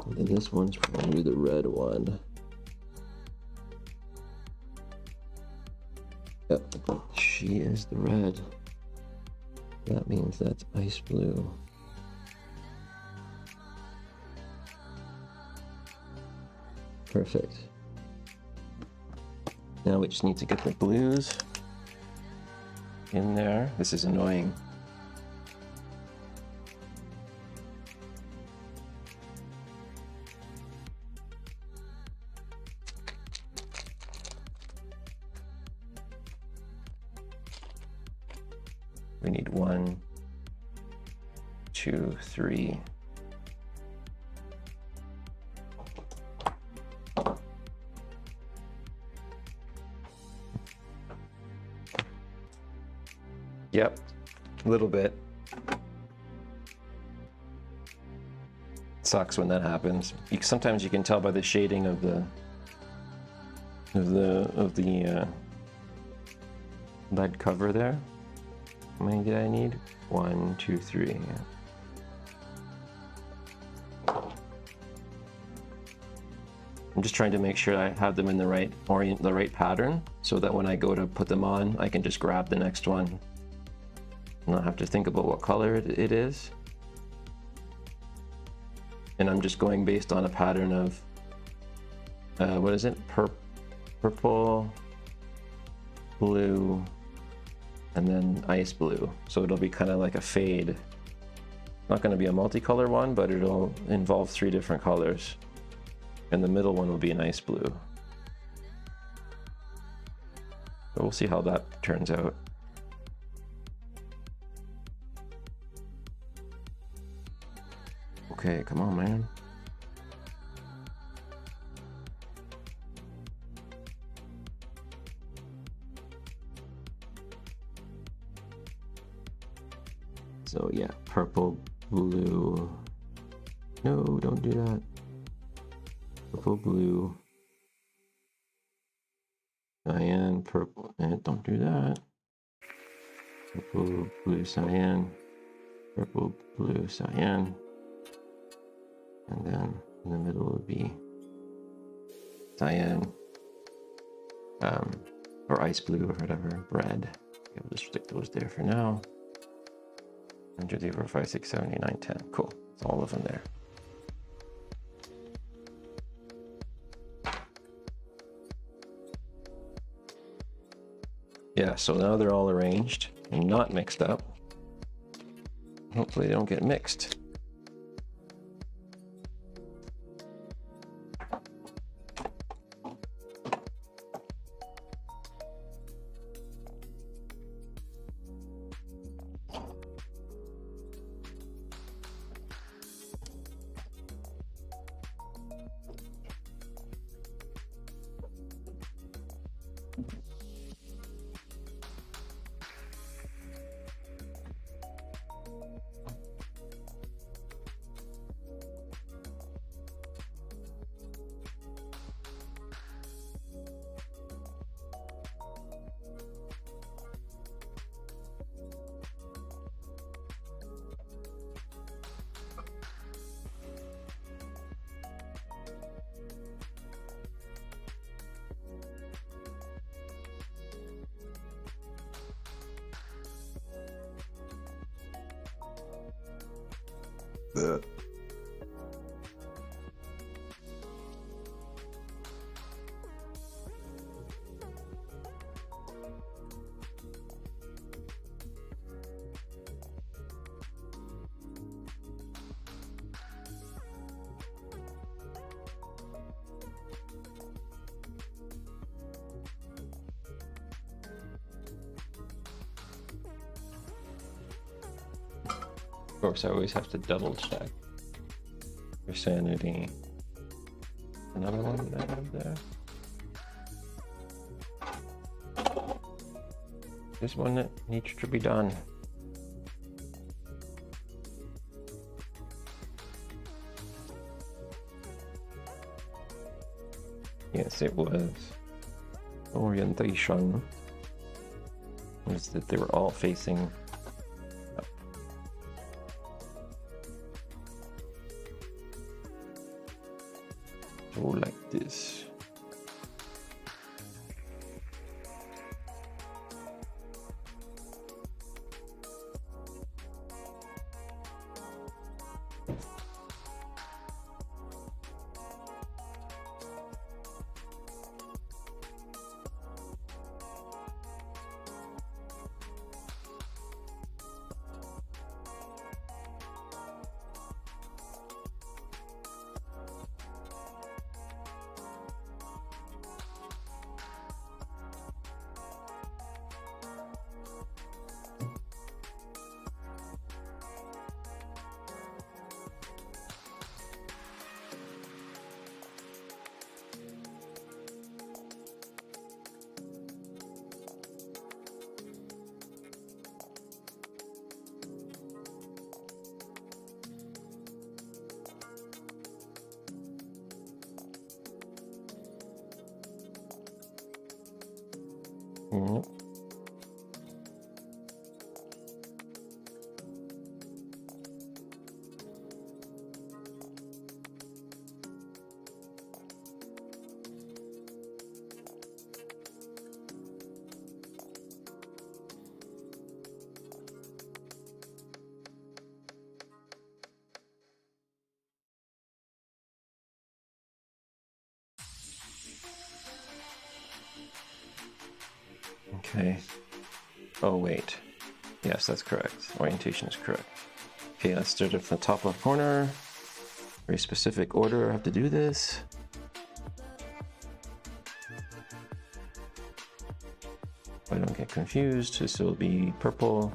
And this one's probably the red one. Yep, she is the red. That means that's ice blue. Perfect. Now we just need to get the blues in there. This is annoying. We need 1, 2, 3. Yep, a little bit. Sucks when that happens. Sometimes you can tell by the shading of the lead cover there. How many did I need? 1, 2, 3. Yeah. I'm just trying to make sure I have them in the right pattern, so that when I go to put them on, I can just grab the next one. Not have to think about what color it is. And I'm just going based on a pattern of what is it? Purple, blue, and then ice blue. So it'll be kind of like a fade. Not going to be a multicolor one, but it'll involve 3 different colors. And the middle one will be an ice blue. So we'll see how that turns out. Okay, come on, man. So yeah, purple, blue. No, don't do that. Purple, blue. Cyan, purple. Don't do that. Purple, blue, cyan. Purple, blue, cyan. And then in the middle would be cyan, or ice blue or whatever, red. Okay, we'll just stick those there for now. 1, 2, 3, 4, 5, 6, 7, 8, 9, 10. Cool. It's all of them there. Yeah, so now they're all arranged and not mixed up. Hopefully they don't get mixed. Of course, I always have to double check for sanity. Another one that I have there. There's one that needs to be done. Yes, it was. Orientation was that they were all facing up. So like this. Yep. Okay. Oh, wait. Yes, that's correct. Orientation is correct. Okay, let's start at the top left corner. Very specific order I have to do this. I don't get confused. This will be purple.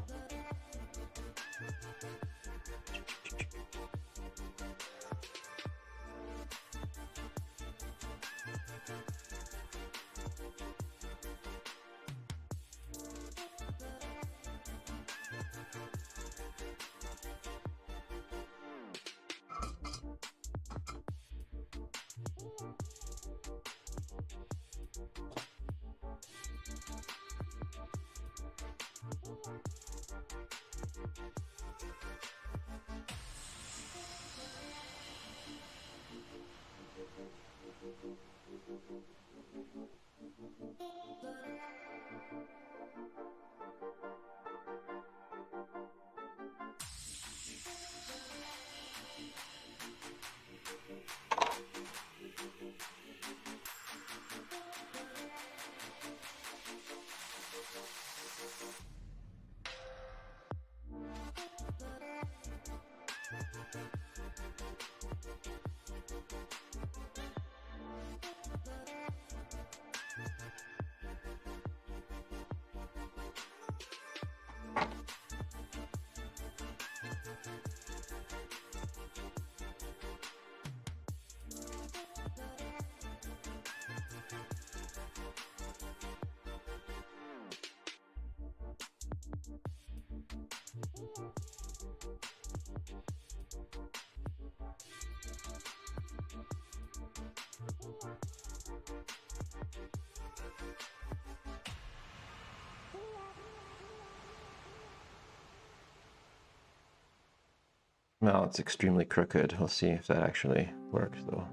Well, it's extremely crooked. We'll see if that actually works, though.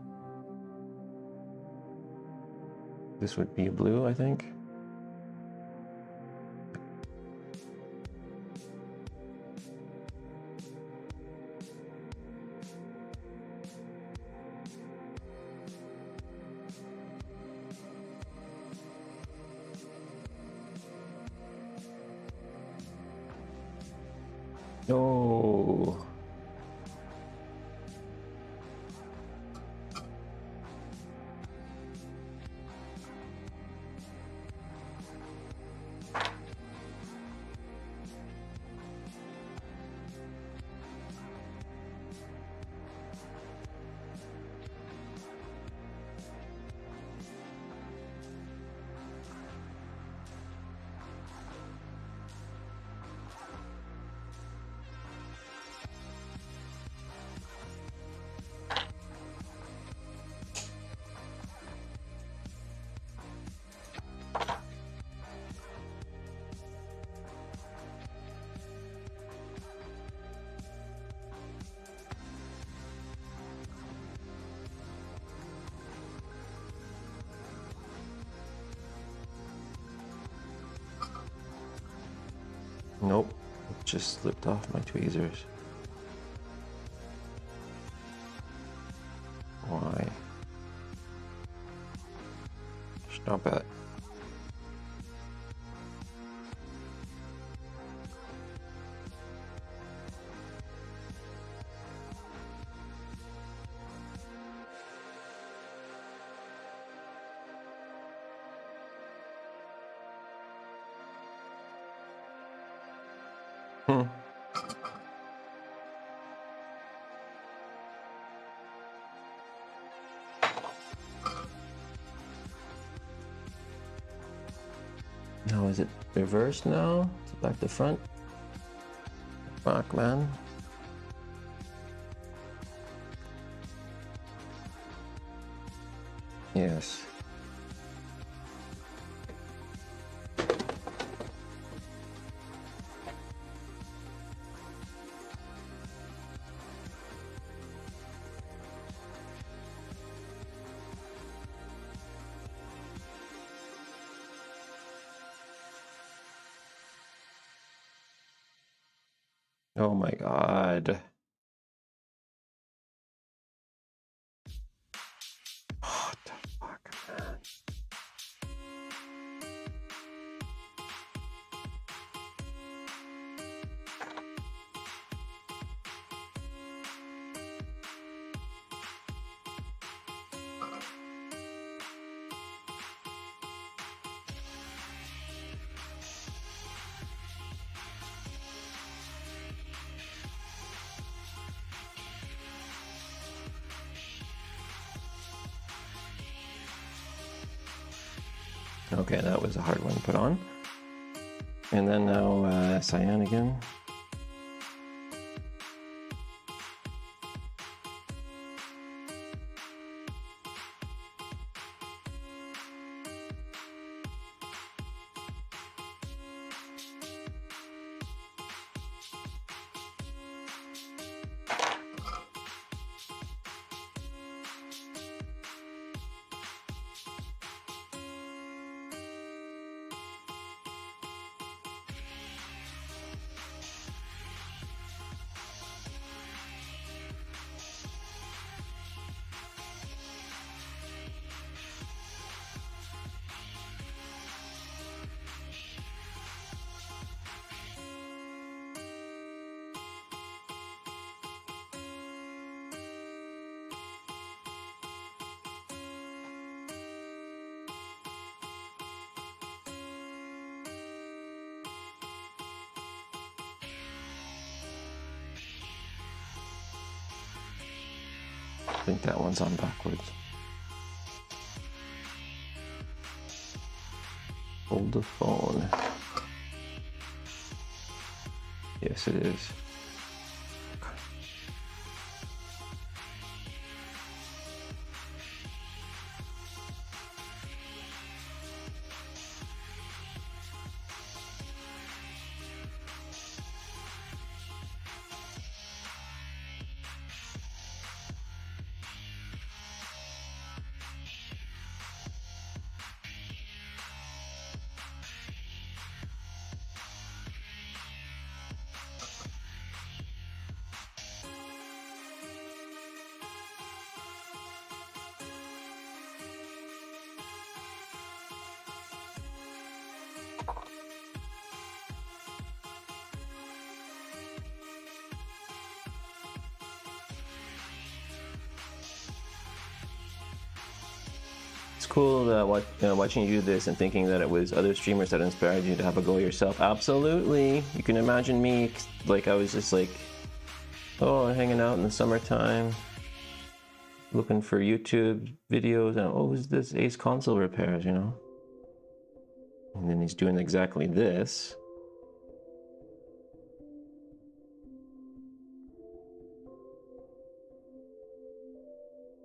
This would be blue, I think. No. Nope, it just slipped off my tweezers. Why? Stop it. Now is it reversed now? Is it back to front? Fuck, man. Yes. Oh my god. What the fuck, man? Okay, that was a hard one to put on. And then now cyan again. I think that one's on backwards. Hold the phone. Yes, it is. cool watching you do this and thinking that it was other streamers that inspired you to have a go yourself. Absolutely. You can imagine me, like, I was just like, oh, hanging out in the summertime, looking for YouTube videos, and oh, who's this Ace console repairs, you know? And then he's doing exactly this.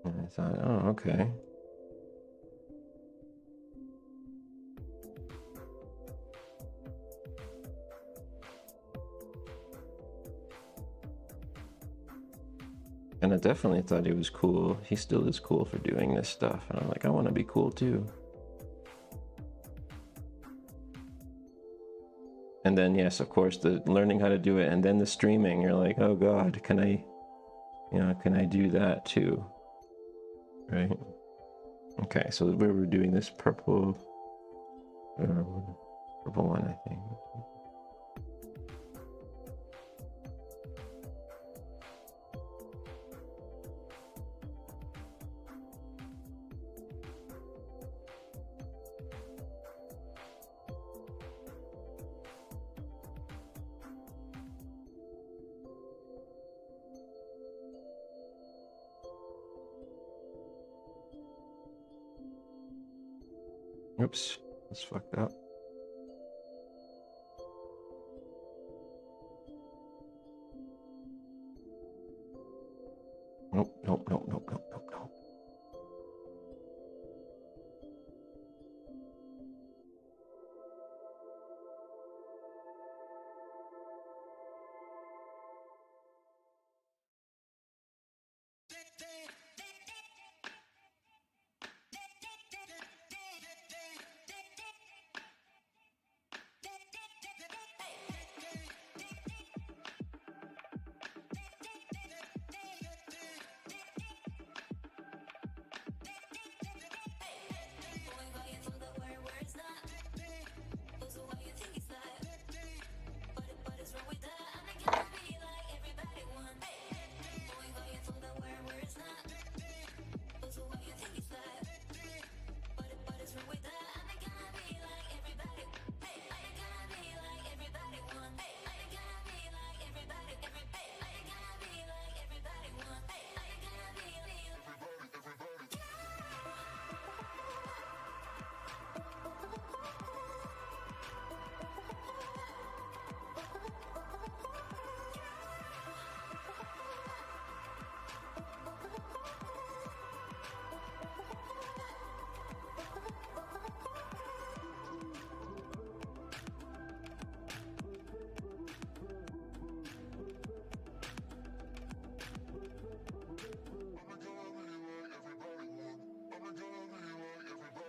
And I thought, oh, okay. And I definitely thought he was cool. He still is cool for doing this stuff. And I'm like, I want to be cool too. And then, yes, of course, the learning how to do it and then the streaming. You're like, oh God, can I do that too? Right? Okay, so we were doing this purple one, I think. Oops, that's fucked up. Nope, nope, nope, nope, nope, nope, nope.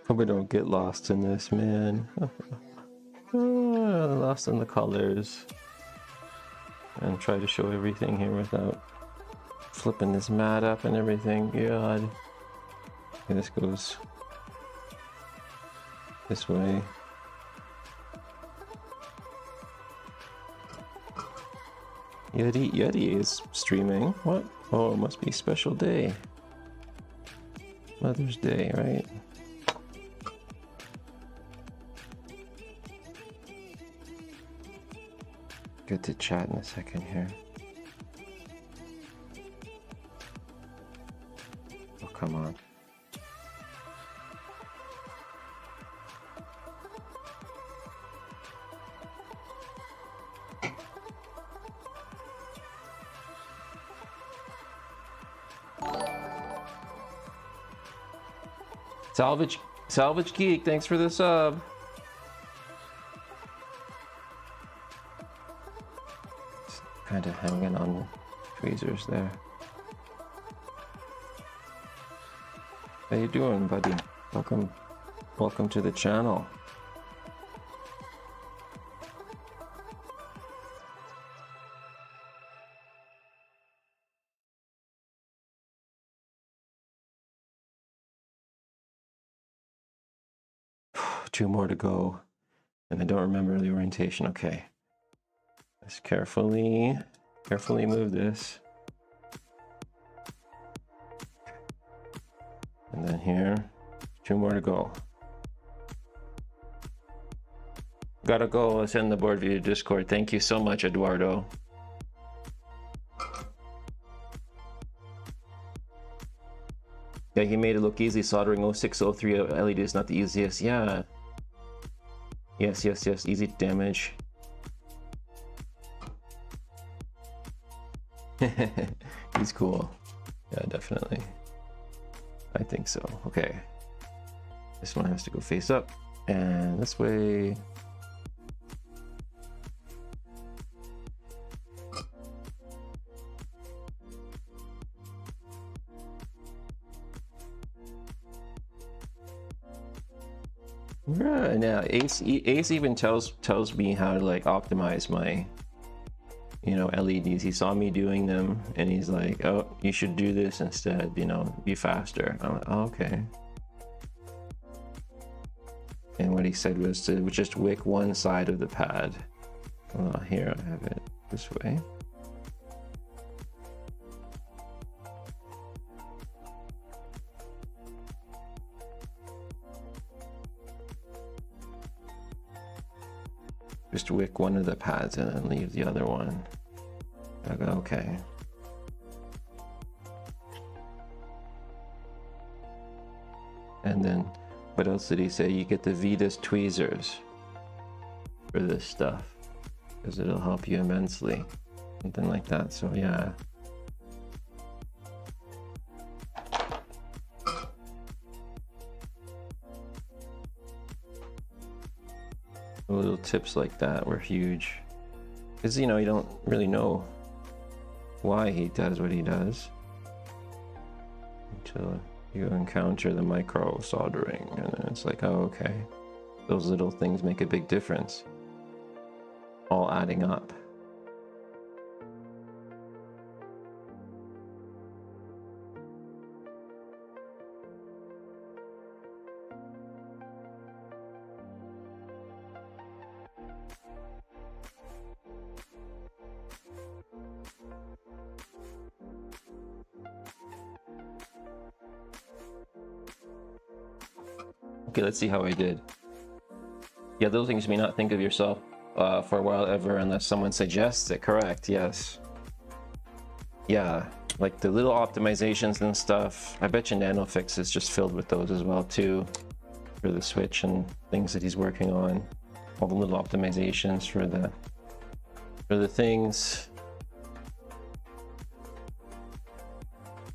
Hope we don't get lost in this, man. Lost in the colors. And try to show everything here without flipping this mat up and everything. God. Okay, this goes this way. Yeti is streaming. What? Oh, it must be a special day. Mother's Day, right? Good to chat in a second here. Oh, come on. Salvage Geek, thanks for the sub. Just kind of hanging on tweezers there. How you doing, buddy? Welcome to the channel. Two more to go, and I don't remember the orientation. Okay, let's carefully move this, and then here, 2 more to go. Gotta go. Send the board view to Discord. Thank you so much, Eduardo. Yeah, he made it look easy. Soldering 0603 LED is not the easiest. Yeah. Yes, yes, yes. Easy to damage. He's cool. Yeah, definitely. I think so. Okay. This one has to go face up. And this way. Yeah, Ace even tells me how to like optimize my, you know, LEDs. He saw me doing them and he's like, oh, you should do this instead, you know, be faster. I'm like, oh, okay. And what he said was to just wick one side of the pad. Here I have it this way. Just wick one of the pads and then leave the other one. I go, okay. And then, what else did he say? You get the Vitas tweezers for this stuff, because it'll help you immensely. Something like that, so yeah. Little tips like that were huge, because you know, you don't really know why he does what he does until you encounter the micro soldering, and then it's like, oh, okay, those little things make a big difference, all adding up. Okay, let's see how I did. Yeah, those things you may not think of yourself for a while ever unless someone suggests it. Correct, yes. Yeah, like the little optimizations and stuff. I bet you NanoFix is just filled with those as well too, for the Switch and things that he's working on. All the little optimizations for the things.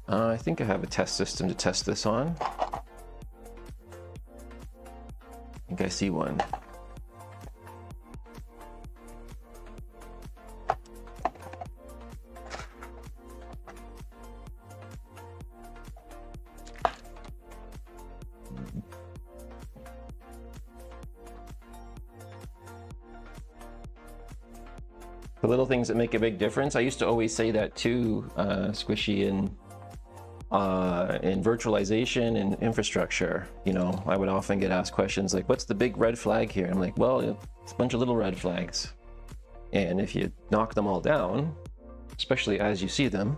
I think I have a test system to test this on. I think I see one. The little things that make a big difference. I used to always say that too, Squishy, in virtualization and infrastructure. You know, I would often get asked questions like, what's the big red flag here? I'm like, well, it's a bunch of little red flags. And if you knock them all down, especially as you see them,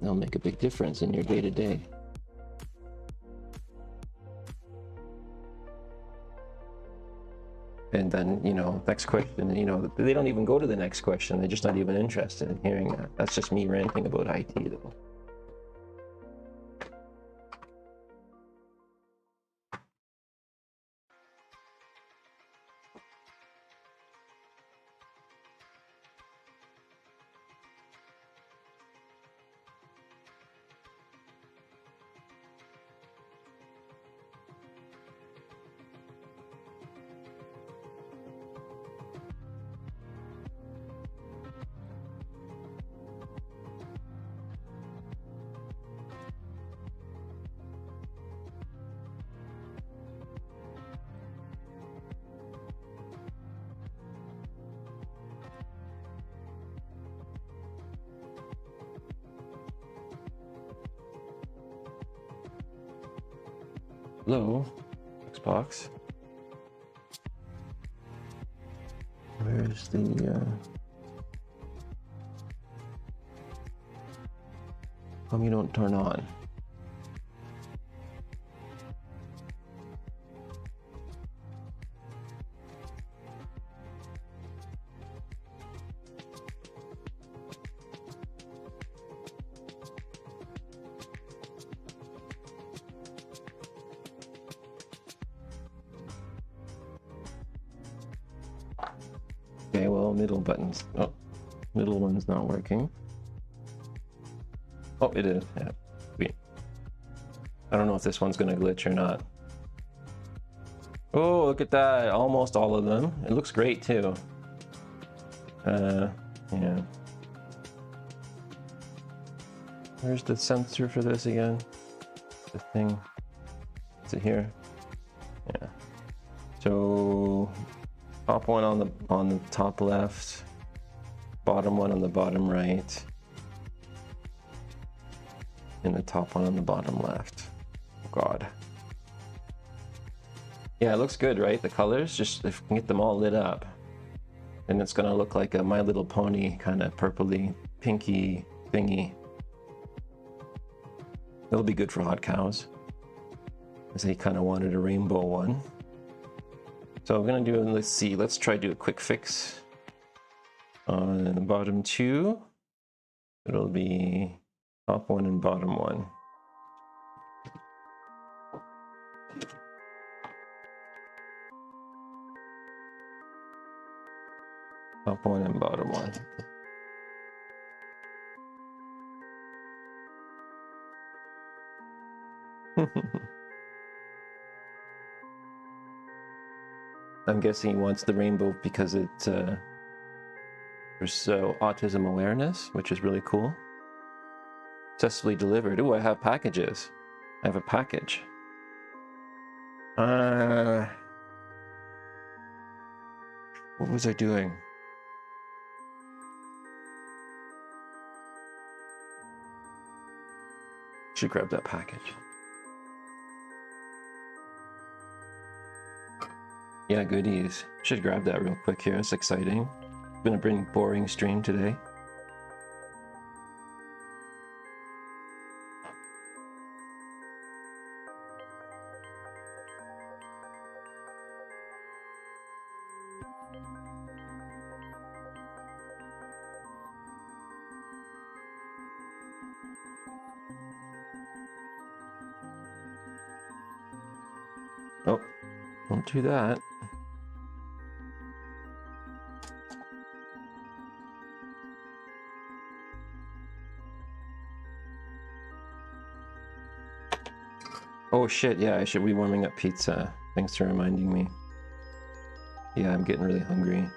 they'll make a big difference in your day-to-day. And then, you know, next question, you know, they don't even go to the next question. They're just not even interested in hearing that. That's just me ranting about IT, though. Hello, Xbox. Where's the come you don't turn on? Okay, well, middle buttons. Oh, middle one's not working. Oh, it is. Yeah. Sweet. I don't know if this one's gonna glitch or not. Oh, look at that. Almost all of them. It looks great too. Yeah. Where's the sensor for this again? The thing. Is it here? Yeah. So top one on the top left, bottom one on the bottom right, and the top one on the bottom left. Oh God. Yeah, it looks good, right? The colors, just if we can get them all lit up, and it's gonna look like a My Little Pony kind of purpley, pinky thingy. It'll be good for hot cows, as he kind of wanted a rainbow one. So I'm gonna do, let's see, let's try to do a quick fix on the bottom two. It'll be top one and bottom one. Top one and bottom one. I'm guessing he wants the rainbow because it there's autism awareness, which is really cool. Successfully delivered. Ooh, I have packages. I have a package. What was I doing? Should grab that package. Yeah, goodies. Should grab that real quick here. It's exciting. Been a pretty boring stream today. Oh, don't do that. Oh shit, yeah, I should be warming up pizza. Thanks for reminding me. Yeah, I'm getting really hungry.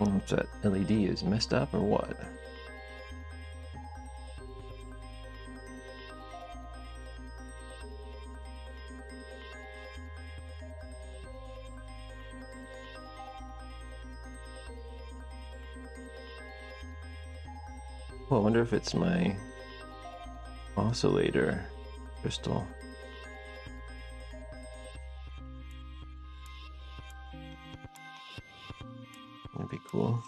If that LED is messed up or what? Oh, I wonder if it's my oscillator crystal. That'd be cool.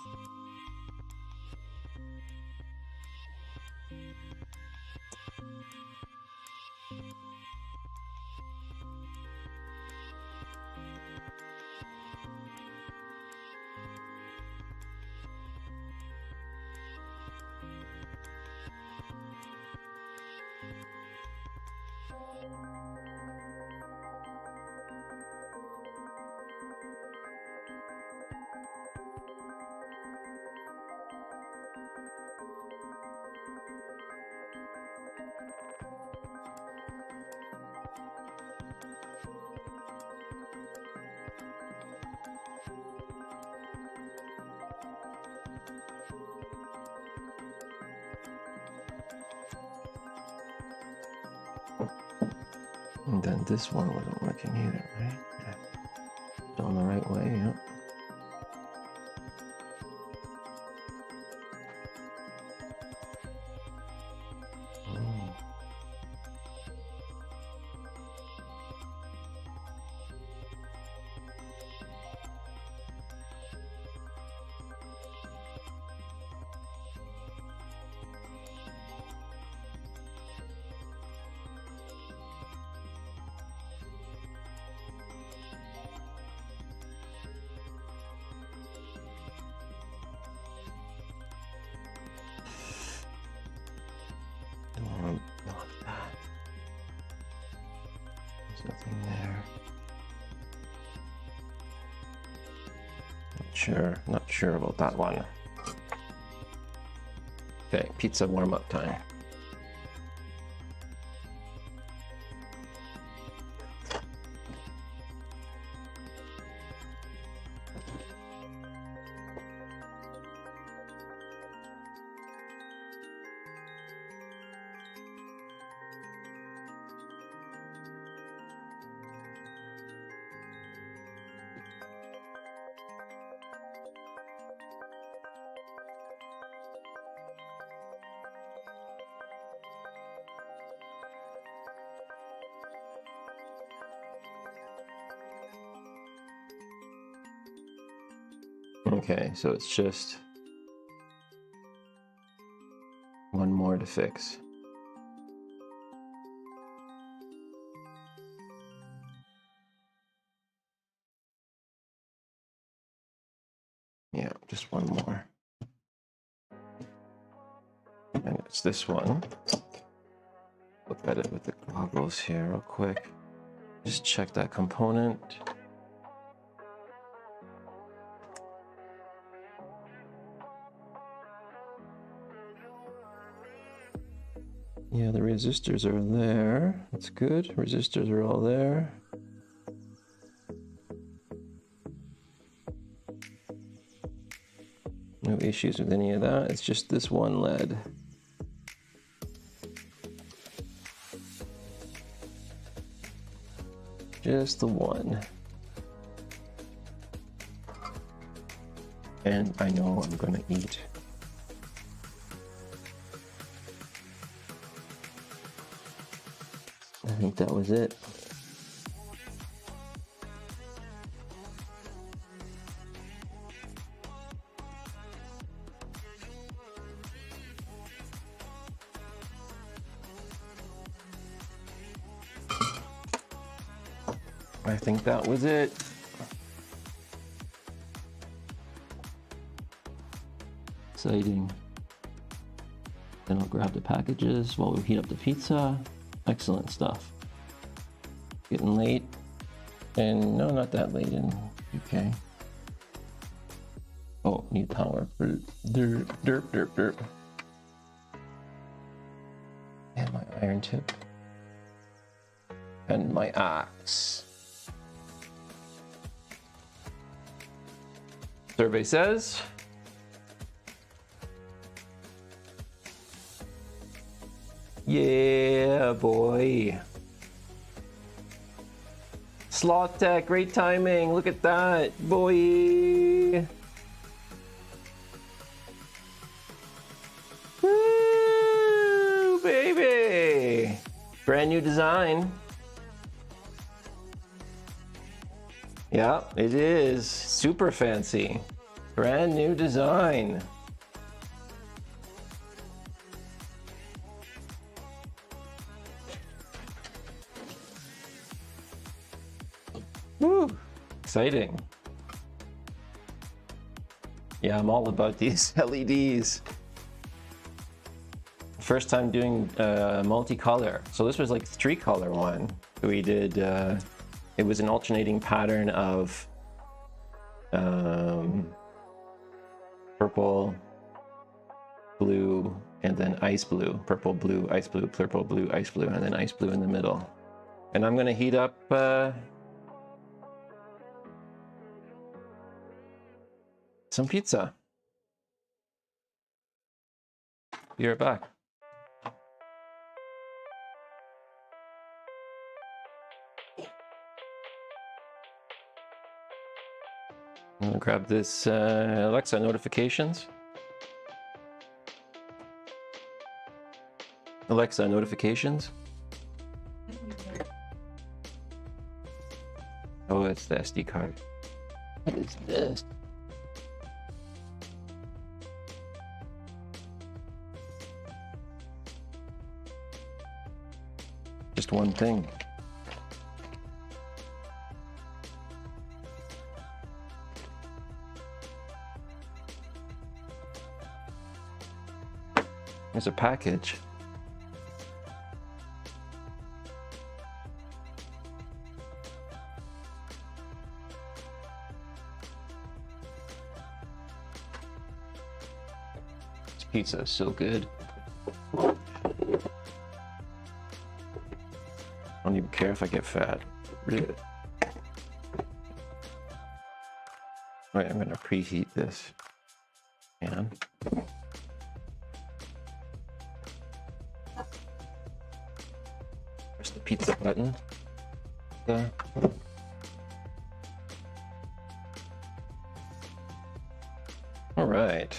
And then this one wasn't working either, right? Yeah. Going the right way, yeah. There's nothing there. Not sure about that one. Okay, pizza warm-up time. Okay, so it's just one more to fix. Yeah, just one more. And it's this one. Look at it with the goggles here real quick. Just check that component. Yeah, the resistors are there. That's good. Resistors are all there. No issues with any of that. It's just this one lead. Just the one. And I know I'm gonna eat. I think that was it. I think that was it. Exciting. Then I'll grab the packages while we heat up the pizza. Excellent stuff. Getting late. And no, not that late in UK. Oh, need power for derp, derp, derp, derp. And my iron tip. And my axe. Survey says yeah, boy. Sloth Tech, great timing. Look at that, boy. Woo, baby. Brand new design. Yeah, it is. Super fancy. Brand new design. Woo! Exciting. Yeah, I'm all about these LEDs. First time doing multicolor. So this was like 3-color one. We did, it was an alternating pattern of purple, blue, and then ice blue. Purple, blue, ice blue, purple, blue, ice blue, and then ice blue in the middle. And I'm gonna heat up some pizza. Be right back. I'm gonna grab this Alexa notifications. Alexa notifications. Oh, it's the SD card. What is this? Just one thing. There's a package. This pizza is so good. I don't even care if I get fat. Really. Alright, I'm gonna preheat this. And press the pizza button. Alright.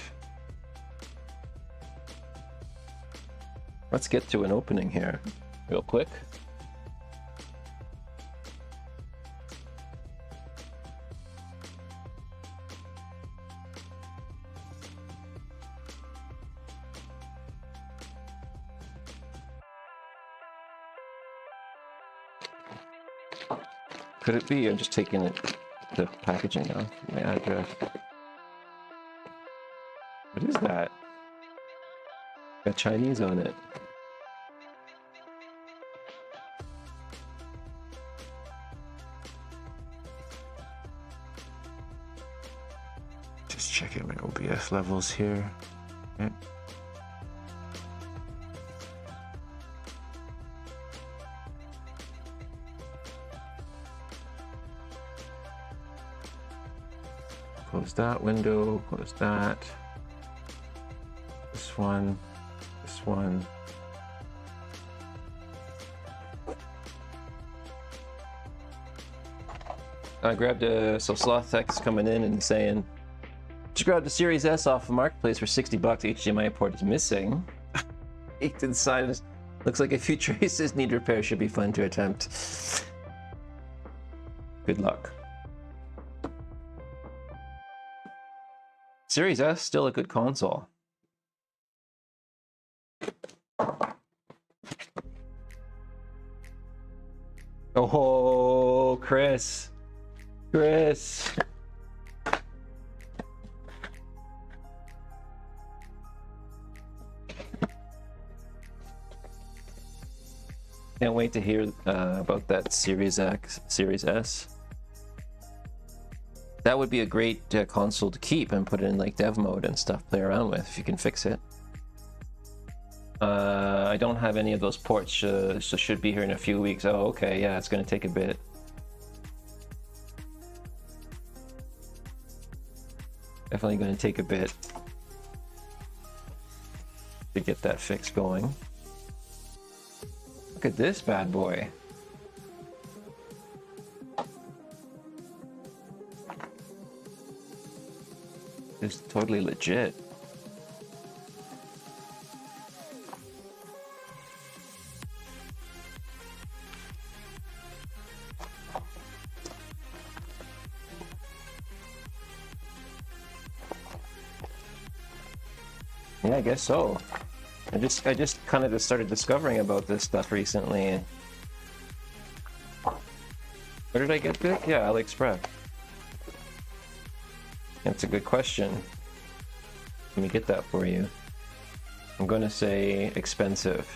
Let's get to an opening here, real quick. Could it be I'm just taking the packaging off my address? What is that? Got Chinese on it. Just checking my OBS levels here. Okay. Close that window, close that. This one, this one. I grabbed so SlothTech's coming in and saying, just grabbed the Series S off the marketplace for $60. HDMI port is missing. Eight inside us. Looks like a few traces need repair. Should be fun to attempt. Good luck. Series S, still a good console. Oh, Chris. Chris. Can't wait to hear about that Series X, Series S. That would be a great console to keep and put it in like dev mode and stuff, play around with if you can fix it. I don't have any of those ports, so should be here in a few weeks. Oh, okay, yeah, it's gonna take a bit. Definitely gonna take a bit to get that fix going. Look at this bad boy. It's totally legit. Yeah, I guess so. I just kind of just started discovering about this stuff recently. Where did I get this? Yeah, AliExpress. That's a good question. Let me get that for you. I'm going to say expensive.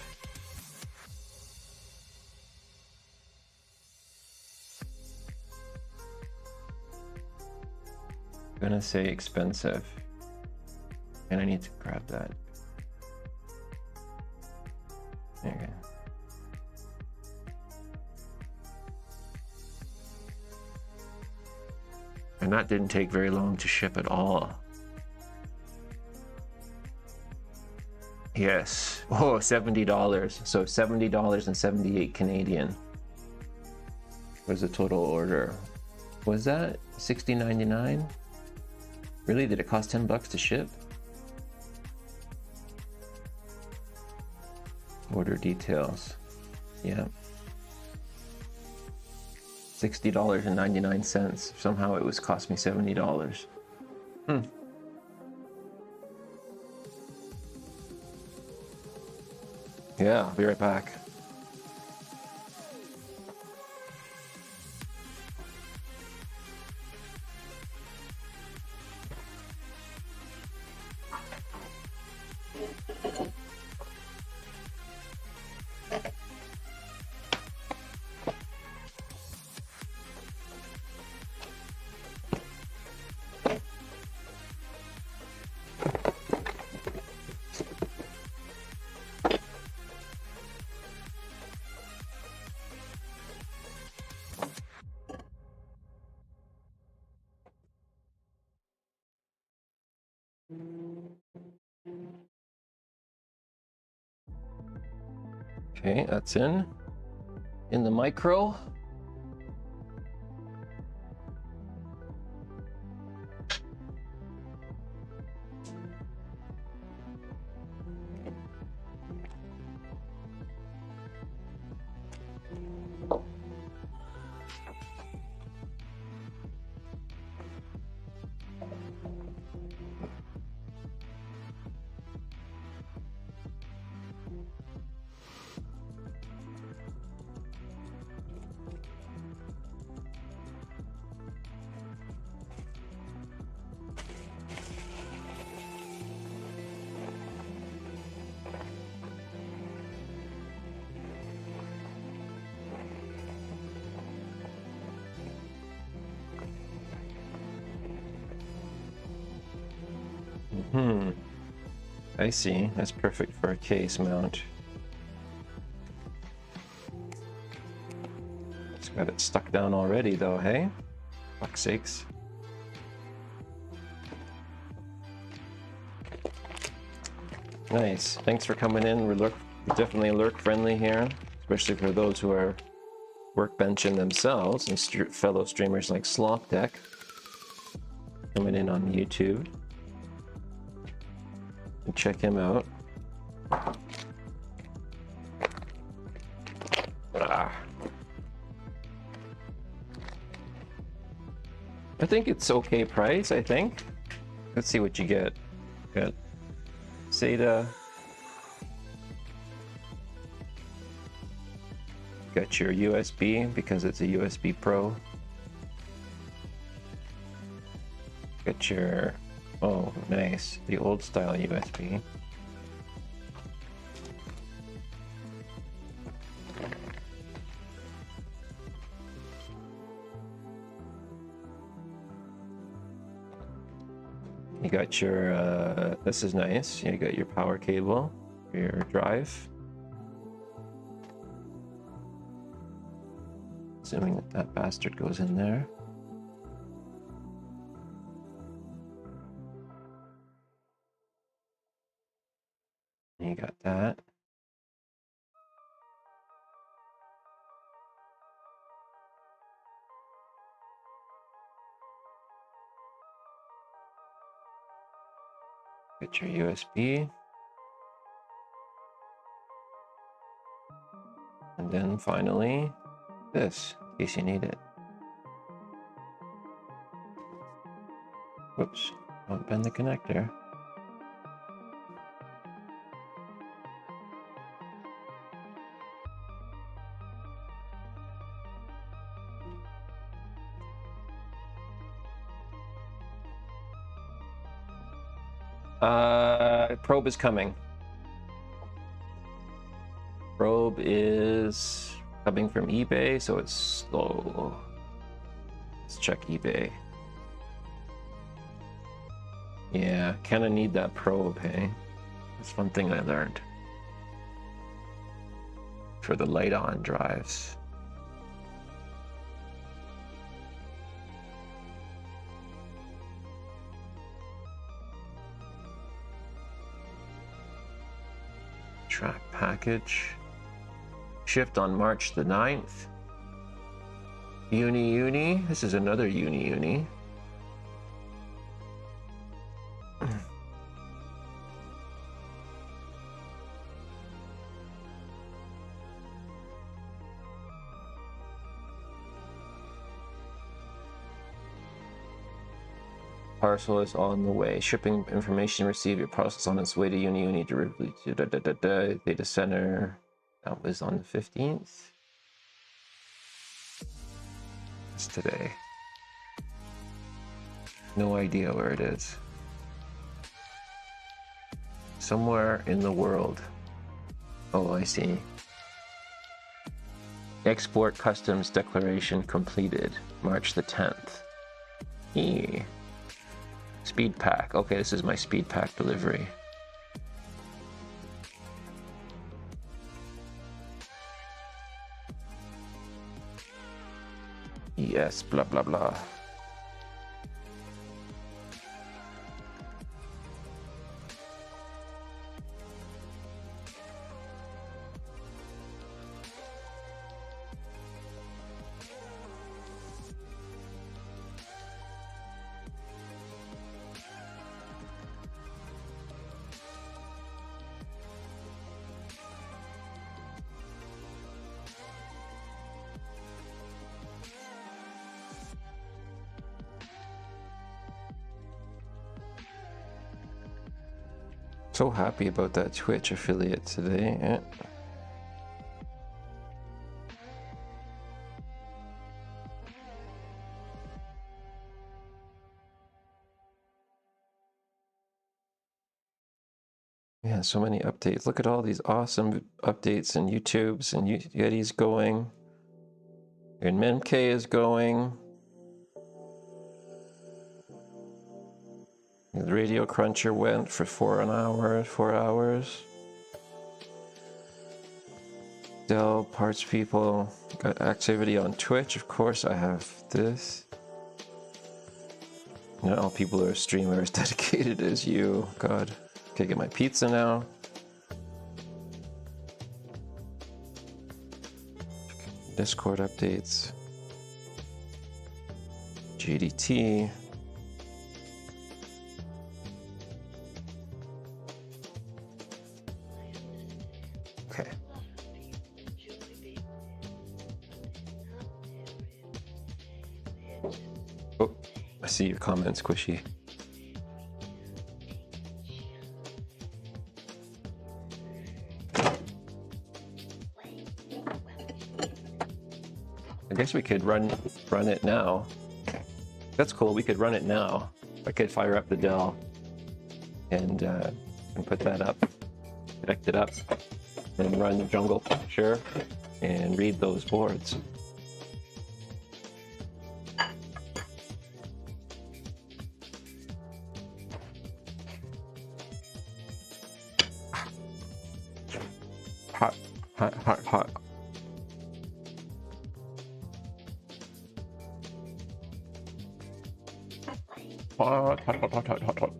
I'm going to say expensive. And I need to grab that. There you go. And that didn't take very long to ship at all. Yes. Oh, $70. So $70.78 Canadian was the total order. Was that $60.99? Really? Did it cost $10 to ship? Order details. Yeah. $60.99. Somehow it was cost me $70. Yeah, I'll be right back. Okay, that's in the micro. I see. That's perfect for a case mount. It's got it stuck down already though, hey? Fuck's sakes. Nice. Thanks for coming in. We're definitely lurk friendly here, especially for those who are workbenching themselves and fellow streamers like Slopdeck coming in on YouTube. And check him out. I think it's okay price, I think. Let's see what you get. Got SATA. Got your USB because it's a USB Pro. Got your, oh nice, the old style USB. You got your, this is nice, you got your power cable for your drive. Assuming that that bastard goes in there. You got that. Get your USB. And then finally, this, in case you need it. Whoops, don't bend the connector. Probe is coming. Probe is coming from eBay, so it's slow. Let's check eBay. Yeah, kinda need that probe, hey? That's one thing I learned. For the light on drives. Track package. Shipped on March the 9th. Uni. This is another uni. parcel is on the way. Shipping information received. Your parcel is on its way to Uni data center. That was on the 15th. It's today. No idea where it is. Somewhere in the world. Oh, I see. Export customs declaration completed. March the 10th. Speed pack. Okay, this is my speed pack delivery. Yes, blah blah blah. So happy about that Twitch affiliate today. Yeah, so many updates. Look at all these awesome updates and YouTubes and Yeti's going. And MK is going. The Radio Cruncher went for 4 hours. Dell, Parts People, got activity on Twitch. Of course, I have this. Not all people are streamers dedicated as you. God. Okay, get my pizza now. Discord updates. GDT. Okay. Oh, I see your comment, Squishy. I guess we could run it now. That's cool. We could run it now. I could fire up the Dell and put that up, connect it up, and run the Jungle Puncture and read those boards. Hot, hot, hot, hot. Hot, hot, hot, hot, hot, hot, hot.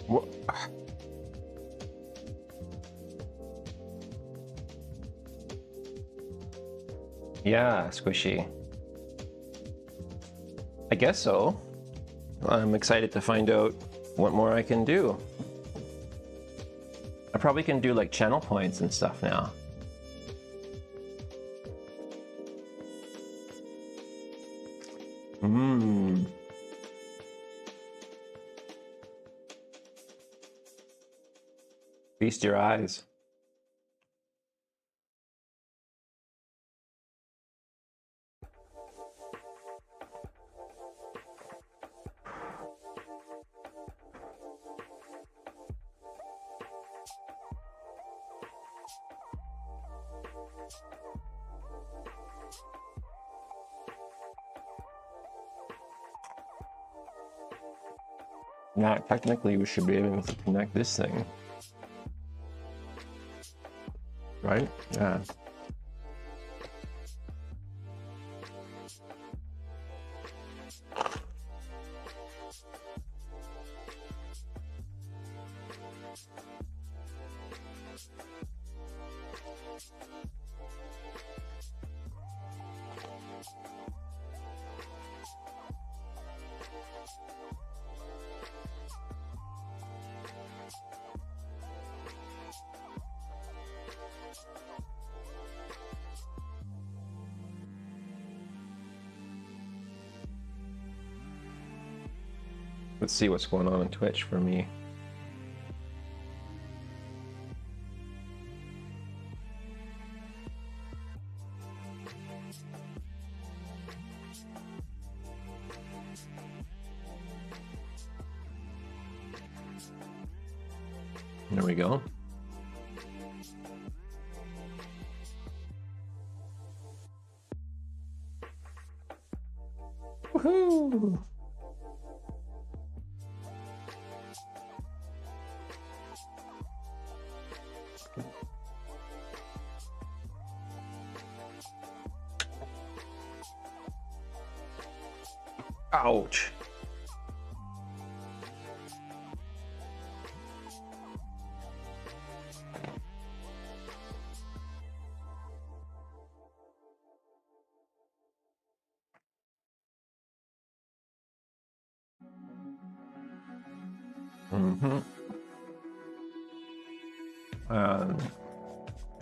What? Yeah, Squishy. I guess so. I'm excited to find out what more I can do. I probably can do like channel points and stuff now. Feast your eyes. Yeah, technically we should be able to connect this thing. Right? Yeah. Let's see what's going on Twitch for me. There we go. Woohoo! Ouch. Mm-hmm.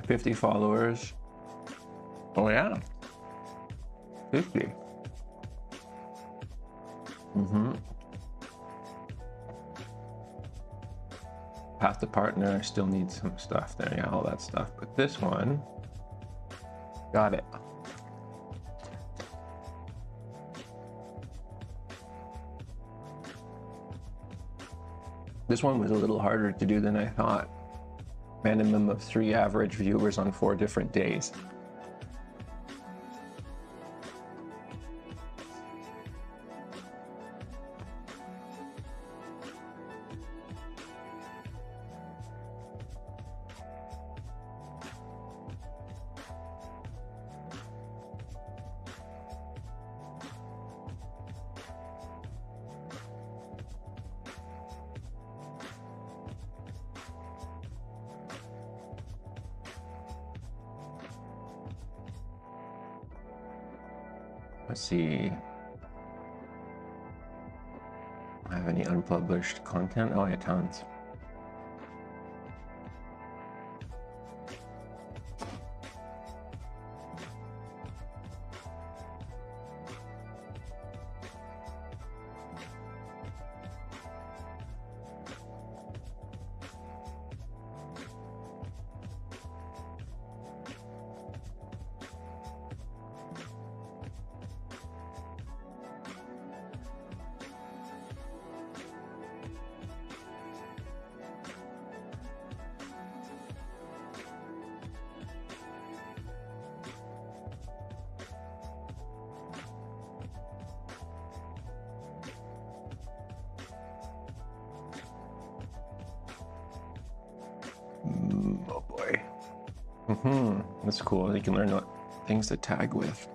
50 followers. Oh yeah. 50. Mm-hmm. Path to partner, still need some stuff there. Yeah, all that stuff. But this one, got it. This one was a little harder to do than I thought. Minimum of 3 average viewers on 4 different days. Let's see. I have any unpublished content? Oh, yeah, tons. Oh boy. That's cool. You can learn what things to tag with.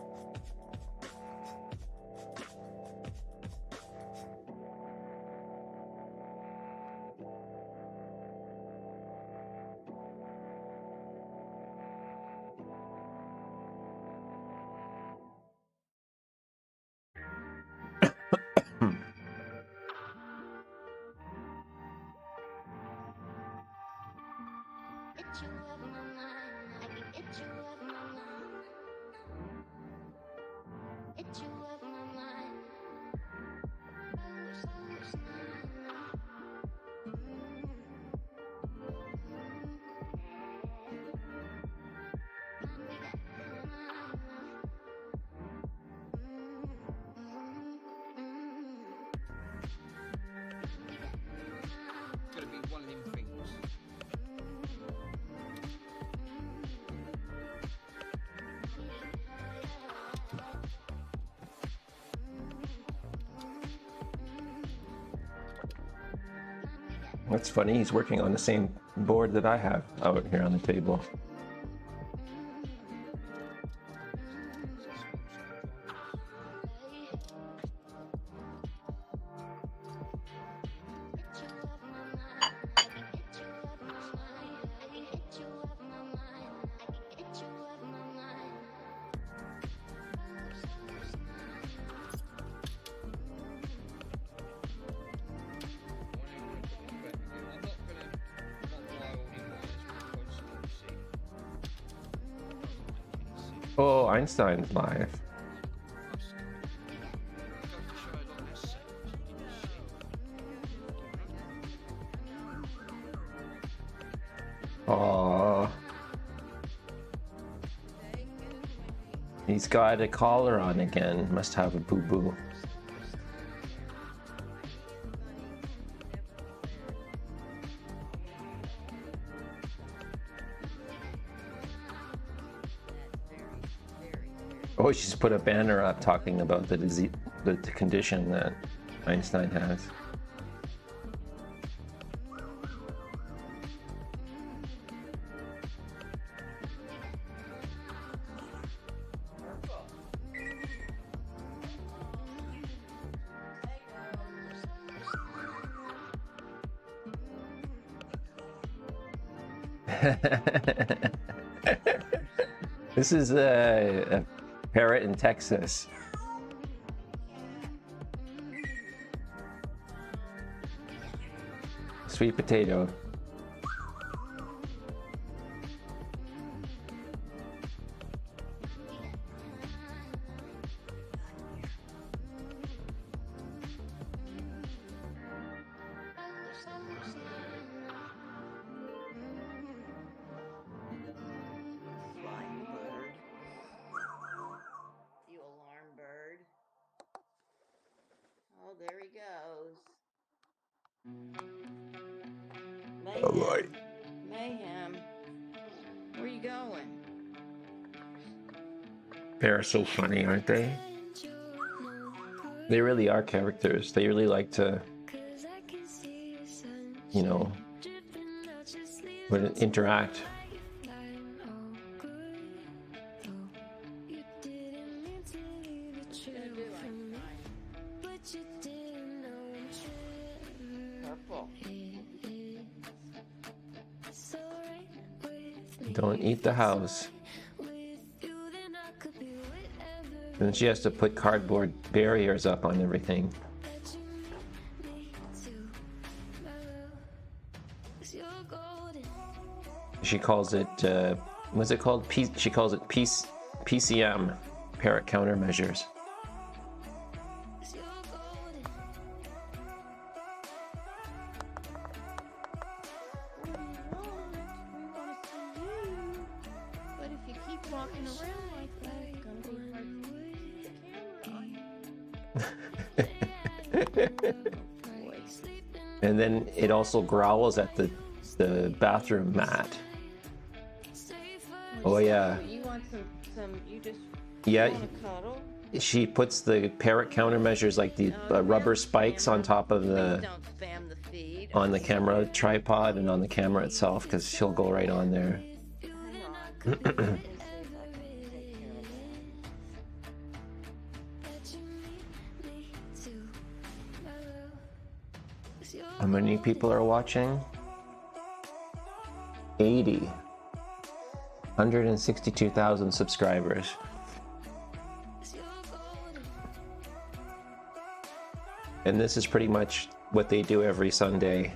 That's funny. He's working on the same board that I have out here on the table. Oh, Einstein's live. Oh, he's got a collar on again. Must have a boo-boo. Oh, she's put a banner up talking about the disease, the condition that Einstein has. This is a parrot in Texas. Sweet potato. There he goes. All right. Mayhem. Where are you going? They're so funny, aren't they? They really are characters. They really like to, you know, interact. Don't eat the house. And she has to put cardboard barriers up on everything. She calls it, what's it called? She calls it PCM, parrot countermeasures. And then it also growls at the bathroom mat. Oh yeah. You want some you just Yeah. want to cuddle? She puts the parrot countermeasures, like the rubber spikes on top of the on the camera tripod and on the camera itself, because she'll go right on there. How many people are watching? 80. 162,000 subscribers. And this is pretty much what they do every Sunday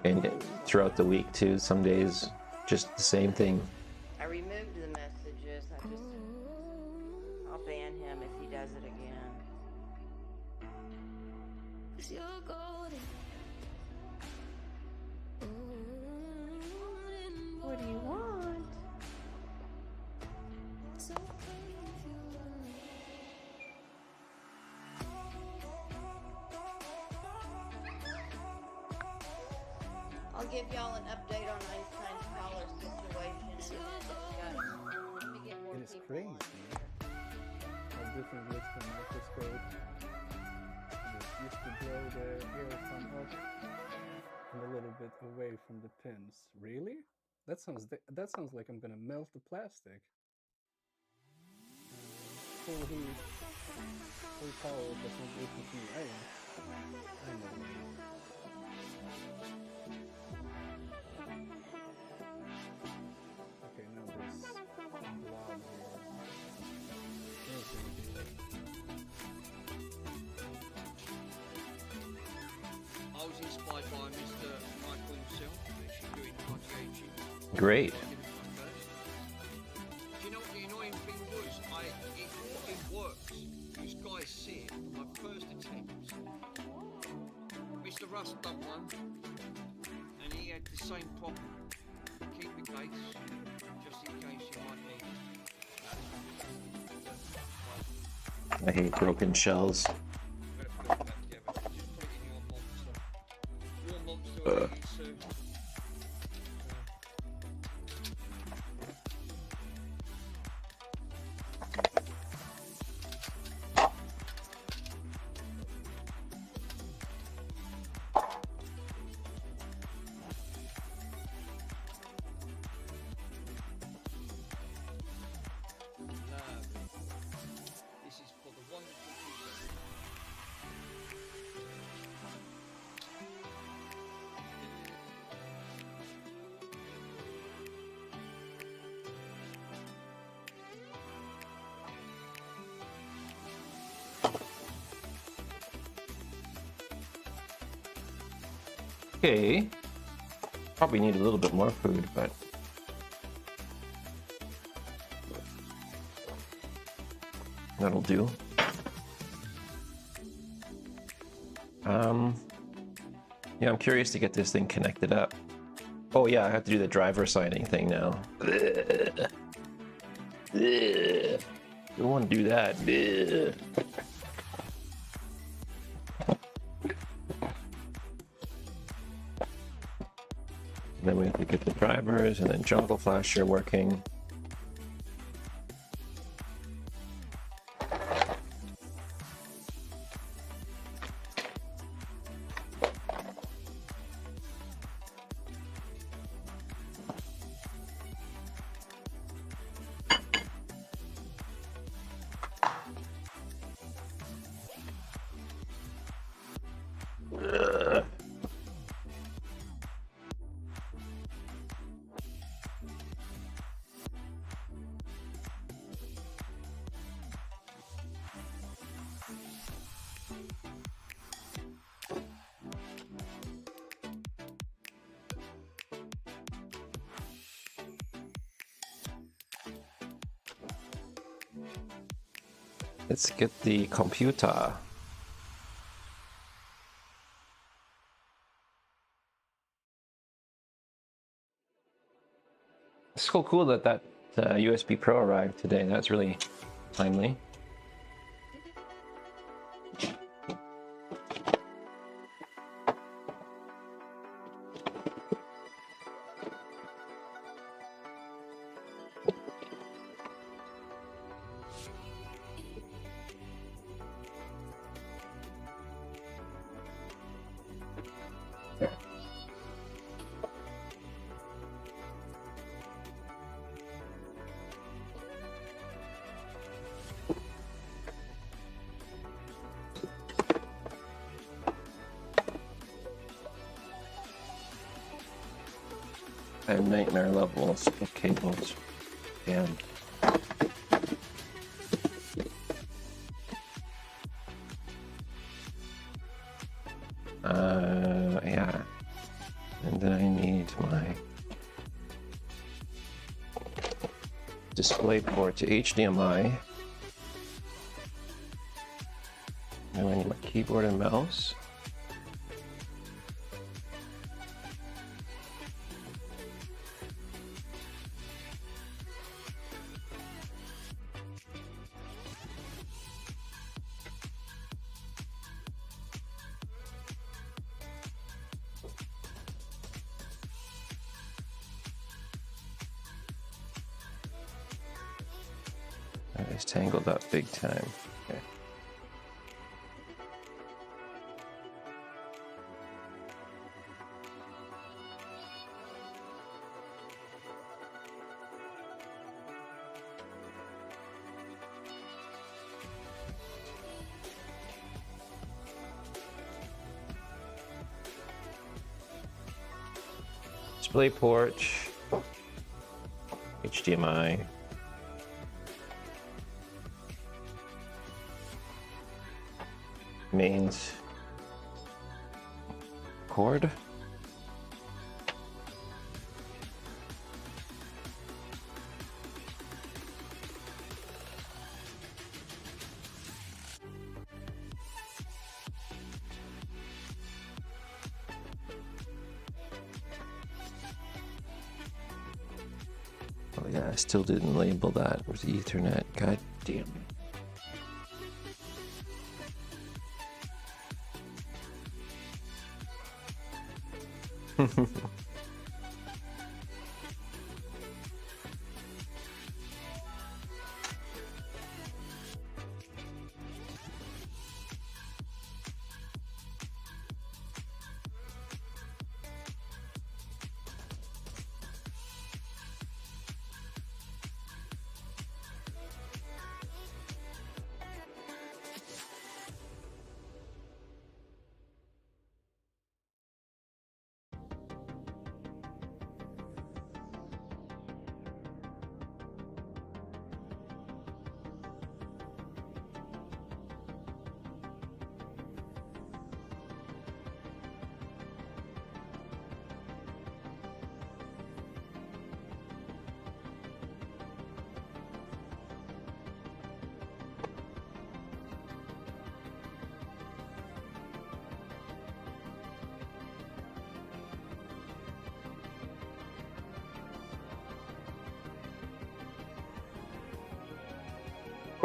and throughout the week too. Some days just the same thing. I removed the messages. I'll ban him if he does it again. What do you want? I'll give y'all an update on Einstein's collar situation. Let me get more It is people crazy. on here. How different looks from microscope. It used to blow the air from up, and the little away from the pins. Really? That sounds like I'm gonna melt the plastic. Full heat, full power, but not listen to me. I know. Okay, now this blob here. I was inspired by Mr. Michael himself, actually doing IGH. Great. Do you know what the annoying thing was? It works. You guys see it. My first attempt. Mr. Russ done one, and he had the same problem. Keep the case, just in case you might need it. I hate broken shells. This is for the wonderful people. Okay. Probably need a little bit more food, but that'll do. Yeah, I'm curious to get this thing connected up. Oh yeah, I have to do the driver signing thing now. Don't want to do that. Then we have to get the drivers and then jungle flasher working. Let's get the computer. It's so cool that USB Pro arrived today. That's really timely. I have nightmare levels of cables. Damn. Yeah. And then I need my display port to HDMI. Then I need my keyboard and mouse. It's tangled up big time. Okay. Display port, HDMI, mains, cord. Oh yeah, I still didn't label that with Ethernet. God damn it.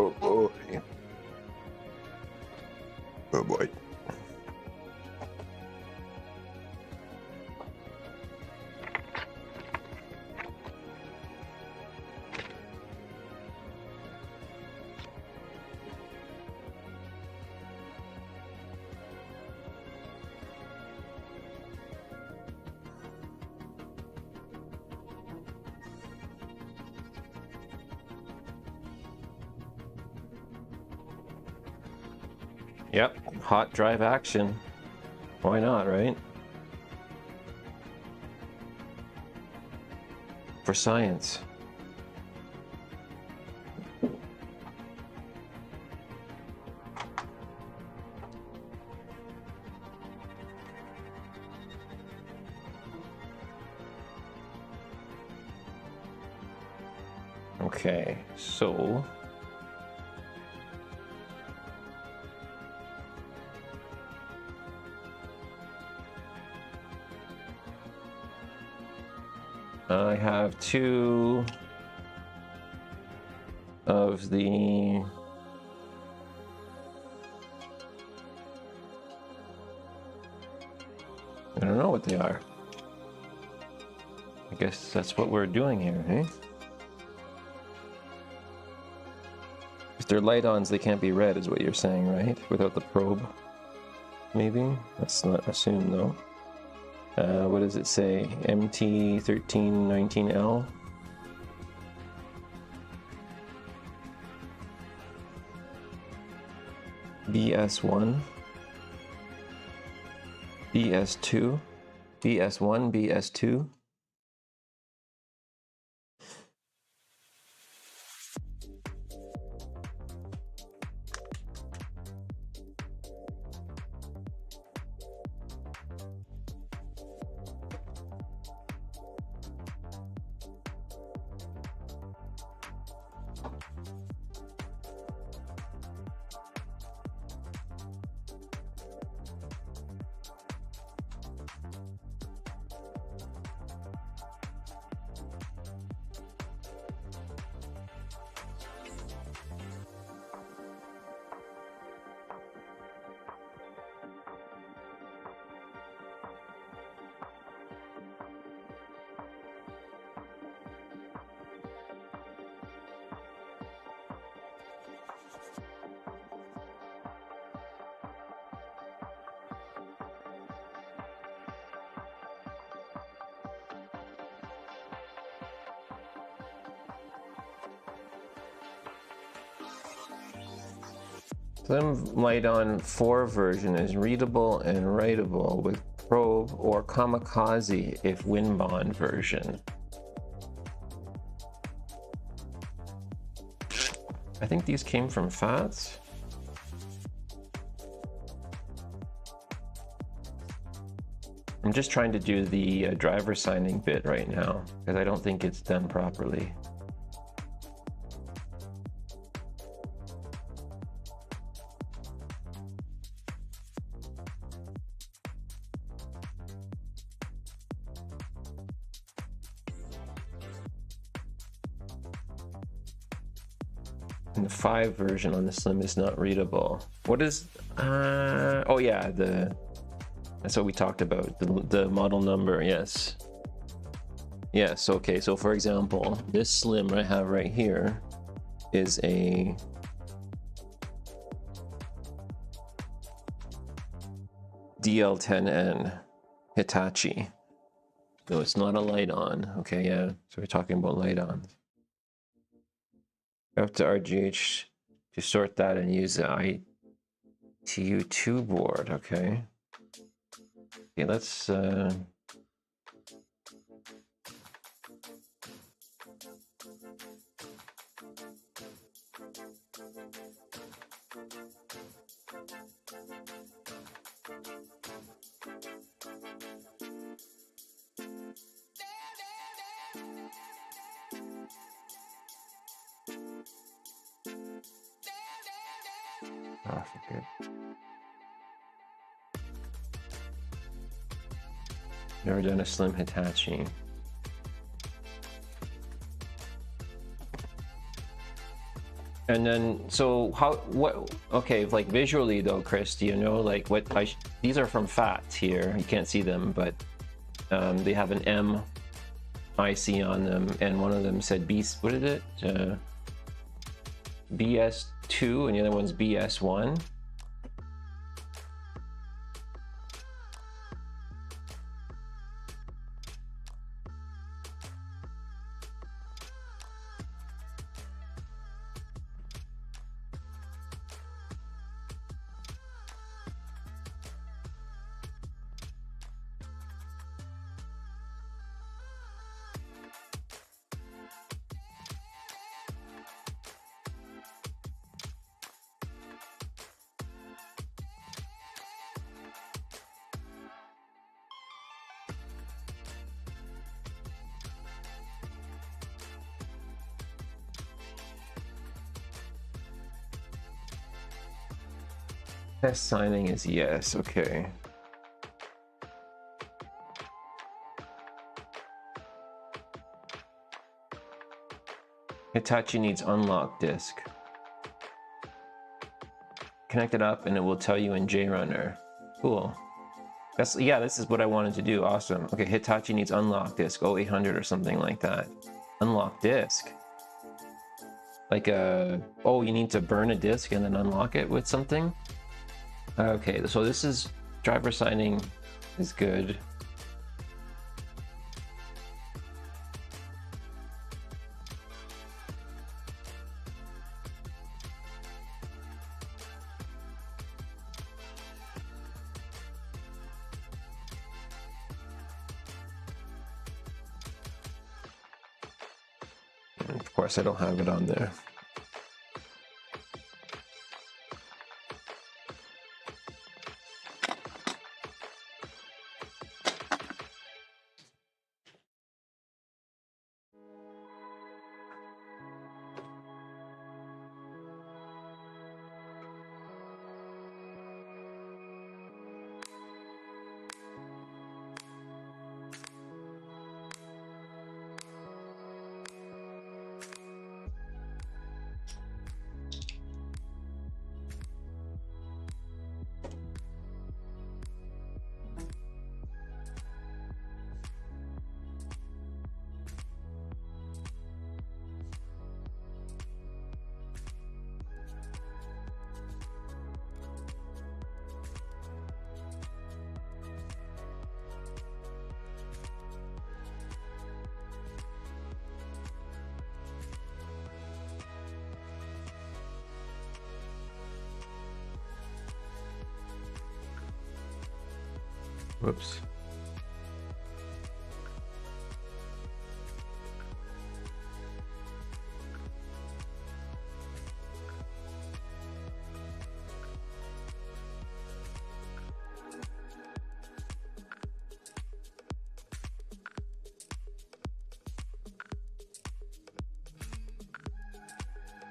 Oh boy. Oh boy. Yep, hot drive action. Why not, right? For science. Okay, so I have two of the I don't know what they are. I guess that's what we're doing here, eh? If they're light-ons, they can't be read, is what you're saying, right? Without the probe, maybe? Let's not assume, though. What does it say? MT1319L? BS1? BS2? BS1, BS2? Slim Light-On 4 version is readable and writable with probe or kamikaze if Winbond version. I think these came from Fats. I'm just trying to do the driver signing bit right now because I don't think it's done properly. And the 5 version on the Slim is not readable. What is, oh yeah, that's what we talked about, the model number, yes. Yes, okay, so for example, this Slim I have right here is a DL10N Hitachi. No, it's not a light on. Okay, yeah, so we're talking about light on. Up to RGH to sort that and use the ITU2 board, okay. Okay, let's oh, okay. Never done a Slim Hitachi. And then, so okay, like visually though, Chris, do you know like what these are from Fats here. You can't see them, but they have an M IC on them, and one of them said what is it? BS2, and the other one's BS1. Test signing is yes, okay. Hitachi needs unlock disk. Connect it up and it will tell you in JRunner. Cool. Yeah, this is what I wanted to do. Awesome. Okay, Hitachi needs unlock disk 0800 or something like that. Unlock disk. Like oh, you need to burn a disk and then unlock it with something? Okay, so this is driver signing is good. And of course, I don't have it on there. Whoops.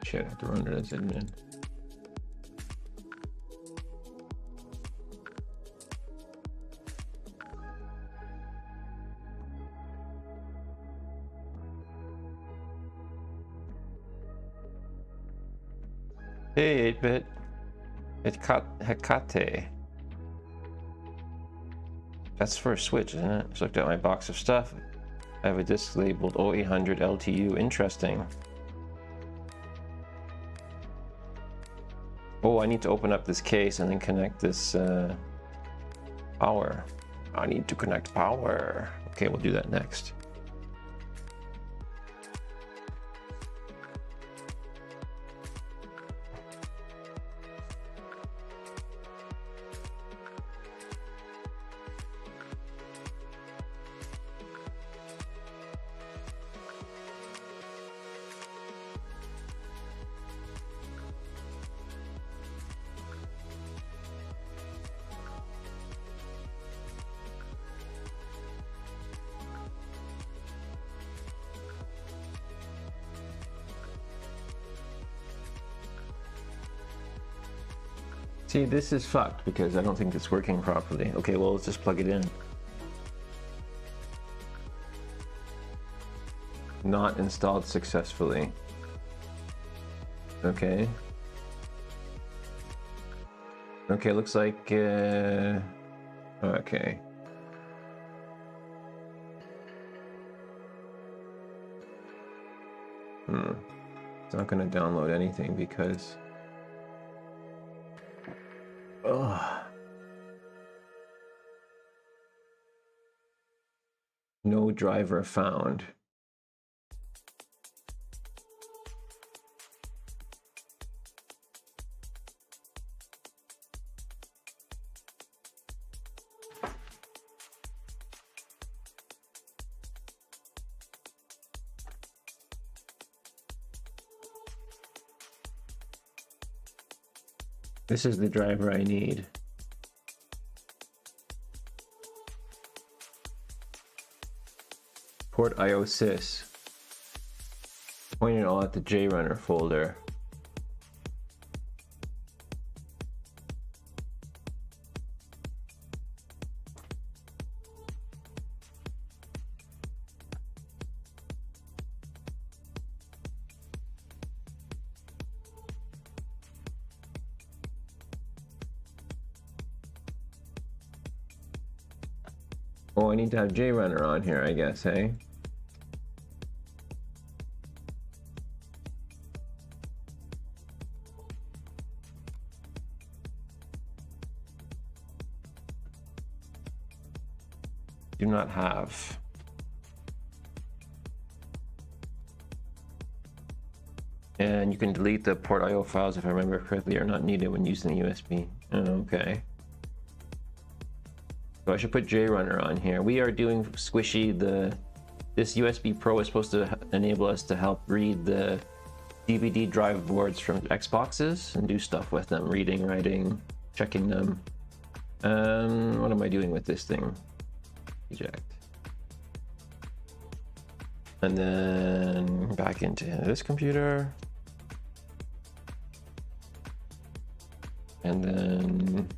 Shit, I have to run it as admin. Hey, 8-bit. Hecate. That's for a Switch, isn't it? Just looked at my box of stuff. I have a disc labeled 0800 LTU. Interesting. Oh, I need to open up this case and then connect this power. I need to connect power. Okay, we'll do that next. See, this is fucked because I don't think it's working properly. Okay, well, let's just plug it in. Not installed successfully. Okay. Okay, looks like... okay. It's not going to download anything because... Ugh. No driver found. This is the driver I need. Port IO sys. Pointing all at the JRunner folder. Oh, I need to have JRunner on here, I guess, hey? Do not have. And you can delete the port IO files if I remember correctly are not needed when using the USB. Okay. So I should put JRunner on here. We are doing squishy. This USB Pro is supposed to enable us to help read the DVD drive boards from Xboxes and do stuff with them, reading, writing, checking them. What am I doing with this thing? Eject. And then back into this computer. And then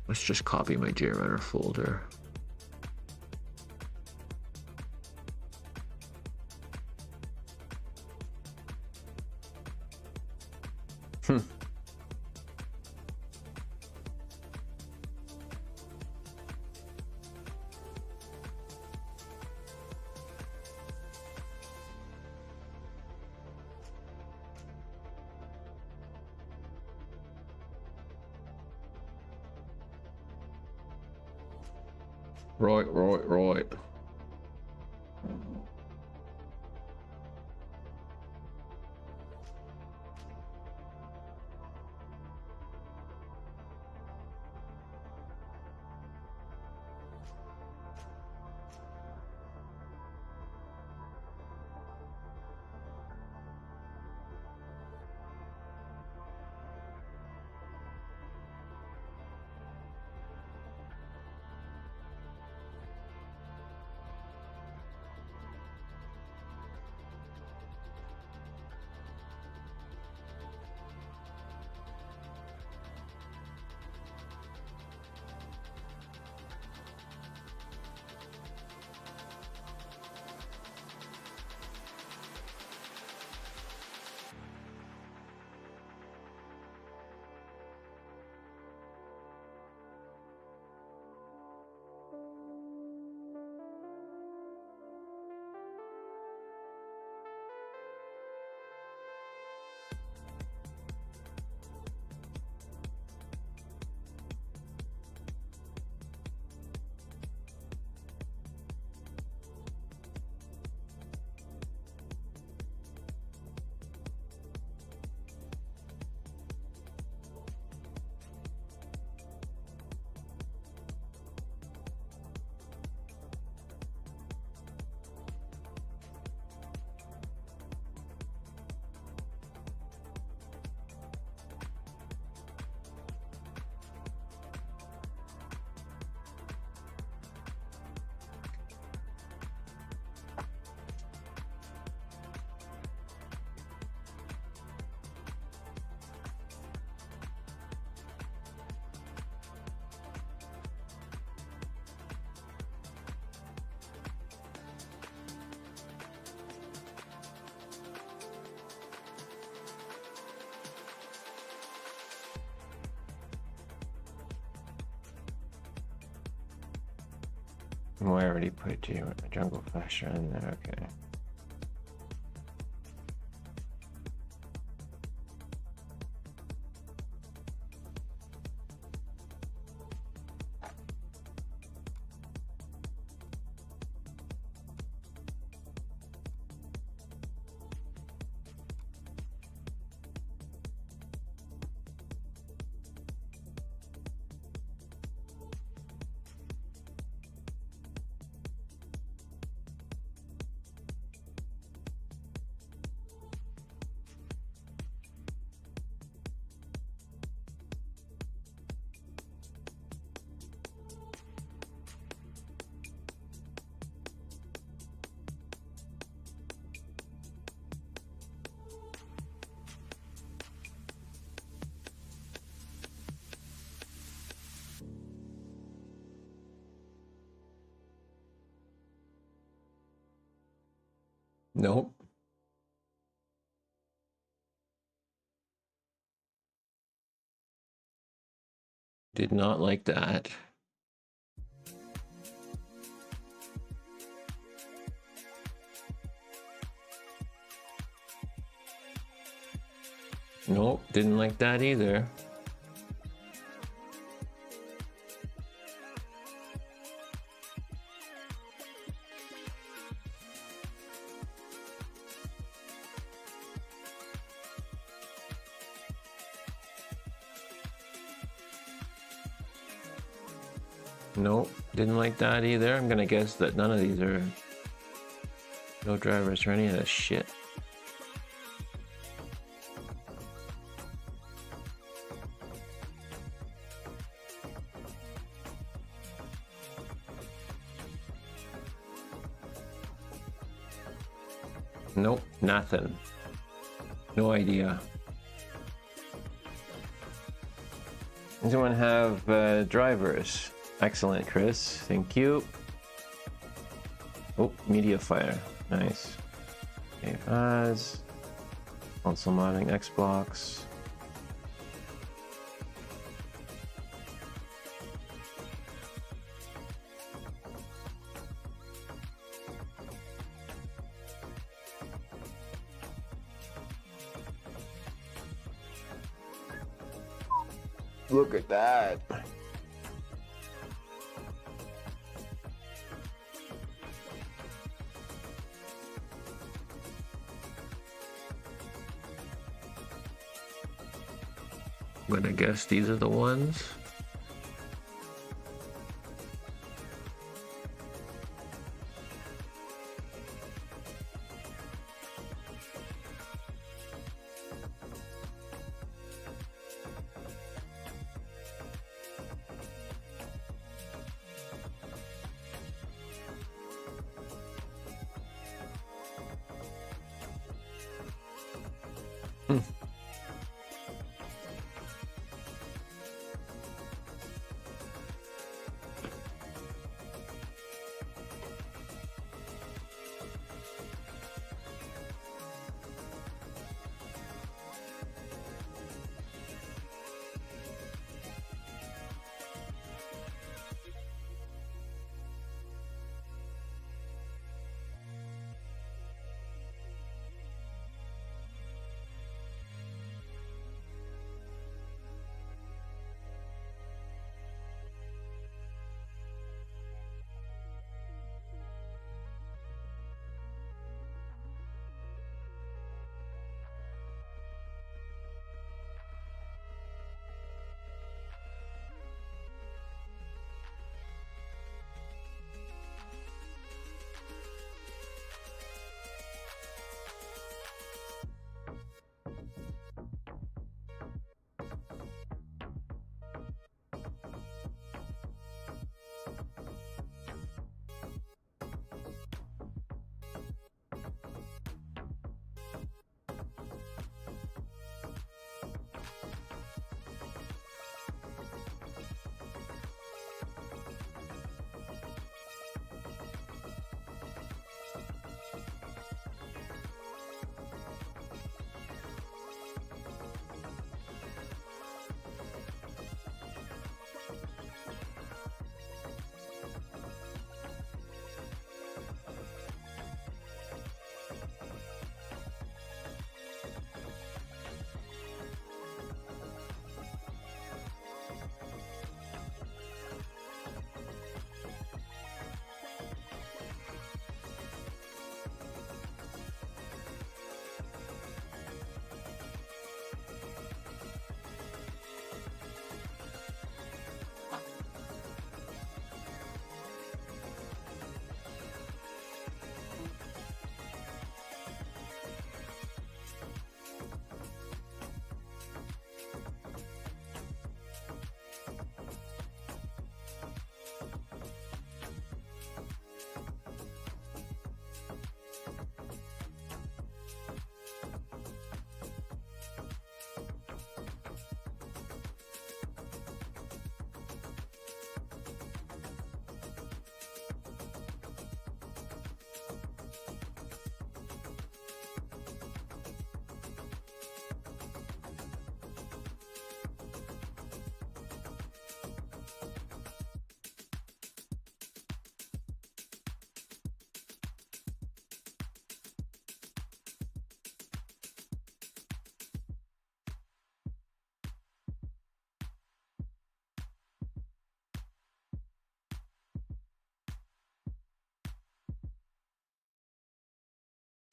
let's just copy my JRunner folder. Right. Oh, I already put jungle flasher in there. Okay. Nope. Did not like that. Nope, didn't like that either. Nope, didn't like that either. I'm gonna guess that none of these are no drivers for any of this shit. Nope, nothing. No idea. Does anyone have drivers? Excellent, Chris. Thank you. Oh, media fire. Nice. Okay, as console modding Xbox. Look at that. I'm gonna guess these are the ones.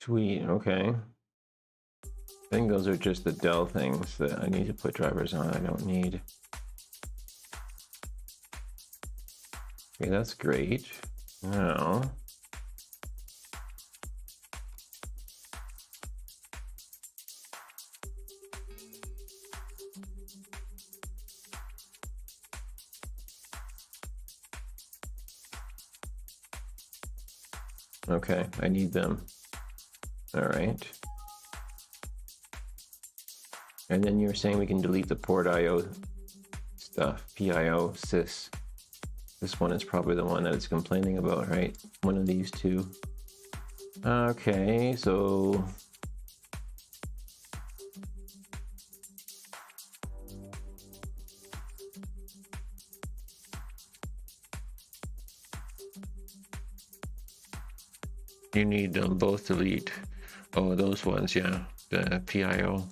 Sweet, okay. I think those are just the Dell things that I need to put drivers on. I don't need. Okay, that's great. Now, okay, I need them. All right. And then you're saying we can delete the port IO stuff, PIO, sys. This one is probably the one that it's complaining about, right? One of these two. Okay, so you need them both delete. Oh, those ones, yeah. The PIO.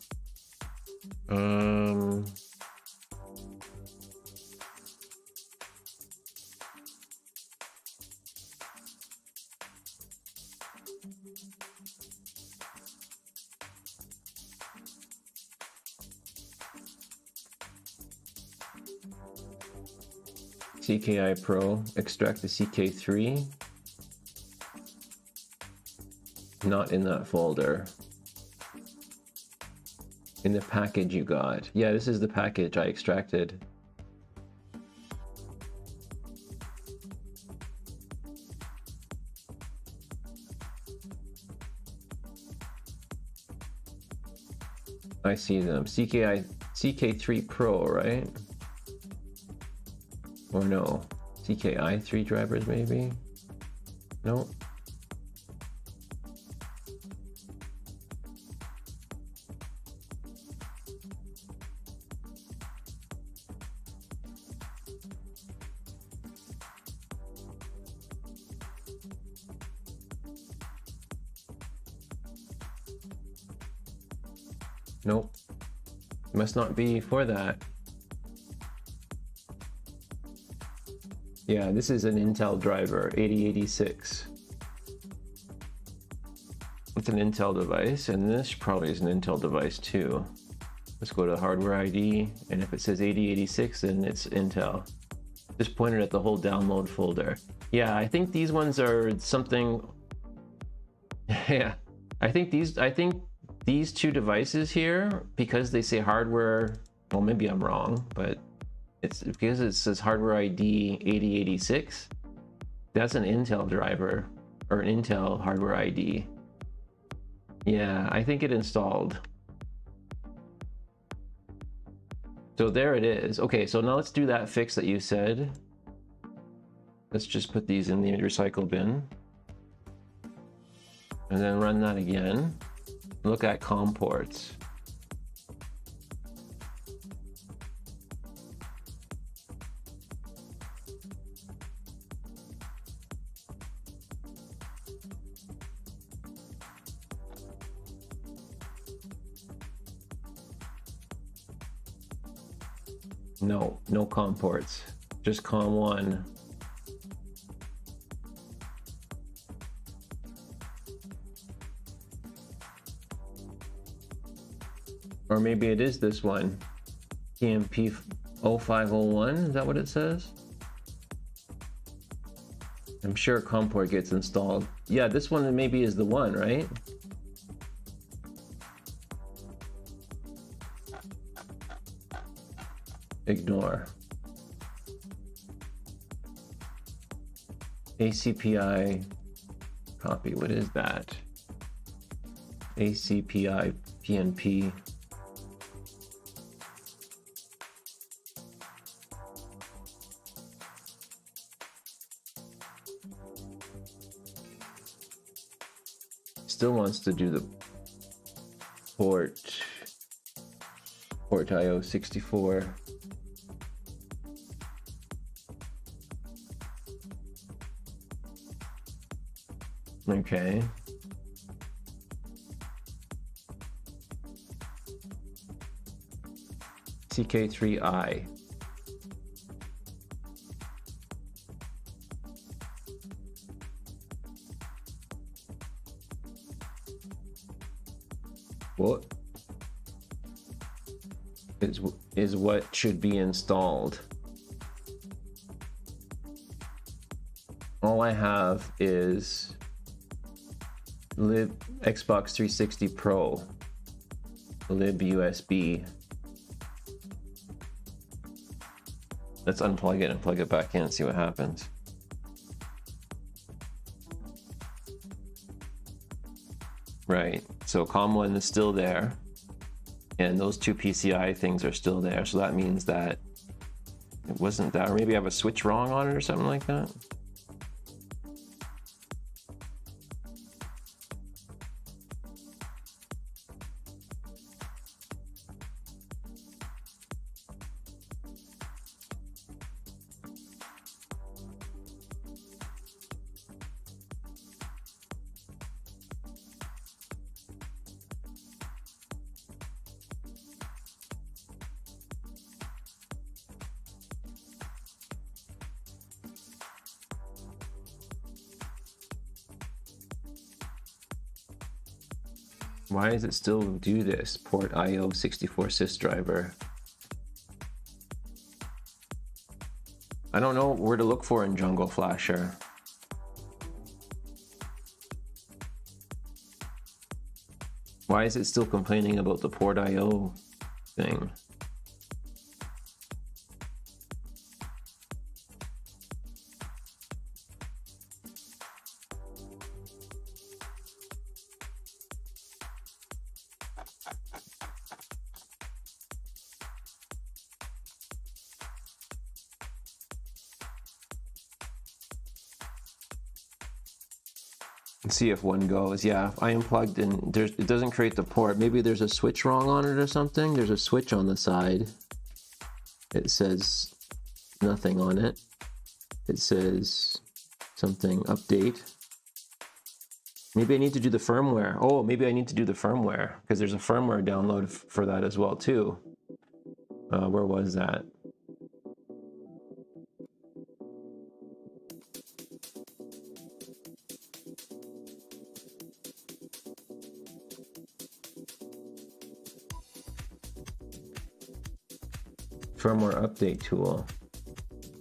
CKI Pro, extract the CK3. Not in that folder. In the package you got. Yeah, this is the package I extracted. I see them. CK3 Pro, right? Or no? CKI3 drivers maybe? No. Nope. Must not be for that. Yeah, this is an Intel driver, 8086. It's an Intel device, and this probably is an Intel device too. Let's go to hardware ID, and if it says 8086, then it's Intel. Just pointed at the whole download folder. Yeah, I think these ones are something. Yeah, I think these two devices here, because they say hardware, well, maybe I'm wrong, but it's because it says hardware ID 8086. That's an Intel driver or an Intel hardware ID. Yeah, I think it installed. So there it is. Okay, so now let's do that fix that you said. Let's just put these in the recycle bin. And then run that again. Look at COM ports. No COM ports, just COM1. Or maybe it is this one, TMP 0501, is that what it says? I'm sure COM port gets installed. Yeah, this one maybe is the one, right? Ignore. ACPI copy, what is that? ACPI PNP. Still wants to do the port IO 64. Okay. CK3I. What is what should be installed? All I have is lib Xbox 360 Pro, lib USB. Let's unplug it and plug it back in and see what happens. Right, so COM1 is still there, and those two PCI things are still there, so that means that it wasn't that, or maybe I have a switch wrong on it or something like that. Why does it still do this? Port IO 64 sys driver. I don't know where to look for in Jungle Flasher. Why is it still complaining about the port IO thing? See if one goes. Yeah, I unplugged and it doesn't create the port. Maybe there's a switch wrong on it or something. There's a switch on the side. It says nothing on it. It says something update. Maybe I need to do the firmware. Oh, maybe I need to do the firmware because there's a firmware download for that as well too. Where was that? Firmware update tool.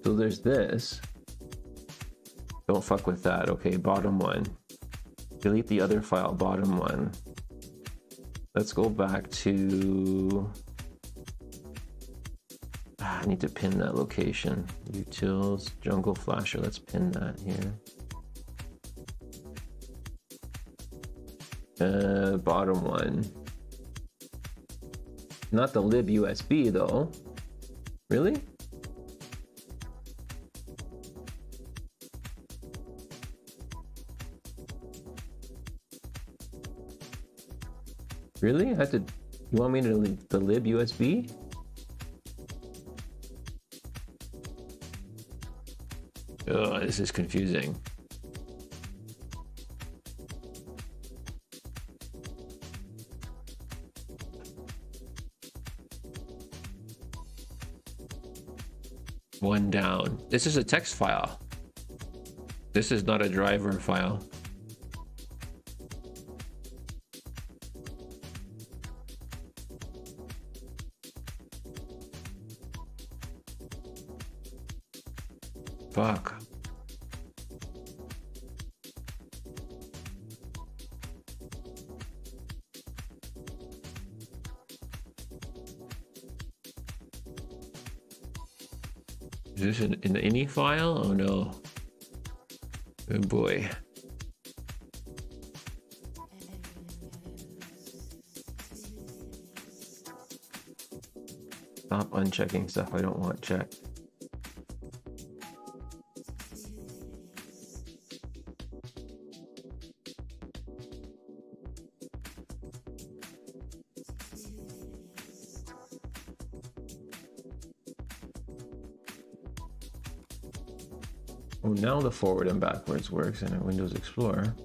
So there's this. Don't fuck with that. Okay, bottom one. Delete the other file, bottom one. Let's go back to... I need to pin that location. Utils, Jungle Flasher. Let's pin that here. Bottom one. Not the lib USB though. Really? Really? I had to. You want me to leave the lib USB? Oh, this is confusing. One down. This is a text file. This is not a driver file. Fuck. Is this in the ini file? Oh no. Oh boy. Stop unchecking stuff I don't want checked. Oh, now the forward and backwards works in a Windows Explorer.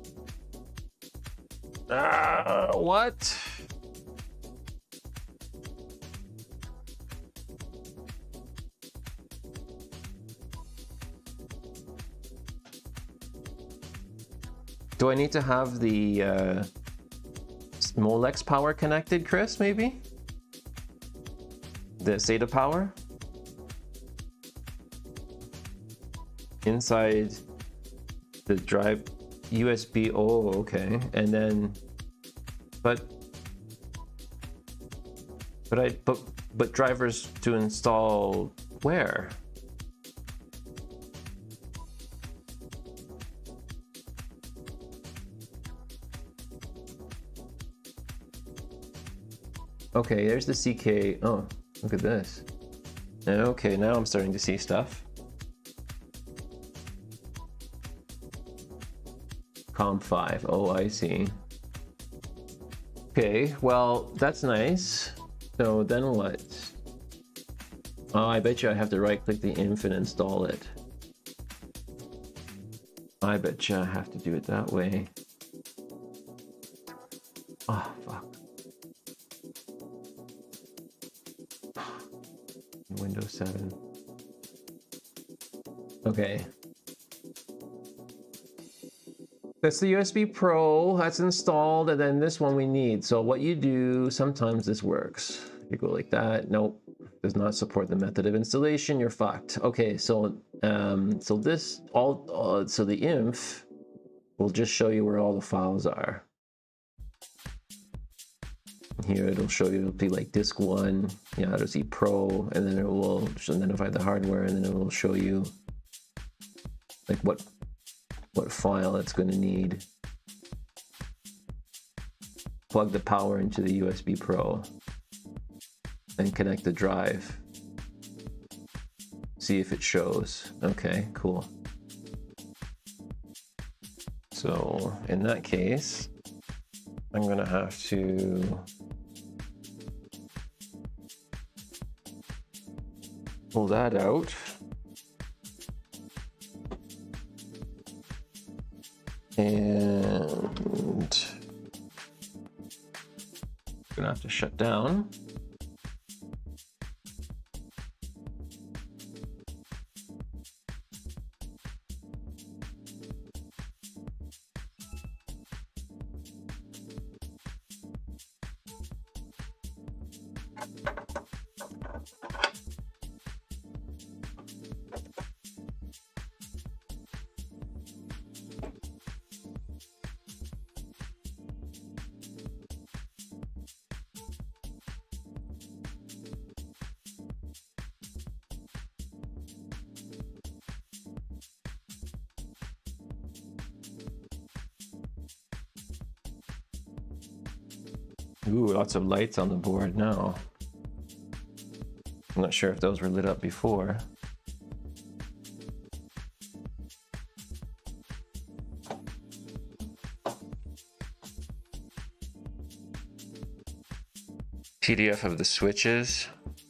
What? Do I need to have the Molex power connected, Chris, maybe? The SATA power? Inside the drive USB, oh, okay. And then, but drivers to install where? Okay, there's the CK. Oh, look at this. Okay, now I'm starting to see stuff. COM5. Oh, I see. Okay, well, that's nice. So then what? Oh, I bet you I have to right-click the inf and install it. I bet you I have to do it that way. Oh, fuck. Windows 7. Okay. That's the USB Pro, that's installed, and then this one we need. So what you do, sometimes this works. You go like that, nope, does not support the method of installation, you're fucked. Okay, so this, so the inf will just show you where all the files are. Here it'll show you, it'll be like disk 1, yeah, it'll see Pro, and then it will identify the hardware, and then it will show you like what file it's going to need. Plug the power into the USB Pro and connect the drive. See if it shows. Okay, cool. So in that case, I'm going to have to pull that out. And gonna have to shut down. Ooh, lots of lights on the board now. I'm not sure if those were lit up before. PDF of the switches.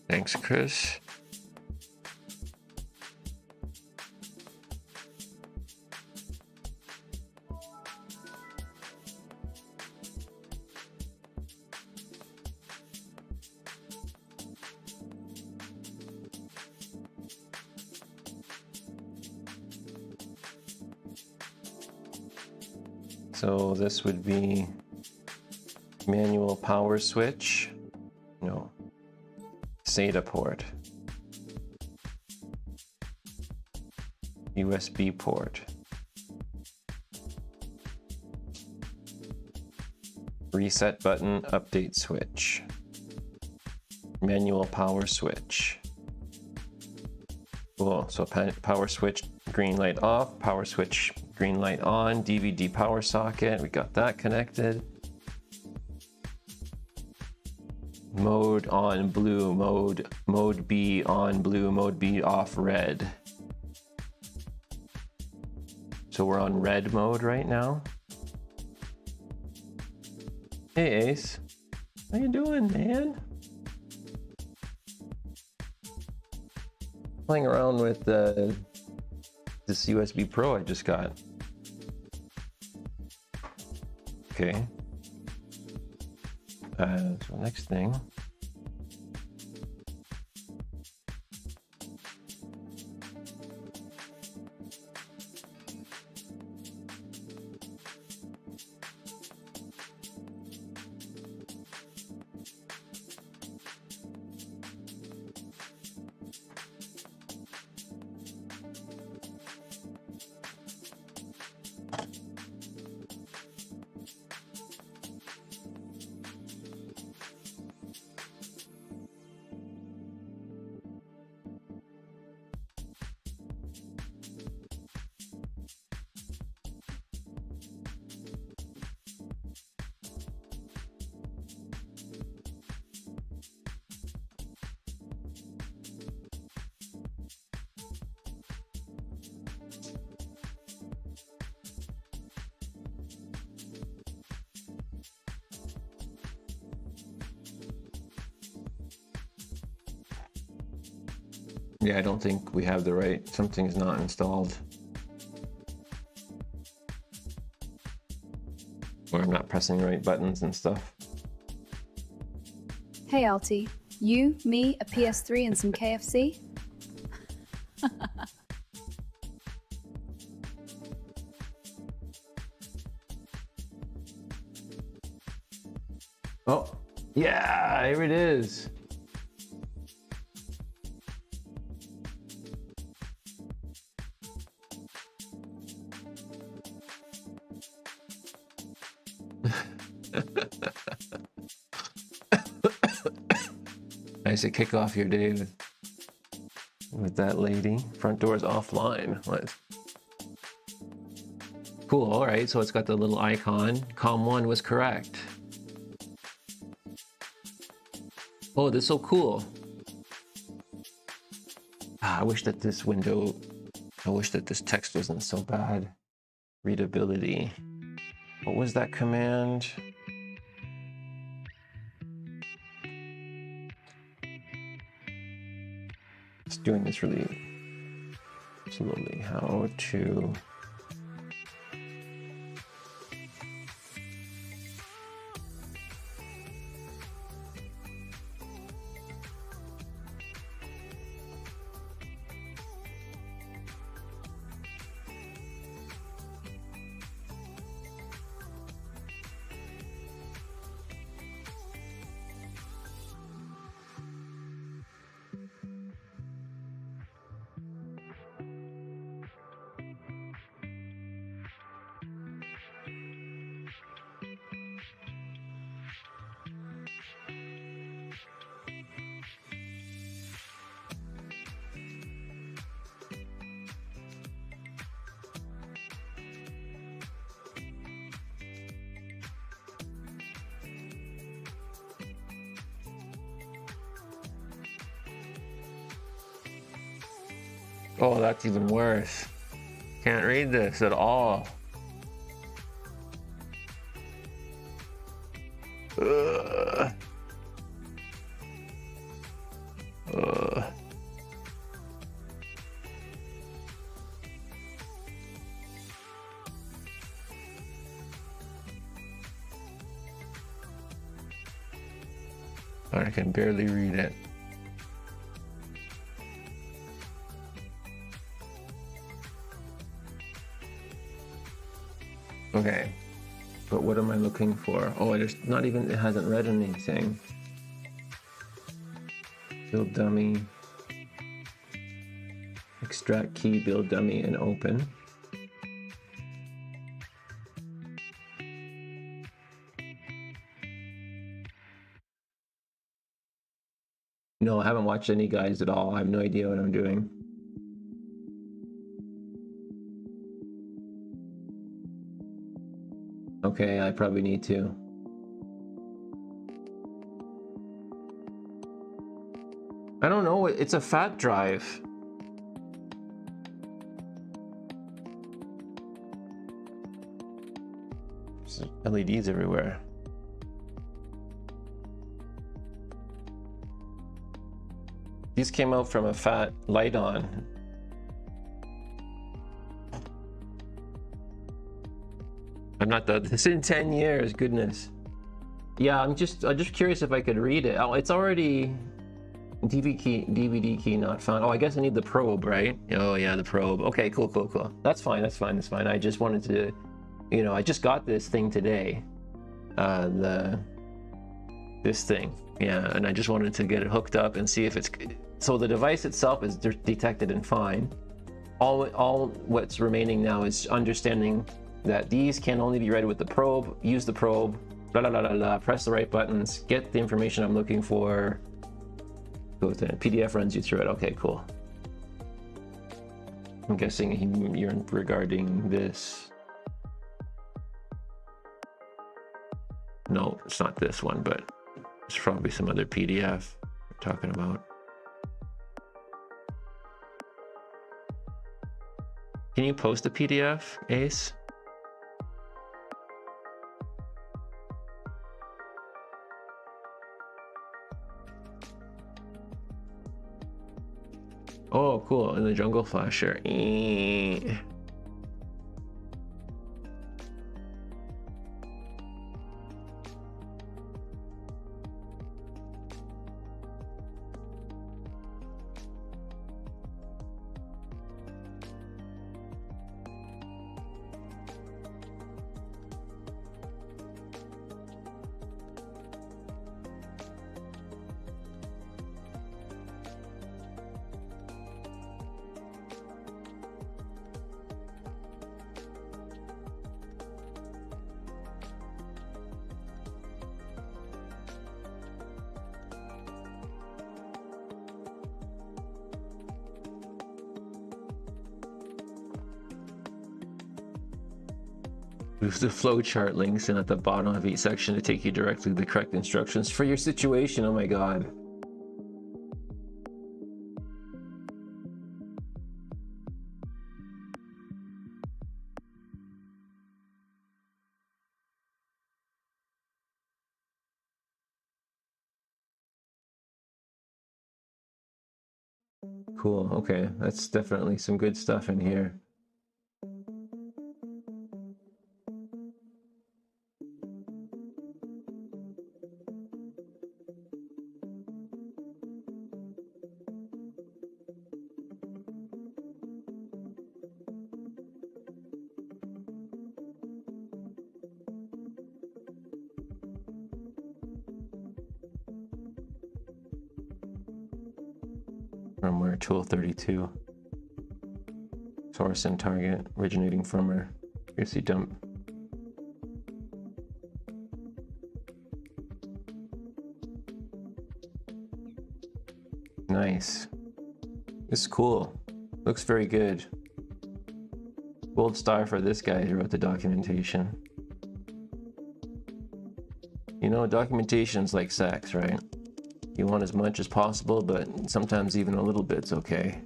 Thanks, Chris. So this would be manual power switch, no, SATA port, USB port, reset button, update switch, manual power switch. Cool, so power switch, green light off, power switch, green light on, DVD power socket, we got that connected. Mode on blue, mode B on blue, mode B off red. So we're on red mode right now. Hey Ace, how you doing, man? Playing around with this USB Pro I just got. Okay. So next thing. Yeah, I don't think we have the right, something's not installed. Or I'm not pressing the right buttons and stuff. Hey Alti, you, me, a PS3 and some KFC? Oh, yeah, here it is. Nice to kick off your day with that lady. Front door's offline. What? Cool, all right, so it's got the little icon. Com1 was correct. Oh, this is so cool. I wish that this window, I wish that this text wasn't so bad. Readability. What was that command? Just doing this really slowly. How to... Oh, that's even worse. Can't read this at all. Ugh. Ugh. I can barely read it. Okay, but what am I looking for? Oh, it hasn't read anything. Build dummy. Extract key, build dummy, and open. No, I haven't watched any guides at all. I have no idea what I'm doing. Okay, I probably need to. I don't know, it's a fat drive. There's LEDs everywhere. These came out from a fat light on. I'm not this in 10 years, goodness. Yeah, I'm just curious if I could read it. Oh, it's already DVD key not found. Oh, I guess I need the probe, right? Oh yeah, the probe. Okay, cool. That's fine. I just wanted to, you know, I just got this thing today. This thing. Yeah, and I just wanted to get it hooked up and see if it's, so the device itself is detected and fine. All what's remaining now is understanding that these can only be read with the probe, use the probe, press the right buttons, get the information I'm looking for, go to PDF runs you through it. Okay, cool. I'm guessing you're regarding this. No, it's not this one, but it's probably some other PDF we're talking about. Can you post a PDF, Ace? Oh, cool. In the jungle flasher. Move the flowchart links in at the bottom of each section to take you directly to the correct instructions for your situation. Oh my god. Cool. Okay, that's definitely some good stuff in here. Firmware tool 32. Source and target originating firmware. Juicy dump. Nice. This is cool. Looks very good. Gold star for this guy who wrote the documentation. You know, documentation's like sex, right? You want as much as possible, but sometimes even a little bit's okay.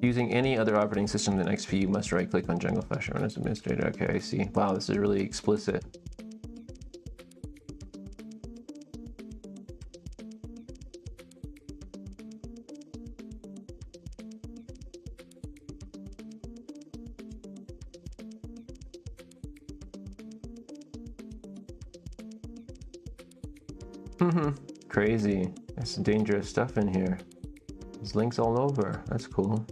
Using any other operating system than XP, you must right-click on Jungle Flash run as administrator. Okay, I see. Wow, this is really explicit. Crazy. There's some dangerous stuff in here. There's links all over. That's cool.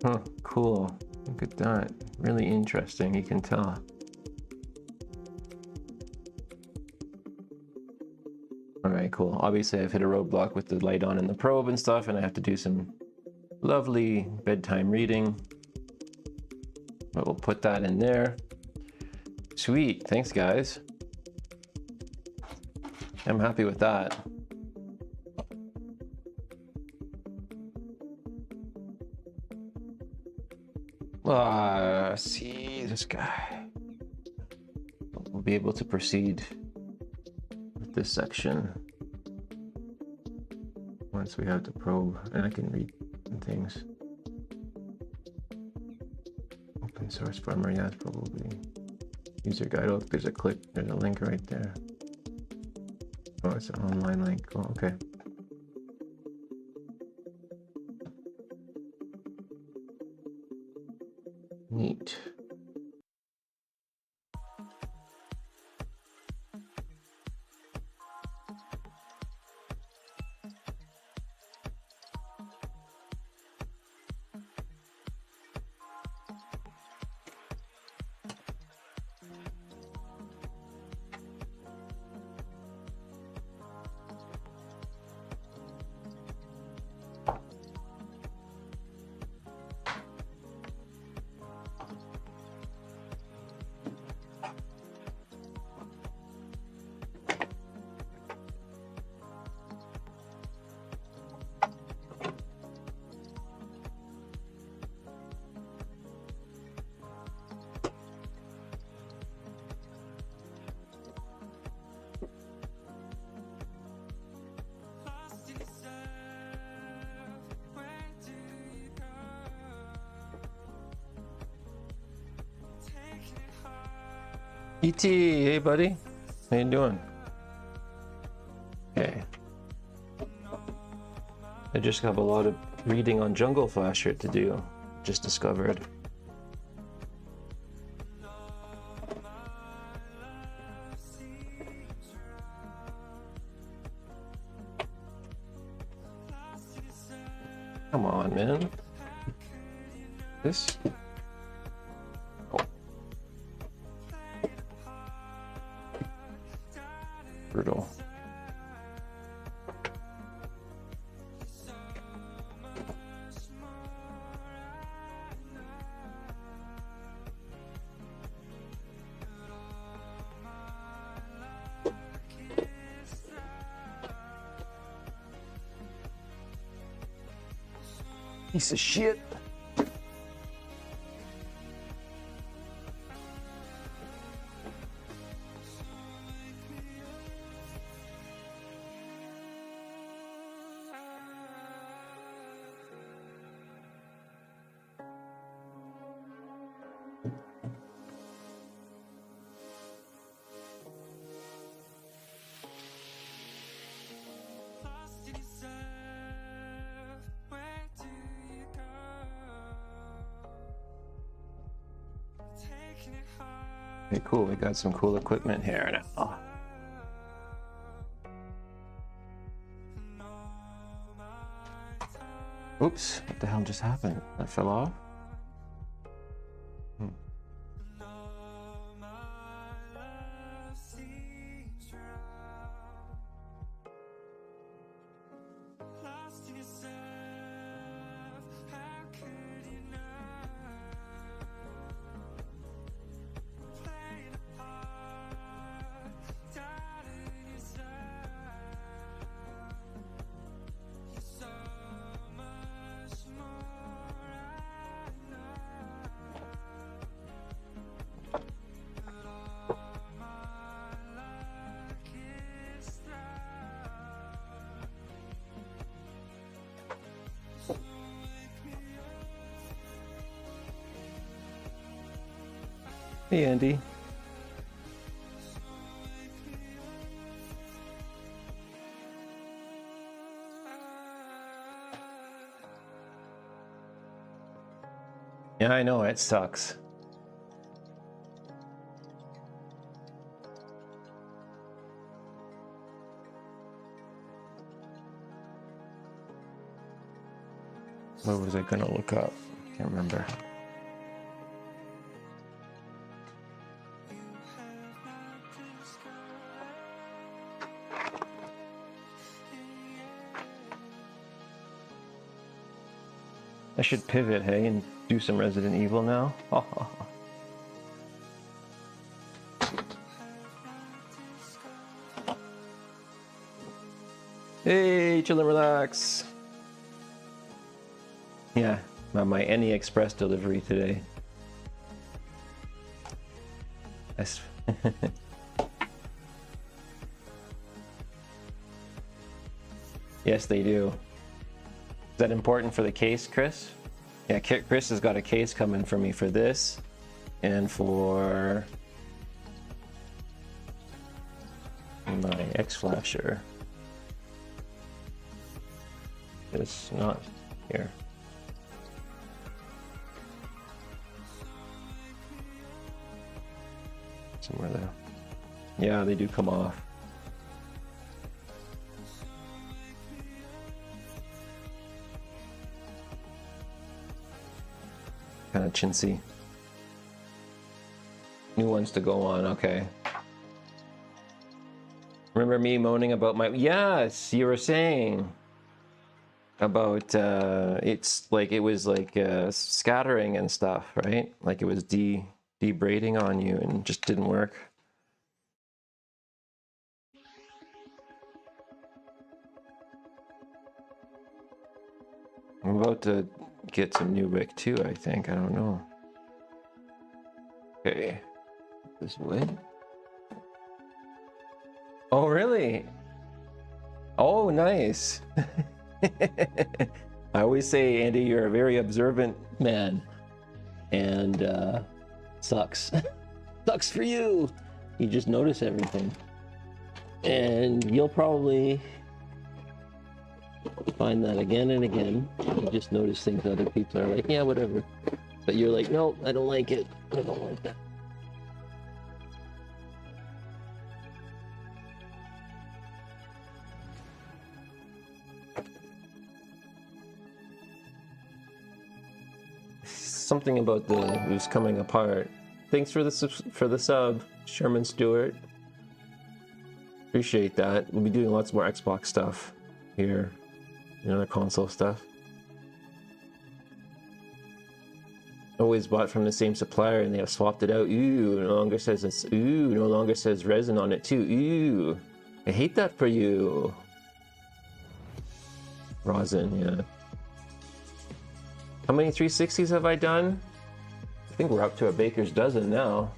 Huh, cool. Look at that. Really interesting, you can tell. Alright, cool. Obviously I've hit a roadblock with the light on and the probe and stuff, and I have to do some lovely bedtime reading. But we'll put that in there. Sweet, thanks guys. I'm happy with that. See this guy. We'll be able to proceed with this section once we have the probe, and I can read things. Open source firmware, yeah, it's probably user guide. Oh, there's a link right there. Oh, it's an online link. Oh, okay. Neat. ET, hey buddy, how you doing? Okay. I just have a lot of reading on Jungle Flasher to do. Just discovered. Come on, man. This? Oh. Brutal. Piece of shit. Okay, cool. We got some cool equipment here now. Oops, what the hell just happened? That fell off? Hey, Andy. Yeah, I know, it sucks. What was I gonna look up? Can't remember. I should pivot, hey, and do some Resident Evil now. Hey, chill and relax. Yeah, my Any Express delivery today. That's yes, they do. Is that important for the case, Chris? Yeah, Chris has got a case coming for me for this and for my X-Flasher. It's not here. Somewhere there. Yeah, they do come off. Kind of chintzy. New ones to go on, okay. Remember me moaning about my... Yes, you were saying about it's like it was like scattering and stuff, right? Like it was debraiding on you and just didn't work. I'm about to get some new wick too, I think. I don't know. Okay. This way. Oh, really? Oh, nice. I always say, Andy, you're a very observant man. And sucks. Sucks for you. You just notice everything. And you'll probably find that again and again. You just notice things that other people are like, yeah, whatever. But you're like, no, I don't like it. I don't like that. Something about the who's coming apart. Thanks for the sub, Sherman Stewart. Appreciate that. We'll be doing lots more Xbox stuff here, other console stuff. Always bought from the same supplier, and they have swapped it out. Ooh, no longer says it's. Ooh, no longer says resin on it too. Ooh, I hate that for you. Rosin, yeah. How many 360s have I done? I think we're up to a baker's dozen now.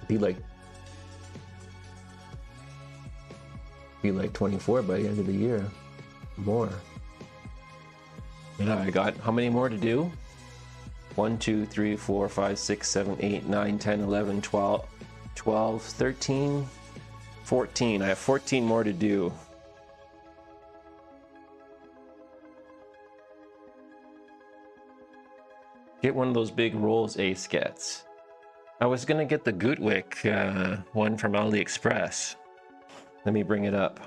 Be like 24 by the end of the year. More. Yeah, I got how many more to do? 1, 2, 3, 4, 5, 6, 7, 8, 9, 10, 11, 12, 13, 14. I have 14 more to do. Get one of those big rolls Ace gets. I was gonna get the Gootwick one from AliExpress. Let me bring it up.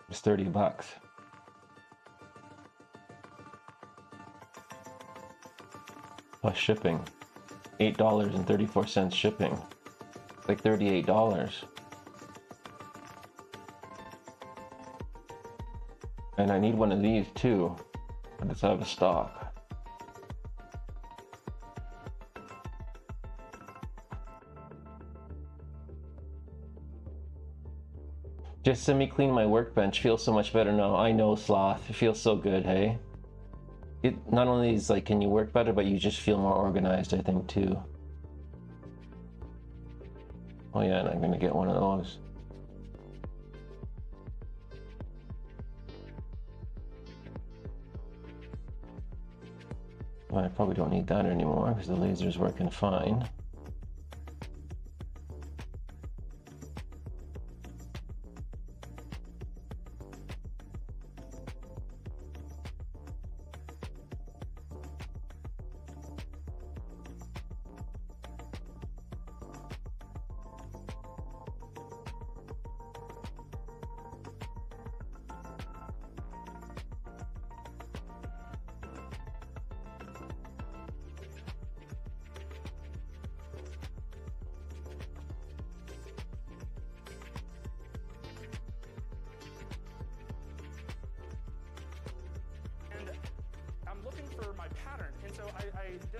It's $30. Plus shipping. $8.34 shipping. It's like $38. And I need one of these too, but it's out of stock. Just semi-clean my workbench. Feels so much better now. I know, Sloth. It feels so good, hey? It not only is like, can you work better, but you just feel more organized, I think, too. Oh yeah, and I'm gonna get one of those. Well, I probably don't need that anymore because the laser's working fine.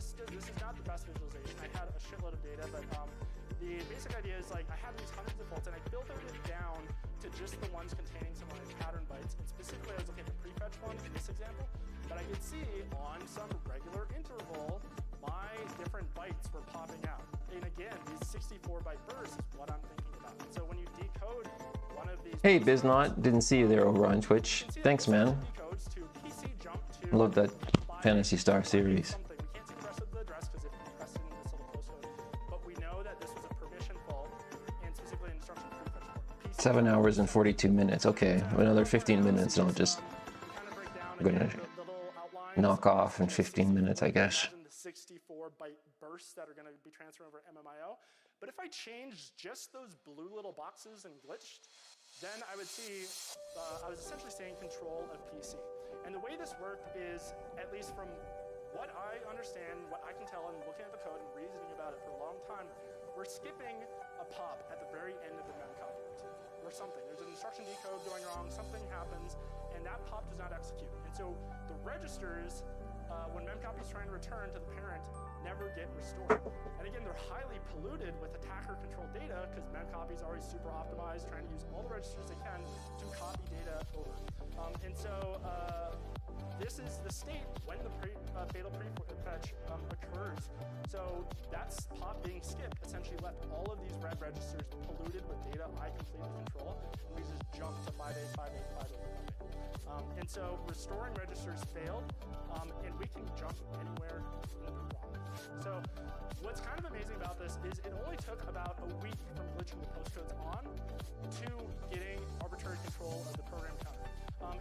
This is not the best visualization. I had a shitload of data, but the basic idea is like I had these hundreds of bolts and I filtered it down to just the ones containing some of my pattern bytes. And specifically, I was looking at the prefetch one in this example, but I could see on some regular interval, my different bytes were popping out. And again, these 64-byte bursts is what I'm thinking about. And so when you decode one of these... Hey, Biznot. Didn't see you there over on Twitch. Thanks, man. Love that Phantasy Star series. 7 hours and 42 minutes. Okay, another 15 minutes and I'll just... I'm gonna knock off in 15 minutes, I guess. The 64-byte bursts that are going to be transferred over MMIO. But if I change just those blue little boxes and glitched, then I would see I was essentially saying control of PC. And the way this worked is, at least from what I understand, what I can tell, and looking at the code and reasoning about it for a long time, we're skipping a pop at the very end of the memcopy or something. There's an instruction decode going wrong, something happens, and that pop does not execute. And so the registers, when memcopy is trying to return to the parent, never get restored. And again, they're highly polluted with attacker-controlled data because memcopy is already super optimized, trying to use all the registers they can to copy data over. And so this is the state when the fatal prefetch occurs. So that's pop being skipped essentially left all of these red registers polluted with data I completely control, and we just jump to 5A, 5A, 5A, 5A. And so restoring registers failed, and we can jump anywhere in the boot ROM. So what's kind of amazing about this is it only took about a week from glitching the postcodes on to getting arbitrary control of the program counter.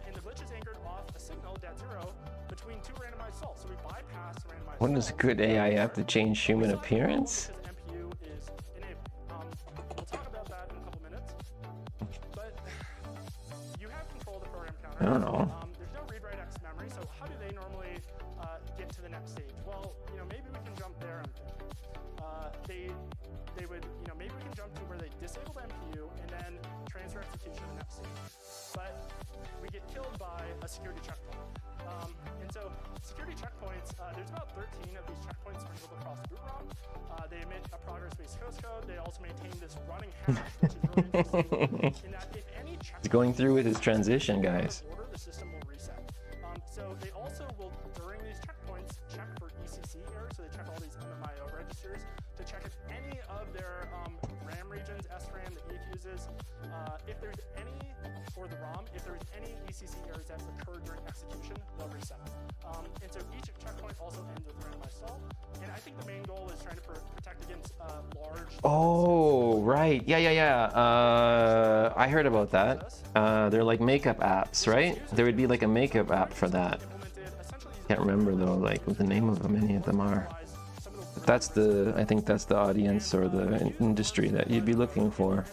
And the glitch is anchored off a signal, dat0, between two randomized salts. So we bypass randomized When does good AI have to change human appearance? because MPU is enabled. We'll talk about that in a couple minutes. But you have control of the program counter. I don't know. There's no read-write X memory, so how do they normally get to the next stage? Well, maybe we can jump there, I'm thinking. They would, maybe we can jump to where they disable the MPU and then transfer execution to the next stage. But we get killed by a security checkpoint. And so security checkpoints, there's about 13 of these checkpoints sprinkled across the boot ROM. They emit a progress-based source code. They also maintain this running hash, which is really interesting, in that if any checkpoint He's going through with his transition, guys. order, the system will reset. So they also will, during these checkpoints, check for ECC errors. So they check all these MMIO registers to check if any of their RAM regions, SRAM, the EF uses, if there's any, or the ROM, if there's any ECC errors that occurred during execution, they'll reset. And so each checkpoint also ends with randomized salt. And I think the main goal is trying to protect against large... Oh, right. Yeah. I heard about that. They're like makeup apps, right? There would be like a makeup app for that. Can't remember though, like what the name of them, any of them are. But that's I think that's the audience or the industry that you'd be looking for.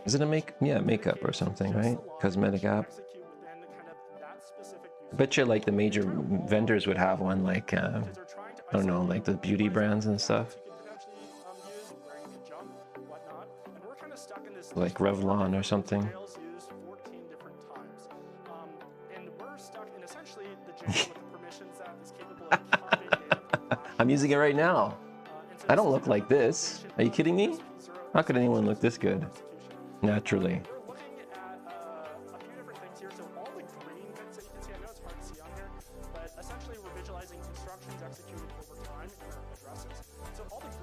Is it a makeup or something, right? Cosmetic app. I bet you like the major vendors would have one, like I don't know, like the beauty brands and stuff. Like Revlon or something. I'm using it right now. I don't look like this. Are you kidding me? How could anyone look this good? Naturally.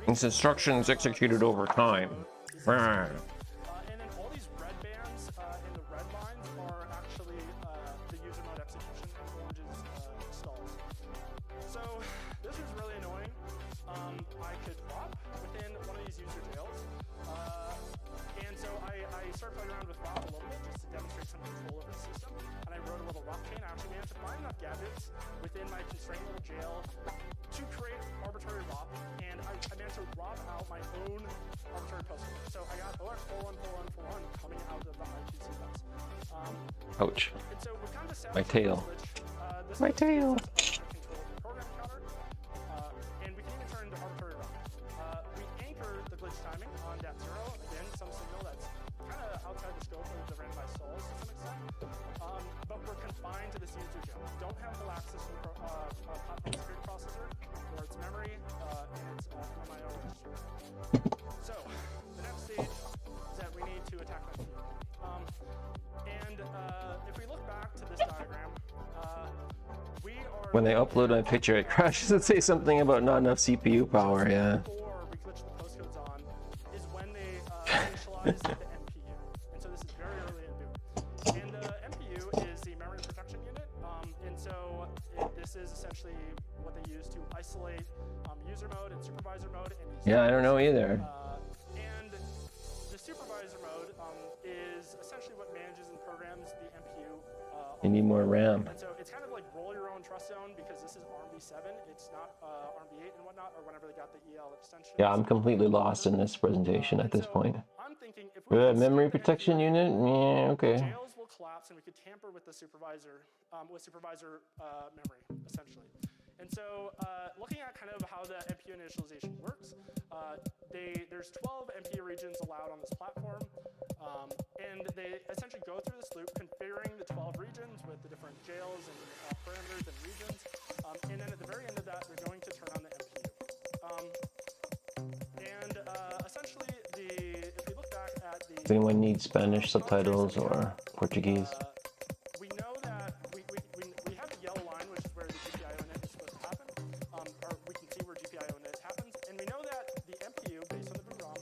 It's instructions executed over time. And then all these red bands in the red lines are actually the user mode execution, and orange is stalls. So this is really annoying. I could ROP within one of these user jails. And so I started playing around with ROP a little bit just to demonstrate some control over the system. And I wrote a little ROP chain. I actually managed to find enough gadgets within my constrained little jail to create arbitrary ROP. And I managed to ROP out my own arbitrary postcode. So I got OX414141 coming out of the I2C bus. Ouch. And so we're kind of My tail. My tail. Program counter, and we can even turn into arbitrary ROP. We anchor the glitch timing on dat0. Again, some signal that's kind of outside the scope of the randomized stalls to some extent. But we're confined to this user jail. We don't have full access to the platform security processor or its memory and its MMIO register. So the next stage is that we need to attack that key. And if we look back to this diagram, we are... When they upload my picture, it crashes and say something about not enough CPU power, yeah. Before we glitch the postcodes on is when they initialize the MPU. And so this is very early in boot. And the MPU is the memory protection unit. And so this is essentially what they use to isolate user mode and supervisor mode. And Yeah, I don't know either. And the supervisor mode is essentially what manages and programs the MPU. You need more RAM. And so it's kind of like roll your own trust zone because this is ARMv7. It's not ARMv8 and whatnot, or whenever they got the EL extension. Yeah, I'm completely lost in this presentation at this point. I'm thinking if we Memory protection unit? Yeah, okay. jails will collapse and we could tamper with the supervisor, memory, essentially. And so looking at kind of how the MPU initialization works, there's 12 MPU regions allowed on this platform. And they essentially go through this loop configuring the 12 regions regions with the different jails and parameters and regions. And then at the very end of that, we're going to turn on the MPU. Essentially, if we look back at the... Does anyone need Spanish subtitles or Portuguese? We know that we have the yellow line, which is where the GPIO init is supposed to happen, or we can see where GPIO init happens, and we know that the MPU, based on the boot ROM,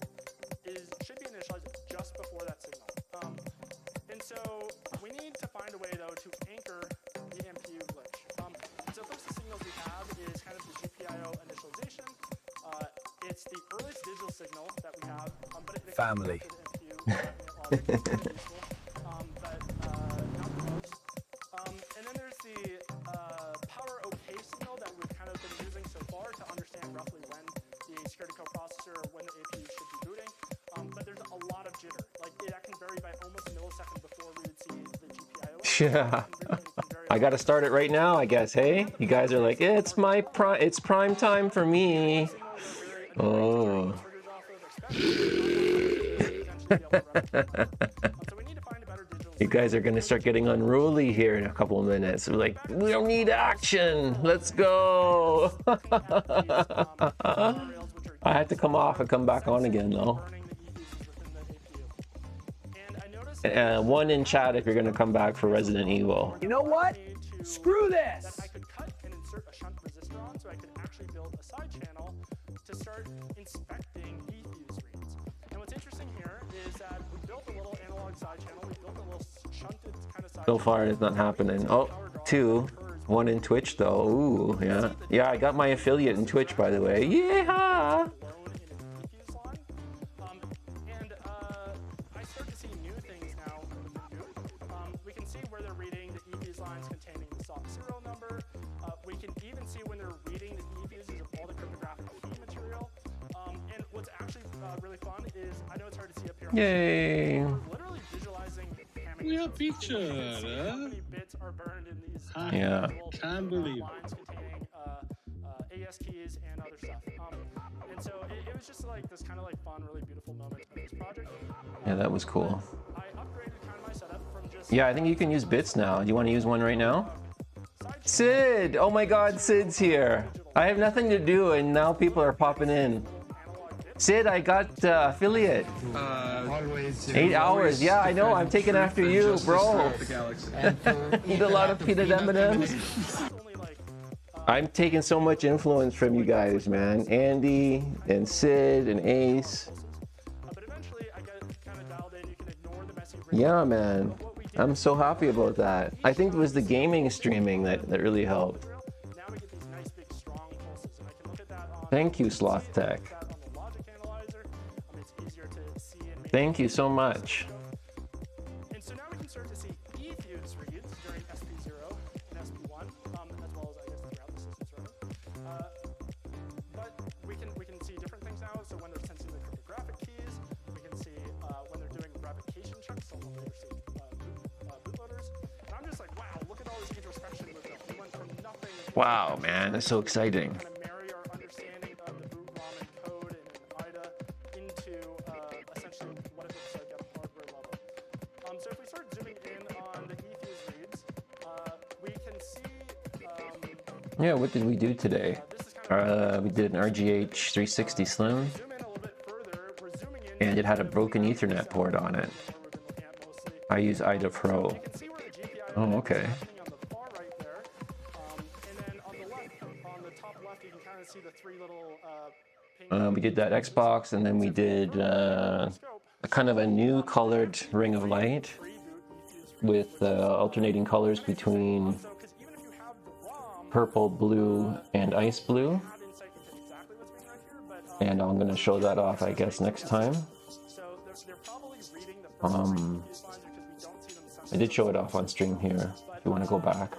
should be initialized just before that signal. And so we need to find a way, though, to anchor the MPU glitch. So first, the signals we have is kind of the GPIO initialization. It's the earliest digital signal that we have, but it Family. And then there's the power OK signal that we've kind of been using so far to understand roughly when the security coprocessor or when the APU should be booting. But there's a lot of jitter. Like that can vary by almost a millisecond before we would see the GPIO. Yeah. I gotta start it right now, I guess. Hey, you guys are like, it's prime time for me. Oh. You guys are gonna start getting unruly here in a couple of minutes. We're like, we don't need action. Let's go. I had to come off and come back on again though. One in chat if you're gonna come back for Resident Evil. You know what? Screw this! I could cut and insert a shunt resistor on, so I could actually build a side channel to start inspecting eFuse reads. And what's interesting here is that we built a little analog side channel, we built a little shunted kind of side So far it's not happening. Oh, 2. 1 in Twitch though. Ooh, yeah. Yeah, I got my affiliate in Twitch, by the way. Yeah. I start to see new things now from the boot. We can see where they're reading the eFuse lines containing the SOC serial number. We can even see when they're reading the eFuses of all the cryptographic key material. And what's actually really fun is, I know it's hard to see up here. Yay. We're literally visualizing We have picture, how many bits are burned in these Yeah. Can't believe lines containing AS keys and other stuff. And so it was just like this kind of like fun, really beautiful moment of this project. Yeah, that was cool. I upgraded kind of my setup from just... Yeah, I think you can use bits now. Do you want to use one right now? Sid! Oh my god, Sid's here. I have nothing to do and now people are popping in. Sid, I got affiliate. Always. 8 hours. Yeah, I know. I'm taking after you, bro. Eat a lot of peanut M&Ms. I'm taking so much influence from you guys, man. Andy and Sid and Ace. Yeah, man. I'm so happy about that. I think it was the gaming streaming that really helped. Thank you, Sloth Tech. Thank you so much. And so now we can start to see eFuse reads during SP0 and SP1, as well as I guess throughout the system's running. But we can see different things now. So when they're sensing the cryptographic keys, we can see when they're doing revocation checks on the later stage bootloaders. And I'm just like, wow, look at all this introspection we've built. We went from nothing. Wow, man, that's so exciting. Marry our understanding of the boot ROM and code and IDA into essentially what it looks like at a hardware level. So if we start zooming in on the eFuse reads, we can see... Yeah, what did we do today? We did an RGH 360 Slim. And it had a broken Ethernet port on it. I use IDA Pro. Oh, okay. We did that Xbox, and then we did a kind of a new colored ring of light with alternating colors between purple, blue, and ice blue. And I'm going to show that off, I guess, next time. I did show it off on stream here, if you want to go back.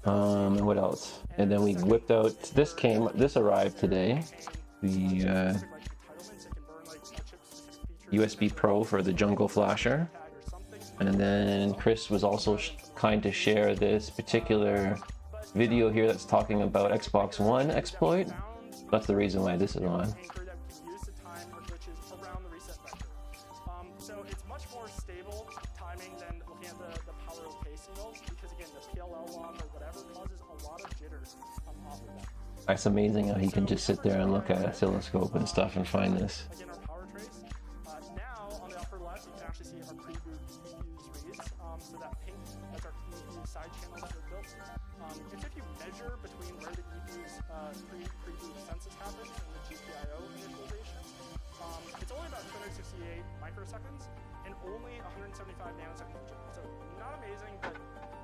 And what else? And then we whipped out, this arrived today, the USB Pro for the Jungle Flasher. And then Chris was also kind to share this particular video here that's talking about Xbox One exploit. That's the reason why this is on. So it's much more stable timing than looking at the power It's amazing how he can just sit there and look at oscilloscope and stuff and find this. Again, our power trace. Now, on the upper left, you can actually see our pre-boot EQs reads. So that pink, that's our EQ side channels that are built. If you measure between where the EQ's pre-boot census happens and the GPIO initialization, it's only about 268 microseconds and only 175 nanosecond region. So not amazing, but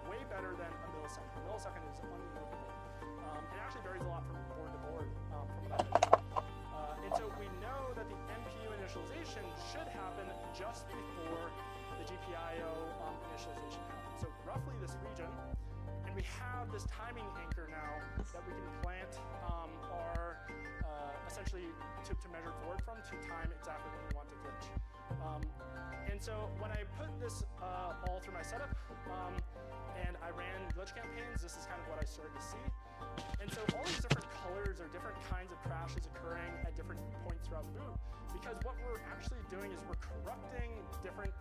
way better than a millisecond. A millisecond is unbelievable. It actually varies a lot from board to board from that. And so we know that the MPU initialization should happen just before the GPIO initialization happens. So roughly this region, and we have this timing anchor now that we can plant our essentially to measure forward from to time exactly when we want to glitch. And so when I put this all through my setup and I ran glitch campaigns, this is kind of what I started to see. And so all these different colors are different kinds of crashes occurring at different points throughout the boot. Because what we're actually doing is we're corrupting different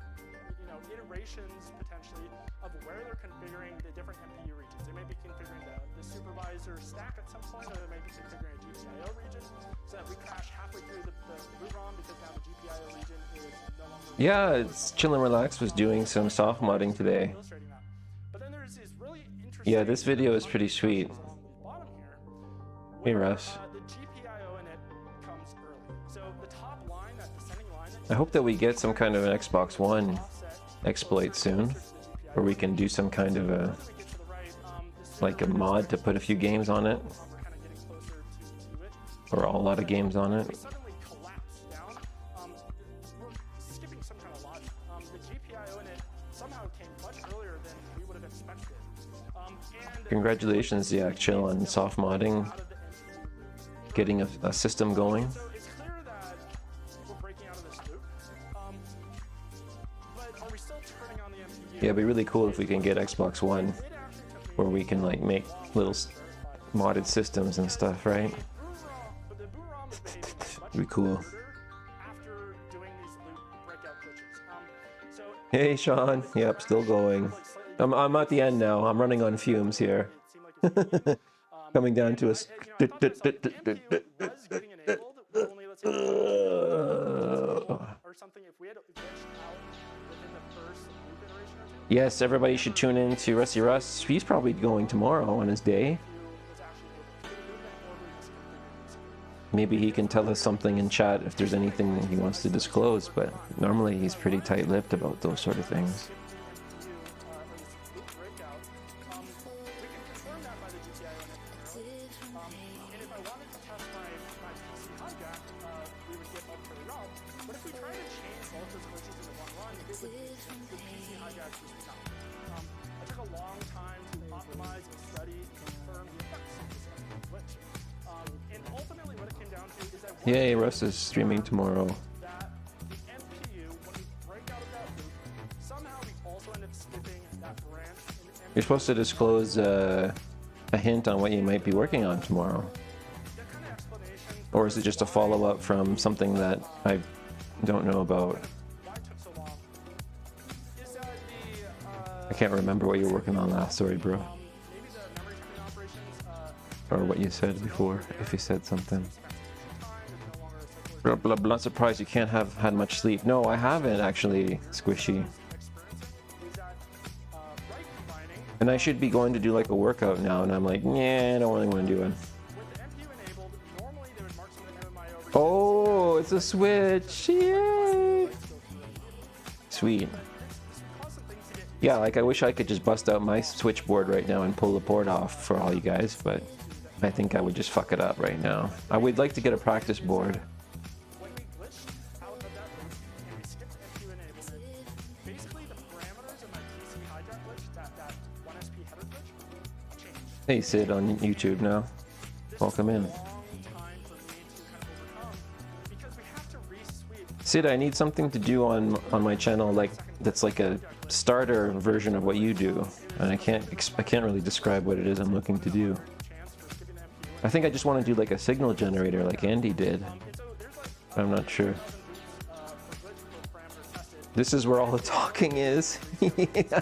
iterations potentially of where they're configuring the different MPU regions. They may be configuring the supervisor stack at some point, or they may be configuring a GPIO region, so that we crash halfway through the boot ROM because now the GPIO region is no longer... Yeah, it's Chill and Relax was doing some soft modding today. But then there's these really interesting... Yeah, this video is pretty sweet. Hey, Russ. The GPIO in it comes early. So the top line, that descending line... I hope that we get some kind of an Xbox One exploit soon, where we can do some kind of a like a mod to put a few games on it, or a lot of games on it. Skipping some kind of logic. The GPIO in it somehow came much earlier than we would have expected. Congratulations, yeah, Chill, on soft modding, getting a system going. Yeah, it'd be really cool if we can get Xbox One, where we can like make little modded systems and stuff, right? It'd be cool. Hey, Sean. Yep, still going. I'm at the end now. I'm running on fumes here. Coming down to us. Yes, everybody should tune in to Rusty Russ. He's probably going tomorrow on his day. Maybe he can tell us something in chat if there's anything he wants to disclose, but normally he's pretty tight-lipped about those sort of things. Yay, Russ is streaming tomorrow. You're supposed to disclose a hint on what you might be working on tomorrow. Or is it just a follow-up from something that I don't know about? I can't remember what you were working on last, sorry bro. Or what you said before, if you said something. Blah, blah, blah. Not surprised you can't have had much sleep. No, I haven't actually, Squishy. And I should be going to do like a workout now, and I'm like, yeah, I don't really want to do it. Oh, it's a switch! Yay! Sweet. Yeah, like I wish I could just bust out my switchboard right now and pull the board off for all you guys, but I think I would just fuck it up right now. I would like to get a practice board. Hey Sid on YouTube now. Welcome in. Sid, I need something to do on my channel like that's like a starter version of what you do, and I can't really describe what it is I'm looking to do. I think I just want to do like a signal generator like Andy did. I'm not sure. This is where all the talking is. Yeah.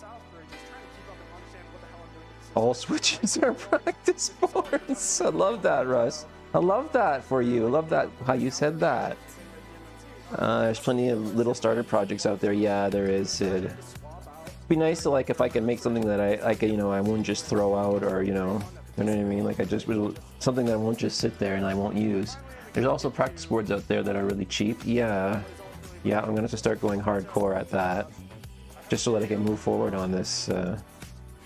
south for just trying to keep up and understand what the hell I'm doing with the system. All switches are practice boards. I love that, Russ. I love that for you. I love that how you said that. There's plenty of little starter projects out there. Yeah, there is, Sid. Be nice to, like, if I can make something that I you know, I won't just throw out, or you know what I mean. Like, I just will, something that won't just sit there and I won't use. There's also practice boards out there that are really cheap. Yeah, I'm gonna have to start going hardcore at that, just so that I can move forward on this.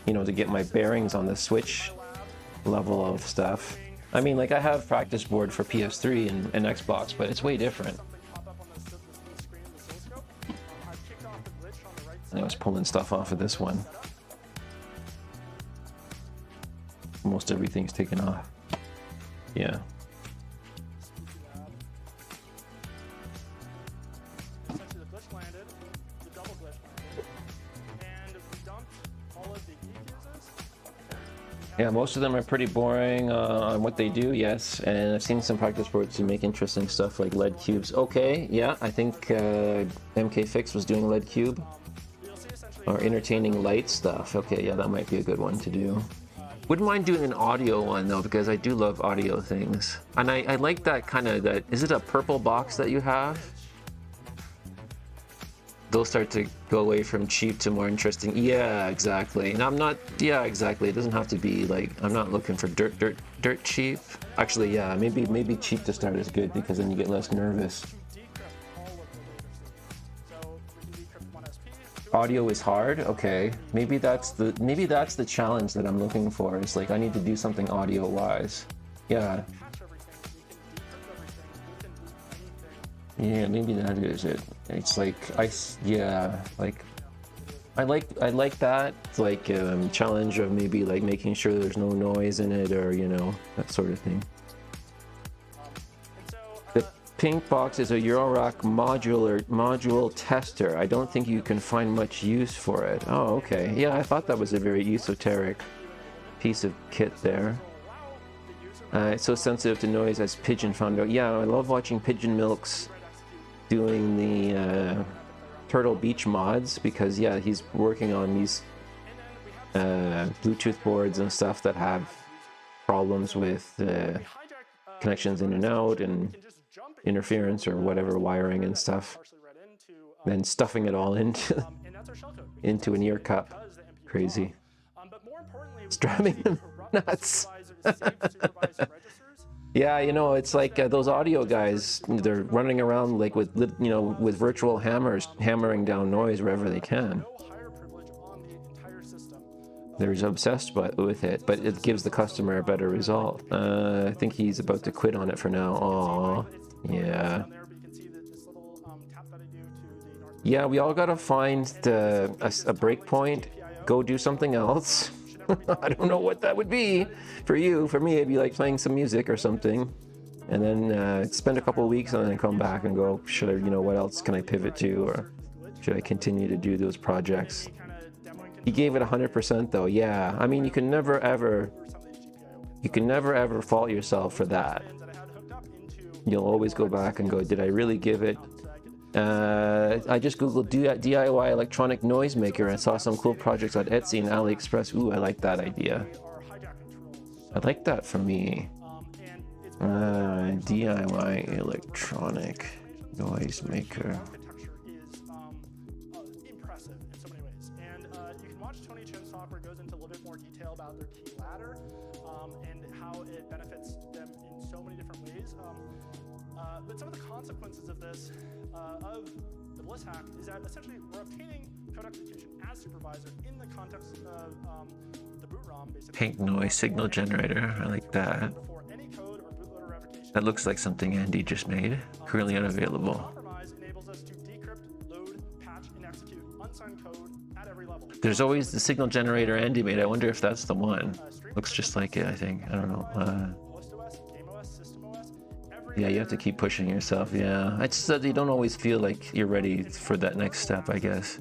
You know, to get my bearings on the Switch level of stuff. I mean, like, I have practice board for PS3 and Xbox, but it's way different. I was pulling stuff off of this one. Most everything's taken off. Yeah. Essentially, the glitch landed, the double glitch landed, and we dumped all of the E fuses. Yeah, most of them are pretty boring on what they do, yes. And I've seen some practice boards to make interesting stuff like lead cubes. Okay, yeah, I think MK Fix was doing lead cube. Or entertaining light stuff. Okay, yeah, that might be a good one to do. Wouldn't mind doing an audio one though, because I do love audio things. And I like that kind of, that, is it a purple box that you have? They'll start to go away from cheap to more interesting. Yeah, exactly. And I'm not, yeah, exactly. It doesn't have to be like, I'm not looking for dirt cheap. Actually, yeah, maybe cheap to start is good, because then you get less nervous. Audio is hard. Okay, maybe that's the challenge that I'm looking for. It's like I need to do something audio wise. Yeah. Yeah, maybe that is it. It's like I like that. It's like challenge of maybe like making sure there's no noise in it, or you know, that sort of thing. The pink box is a Eurorack module tester. I don't think you can find much use for it. Oh, okay. Yeah, I thought that was a very esoteric piece of kit there. It's so sensitive to noise, as Pigeon found out. Yeah, I love watching Pigeon Milks doing the Turtle Beach mods, because yeah, he's working on these Bluetooth boards and stuff that have problems with connections in and out and interference or whatever, wiring and stuff, then stuffing it all into an ear cup. Crazy. It's driving them nuts. Yeah, you know, it's like those audio guys, they're running around like with, you know, with virtual hammers, hammering down noise wherever they can. They're obsessed with it, but it gives the customer a better result. I think he's about to quit on it for now. Aww. Yeah. Yeah, we all gotta find a break point, go do something else. I don't know what that would be for you. For me, it'd be like playing some music or something, and then spend a couple of weeks and then come back and go, should I, you know, what else can I pivot to, or should I continue to do those projects? He gave it 100% though. Yeah, I mean, you can never ever fault yourself for that. You'll always go back and go, did I really give it? I just googled DIY electronic noisemaker and saw some cool projects on Etsy and AliExpress. Ooh, I like that idea. I like that for me. DIY electronic noisemaker. Impressive in so many ways. And you can watch Tony Chin's talk where it goes into a little bit more detail about their key ladder and how it benefits them in so many different ways. But some of the consequences of this, of the Bliss hack, is that essentially we're obtaining code execution as supervisor in the context of the boot ROM, basically. Pink noise signal generator. I like that. That looks like something Andy just made. Currently unavailable. Compromise enables us to decrypt, load, patch, and execute unsigned code at every level. There's always the signal generator Andy made. I wonder if that's the one. Looks just like it, I think. I don't know. Yeah, you have to keep pushing yourself. Yeah, it's just that you don't always feel like you're ready for that next step, I guess.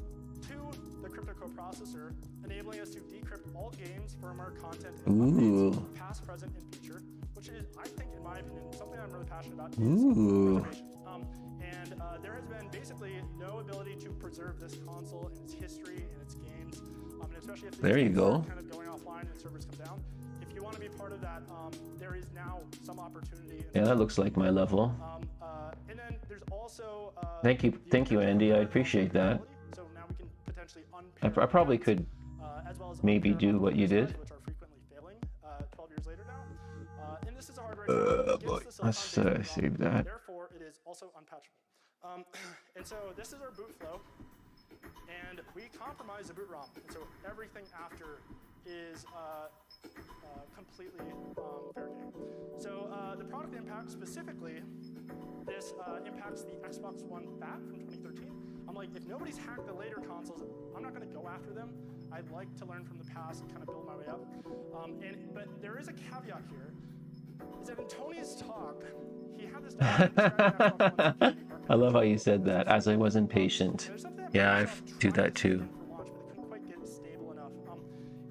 The crypto coprocessor, enabling us to decrypt all games, firmware, content, Ooh. past, present, and future, which is, I think, in my opinion, something I'm really passionate about. Ooh. And there has been basically no ability to preserve this console and its history and its games especially if There you these go. are kind of going offline and servers come down. If you want to be part of that, there is now some opportunity. Yeah, that looks like my level. And then there's also Thank you, Andy. I appreciate that. so now we can potentially I probably could as well as maybe do what you did. which are frequently failing 12 years later now. And this is a hardware challenge Boy, against the let's silicon-based save ROM. that. Therefore, it is also unpatchable. And so this is our boot flow, and we compromise the boot ROM, and so everything after is completely fair game. So the product impact specifically, this impacts the Xbox One VAT from 2013. I'm like, if nobody's hacked the later consoles, I'm not going to go after them. I like to learn from the past and kind of build my way up. But there is a caveat here, is that in Tony's talk, he had this I love how you said that, as I wasn't patient. Yeah, I do that too.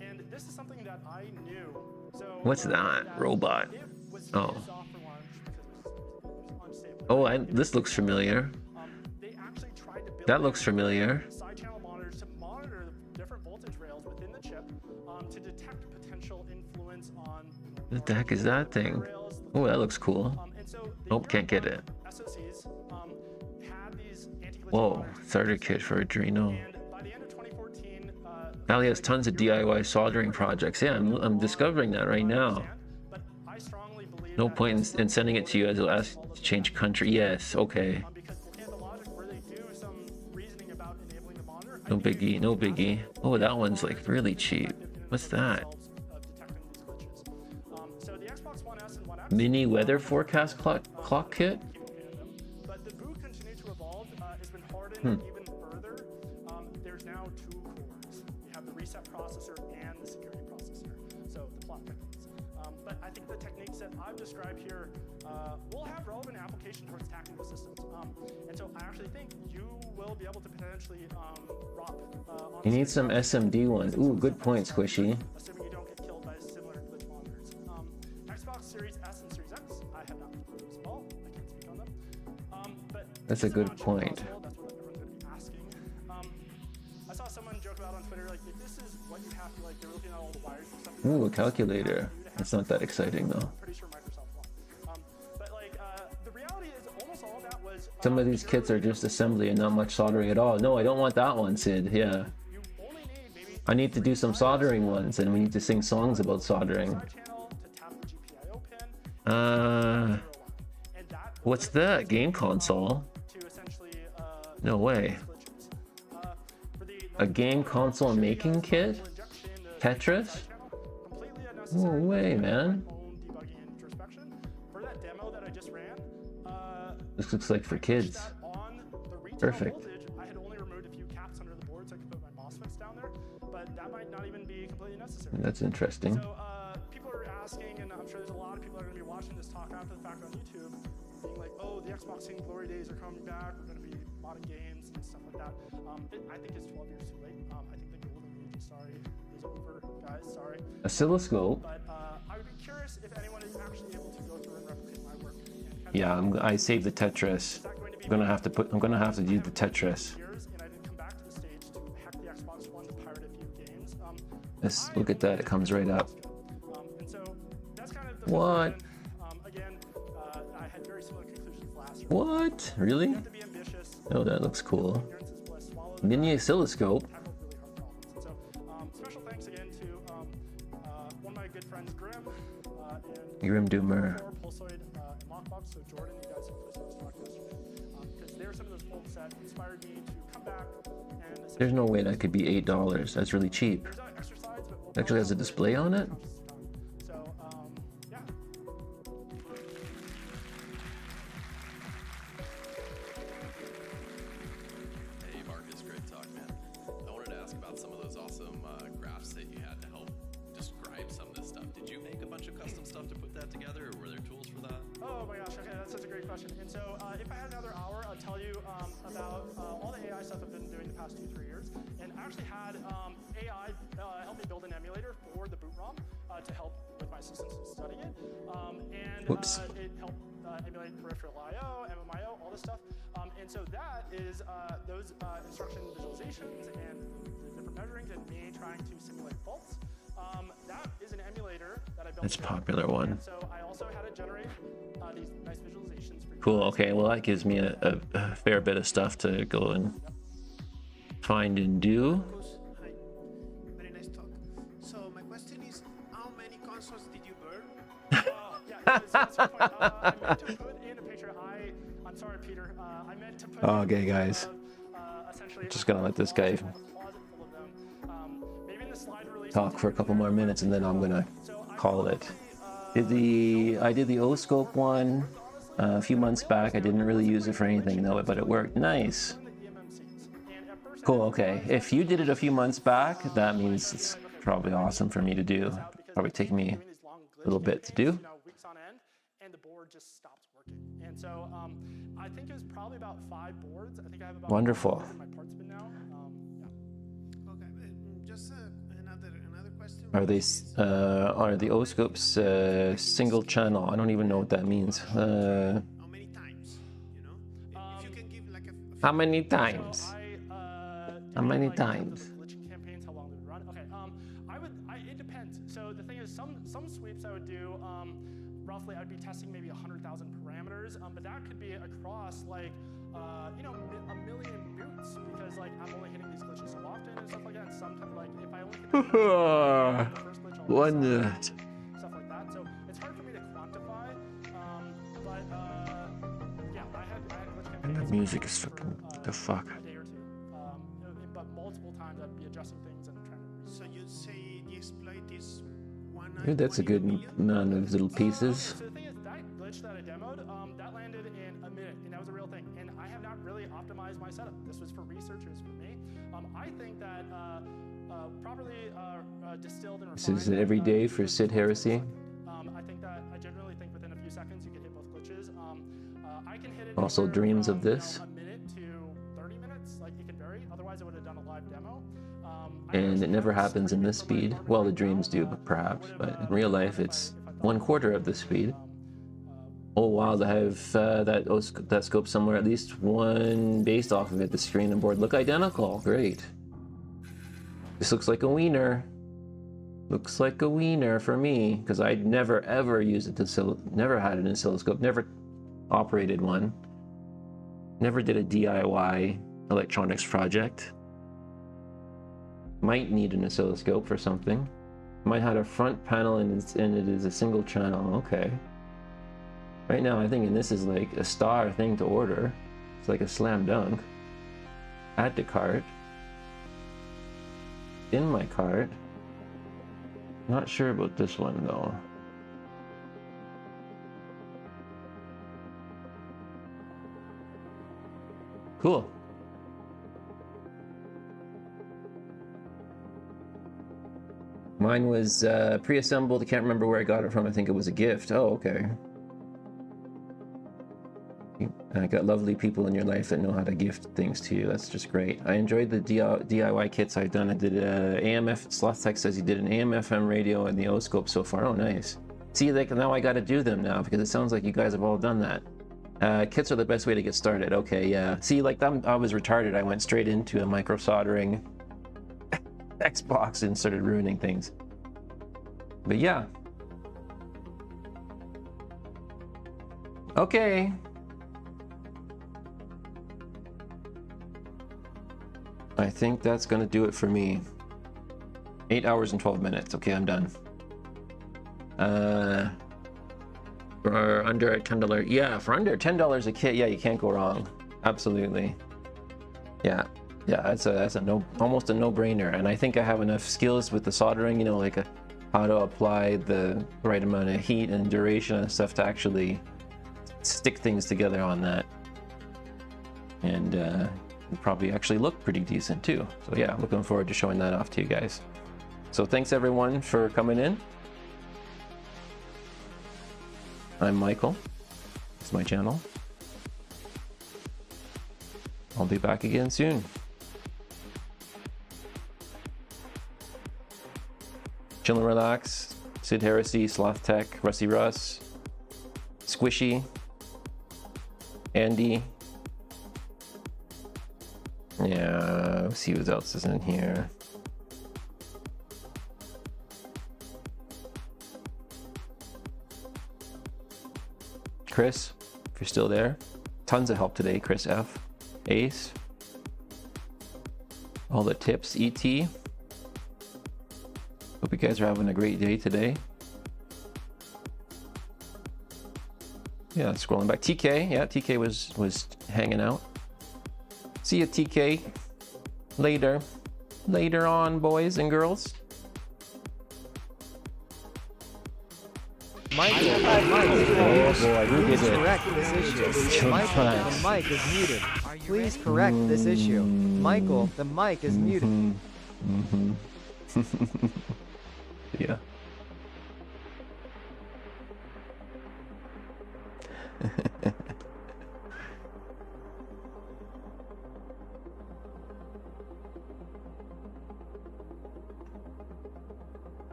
And this is something that I knew. So What's that? Robot. Oh. Oh, this looks familiar. That looks familiar. Side channel monitors to monitor the different voltage rails within the chip to detect potential influence on. What the heck is that thing? Oh, that looks cool. Nope, can't get it. SoCs had these anti-glitch Whoa, monitors. starter kit for Adreno. And by the end of 2014, Valley has tons of DIY soldering projects. Yeah, I'm discovering that right now. but I strongly believe No point in sending it to you as it'll ask to change country. Yes, okay. because the logic where they do some reasoning about enabling the monitor. No biggie, no biggie. Oh, that one's like really cheap. What's that? So the Xbox One S and One X. Mini weather forecast clock kit? But the boot continued to evolve. It's been hardened even further. There's now two cores. You have the reset processor and the security processor. So the plot techniques. But I think the techniques that I've described here will have relevant application towards attacking the systems. And so I actually think you will be able to potentially rock. You need some SMD ones. Ooh, good point, Squishy. Assuming you don't get killed by similar glitch monitors. Xbox Series S and Series X, I have not played those at all. I can't speak on them. But That's a good point. that's what everyone's going to be asking. I saw someone joke about on Twitter, like, if this is what you have to, like, they're looking at all the wires and stuff. Ooh, a calculator. It's not that exciting though. I'm pretty sure Microsoft won. But, like, the reality is almost all of that was. Some of these kits are just assembly and not much soldering at all. No, I don't want that one, Sid. Yeah. I need to do some soldering ones, and we need to sing songs about soldering. What's that? Game console? No way. A game console making kit? Tetris? No way, man. For that demo that I just ran, This looks like for kids. on the retail Perfect. voltage, I had only removed a few caps under the board so I could put my MOSFETs down there, but that might not even be completely necessary. That's interesting. So people are asking, and I'm sure there's a lot of people that are going to be watching this talk after the fact on YouTube, being like, oh, the Xbox Game glory days are coming back, we're going to be modding games and stuff like that. I think it's 12 years too late. I think the golden age, sorry, is over, guys, sorry. Oscilloscope? But I would be curious if anyone is actually able to go through and replicate my work. Yeah, I saved the Tetris. I'm gonna have to do the Tetris. Let's look at that. It comes right up. What? I had very similar conclusions last year. What? Really? Oh, that looks cool. Mini oscilloscope. Special thanks again to one of my good friends, Grim, and Grim Doomer. Pulsoid and Lockbox. So Jordan, you guys hopefully saw this talk yesterday, because they're some of those folks that inspired me to come back and. There's no way that could be $8. That's really cheap. It actually has a display on it? So, yeah. Hey Marcus, great talk, man. I wanted to ask about some of those awesome graphs that you had to help describe some of this stuff. Did you make a bunch of custom stuff to put that together, or were there tools for that? Oh my gosh, okay, that's such a great question. And so if I had another hour, I'll tell you about all the AI stuff I've been doing the past 2-3 years. And I actually had AI help me build an emulator for the boot ROM to help with my assistants in studying it. And it helped emulate peripheral I/O, MMIO, all this stuff. And so that is those instruction visualizations and the different measuring than me trying to simulate faults. That is an emulator that I built. That's a popular one. So I also had it generate these nice visualizations for you. Cool. Okay. Well, that gives me a fair bit of stuff to go and find and do. Hi. Very nice talk. So my question is, how many consoles did you burn? That's a good point. I meant to put in a picture. I'm sorry, Peter. I meant to put. Okay, guys. Just gonna let this guy talk for a couple more minutes, and then I'm gonna call it. I did the O-scope one a few months back. I didn't really use it for anything though, but it worked nice. Cool. Okay. If you did it a few months back, that means it's probably awesome for me to do. Probably take me a little bit to do. Weeks on end, and the board just stops working. And so I think it was probably about 5 boards. I think I have about Wonderful. in my parts bin now. Okay, just another question. Are the O-scopes single channel? I don't even know what that means. How many times? You know, if you can give like a How many times? How many times? Glitching campaigns, how long they would run? Okay, it depends. So the thing is, some sweeps I would do, roughly I'd be testing maybe 100,000 parameters, but that could be across like, you know, a million nukes, because like I'm only hitting these glitches so often and stuff like that. Sometimes like if I only hit the first glitch, One minute. stuff like that. So it's hard for me to quantify, but yeah, I had glitch And campaigns. the music is fucking what the fuck. A day or two, but multiple times I'd be adjusting things and trying to. So you say the exploit is one. Dude, that's a good amount of little pieces. So the thing is, that glitch that I demoed, that landed in a minute, and that was a real thing. And I have not really optimized my setup. This was for researchers, for me. I think that properly distilled and This refined. is it every day for Sid Heresy. I think that I generally think within a few seconds you can hit both glitches. I can hit it. Also anywhere dreams from, of this. a minute to 30 minutes. Like it can vary. Otherwise, I would have done a live demo. And it never happens in this speed. Well, the dreams do, perhaps, but in real life, it's 1/4 of the speed. Oh wow, I have that scope somewhere. At least one based off of it. The screen and board look identical. Great. This looks like a wiener. Looks like a wiener for me, because I'd never ever used it never had an oscilloscope, never operated one, never did a DIY electronics project. Might need an oscilloscope for something. Might have a front panel and it is a single channel. Okay. Right now, I'm thinking this is like a star thing to order. It's like a slam dunk. Add to cart. In my cart. Not sure about this one though. Cool. Mine was pre-assembled. I can't remember where I got it from. I think it was a gift. Oh, okay. I got lovely people in your life that know how to gift things to you. That's just great. I enjoyed the DIY kits I've done. I did AMF. Sloth says he did an AM/FM radio and the O-scope so far. Oh, nice. See, like now I got to do them now because it sounds like you guys have all done that. Kits are the best way to get started. Okay, yeah. See, like I was retarded. I went straight into a micro soldering Xbox and started ruining things. But yeah. Okay. I think that's gonna do it for me. 8 hours and 12 minutes. Okay, I'm done. For under $10, yeah, for under $10 a kit, yeah, you can't go wrong. Absolutely. Yeah, that's almost a no-brainer. And I think I have enough skills with the soldering, you know, like how to apply the right amount of heat and duration and stuff to actually stick things together on that. And probably actually look pretty decent too. So yeah, looking forward to showing that off to you guys. So thanks everyone for coming in. I'm Michael. It's my channel. I'll be back again soon. Chill and Relax, Sid Heresy, Sloth Tech, Rusty Russ, Squishy, Andy. Yeah, let's see what else is in here. Chris, if you're still there. Tons of help today, Chris F. Ace. All the tips, ET. Hope you guys are having a great day today. Yeah, scrolling back. TK, yeah, TK was hanging out. See you, TK. Later on, boys and girls. Michael, Oh boy, who did please it? correct this issue. Michael, the mic is muted. Please correct this issue. Michael, the mic is muted. Yeah.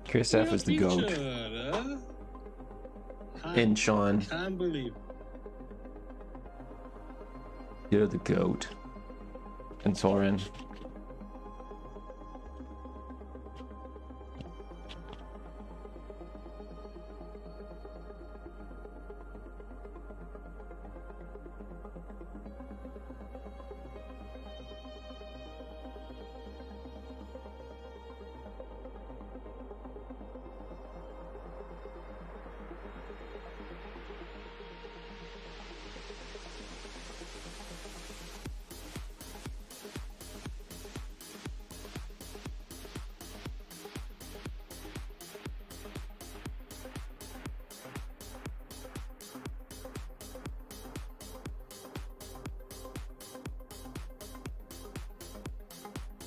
Chris F is the goat. And Sean. Can't believe. You're the goat. And Sorin.